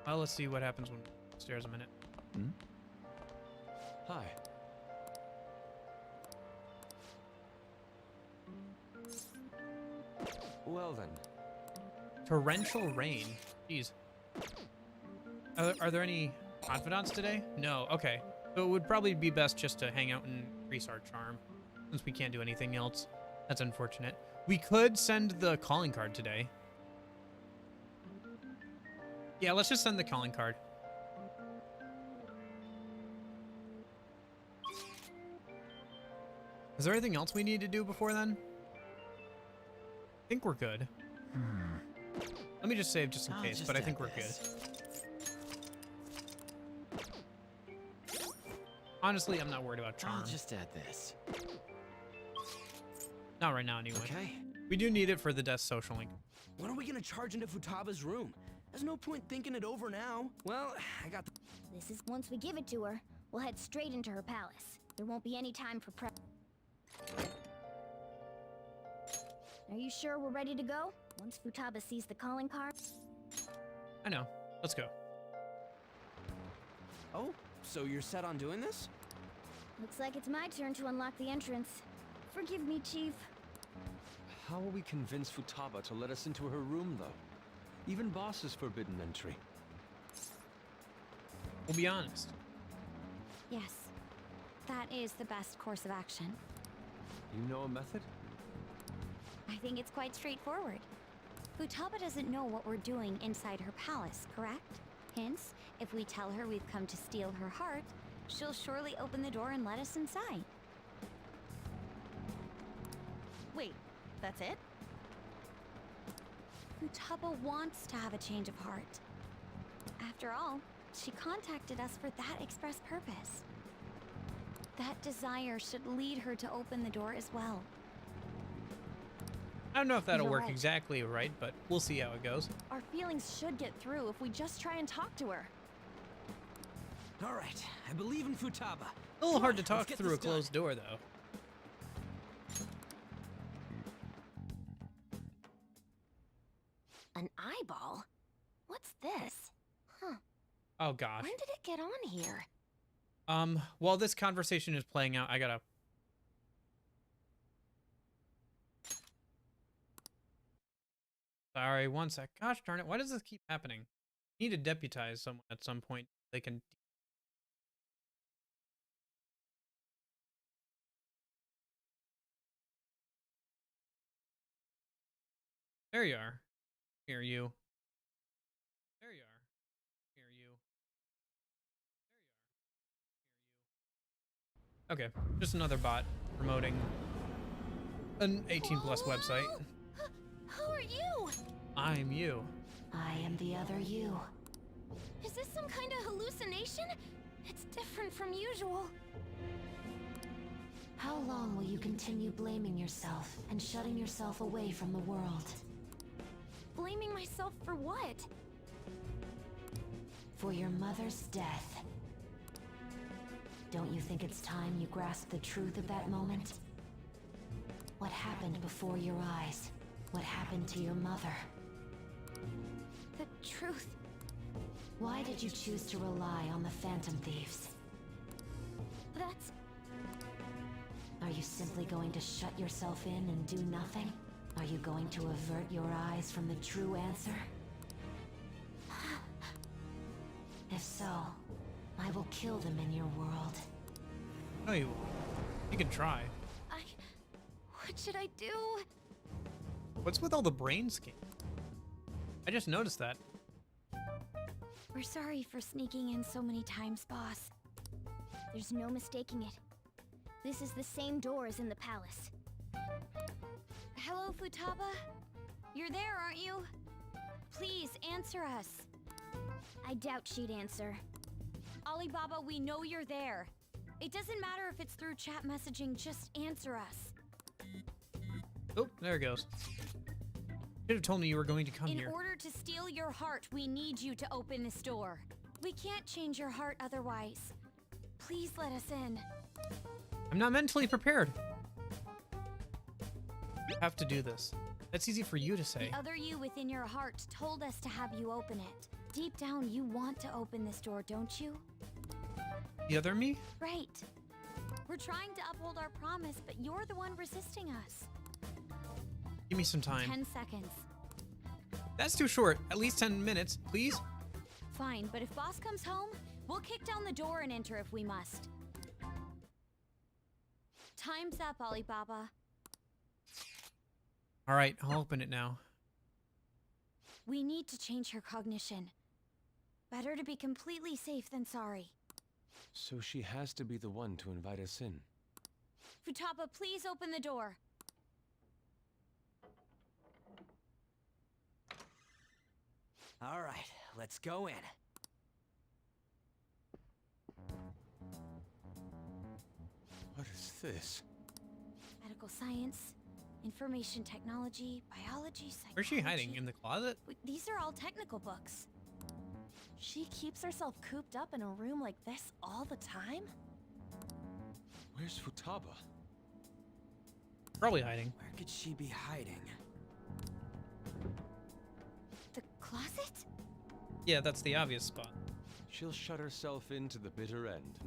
Well, let's see what happens when we're upstairs a minute. Hi. Well then. Torrential rain. Jeez. Are there any confidants today? No. Okay. So it would probably be best just to hang out and increase our charm, since we can't do anything else. That's unfortunate. We could send the calling card today. Yeah, let's just send the calling card. Is there anything else we need to do before then? I think we're good. Let me just save just in case, but I think we're good. Honestly, I'm not worried about charm. I'll just add this. Not right now, anyway. Okay. We do need it for the desk social link. When are we gonna charge into Futaba's room? There's no point thinking it over now. Well, I got the... This is once we give it to her, we'll head straight into her palace. There won't be any time for prep. Are you sure we're ready to go? Once Futaba sees the calling card? I know. Let's go. Oh, so you're set on doing this? Looks like it's my turn to unlock the entrance. Forgive me, Chief. How will we convince Futaba to let us into her room, though? Even Boss is forbidden entry. We'll be honest. Yes. That is the best course of action. You know a method? I think it's quite straightforward. Futaba doesn't know what we're doing inside her palace, correct? Hence, if we tell her we've come to steal her heart, she'll surely open the door and let us inside. Wait, that's it? Futaba wants to have a change of heart. After all, she contacted us for that express purpose. That desire should lead her to open the door as well. I don't know if that'll You're work right. exactly right, but we'll see how it goes. Our feelings should get through if we just try and talk to her. All right, I believe in Futaba. A little hard to Let's talk get through a this done. closed door, though. An eyeball? What's this? Huh. Oh gosh. When did it get on here? While this conversation is playing out, I gotta... Sorry, one sec. Gosh darn it, why does this keep happening? Need to deputize someone at some point. They can... There you are. Here, you. There you are. Here, you. Okay, just another bot promoting an 18+ website. Who are you? I'm you. I am the other you. Is this some kind of hallucination? It's different from usual. How long will you continue blaming yourself and shutting yourself away from the world? Blaming myself for what? For your mother's death. Don't you think it's time you grasp the truth of that moment? What happened before your eyes? What happened to your mother? The truth. Why did you choose to rely on the Phantom Thieves? That's... Are you simply going to shut yourself in and do nothing? Are you going to avert your eyes from the true answer? If so, I will kill them in your world. No, you won't. You can try. What should I do? What's with all the brain scan? I just noticed that. We're sorry for sneaking in so many times, boss. There's no mistaking it. This is the same door as in the palace. Hello, Futaba? You're there, aren't you? Please, answer us. I doubt she'd answer. Alibaba, we know you're there. It doesn't matter if it's through chat messaging, just answer us. Oh, there it goes. Should have told me you were going to come here. In order to steal your heart, we need you to open this door. We can't change your heart otherwise. Please let us in. I'm not mentally prepared. You have to do this. That's easy for you to say. The other you within your heart told us to have you open it. Deep down, you want to open this door, don't you? The other me? Right. We're trying to uphold our promise, but you're the one resisting us. Give me some time. 10 seconds. That's too short. At least 10 minutes, please. Fine, but if boss comes home, we'll kick down the door and enter if we must. Time's up, Alibaba. All right, I'll open it now. We need to change her cognition. Better to be completely safe than sorry. So she has to be the one to invite us in. Futaba, please open the door. All right, let's go in. What is this? Medical science, information technology, biology, psychology. Where's she hiding? In the closet? These are all technical books. She keeps herself cooped up in a room like this all the time? Where's Futaba? Probably hiding. Where could she be hiding? The closet? Yeah, that's the obvious spot. She'll shut herself into the bitter end,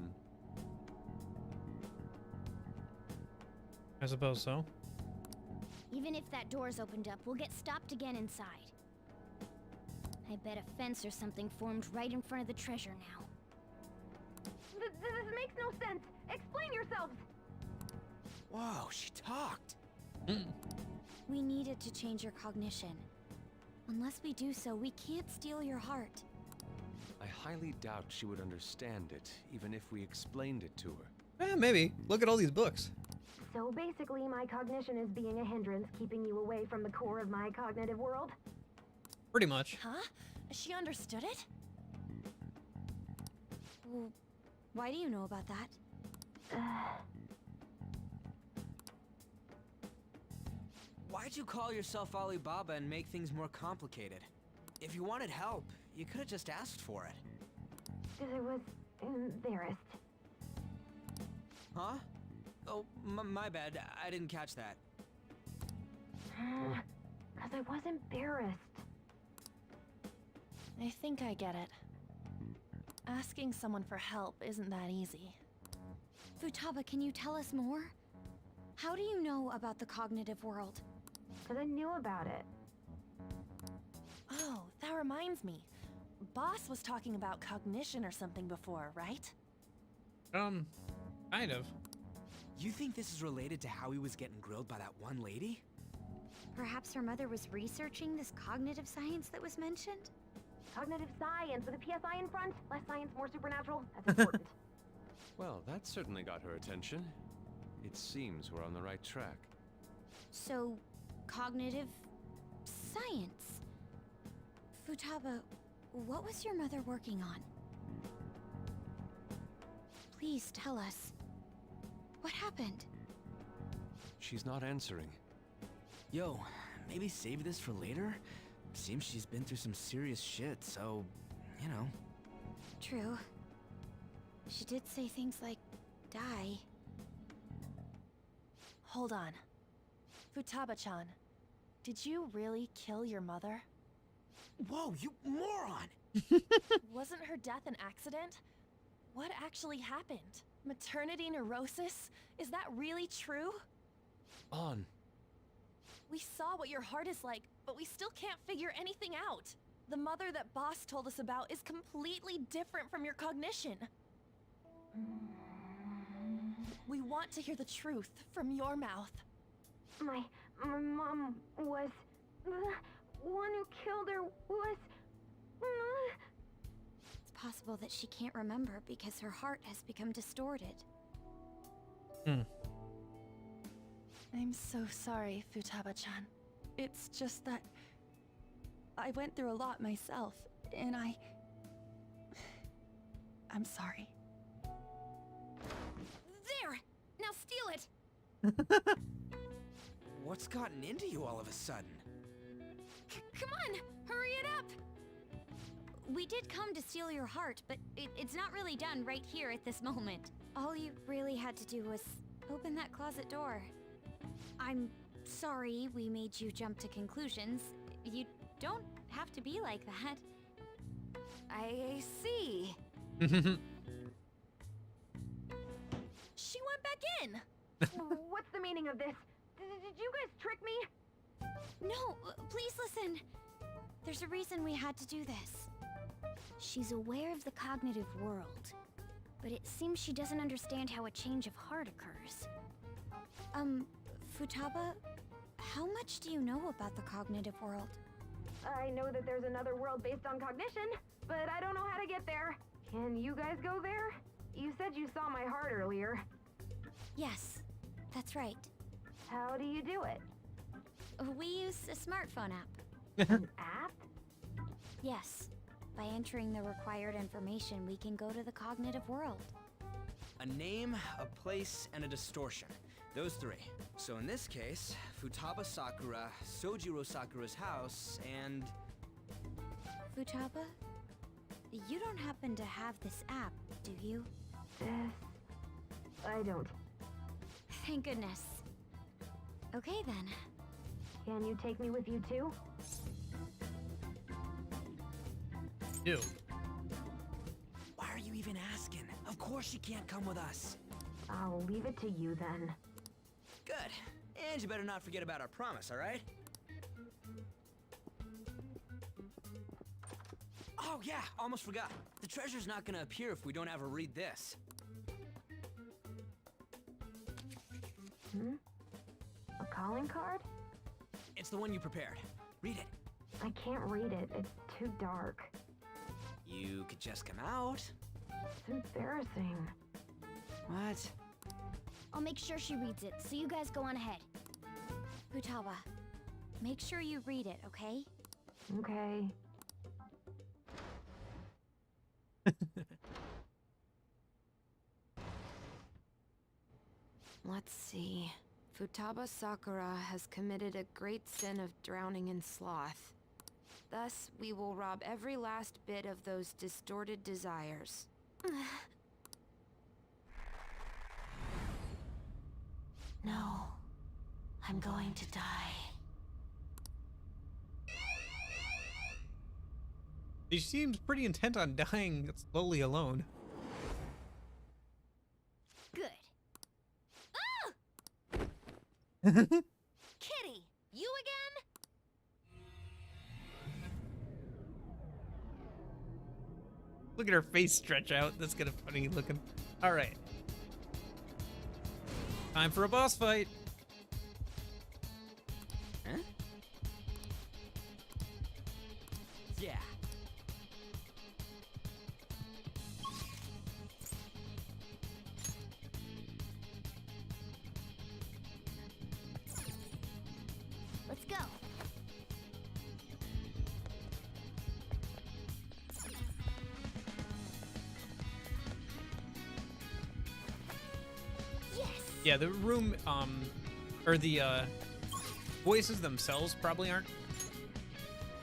I suppose so. Even if that door's opened up, we'll get stopped again inside. I bet a fence or something formed right in front of the treasure now. This makes no sense. Explain yourselves. Whoa, she talked. We needed to change your cognition. Unless we do so, we can't steal your heart. I highly doubt she would understand it, even if we explained it to her. Maybe. Look at all these books. So basically, my cognition is being a hindrance, keeping you away from the core of my cognitive world? Pretty much. Huh? She understood it? Well, why do you know about that? Why'd you call yourself Alibaba and make things more complicated? If you wanted help, you could have just asked for it. Because I was embarrassed. Huh? Oh, my bad. I didn't catch that. Because I was embarrassed. I think I get it. Asking someone for help isn't that easy. Futaba, can you tell us more? How do you know about the cognitive world? Because I knew about it. Oh, that reminds me. Boss was talking about cognition or something before, right? Kind of. You think this is related to how he was getting grilled by that one lady? Perhaps her mother was researching this cognitive science that was mentioned? Cognitive science with a PSI in front. Less science, more supernatural. That's important. Well, that certainly got her attention. It seems we're on the right track. So, cognitive science. Futaba, what was your mother working on? Please tell us. What happened? She's not answering. Yo, maybe save this for later? Seems she's been through some serious shit, so, you know. True. She did say things like, die. Hold on. Futaba-chan, Did you really kill your mother? Whoa, you moron! Wasn't her death an accident? What actually happened? Maternity neurosis? Is that really true? On. We saw what your heart is like, but we still can't figure anything out. The mother that Boss told us about is completely different from your cognition. We want to hear the truth from your mouth. My mom was... The one who killed her was... It's possible that she can't remember because her heart has become distorted. I'm so sorry, Futaba-chan. It's just that... I went through a lot myself, and I'm sorry. There! Now steal it! What's gotten into you all of a sudden? Come on! Hurry it up! We did come to steal your heart, but it's not really done right here at this moment. All you really had to do was open that closet door. I'm sorry we made you jump to conclusions. You don't have to be like that. I see. She went back in! What's the meaning of this? Did you guys trick me? No, please listen. There's a reason we had to do this. She's aware of the cognitive world, but it seems she doesn't understand how a change of heart occurs. Futaba, how much do you know about the cognitive world? I know that there's another world based on cognition, but I don't know how to get there. Can you guys go there? You said you saw my heart earlier. Yes, that's right. How do you do it? We use a smartphone app. An app? Yes. By entering the required information, we can go to the cognitive world. A name, a place, and a distortion. Those three. So in this case, Futaba Sakura, Sojiro Sakura's house, and... Futaba, you don't happen to have this app, do you? I don't. Thank goodness. Okay then. Can you take me with you too? Do. Why are you even asking? Of course she can't come with us. I'll leave it to you then. Good. And you better not forget about our promise, all right? Oh yeah, almost forgot. The treasure's not gonna appear if we don't ever read this. A calling card? It's the one you prepared. Read it. I can't read it. It's too dark. You could just come out. It's embarrassing. What? I'll make sure she reads it, so you guys go on ahead. Futaba, make sure you read it, okay? Okay. Let's see. Futaba Sakura has committed a great sin of drowning in sloth. Thus, we will rob every last bit of those distorted desires. No, I'm going to die. She seems pretty intent on dying slowly alone. Good. Kitty, you again? Look at her face stretch out. That's kind of funny looking. All right. Time for a boss fight. Huh? Yeah. Let's go. Yeah, the room, or the, voices themselves probably aren't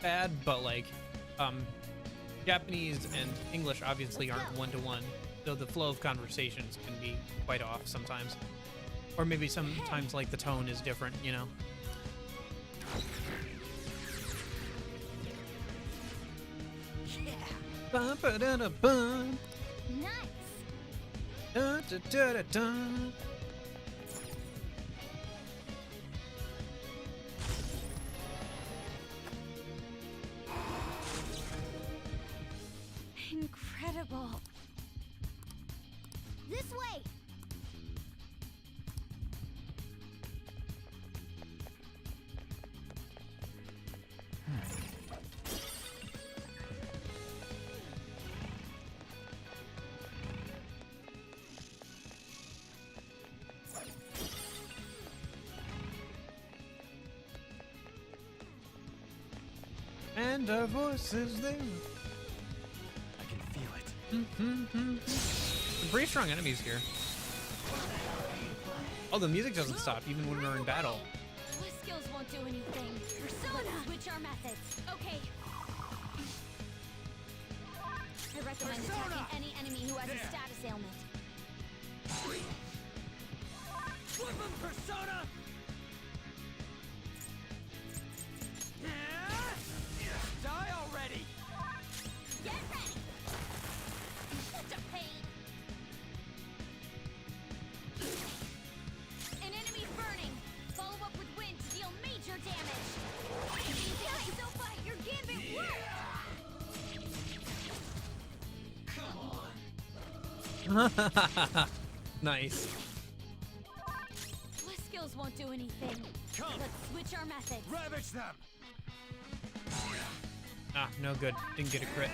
bad, but, like, Japanese and English obviously aren't one-to-one, so the flow of conversations can be quite off sometimes. Or maybe sometimes, like, the tone is different, you know? Bum, ba, da, da, bum. Nice. Dun, dun, dun, dun, dun. Incredible. This way. And our voices there. I can feel it. Some pretty strong enemies here. Oh, the music doesn't stop even when we're in battle. My skills won't do anything. Persona! Let's switch our methods. Okay. I recommend attacking any enemy who has a status ailment. Flip him, Persona! Die already! Get ready! Such a pain! An enemy burning! Follow up with wind to deal major damage! So far, your gambit worked! Nice. My skills won't do anything. Let's switch our methods. Ravage them! Ah, no good. Didn't get a crit.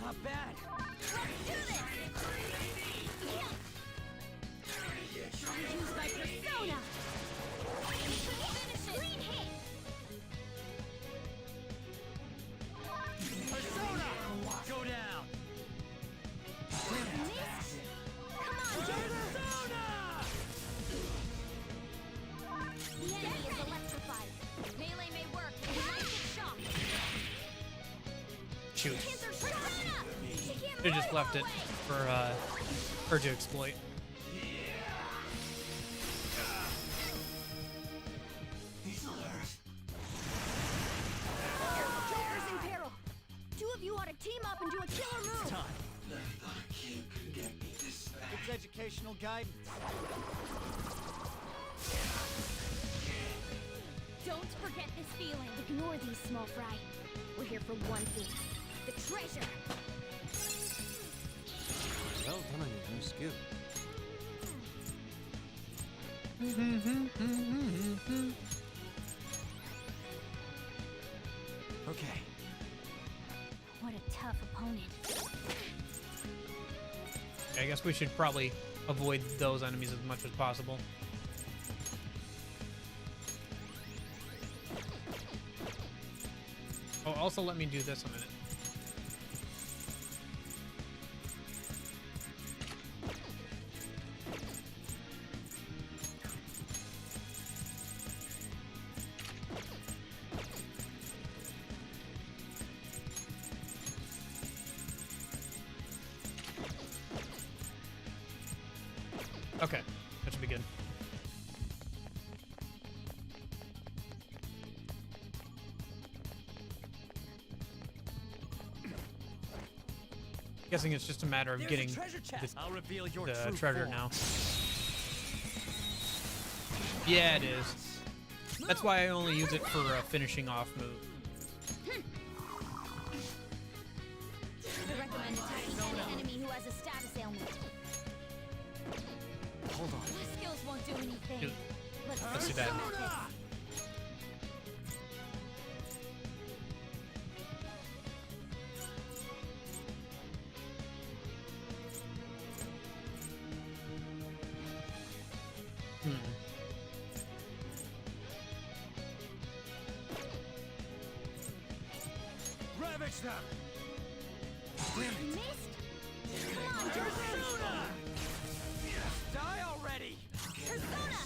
Not bad. Let's do this! Use my persona! Finish it! Green hit! Persona! Go down! Missed? Come on, Persona! the enemy is electrified. Melee may work, but you might get shocked. Shoot. Persona! She can't Should've just move left our it way. for her to exploit. Joker's in peril. Two of you ought to team up and do a killer move. It's educational guidance. Don't forget this feeling. Ignore these small fry. We're here for one thing. The treasure. Well done on your new skill. Okay. What a tough opponent. I guess we should probably avoid those enemies as much as possible. Oh, also let me do this a minute. Okay, that should be good. Guessing it's just a matter of There's getting a treasure chest. I'll reveal your the true treasure form. now. Yeah, it is. That's why I only use it for a finishing off move. I recommend attacking any enemy who has a status ailment. Hold on. My skills won't do anything. Dude, Let's let's do switch that. our methods. Ravage them! Missed? Come on, Persona! Die already! Persona!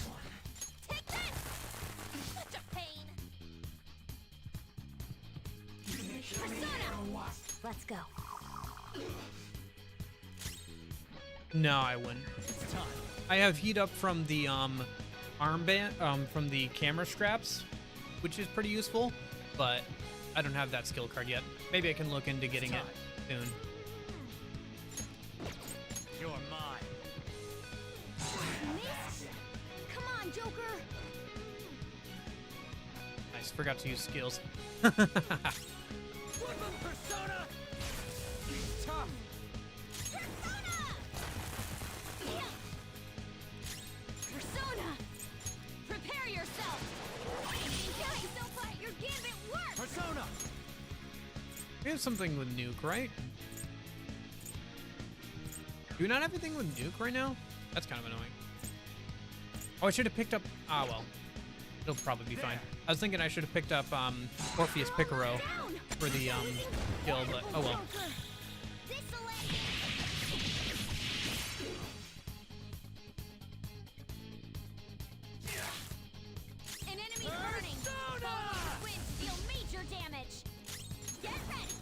Take this! Such a pain! Persona! Let's go. No, I wouldn't. I have heat up from the armband, from the camera straps, which is pretty useful, but I don't have that skill card yet. Maybe I can look into getting it soon. You're mine. Missed? Come on, Joker. Nice. Forgot to use skills. Woodland Persona! Tough! Persona! Prepare yourself! Don't let your gambit work! Persona! We have something with Nuke, right? Do we not have anything with Nuke right now? That's kind of annoying. Oh, I should have picked up... Ah, well. It'll probably be fine. I was thinking I should have picked up Orpheus Picaro for the kill, but oh well. An enemy burning! Both winds deal major damage! Get ready!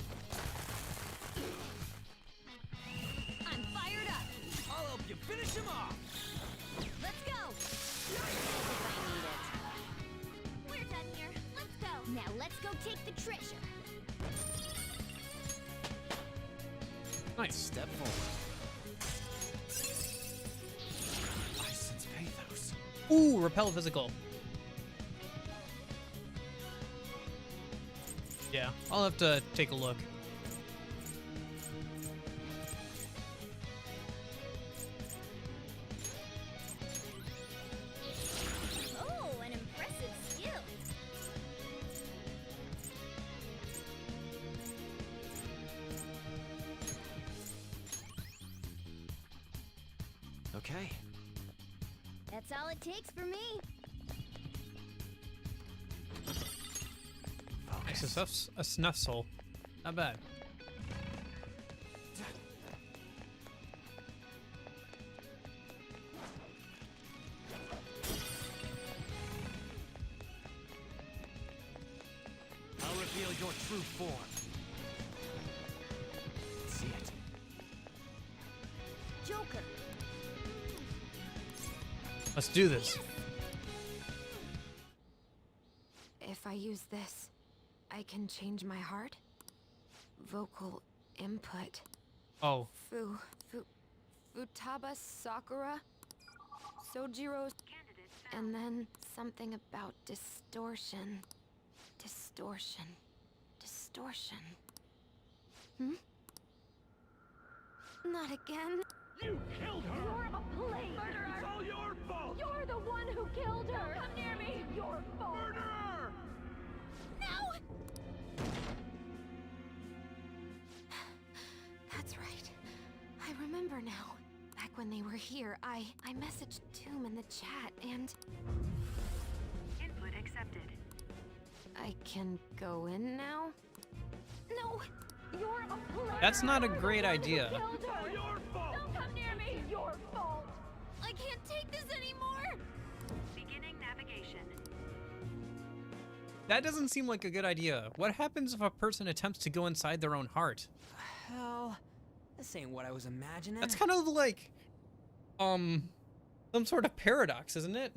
I'm fired up! I'll help you finish him off! Let's go! If I need it. We're done here. Let's go. Now let's go take the treasure. Nice. Step forward. I sense pathos. Ooh, repel physical. Yeah, I'll have to take a look. Oh, an impressive skill. Okay. That's all it takes for me. Nice, a snuff soul. Not bad. I'll reveal your true form. See it. Joker. Let's do this. If I use this, I can change my heart? Vocal input. Oh. Futaba Sakura? Sojiro's and then something about distortion. Distortion. Hmm? Not again. You killed her! You're a plague! Murderer! It's all your fault! You're the one who killed her! Don't come near me! Your fault! Murderer! No! That's right. I remember now. Back when they were here, I messaged Tomb in the chat and... Input accepted. I can go in now? No! You're a plague! That's not a great idea. Killed her. Your fault! Don't come near me! Your fault! I can't take this anymore! Beginning navigation. That doesn't seem like a good idea. What happens if a person attempts to go inside their own heart? Hell, this ain't what I was imagining. That's kind of like, some sort of paradox, isn't it?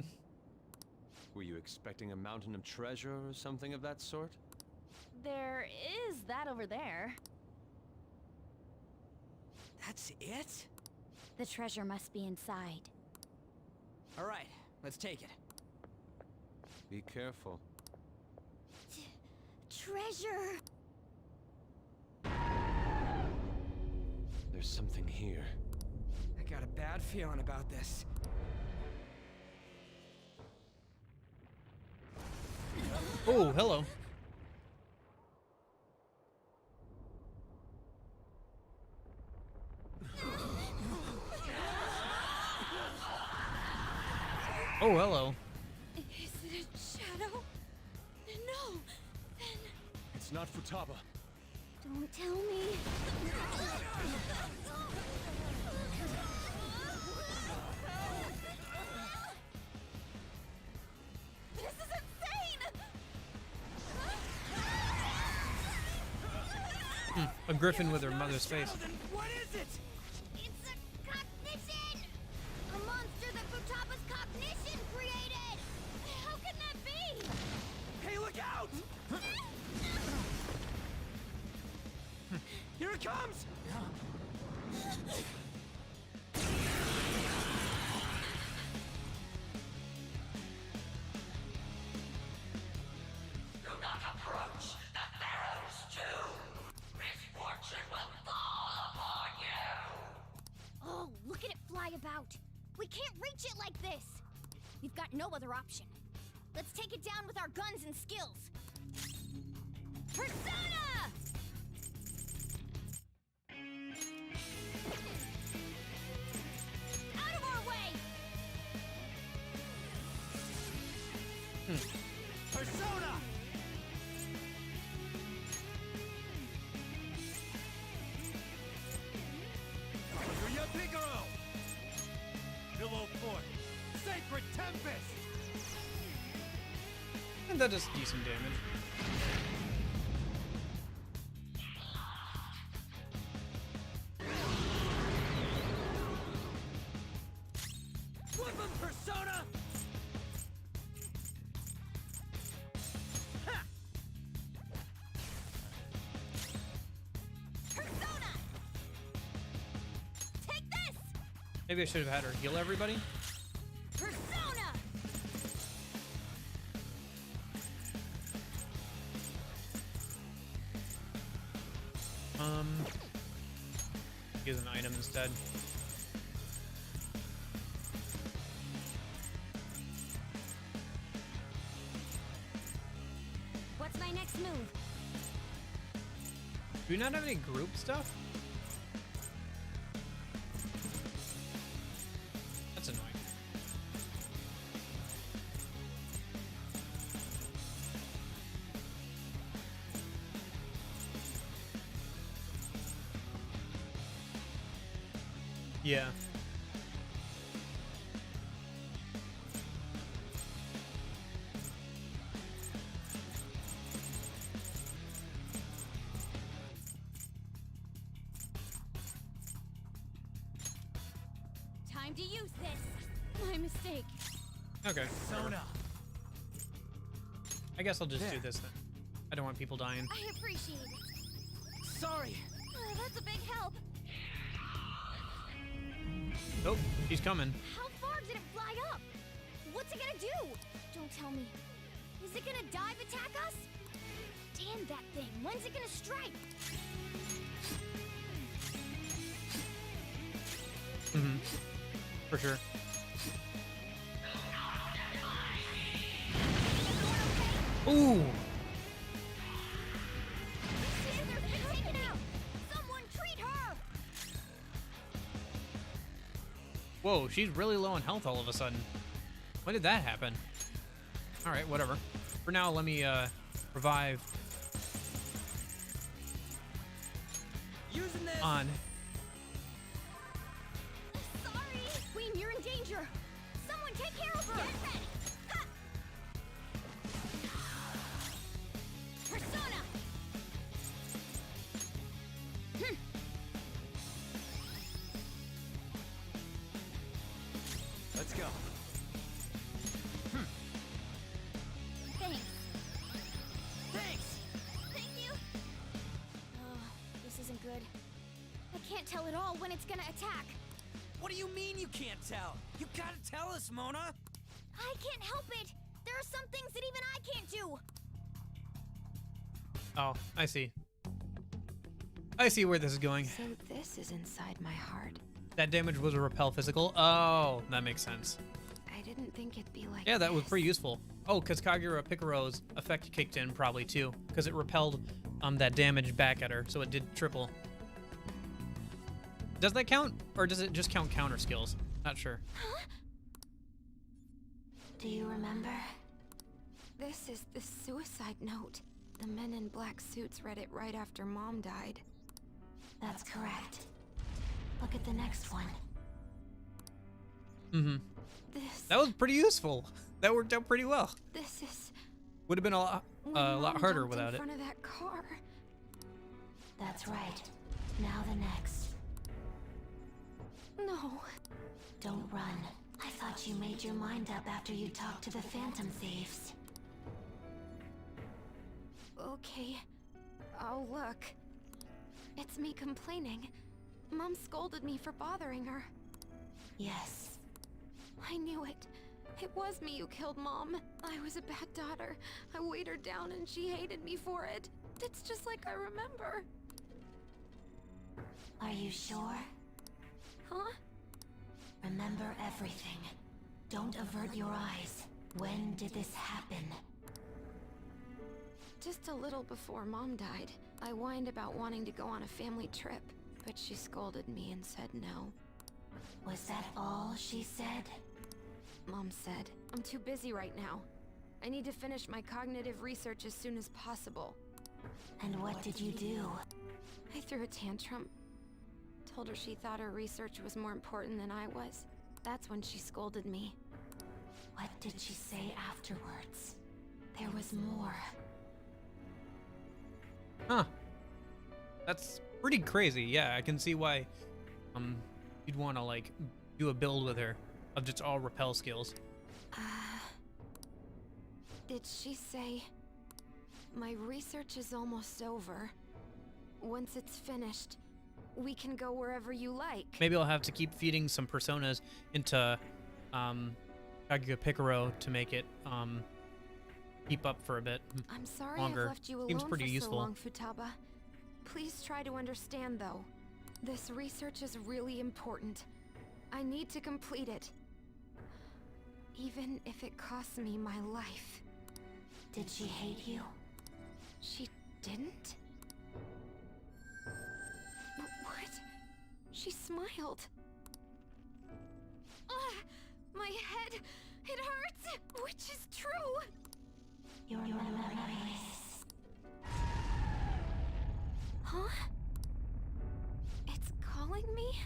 Were you expecting a mountain of treasure or something of that sort? There is that over there. That's it? The treasure must be inside. All right, let's take it. Be careful. Treasure! There's something here. I got a bad feeling about this. Oh, hello. Oh, hello. Is it a shadow? No! Then... It's not Futaba. Don't tell me. This is insane! A griffin with her mother's face. What is it? It's a cognition! A monster that Futaba's cognition created! How can that be? Hey, look out! Here it comes! Do not approach the Pharaoh's tomb. Misfortune will fall upon you. Oh, look at it fly about. We can't reach it like this. We've got no other option. Let's take it down with our guns and skills. Persona! Out of our way! Persona! Your Picaro! Pillow Fort! Sacred Tempest! And that does decent damage. Flip him, Persona! Ha! Persona! Take this! Maybe I should have had her heal everybody. Persona! Use an item instead. What's my next move? Do we not have any group stuff? That's annoying. Yeah. Time to use this. My mistake. Okay. Persona! I guess I'll just do this then. I don't want people dying. I appreciate it. Sorry! That's a big help. Oh, he's coming. How far did it fly up? What's it gonna do? Don't tell me. Is it gonna dive attack us? Damn that thing. When's it gonna strike? Mm-hmm. For sure. Ooh! Sanders been taken out! Someone treat her! Whoa, she's really low on health all of a sudden. When did that happen? Alright, whatever. For now, let me revive Using this! on. Sorry! Queen, you're in danger! Someone take care of her! Get ready! Ha! Persona! Let's go. Thanks. Thanks! Thank you! Oh, this isn't good. I can't tell at all when it's gonna attack. What do you mean you can't tell? You gotta tell us, Mona! I can't help it! There are some things that even I can't do! Oh, I see. I see where this is going. So this is inside my heart. That damage was a repel physical. Oh, that makes sense. I didn't think it'd be like Yeah, that was this. pretty useful. Oh, because Kagura Picaro's effect kicked in probably too, because it repelled that damage back at her, so it did triple. Does that count, or does it just count counter skills? Not sure. Do you remember? This is the suicide note. The men in black suits read it right after Mom died. That's correct. Look at the next one. Mm-hmm. This. That was pretty useful. That worked out pretty well. This is. Would have been a lot Mom harder jumped without in it. front of that car. That's right. Now the next. No. Don't run. I thought you made your mind up after you talked to the Phantom Thieves. Okay. I'll look. It's me complaining. Mom scolded me for bothering her. Yes. I knew it. It was me who killed Mom. I was a bad daughter. I weighed her down and she hated me for it. It's just like I remember. Are you sure? Huh? Remember everything. Don't avert your eyes. When did this happen? Just a little before Mom died. I whined about wanting to go on a family trip, but she scolded me and said no. Was that all she said? Mom said, I'm too busy right now. I need to finish my cognitive research as soon as possible. And what did you do? I threw a tantrum. Told her she thought her research was more important than I was. That's when she scolded me. What did she say afterwards? There was more. Huh. That's pretty crazy. Yeah, I can see why you'd want to like do a build with her of just all repel skills. Did she say my research is almost over? Once it's finished, we can go wherever you like. Maybe I'll have to keep feeding some personas into Kaguya Picaro to make it keep up for a bit I'm sorry longer. I've left you alone Seems pretty for useful. so long, Futaba. Please try to understand, though. This research is really important. I need to complete it. Even if it costs me my life. Did she hate you? She didn't? What? She smiled. My head, it hurts, which is true. Your memories. Huh? It's calling me?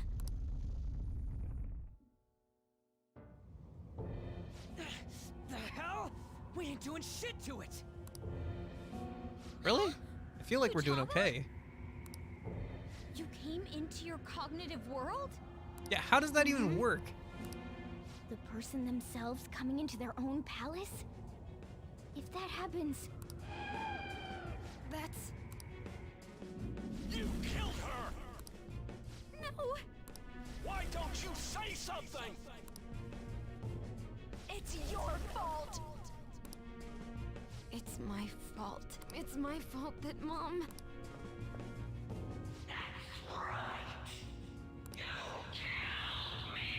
The hell? We ain't doing shit to it! Really? I feel like we're doing okay. You came into your cognitive world? Yeah, how does that even work? The person themselves coming into their own palace? If that happens... That's... You killed her! No! Why don't you say something? It's your fault! It's my fault. It's my fault that Mom... That's right. You killed me.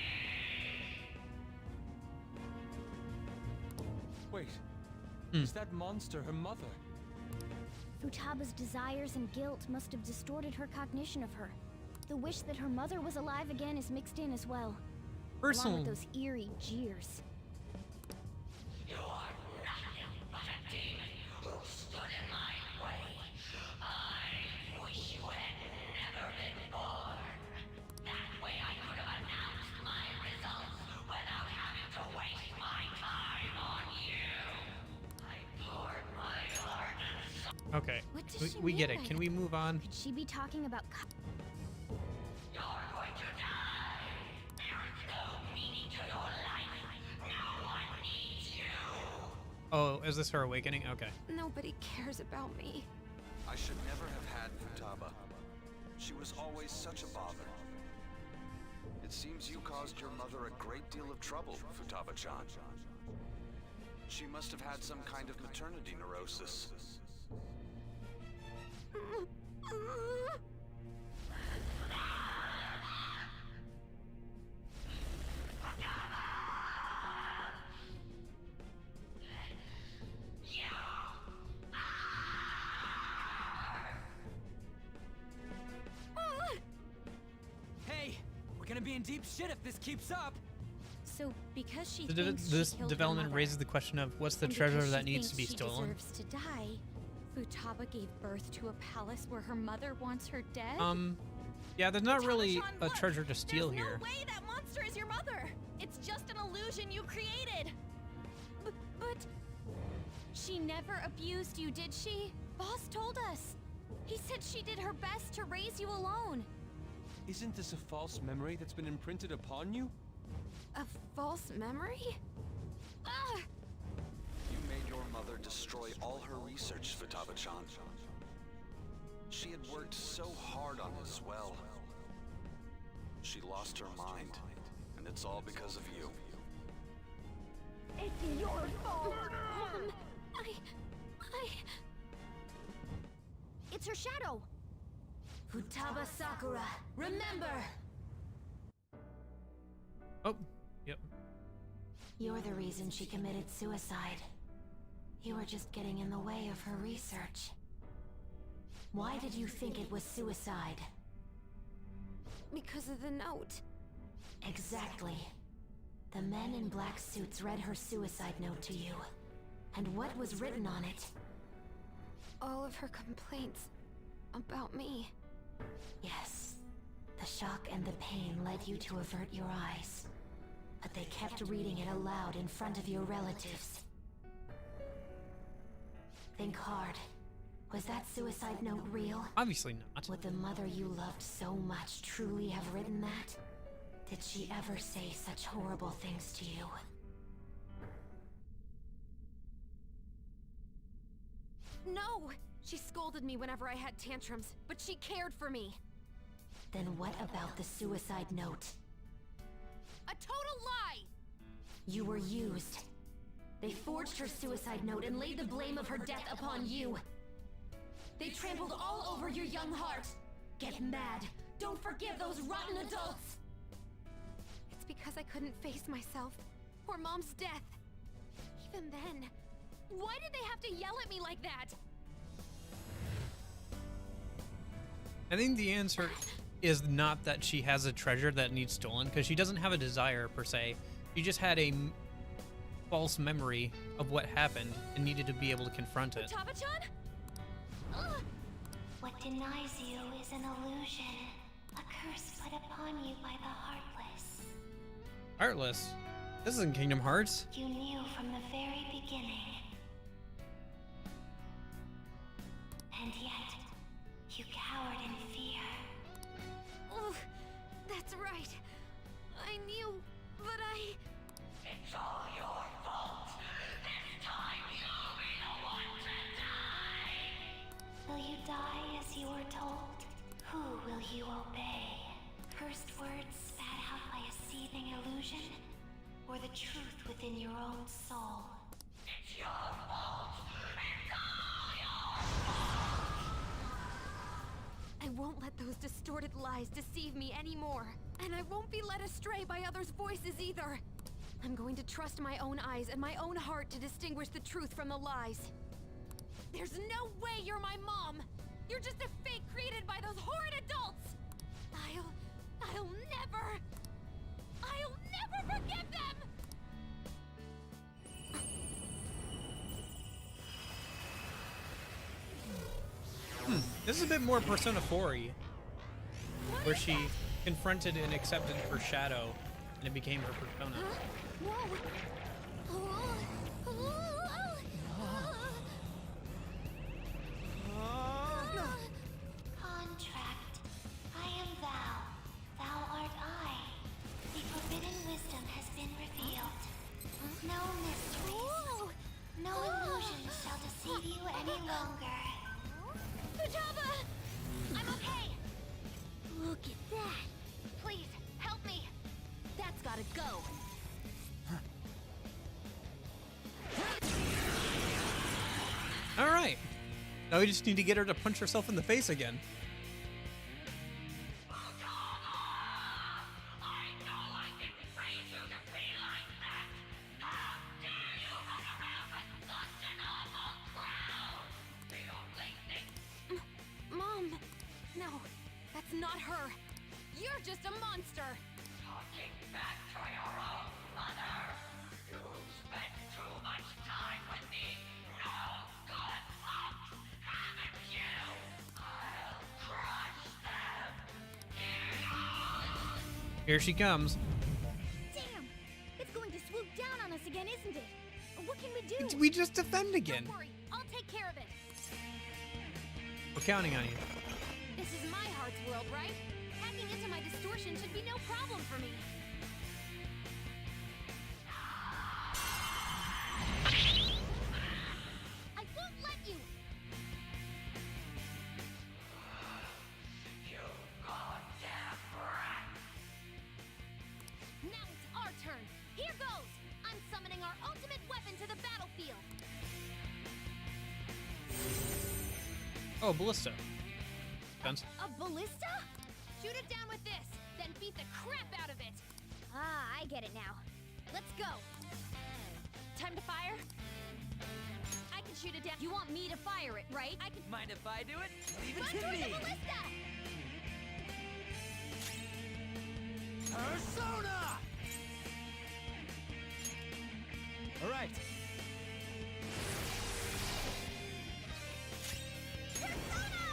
Wait, is that monster her mother? Futaba's desires and guilt must have distorted her cognition of her. The wish that her mother was alive again is mixed in as well. Along with those eerie jeers. You are nothing but a demon who stood in my way. I wish you had never been born. That way I could have announced my results without having to waste my time on you. I poured my heart and soul. Okay, What does she we get it. mean? Can we move on? Could she be talking about You're going to die. There is no meaning to your life. No one needs you. Oh, is this her awakening? Okay. Nobody cares about me. I should never have had Futaba. She was always such a bother. It seems you caused your mother a great deal of trouble, Futaba-chan. She must have had some kind of maternity neurosis. Hey, we're gonna be in deep shit if this keeps up! So, because she The thinks this she killed her development mother, raises the question of what's the and treasure because that she needs to be thinks stolen. She deserves to die. Futaba gave birth to a palace where her mother wants her dead? Yeah, there's not really Futaba-chan, a look! treasure to steal There's here. no way that monster is your mother! It's just an illusion you created! But she never abused you, did she? Boss told us. He said she did her best to raise you alone. Isn't this a false memory that's been imprinted upon you? A false memory? You made your mother destroy all her research, Futaba-chan. She had worked so hard on this well. She lost her mind, and it's all because of you. It's your fault! Mom, It's her shadow! Futaba Sakura, remember! Oh, yep. You're the reason she committed suicide. You were just getting in the way of her research. Why did you think it was suicide? Because of the note. Exactly. The men in black suits read her suicide note to you. And what was written on it? All of her complaints about me. Yes. The shock and the pain led you to avert your eyes. But they kept reading it aloud in front of your relatives. Think hard. Was that suicide note real? Obviously not. Would the mother you loved so much truly have written that? Did she ever say such horrible things to you? No! She scolded me whenever I had tantrums, but she cared for me. Then what about the suicide note? A total lie! You were used. They forged her suicide note and laid the blame of her death upon you. They trampled all over your young heart. Get mad. Don't forgive those rotten adults. It's because I couldn't face myself, or Mom's death. Even then, why did they have to yell at me like that? I think the answer is not that she has a treasure that needs stolen, because she doesn't have a desire per se. She just had a false memory of what happened and needed to be able to confront it. Futaba-chan? What denies you is an illusion, a curse put upon you by the Heartless. Heartless? This isn't Kingdom Hearts. You knew from the very beginning. And yet, you cowered in fear. Oh, that's right. I knew, but I... It's all your fault. This time you'll be the one to die. Will you die as you were told? Who will you obey? Cursed words spat out by a seething illusion? Or the truth within your own soul? It's your fault. It's all your fault. I won't let those distorted lies deceive me anymore. And I won't be led astray by others' voices either. I'm going to trust my own eyes and my own heart to distinguish the truth from the lies. There's no way you're my mom! You're just a fake created by those horrid adults! I'll never forgive them! This is a bit more Persona 4-y, where she confronted and accepted her shadow, and it became her persona. Contract. I am thou. Thou art I. The forbidden wisdom has been revealed. No mysteries. No illusions shall deceive you any longer. Futaba! I'm okay! Look at that! Please, help me! That's gotta go! Alright. Now we just need to get her to punch herself in the face again. Mom! No, that's not her! You're just a monster! Talking back to your own mother. You spent too much time with me. No good luck, haven't you? I'll crush them. Here she comes. Damn! It's going to swoop down on us again, isn't it? What can we do? We just defend again. Don't worry, I'll take care of it. We're counting on you. This is my heart's world, right? Hacking into my distortion should be no problem for me. I won't let you! Oh, ballista. Depends. A ballista? Shoot it down with this, then beat the crap out of it. Ah, I get it now. Let's go. Time to fire? I can shoot it down. You want me to fire it, right? I can. Mind if I do it? Leave it Run to towards the me! ballista! Persona! All right. Persona!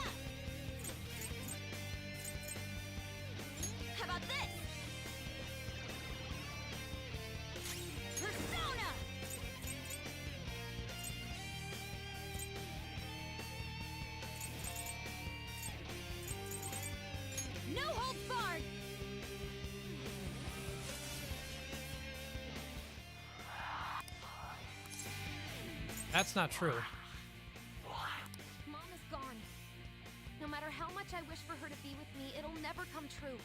How about this? Persona! No holds barred! That's not true. Mom is gone. No matter how much I wish for her to be with me, it'll never come true.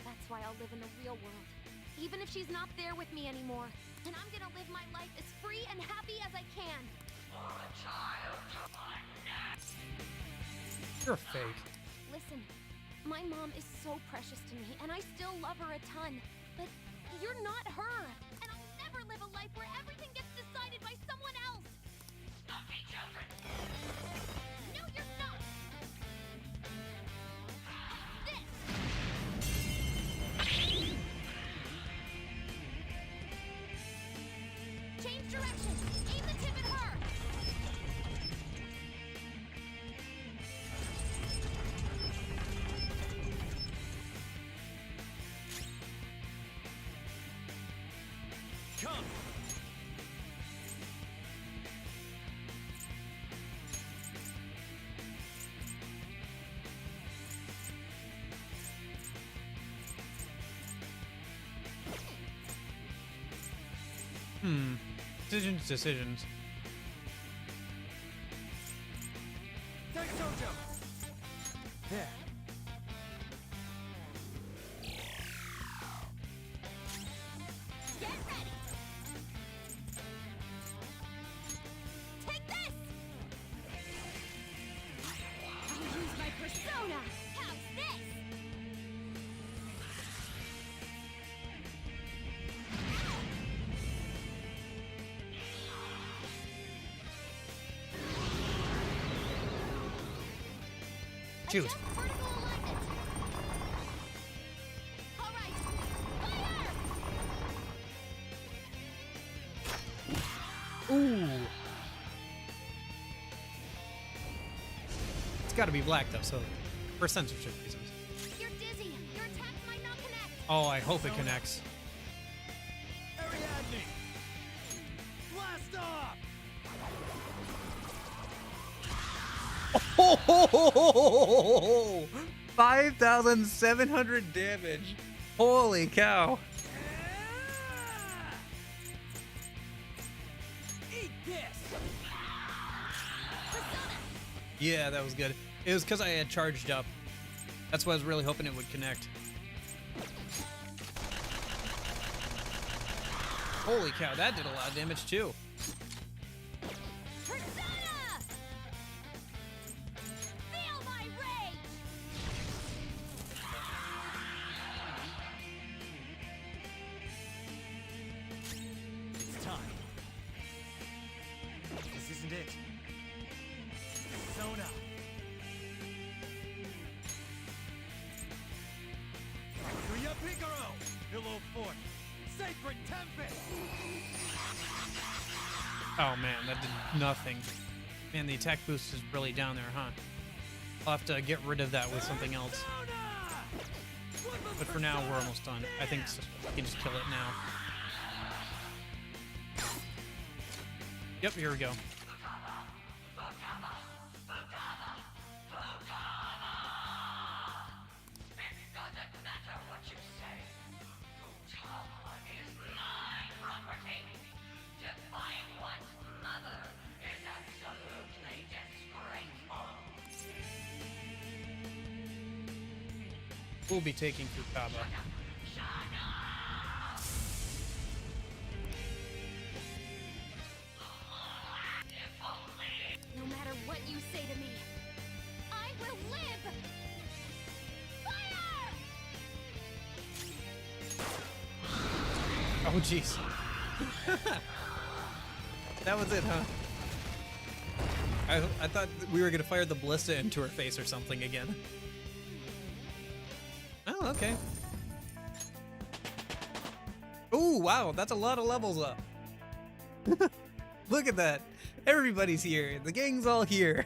That's why I'll live in the real world, even if she's not there with me anymore. And I'm gonna live my life as free and happy as I can. For a child to find that. You're fake. Listen, my mom is so precious to me, and I still love her a ton. But you're not her, and I'll never live a life where everything gets decided by someone else. Not be children. No, you're not. This. Change direction. Aim the tip at her. Come. Decisions. Take Sojo. There. Get ready. Take this. I'll use my persona. How's this? Shoot. Adjust vertical alignment. All right. Fire! Ooh. It's got to be black though, so for censorship reasons. You're dizzy. Your attack might not connect. Oh, I hope it connects. Ariadne. Blast off. 5,700 damage. Holy cow. Eat this. Yeah, that was good. It was because I had charged up. That's why I was really hoping it would connect. Holy cow, that did a lot of damage too. Persona! Feel my rage! It's time. This isn't it. Persona. Kuya Picaro. Pillow Fort. Sacred Tempest. Oh man, that did nothing. Man, the attack boost is really down there, huh? I'll have to get rid of that with something else. But for now, we're almost done. I think we can just kill it now. Yep, here we go. Doesn't matter what you say. Futaba is my property. Defying one's mother is absolutely disgraceful. We'll be taking Futaba. No matter what you say to me, Oh, jeez. That was it, huh? I thought we were gonna fire the ballista into her face or something again. Oh, okay. Oh, wow, that's a lot of levels up. Look at that. Everybody's here. The gang's all here.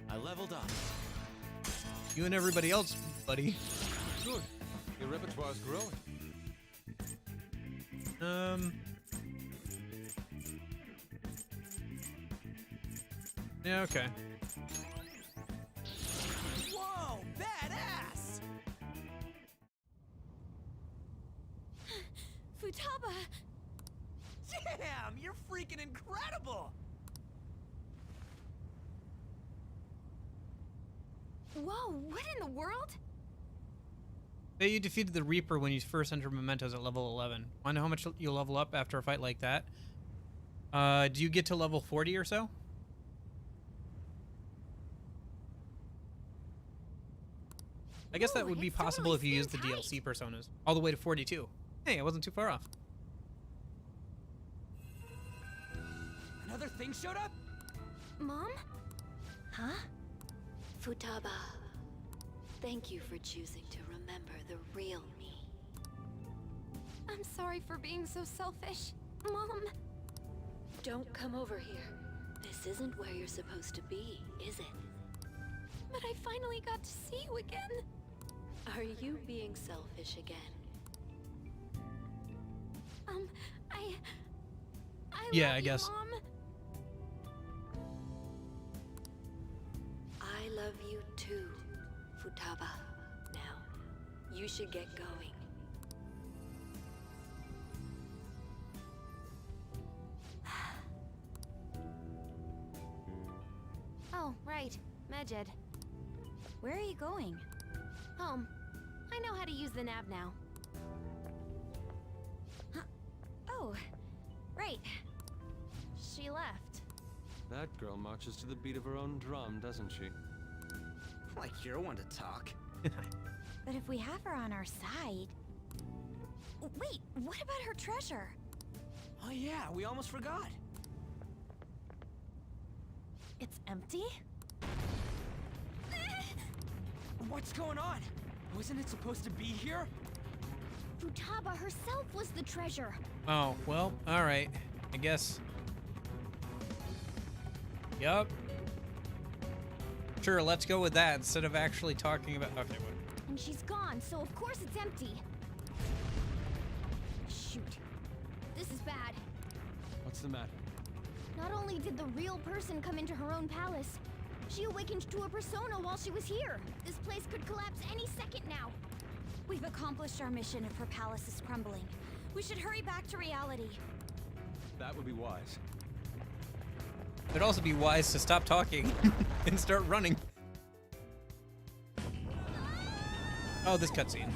I leveled up. You and everybody else, buddy. Good. Your repertoire's growing. Yeah, okay. Whoa, badass! Futaba! Damn, you're freaking incredible! Whoa, what in the world? Say you defeated the Reaper when you first entered Mementos at level 11. Wanna know how much you'll level up after a fight like that? Do you get to level 40 or so? I guess that would be possible if you used the DLC personas. All the way to 42. Hey, I wasn't too far off. Another thing showed up? Mom? Huh? Futaba, thank you for choosing to remember the real me. I'm sorry for being so selfish. Mom! Don't come over here. This isn't where you're supposed to be, is it? But I finally got to see you again. Are you being selfish again? Yeah, love I you, guess. Mom. I love you too, Futaba. Now, you should get going. Oh, right. Megid. Where are you going? Home. I know how to use the nav now. Oh, right. She left. That girl marches to the beat of her own drum, doesn't she? Like you're one to talk. But if we have her on our side... Wait, what about her treasure? Oh yeah, we almost forgot. It's empty? What's going on? Wasn't it supposed to be here? Futaba herself was the treasure. Oh, well, alright. I guess. Yup. Sure, let's go with that instead of actually talking about... Okay, what? And she's gone, so of course it's empty. Shoot. This is bad. What's the matter? Not only did the real person come into her own palace, she awakened to a persona while she was here. This place could collapse any second now. We've accomplished our mission if her palace is crumbling. We should hurry back to reality. That would be wise. It'd also be wise to stop talking and start running. Oh, this cutscene.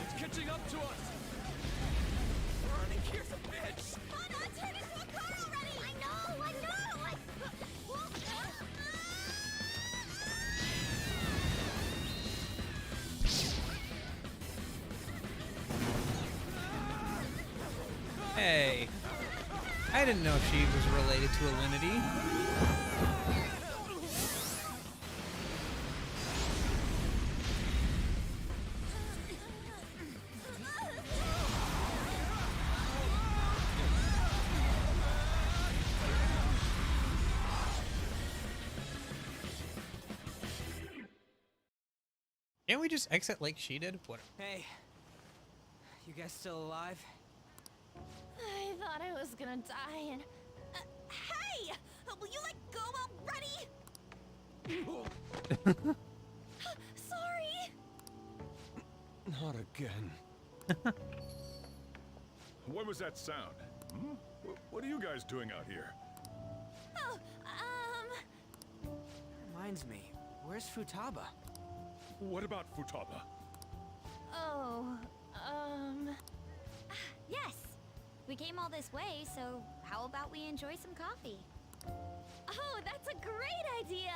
It's catching up to us. Running here's a bitch. Come on, turn into a car already! I know! Hey. I didn't know she was related to Alinity. Can't we just exit like she did? What? Hey, you guys still alive? I thought I was gonna die and... hey! Will you let go already? Sorry! Not again. What was that sound? Hmm? What are you guys doing out here? Oh, Reminds me, where's Futaba? What about Futaba? Oh, Yes! We came all this way, so how about we enjoy some coffee? Oh, that's a great idea!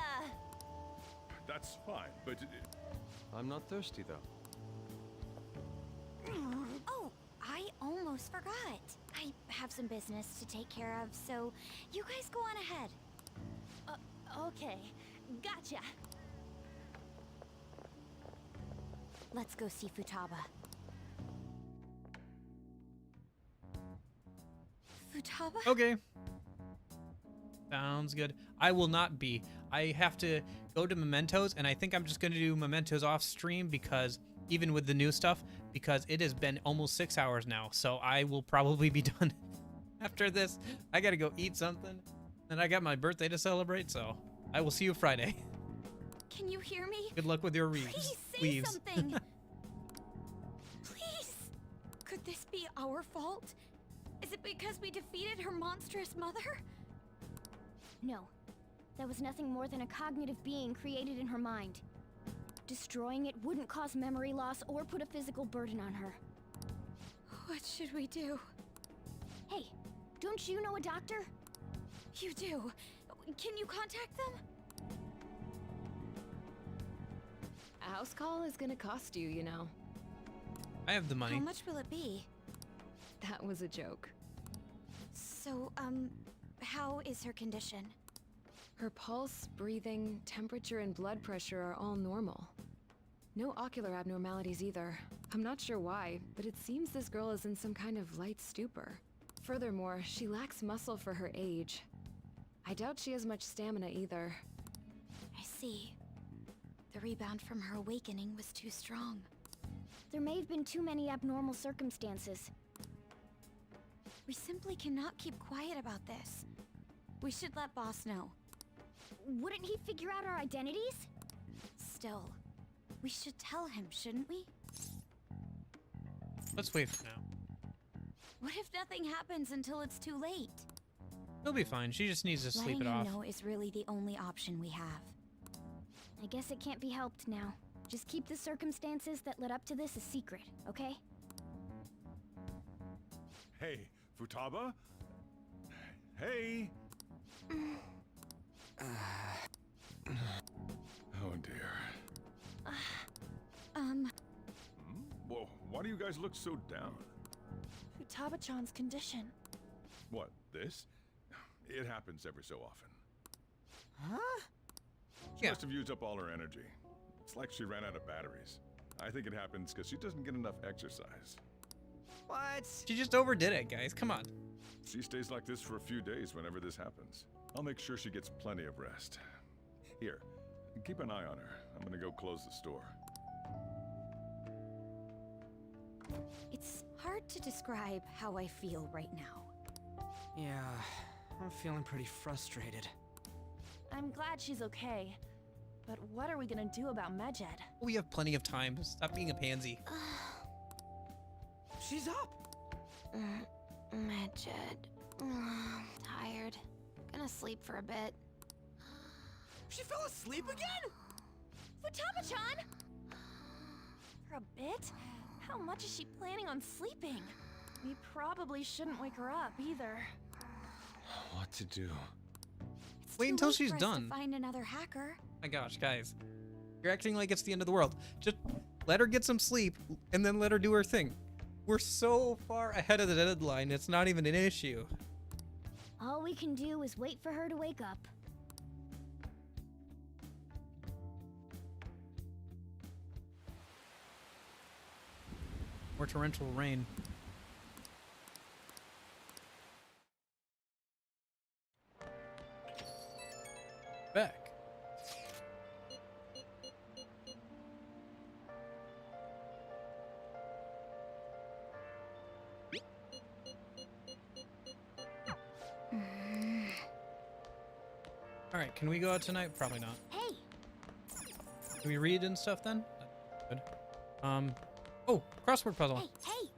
that's fine, but... I'm not thirsty, though. Oh, I almost forgot. I have some business to take care of, so you guys go on ahead. Okay, gotcha. Let's go see Futaba. Futaba? Okay. Sounds good. I will not be. I have to go to Mementos, and I think I'm just going to do Mementos off stream because even with the new stuff, because it has been almost 6 hours now, so I will probably be done after this. I got to go eat something, and I got my birthday to celebrate, so I will see you Friday. Can you hear me? Good luck with your weaves. Please say something. Please. Could this be our fault? Is it because we defeated her monstrous mother? No. That was nothing more than a cognitive being created in her mind. Destroying it wouldn't cause memory loss or put a physical burden on her. What should we do? Hey, don't you know a doctor? You do. Can you contact them? A house call is gonna cost you, you know. I have the money. How much will it be? That was a joke. So, how is her condition? Her pulse, breathing, temperature, and blood pressure are all normal. No ocular abnormalities either. I'm not sure why, but it seems this girl is in some kind of light stupor. Furthermore, she lacks muscle for her age. I doubt she has much stamina either. I see. The rebound from her awakening was too strong. There may have been too many abnormal circumstances. We simply cannot keep quiet about this. We should let Boss know. Wouldn't he figure out our identities? Still, we should tell him, shouldn't we? Let's wait for now. What if nothing happens until it's too late? He'll be fine. She just needs to sleep it off. Letting him know is really the only option we have. I guess it can't be helped now. Just keep the circumstances that led up to this a secret, okay? Hey, Futaba? Hey! Oh dear. Well, why do you guys look so down? Futaba-chan's condition. What, this? It happens every so often. Huh? She must have used up all her energy. It's like she ran out of batteries. I think it happens because she doesn't get enough exercise. What? She just overdid it, guys. Come on. She stays like this for a few days whenever this happens. I'll make sure she gets plenty of rest. Here, keep an eye on her. I'm gonna go close the store. It's hard to describe how I feel right now. Yeah, I'm feeling pretty frustrated. I'm glad she's okay. But what are we gonna do about Medjed? We have plenty of time. Stop being a pansy. She's up! Medjed. Tired. Gonna sleep for a bit. She fell asleep again? Futaba-chan! For a bit? How much is she planning on sleeping? We probably shouldn't wake her up either. What to do? Wait until Too late she's for us to done. find another hacker. My gosh, guys. You're acting like it's the end of the world. Just let her get some sleep and then let her do her thing. We're so far ahead of the deadline, it's not even an issue. All we can do is wait for her to wake up. Or torrential rain. Back. Alright, can we go out tonight? Probably not. Hey! Can we read and stuff then? Good. Oh, crossword puzzle. Hey!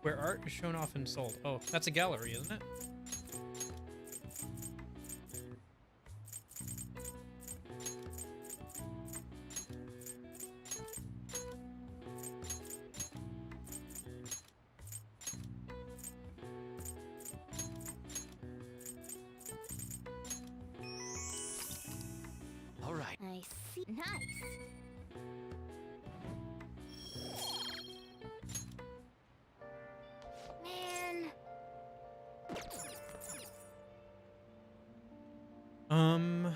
Where art is shown off and sold. Oh, that's a gallery, isn't it? Nice. Man.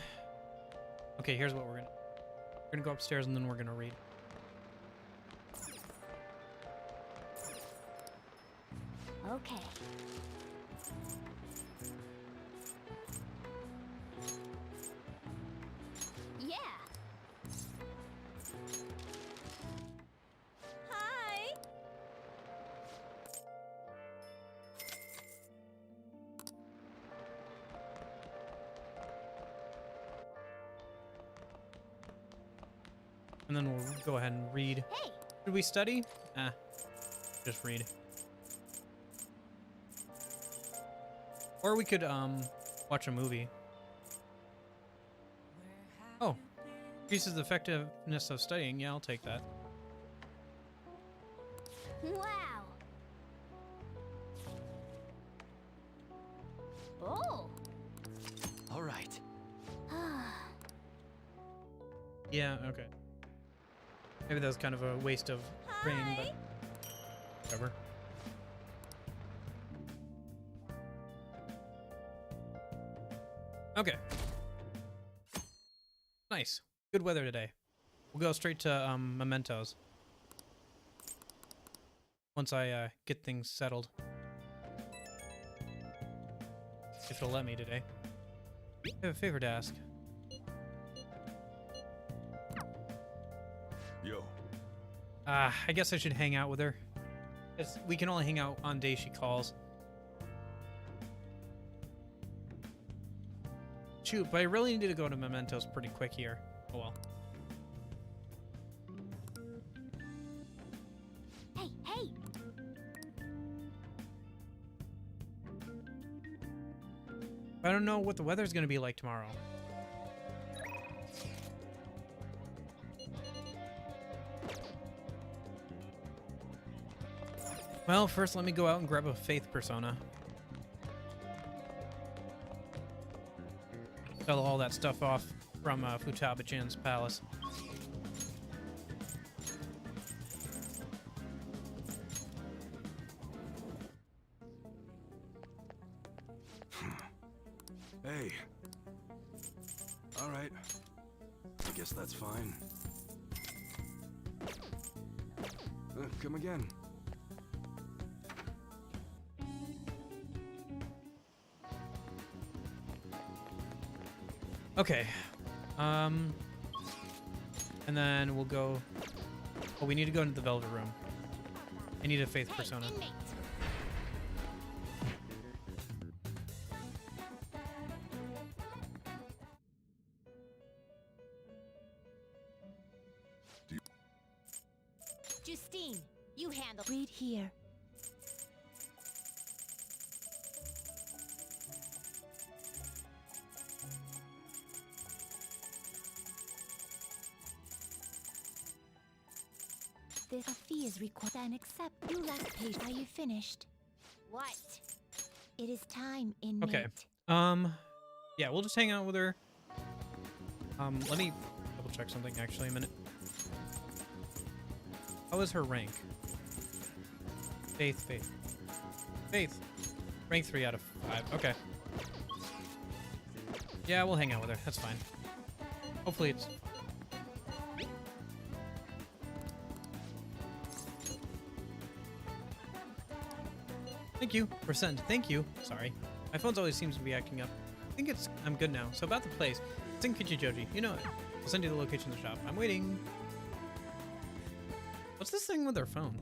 Okay, here's what we're gonna go upstairs and then we're gonna read. Okay. Yeah. Hi. And then we'll go ahead and read. Hey. Should we study? Just read. Or we could watch a movie. Oh, increases the effectiveness of studying. Yeah, I'll take that. Wow. Oh. All right. Yeah, okay. Maybe that was kind of a waste of rain, but whatever. Okay. Nice. Good weather today. We'll go straight to mementos. Once I get things settled. If it'll let me today. I have a favor to ask. Yo. I guess I should hang out with her. We can only hang out on days she calls. Shoot, but I really need to go to mementos pretty quick here. Oh well. Hey, hey. I don't know what the weather's gonna be like tomorrow. Well, first let me go out and grab a faith persona. Sell all that stuff off from Futaba-chan's palace. Hey. All right. I guess that's fine. Come again. Okay. And then we'll go... Oh, we need to go into the Velvet Room. I need a faith persona. Justine, you handle. Read here. This fee is required and accept. You last page. Are you finished? What? It is time, inmate. Okay. Yeah, we'll just hang out with her. Let me double check something actually a minute. How is her rank? Faith. Rank 3 out of 5. Okay. Yeah, we'll hang out with her. That's fine. Hopefully it's... Thank you. Percent. Thank you. Sorry. My phone's always seems to be acting up. I think I'm good now. So about the place. It's in Kichijoji. You know it. I'll send you the location of the shop. I'm waiting. What's this thing with her phone?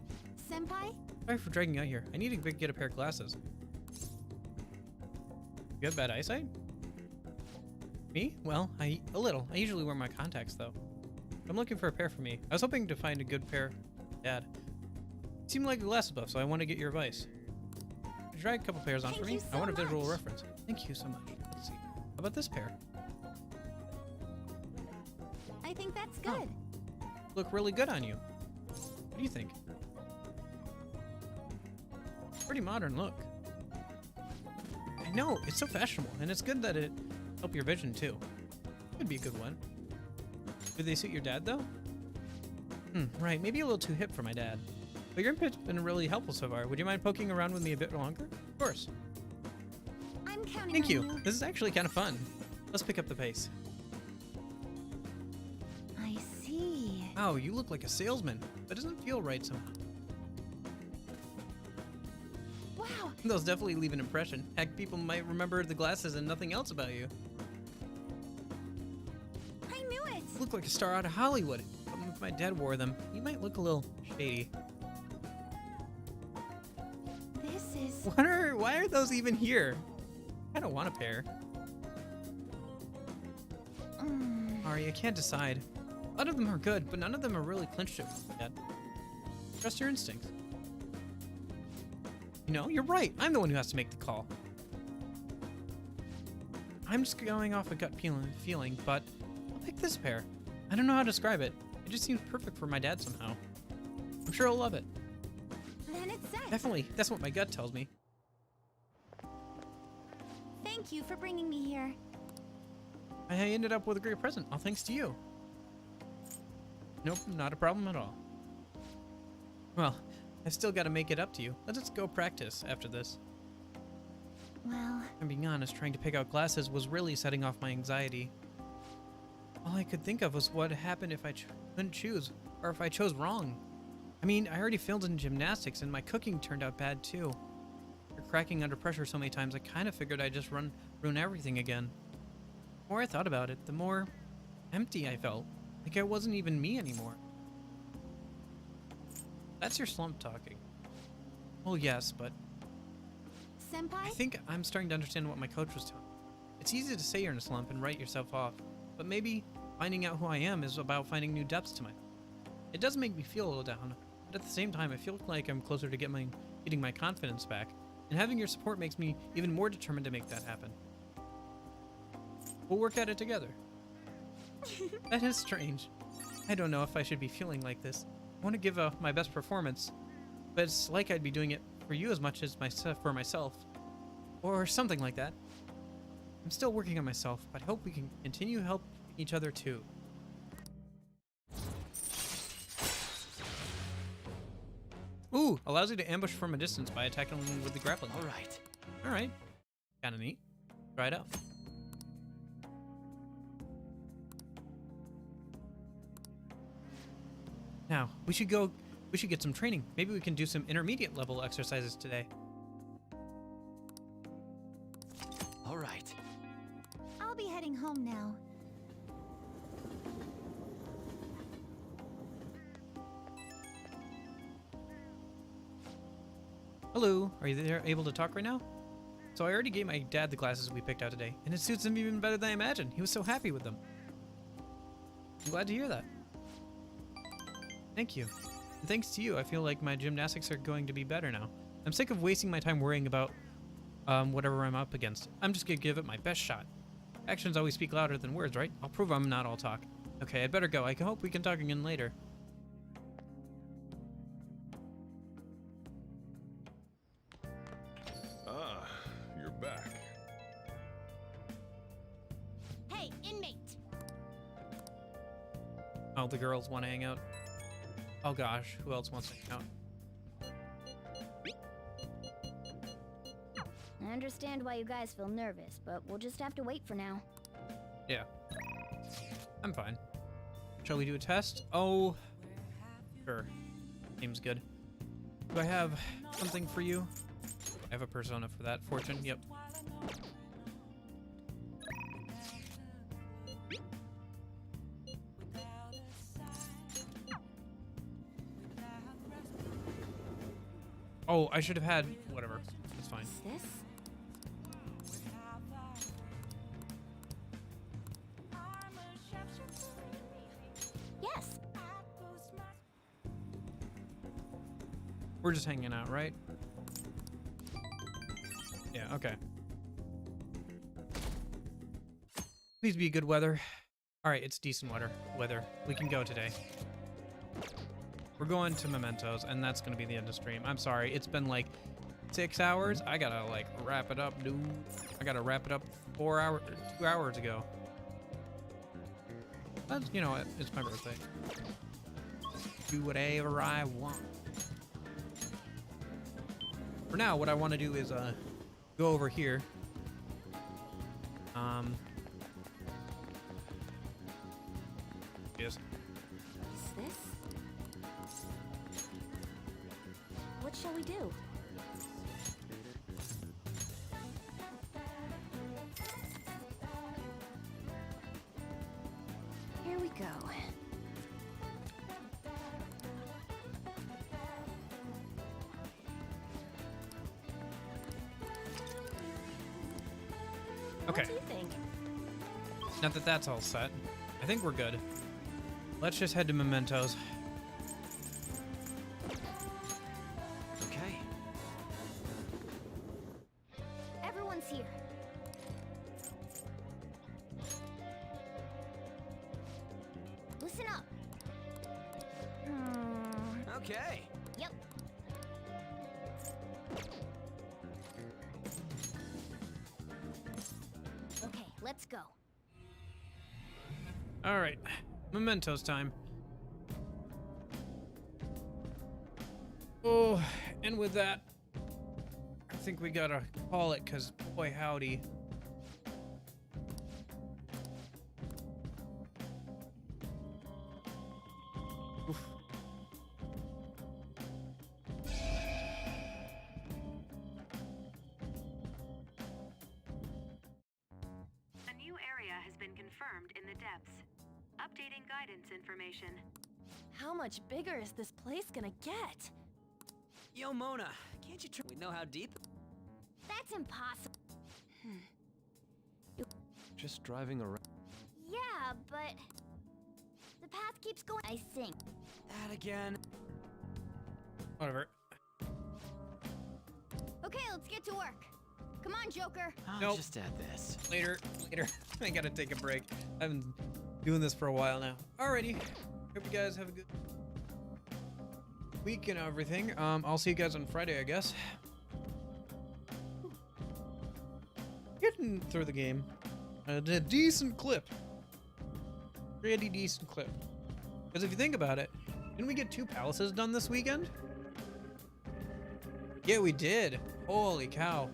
Senpai? Sorry for dragging you out here. I need to get a pair of glasses. You have bad eyesight? Me? Well, a little. I usually wear my contacts though. I'm looking for a pair for me. I was hoping to find a good pair. Dad. You seem like a glasses buff, so I want to get your advice. Could you try a couple pairs on for me? I want a visual reference. Thank you so much. Let's see. How about this pair? I think that's good. Look really good on you. What do you think? Pretty modern look. I know, it's so fashionable, and it's good that it helps your vision too. Could be a good one. Do they suit your dad, though? Right. Maybe a little too hip for my dad. But your input's been really helpful so far. Would you mind poking around with me a bit longer? Of course. I'm counting Thank on you. This is actually kind of fun. Let's pick up the pace. I see. Wow, you look like a salesman. That doesn't feel right somehow. Wow. Those definitely leave an impression. Heck, people might remember the glasses and nothing else about you. I knew it. You look like a star out of Hollywood. If my dad wore them, he might look a little shady. This is... Why are those even here? I don't want a pair. Ari, I can't decide. A lot of them are good, but none of them are really clinched it yet. Trust your instincts. You know, you're right. I'm the one who has to make the call. I'm just going off a gut feeling, but I'll pick this pair. I don't know how to describe it. It just seems perfect for my dad somehow. I'm sure he'll love it. Then it's set. Definitely. That's what my gut tells me. Thank you for bringing me here. I ended up with a great present, all thanks to you. Nope, not a problem at all. Well, I've still got to make it up to you. Let's go practice after this. Well... I'm being honest, trying to pick out glasses was really setting off my anxiety. All I could think of was what happened if I couldn't choose, or if I chose wrong. I mean, I already failed in gymnastics, and my cooking turned out bad too. After cracking under pressure so many times, I kind of figured I'd just ruin everything again. The more I thought about it, the more empty I felt. Like I wasn't even me anymore. That's your slump talking. Well, yes, but... Senpai? I think I'm starting to understand what my coach was telling me. It's easy to say you're in a slump and write yourself off, but maybe finding out who I am is about finding new depths to myself. It does make me feel a little down, but at the same time, I feel like I'm closer to getting my confidence back, and having your support makes me even more determined to make that happen. We'll work at it together. That is strange. I don't know if I should be feeling like this. I want to give my best performance, but it's like I'd be doing it for you as much as for myself, or something like that. I'm still working on myself, but I hope we can continue helping each other too. Ooh, allows you to ambush from a distance by attacking with the grappling. All right. Kind of neat. Try it out. Now, we should get some training. Maybe we can do some intermediate level exercises today. All right. I'll be heading home now. Hello, are you able to talk right now? So I already gave my dad the glasses we picked out today, and it suits him even better than I imagined. He was so happy with them. I'm glad to hear that. Thank you. And thanks to you, I feel like my gymnastics are going to be better now. I'm sick of wasting my time worrying about whatever I'm up against. I'm just gonna give it my best shot. Actions always speak louder than words, right? I'll prove I'm not all talk. Okay, I'd better go. I hope we can talk again later. Ah, you're back. Hey, inmate! Oh, the girls want to hang out. Oh gosh, who else wants to hang out? I understand why you guys feel nervous, but we'll just have to wait for now. Yeah. I'm fine. Shall we do a test? Oh, sure. Seems good. Do I have something for you? I have a persona for that. Fortune, yep. Oh, I should have had whatever. It's fine. This? Yes. We're just hanging out, right? Yeah, okay. Please be good weather. All right, it's decent weather. We can go today. We're going to Mementos, and that's gonna be the end of stream. I'm sorry, it's been like 6 hours. I gotta like wrap it up, dude. I gotta wrap it up 2 hours ago. That's, you know what? It's my birthday. Do whatever I want. For now, what I want to do is go over here. Yes. Is this? What shall we do? Here we go. Okay. What do you think? Now that that's all set, I think we're good. Let's just head to Mementos. Okay. Everyone's here. Listen up. Okay. Yep. Okay, let's go. All right, Mementos time. Oh, and with that, I think we gotta call it, cause boy howdy. Oof. A new area has been confirmed in the depths. Updating guidance information. How much bigger is this place gonna get? Yo, Mona, can't you we know how deep? That's impossible. Just driving around. Yeah, but the path keeps going. I think. That again. Whatever. Okay, let's get to work. Come on, Joker. I'll Nope. just add this. Later. I gotta take a break. I've been doing this for a while now. Alrighty. Hope you guys have a good week and everything. I'll see you guys on Friday, I guess. Getting through the game. A decent clip. Pretty decent clip. Because if you think about it, didn't we get 2 palaces done this weekend? Yeah, we did. Holy cow.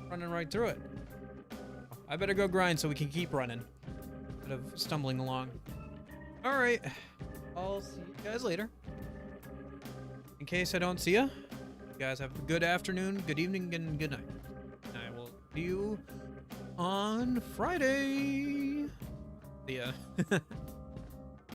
Running right through it. I better go grind so we can keep running instead of stumbling along. All right. I'll see you guys later. In case I don't see you, you guys have a good afternoon, good evening, and good night. And I will see you on Friday. See ya.